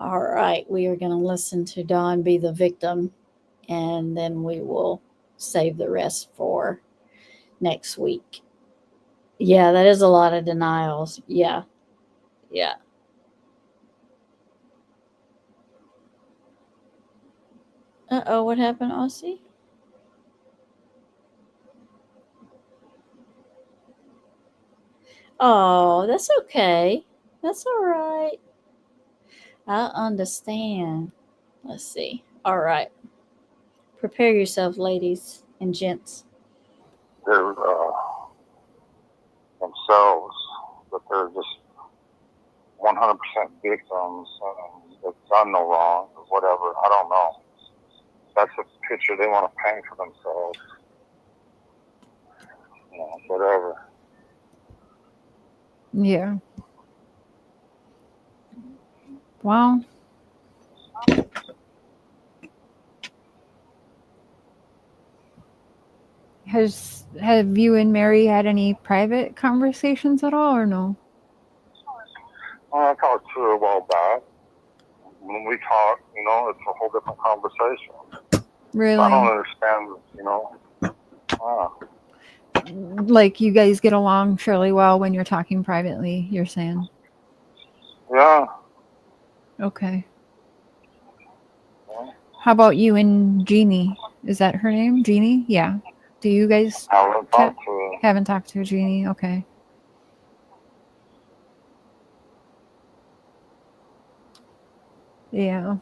All right. We are going to listen to Dawn be the victim, and then we will save the rest for next week. Yeah, that is a lot of denials. Yeah. Yeah. Uh-oh, what happened, Aussie? Oh, that's okay. That's all right. I understand. Let's see. All right. Prepare yourself, ladies and gents. They're themselves, but they're just 100% victims. They've done no wrong or whatever. I don't know. That's a picture they want to paint for themselves. Whatever. Yeah. Well, have you and Mary had any private conversations at all, or no? I talked to her a while back. When we talk, it's a whole different conversation. Really? I don't understand, Like you guys get along fairly well when you're talking privately, you're saying? Yeah, Okay. How about you and Jeannie? Is that her name? Jeannie? Yeah. Do you guys Haven't talked to her. haven't talked to Jeannie? Okay. Yeah.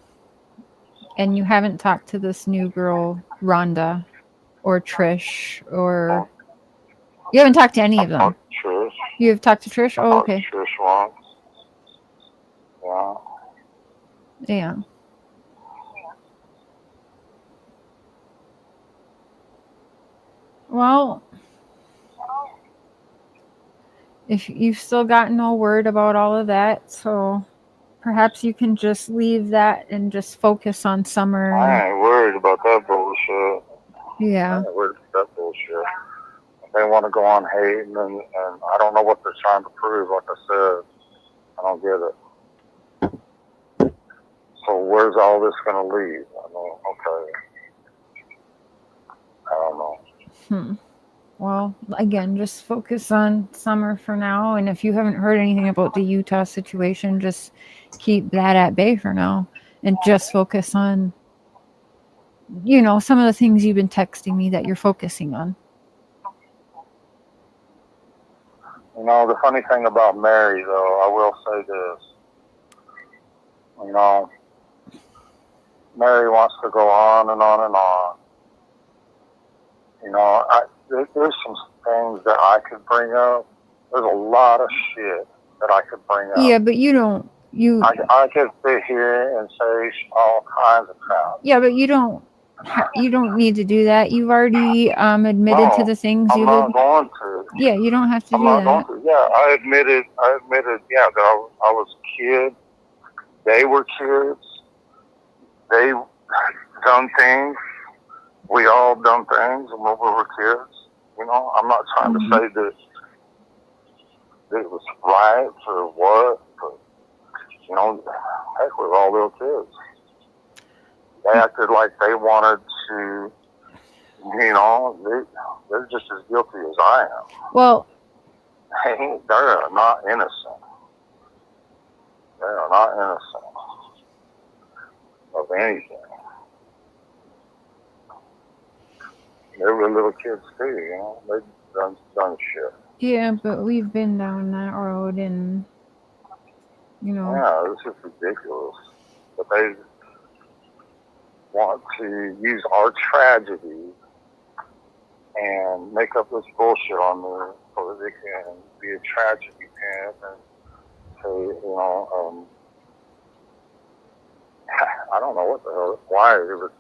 And you haven't talked to this new girl, Rhonda, or Trish, or you haven't talked to any of them. Trish. You have talked to Trish? Oh, okay. Trish once. Yeah. Yeah. Well, if you've still got no word about all of that, so perhaps you can just leave that and just focus on Summer. I ain't worried about that bullshit. Yeah. I ain't worried about that bullshit. If they want to go on hating, and I don't know what they're trying to prove, like I said. I don't get it. So where's all this going to lead? I mean, okay. I don't know. Well, again, just focus on Summer for now. And if you haven't heard anything about the Utah situation, just keep that at bay for now. And just focus on, some of the things you've been texting me that you're focusing on. The funny thing about Mary, though, I will say this. Mary wants to go on and on and on. There's some things that I could bring up. There's a lot of shit that I could bring up. Yeah, but you don't. I could sit here and say all kinds of crap. Yeah, but you don't need to do that. You've already admitted to the things I'm not going to. Yeah, you don't have to do I'm that. not going to. Yeah, I admitted, yeah, that I was a kid. They were kids. They done things. We all done things when we were kids. I'm not trying to say that it was right or what, but, heck, we were all little kids. They acted like they wanted to, they're just as guilty as I am. Well, they're not innocent. They are not innocent of anything. They were little kids too, They've done shit. Yeah, but we've been down that road and, Yeah, this is ridiculous. But they want to use our tragedy and make up this bullshit on there so that they can be a tragedy pimp and say, I don't know what the hell, why it was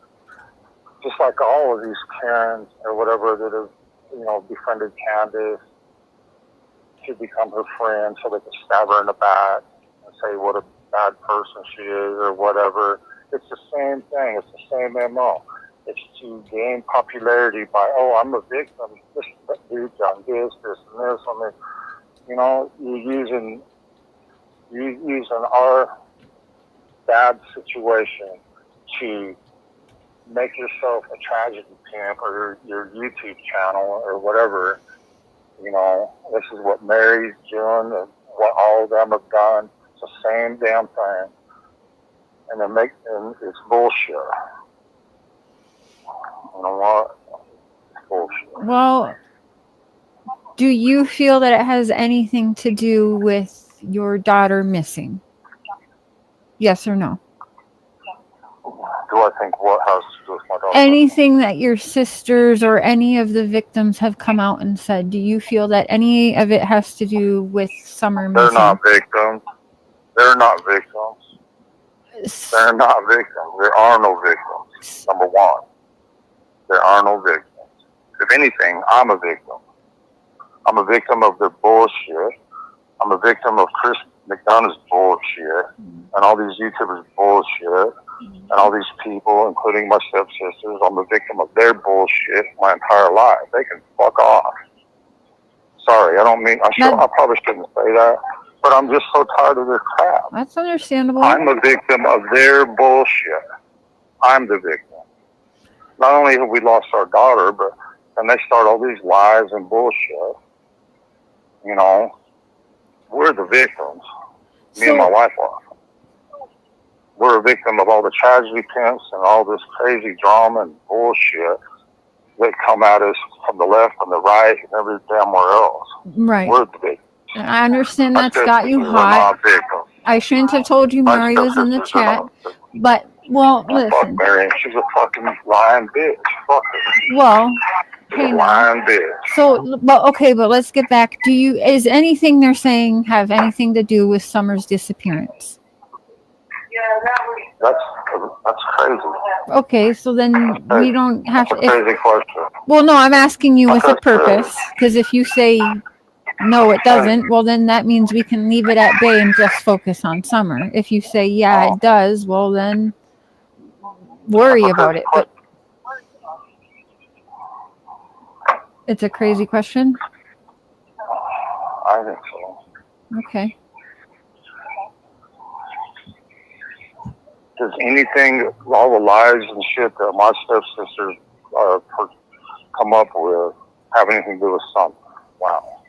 just like all of these Karens or whatever that have, befriended Candace to become her friend so they could stab her in the back and say what a bad person she is or whatever. It's the same thing. It's the same MO. It's to gain popularity by, I'm a victim. This dude done this, and this. I mean, you're using our bad situation to make yourself a tragedy pimp or your YouTube channel or whatever. This is what Mary's doing and what all of them have done. It's the same damn thing. And it's bullshit. You know what? It's bullshit. Well, do you feel that it has anything to do with your daughter missing? Yes or no? Do I think what has to do with my daughter? Anything that your sisters or any of the victims have come out and said, do you feel that any of it has to do with Summer missing? They're not victims. They're not victims. They're not victims. There are no victims. Number one. There are no victims. If anything, I'm a victim. I'm a victim of their bullshit. I'm a victim of Chris McDonough's bullshit and all these YouTubers' bullshit and all these people, including my stepsisters. I'm a victim of their bullshit my entire life. They can fuck off. Sorry, I don't mean, I probably shouldn't say that, but I'm just so tired of their crap. That's understandable. I'm a victim of their bullshit. I'm the victim. Not only have we lost our daughter, but then they start all these lies and bullshit. We're the victims. Me and my wife are. we're a victim of all the tragedy pimps and all this crazy drama and bullshit that come at us from the left and the right and every damn where else. Right. We're the victims. I understand My that's got you sisters are hot. not victims. I shouldn't have told you My Mary was in the stepsisters are chat, not victims. but, well, Fuck listen. Mary. She's a fucking lying bitch. Fuck her. Well, She's hey a now. lying bitch. So, but okay, but let's get back. Is anything they're saying have anything to do with Summer's disappearance? That's crazy. Okay, so then we don't have That's to. a crazy question. Well, no, I'm asking you with a That's crazy. purpose, because if you say no, it doesn't, well, then that means we can leave it at bay and just focus on Summer. If you say, yeah, it does, well, then worry about it. But it's a crazy question. I think so. Okay. Does anything, all the lies and shit that my stepsisters come up with, have anything to do with something? Wow.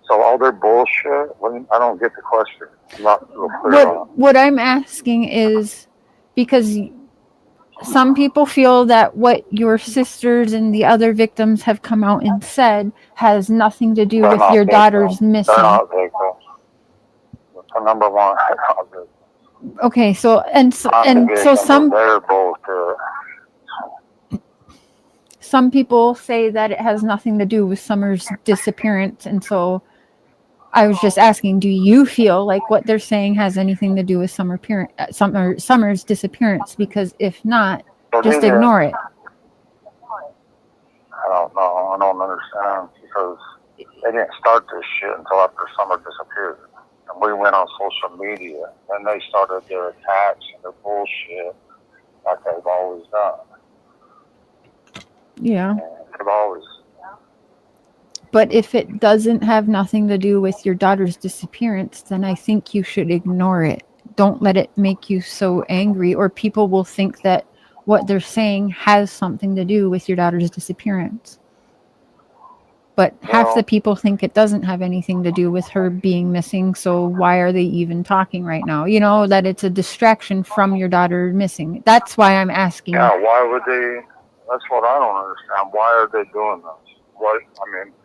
So all their bullshit, I don't get the question. I'm not real clear on it. What I'm asking is, because some people feel that what your sisters and the other victims have come out and said has nothing to do with your daughter's missing. They're not victims. For number one, they're not victims. Okay, so They're bullshit. some people say that it has nothing to do with Summer's disappearance, and so I was just asking, do you feel like what they're saying has anything to do with Summer's disappearance? Because if not, just ignore it. I don't know. I don't understand, because they didn't start this shit until after Summer disappeared. And we went on social media, and they started their attacks and their bullshit like they've always done. Yeah. And they've always. But if it doesn't have nothing to do with your daughter's disappearance, then I think you should ignore it. Don't let it make you so angry, or people will think that what they're saying has something to do with your daughter's disappearance. But half the people think it doesn't have anything to do with her being missing, so why are they even talking right now? You know, that it's a distraction from your daughter missing. That's why I'm asking. Yeah, why would they? That's what I don't understand. Why are they doing this? Why are they doing this?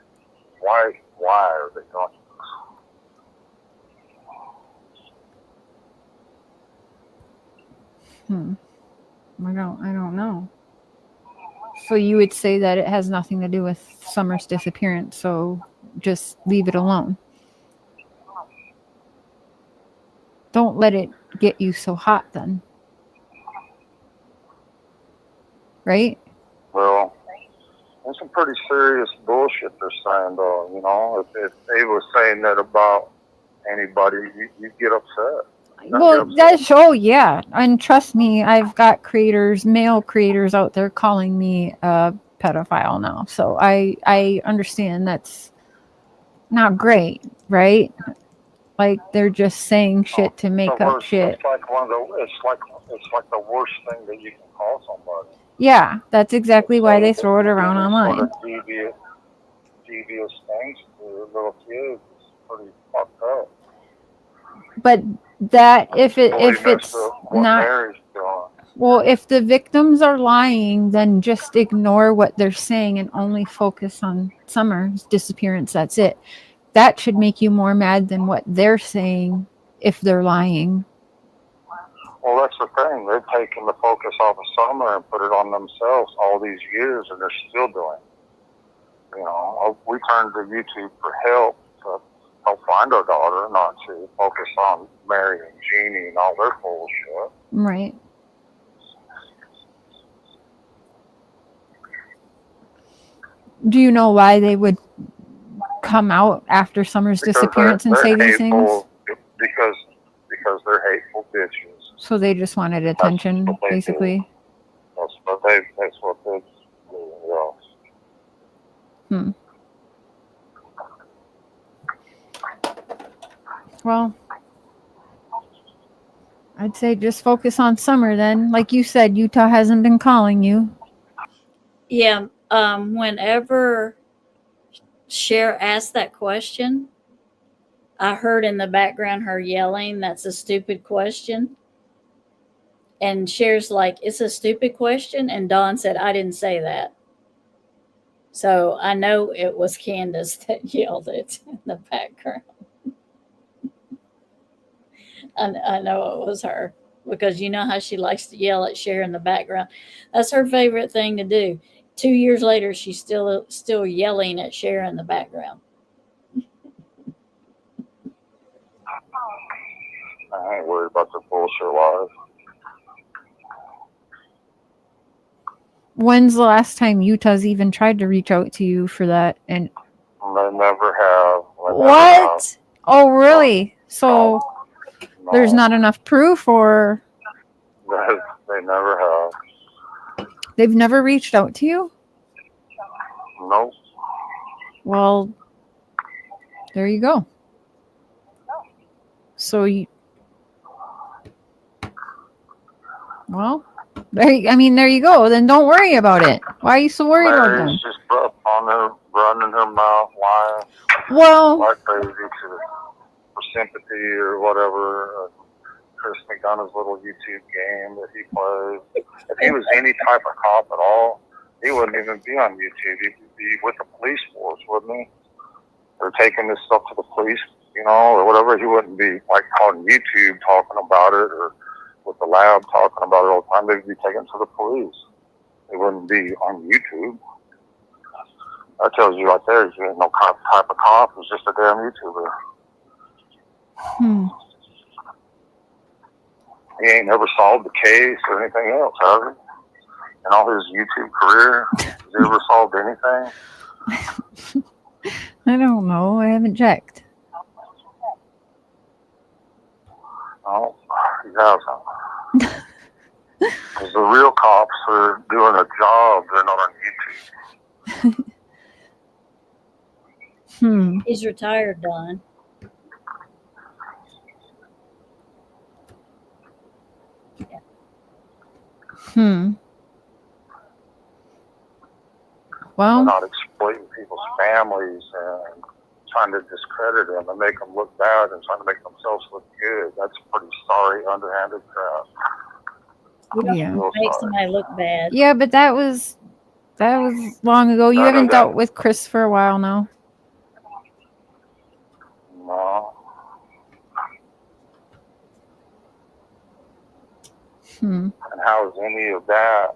I don't know. So you would say that it has nothing to do with Summer's disappearance, so just leave it alone. Don't let it get you so hot then. Right? Well, that's some pretty serious bullshit they're saying, though. You know, if they were saying that about anybody, you'd get upset. Well, yeah. And trust me, I've got male creators out there calling me a pedophile now. So I understand that's not great, right? Like they're just saying shit to make up shit. It's like the worst thing that you can call somebody. Yeah, that's exactly why they throw it around online. Sort of devious things to little kids is pretty fucked up. But that if it's not, well, if the victims are lying, then just ignore what they're saying and only focus on Summer's disappearance. That's it. That should make you more mad than what they're saying if they're lying. Well, that's the thing. They've taken the focus off of Summer and put it on themselves all these years, and they're still doing it. You know, we turned to YouTube for help to help find our daughter, not to focus on Mary and Jeannie and all their bullshit. Right. Do you know why they would come out after Summer's disappearance and say these things? Because they're hateful bitches. So they just wanted attention, basically. That's what they do. Well, I'd say just focus on Summer then. Like you said, Utah hasn't been calling you. Yeah. Whenever Cher asked that question, I heard in the background her yelling, "That's a stupid question." And Cher's like, it's a stupid question. And Dawn said, I didn't say that. So I know it was Candace that yelled it in the background. I know it was her because you know how she likes to yell at Cher in the background. That's her favorite thing to do. 2 years later, she's still yelling at Cher in the background. I ain't worried about the bullshit lies. When's the last time Utah's even tried to reach out to you for that? And They never have. what? Oh, really? So there's not enough proof, or They never have. they've never reached out to you? Nope. Well, there you go. So there you go. Then don't worry about it. Why are you so worried about them? Mary's just up on her, running her mouth, lying. Well, like crazy for sympathy or whatever. Chris McDonough's little YouTube game that he plays. If he was any type of cop at all, he wouldn't even be on YouTube. He'd be with the police force, wouldn't he? Or taking this stuff to the police, or whatever. He wouldn't be like on YouTube talking about it, or with the lab talking about it all the time. They'd be taken to the police. They wouldn't be on YouTube. That tells you right there, he ain't no type of cop. He's just a damn YouTuber. He ain't never solved the case or anything else, has he? In all his YouTube career, has he ever solved anything? I don't know. I haven't checked. Oh, he hasn't. Because the real cops are doing a job. They're not on YouTube. He's retired, Don. Well, they're not exploiting people's families and trying to discredit them and make them look bad and trying to make themselves look good. That's pretty sorry, underhanded crap. You don't make somebody look bad. Yeah, but that was long ago. You haven't dealt with Chris for a while now. No. And how is any of that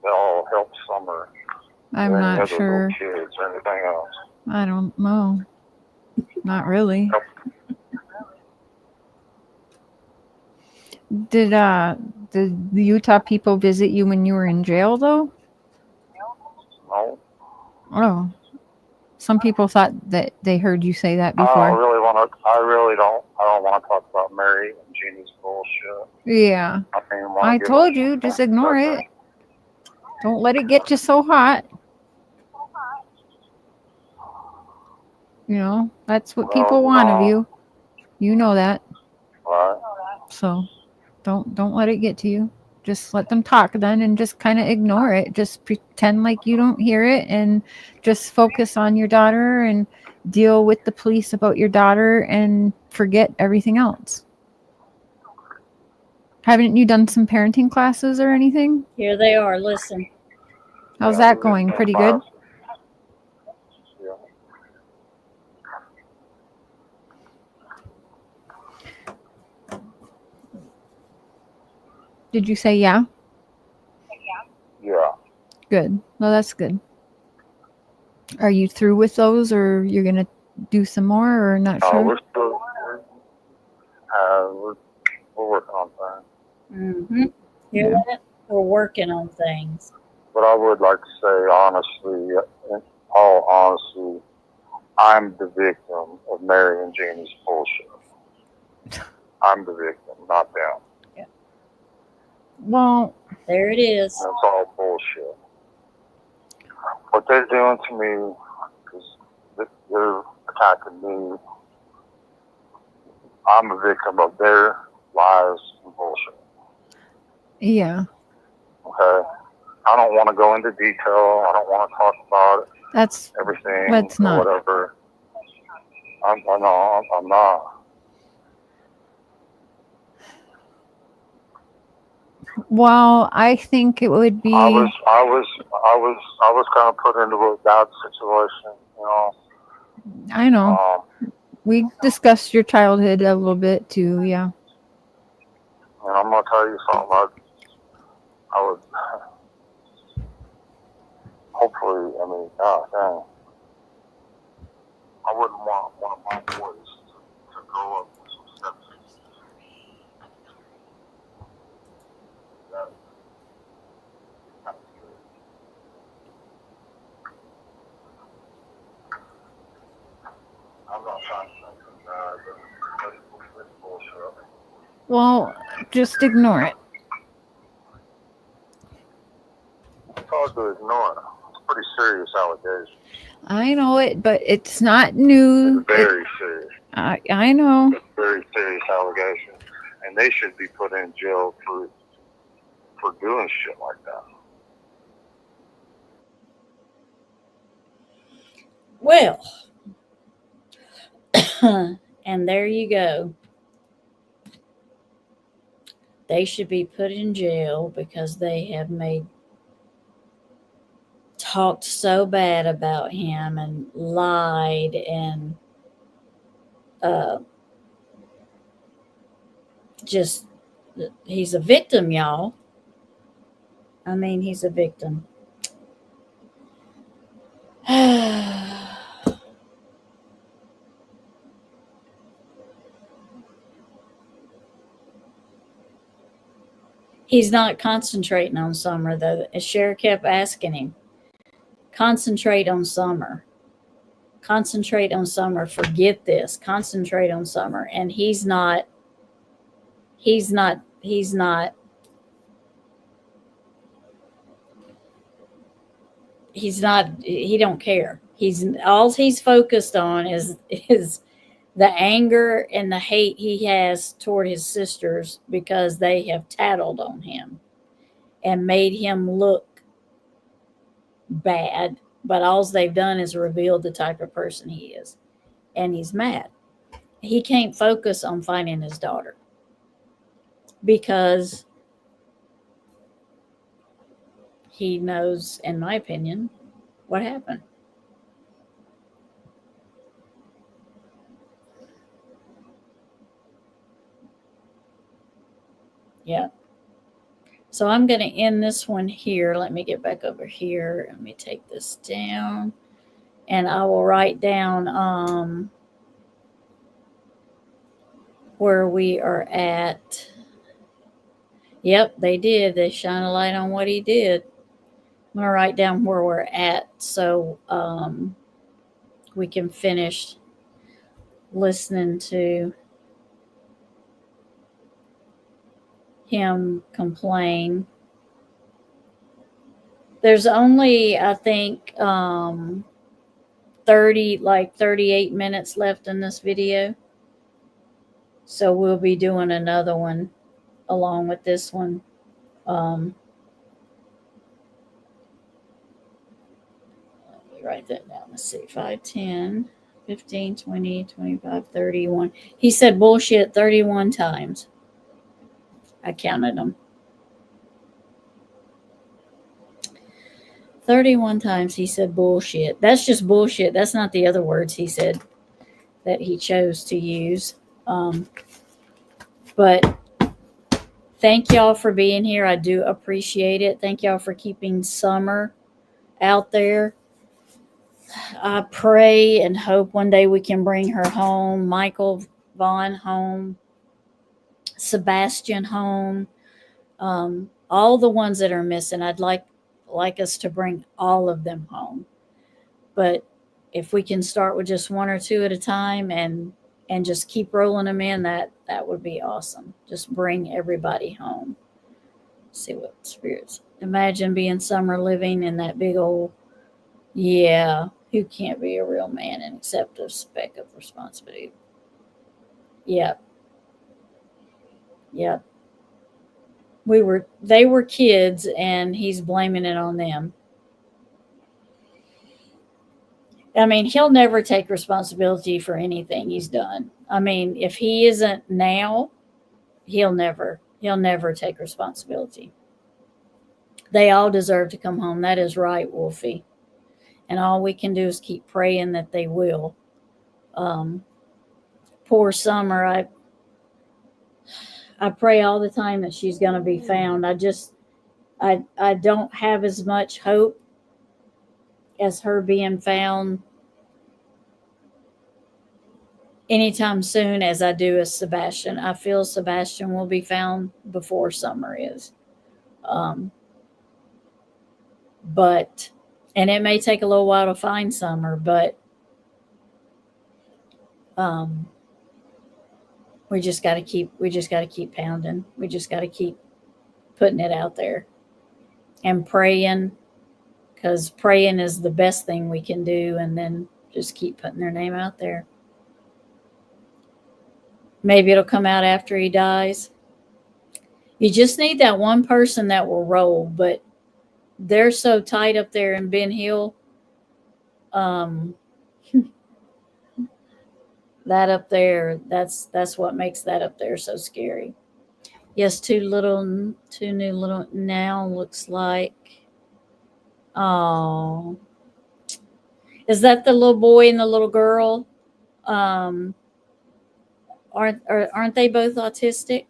all help Summer? I'm not sure. Kids or anything else? I don't know. Not really. Did the Utah people visit you when you were in jail though? No. Oh. Some people thought that they heard you say that before. I don't want to talk about Mary and Jeannie's bullshit. Yeah. I told you, just ignore it. Don't let it get you so hot. That's what people want of you. You know that. Right. So don't let it get to you. Just let them talk then and just kind of ignore it. Just pretend like you don't hear it and just focus on your daughter and deal with the police about your daughter and forget everything else. Haven't you done some parenting classes or anything? Here they are. Listen. How's that going? Pretty good? Did you say yeah? Yeah. Good. Well, that's good. Are you through with those, or you're gonna do some more, or not sure? We're still we're working on things. Hear that? We're working on things. But I would like to say honestly, in all honesty, I'm the victim of Mary and Jeannie's bullshit. I'm the victim, not them. Well, there it is. That's all bullshit. What they're doing to me is they're attacking me. I'm a victim of their lies and bullshit. Yeah. Okay. I don't want to go into detail. I don't want to talk about it. That's everything. Let's not. Whatever. I'm not. Well, I think it would be. I was kind of put into a bad situation, you know. I know. We discussed your childhood a little bit too, yeah. And I'm gonna tell you something. I would hopefully. I mean, God dang. I wouldn't want one of my boys to grow up with some stepsisters. That's good. I'm not trying to think of that, but it's bullshit. Well, just ignore it. It's hard to ignore. It's pretty serious allegation. I know it, but it's not new. It's very serious. I know. It's very serious allegation, and they should be put in jail for doing shit like that. Well, and there you go. They should be put in jail because they have talked so bad about him and lied and just, he's a victim, y'all. I mean, he's a victim. He's not concentrating on Summer, though. Cher kept asking him, concentrate on Summer. Concentrate on Summer. Forget this. Concentrate on Summer. And he don't care. He's focused on is the anger and the hate he has toward his sisters because they have tattled on him and made him look bad. But all they've done is revealed the type of person he is. And he's mad. He can't focus on finding his daughter because he knows, in my opinion, what happened. Yeah. So I'm going to end this one here. Let me get back over here. Let me take this down. And I will write down where we are at. Yep, they did. They shine a light on what he did. I'm going to write down where we're at so we can finish listening to him complain. There's only, I think, 38 minutes left in this video. So we'll be doing another one along with this one. Let me write that down. Let's see. 5, 10, 15, 20, 25, 31. He said bullshit 31 times. I counted them. 31 times he said bullshit. That's just bullshit. That's not the other words he said that he chose to use. But thank y'all for being here. I do appreciate it. Thank y'all for keeping Summer out there. I pray and hope one day we can bring her home. Michael Vaughn home. Sebastian home. All the ones that are missing. I'd like us to bring all of them home. But if we can start with just one or two at a time and just keep rolling them in, that would be awesome. Just bring everybody home. See what spirits. Imagine being Summer living in that big old, who can't be a real man and accept a speck of responsibility. Yep. They were kids and he's blaming it on them. I mean, he'll never take responsibility for anything he's done. I mean, if he isn't now, he'll never. He'll never take responsibility. They all deserve to come home. That is right, Wolfie. And all we can do is keep praying that they will. Poor Summer. I pray all the time that she's going to be found. I don't have as much hope as her being found anytime soon as I do as Sebastian. I feel Sebastian will be found before Summer is. But, and it may take a little while to find Summer, but we just got to keep pounding. We just got to keep putting it out there and praying, because praying is the best thing we can do, and then just keep putting their name out there. Maybe it'll come out after he dies. You just need that one person that will roll, but they're so tight up there in Ben Hill. That up there, that's what makes that up there so scary. Yes, two new little now looks like. Oh, is that the little boy and the little girl? Aren't they both autistic,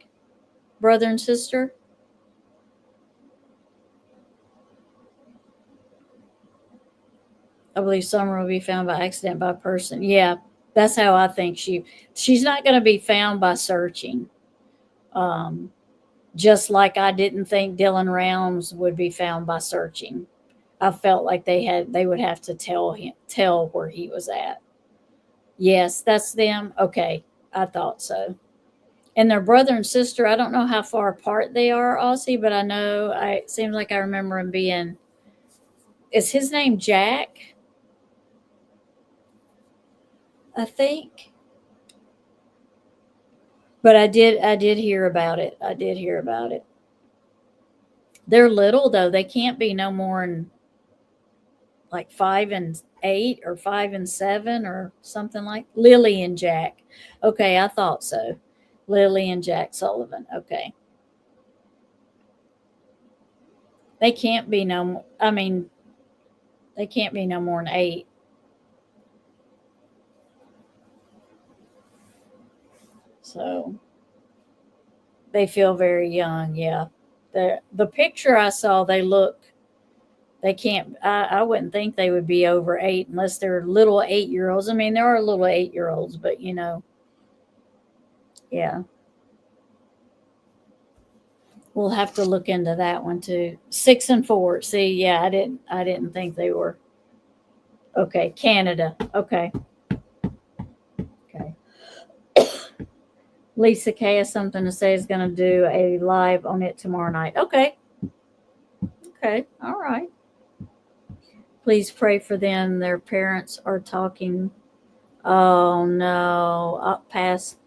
brother and sister? I believe Summer will be found by accident by a person. Yeah, that's how I think she's not going to be found by searching. Just like I didn't think Dylan Rounds would be found by searching. I felt like they would have to tell where he was at. Yes, that's them. Okay, I thought so. And their brother and sister, I don't know how far apart they are, Aussie, but I know it seems like I remember him being. Is his name Jack? I think. But I did hear about it. I did hear about it. They're little though. They can't be no more than like 5 and 8 or 5 and 7 or something like Lily and Jack. Okay, I thought so. Lily and Jack Sullivan. Okay. They can't be they can't be no more than 8. So they feel very young. Yeah. The picture I saw, they can't, I wouldn't think they would be over 8 unless they're little 8-year-olds. I mean, there are little 8-year-olds, but yeah. We'll have to look into that one too. 6 and 4. See, yeah, I didn't think they were. Okay, Canada. Okay. Lisa K has something to say, is going to do a live on it tomorrow night. Okay. All right. Please pray for them. Their parents are talking. Oh no. Up past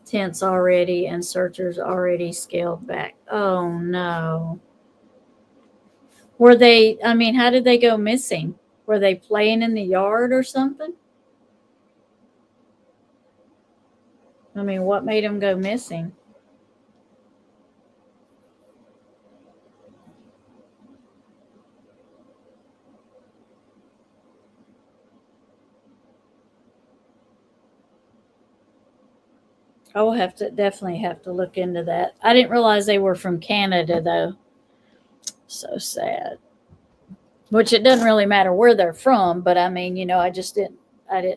tense already, and searchers already scaled back. Oh no. How did they go missing? Were they playing in the yard or something? I mean, what made them go missing? I will definitely have to look into that. I didn't realize they were from Canada though. So sad. Which it doesn't really matter where they're from, but I mean, I didn't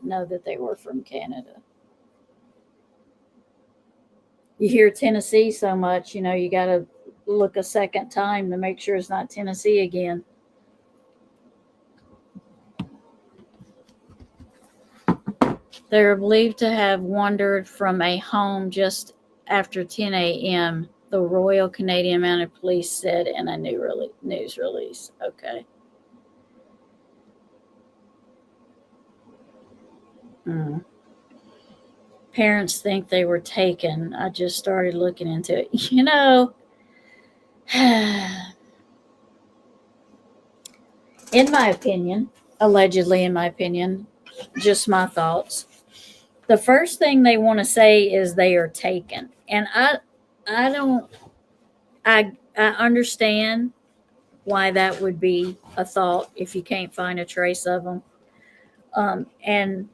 know that they were from Canada. You hear Tennessee so much, you got to look a second time to make sure it's not Tennessee again. They're believed to have wandered from a home just after 10 a.m., the Royal Canadian Mounted Police said in a news release. Okay. Parents think they were taken. I just started looking into it. In my opinion, allegedly in my opinion, just my thoughts, the first thing they want to say is they are taken. And I don't I understand why that would be a thought if you can't find a trace of them. And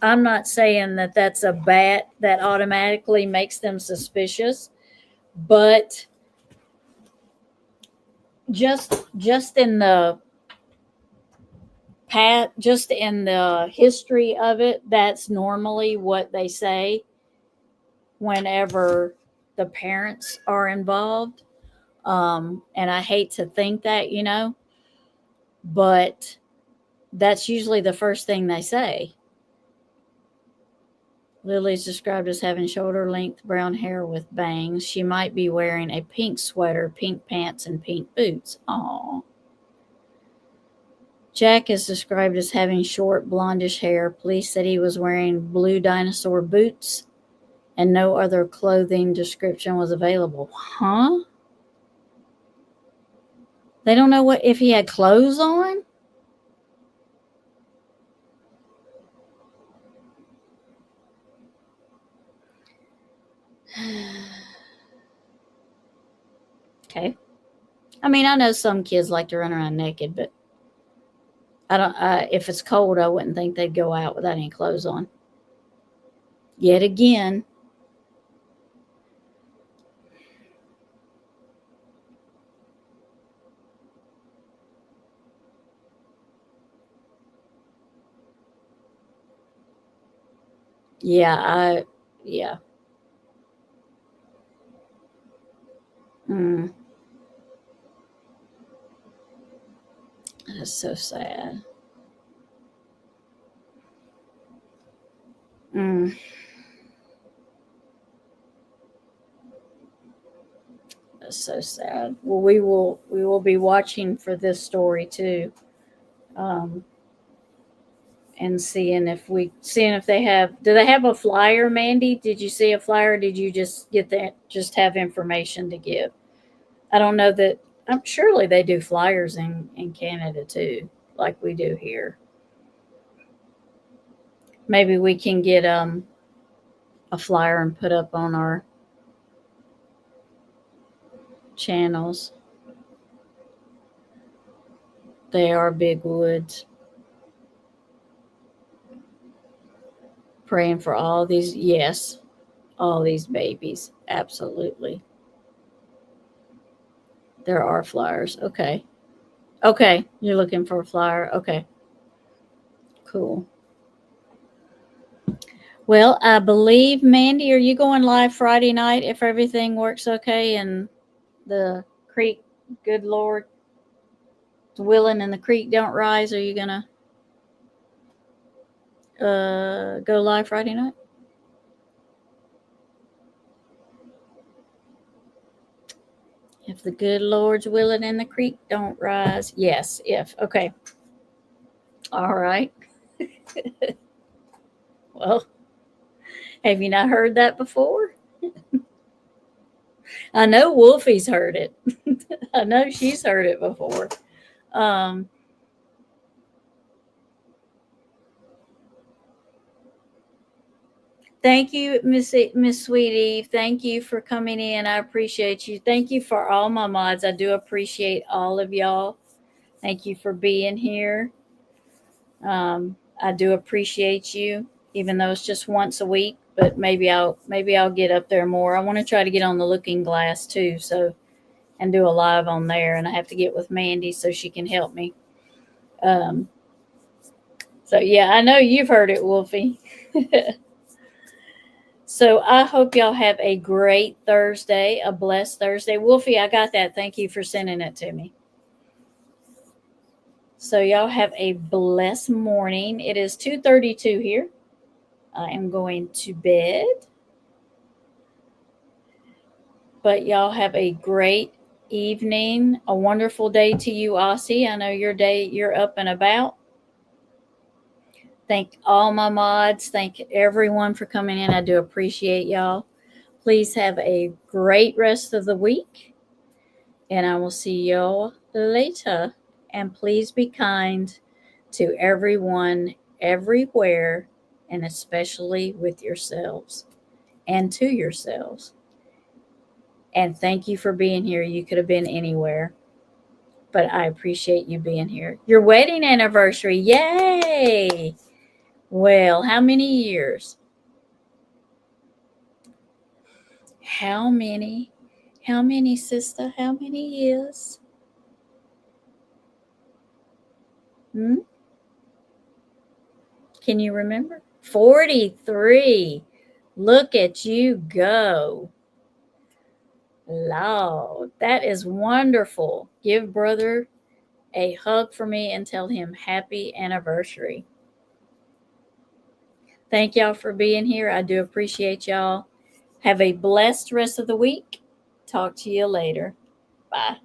I'm not saying that that's a bat that automatically makes them suspicious, but just in the just in the history of it, that's normally what they say whenever the parents are involved. And I hate to think that, but that's usually the first thing they say. Lily's described as having shoulder-length brown hair with bangs. She might be wearing a pink sweater, pink pants, and pink boots. Aww. Jack is described as having short blondish hair. Police said he was wearing blue dinosaur boots and no other clothing description was available. Huh? They don't know if he had clothes on? Okay. I mean, I know some kids like to run around naked, but I don't. If it's cold, I wouldn't think they'd go out without any clothes on. Yet again. Yeah. That's so sad. That's so sad. Well, we will be watching for this story too, and seeing if they have. Do they have a flyer, Mandy? Did you see a flyer? Or did you just get that? Just have information to give? I don't know that. Surely they do flyers in Canada too, like we do here. Maybe we can get a flyer and put up on our channels. They are big woods. Praying for all these, yes, all these babies. Absolutely. There are flyers. Okay. You're looking for a flyer. Okay. Cool. Well, I believe, Mandy, are you going live Friday night if everything works okay and the creek, good Lord, is willing and the creek don't rise? Are you going to go live Friday night? If the good Lord's willing and the creek don't rise. Yes, if. Okay. All right. Well, have you not heard that before? I know Wolfie's heard it. I know she's heard it before. Thank you, Miss Sweet Eve. Thank you for coming in. I appreciate you. Thank you for all my mods. I do appreciate all of y'all. Thank you for being here. I do appreciate you, even though it's just once a week. But maybe I'll get up there more. I want to try to get on the Looking Glass too, and do a live on there. And I have to get with Mandy so she can help me. So yeah, I know you've heard it, Wolfie. So I hope y'all have a great Thursday, a blessed Thursday. Wolfie, I got that. Thank you for sending it to me. So y'all have a blessed morning. It is 2:32 here. I am going to bed. But y'all have a great evening, a wonderful day to you, Aussie. I know you're up and about. Thank all my mods. Thank everyone for coming in. I do appreciate y'all. Please have a great rest of the week. And I will see y'all later. And please be kind to everyone, everywhere, and especially with yourselves and to yourselves. And thank you for being here. You could have been anywhere, but I appreciate you being here. Your wedding anniversary. Yay! Well, how many years? How many? How many, sister? How many years? Can you remember? 43. Look at you go. Lord, that is wonderful. Give brother a hug for me and tell him happy anniversary. Thank y'all for being here. I do appreciate y'all. Have a blessed rest of the week. Talk to you later. Bye.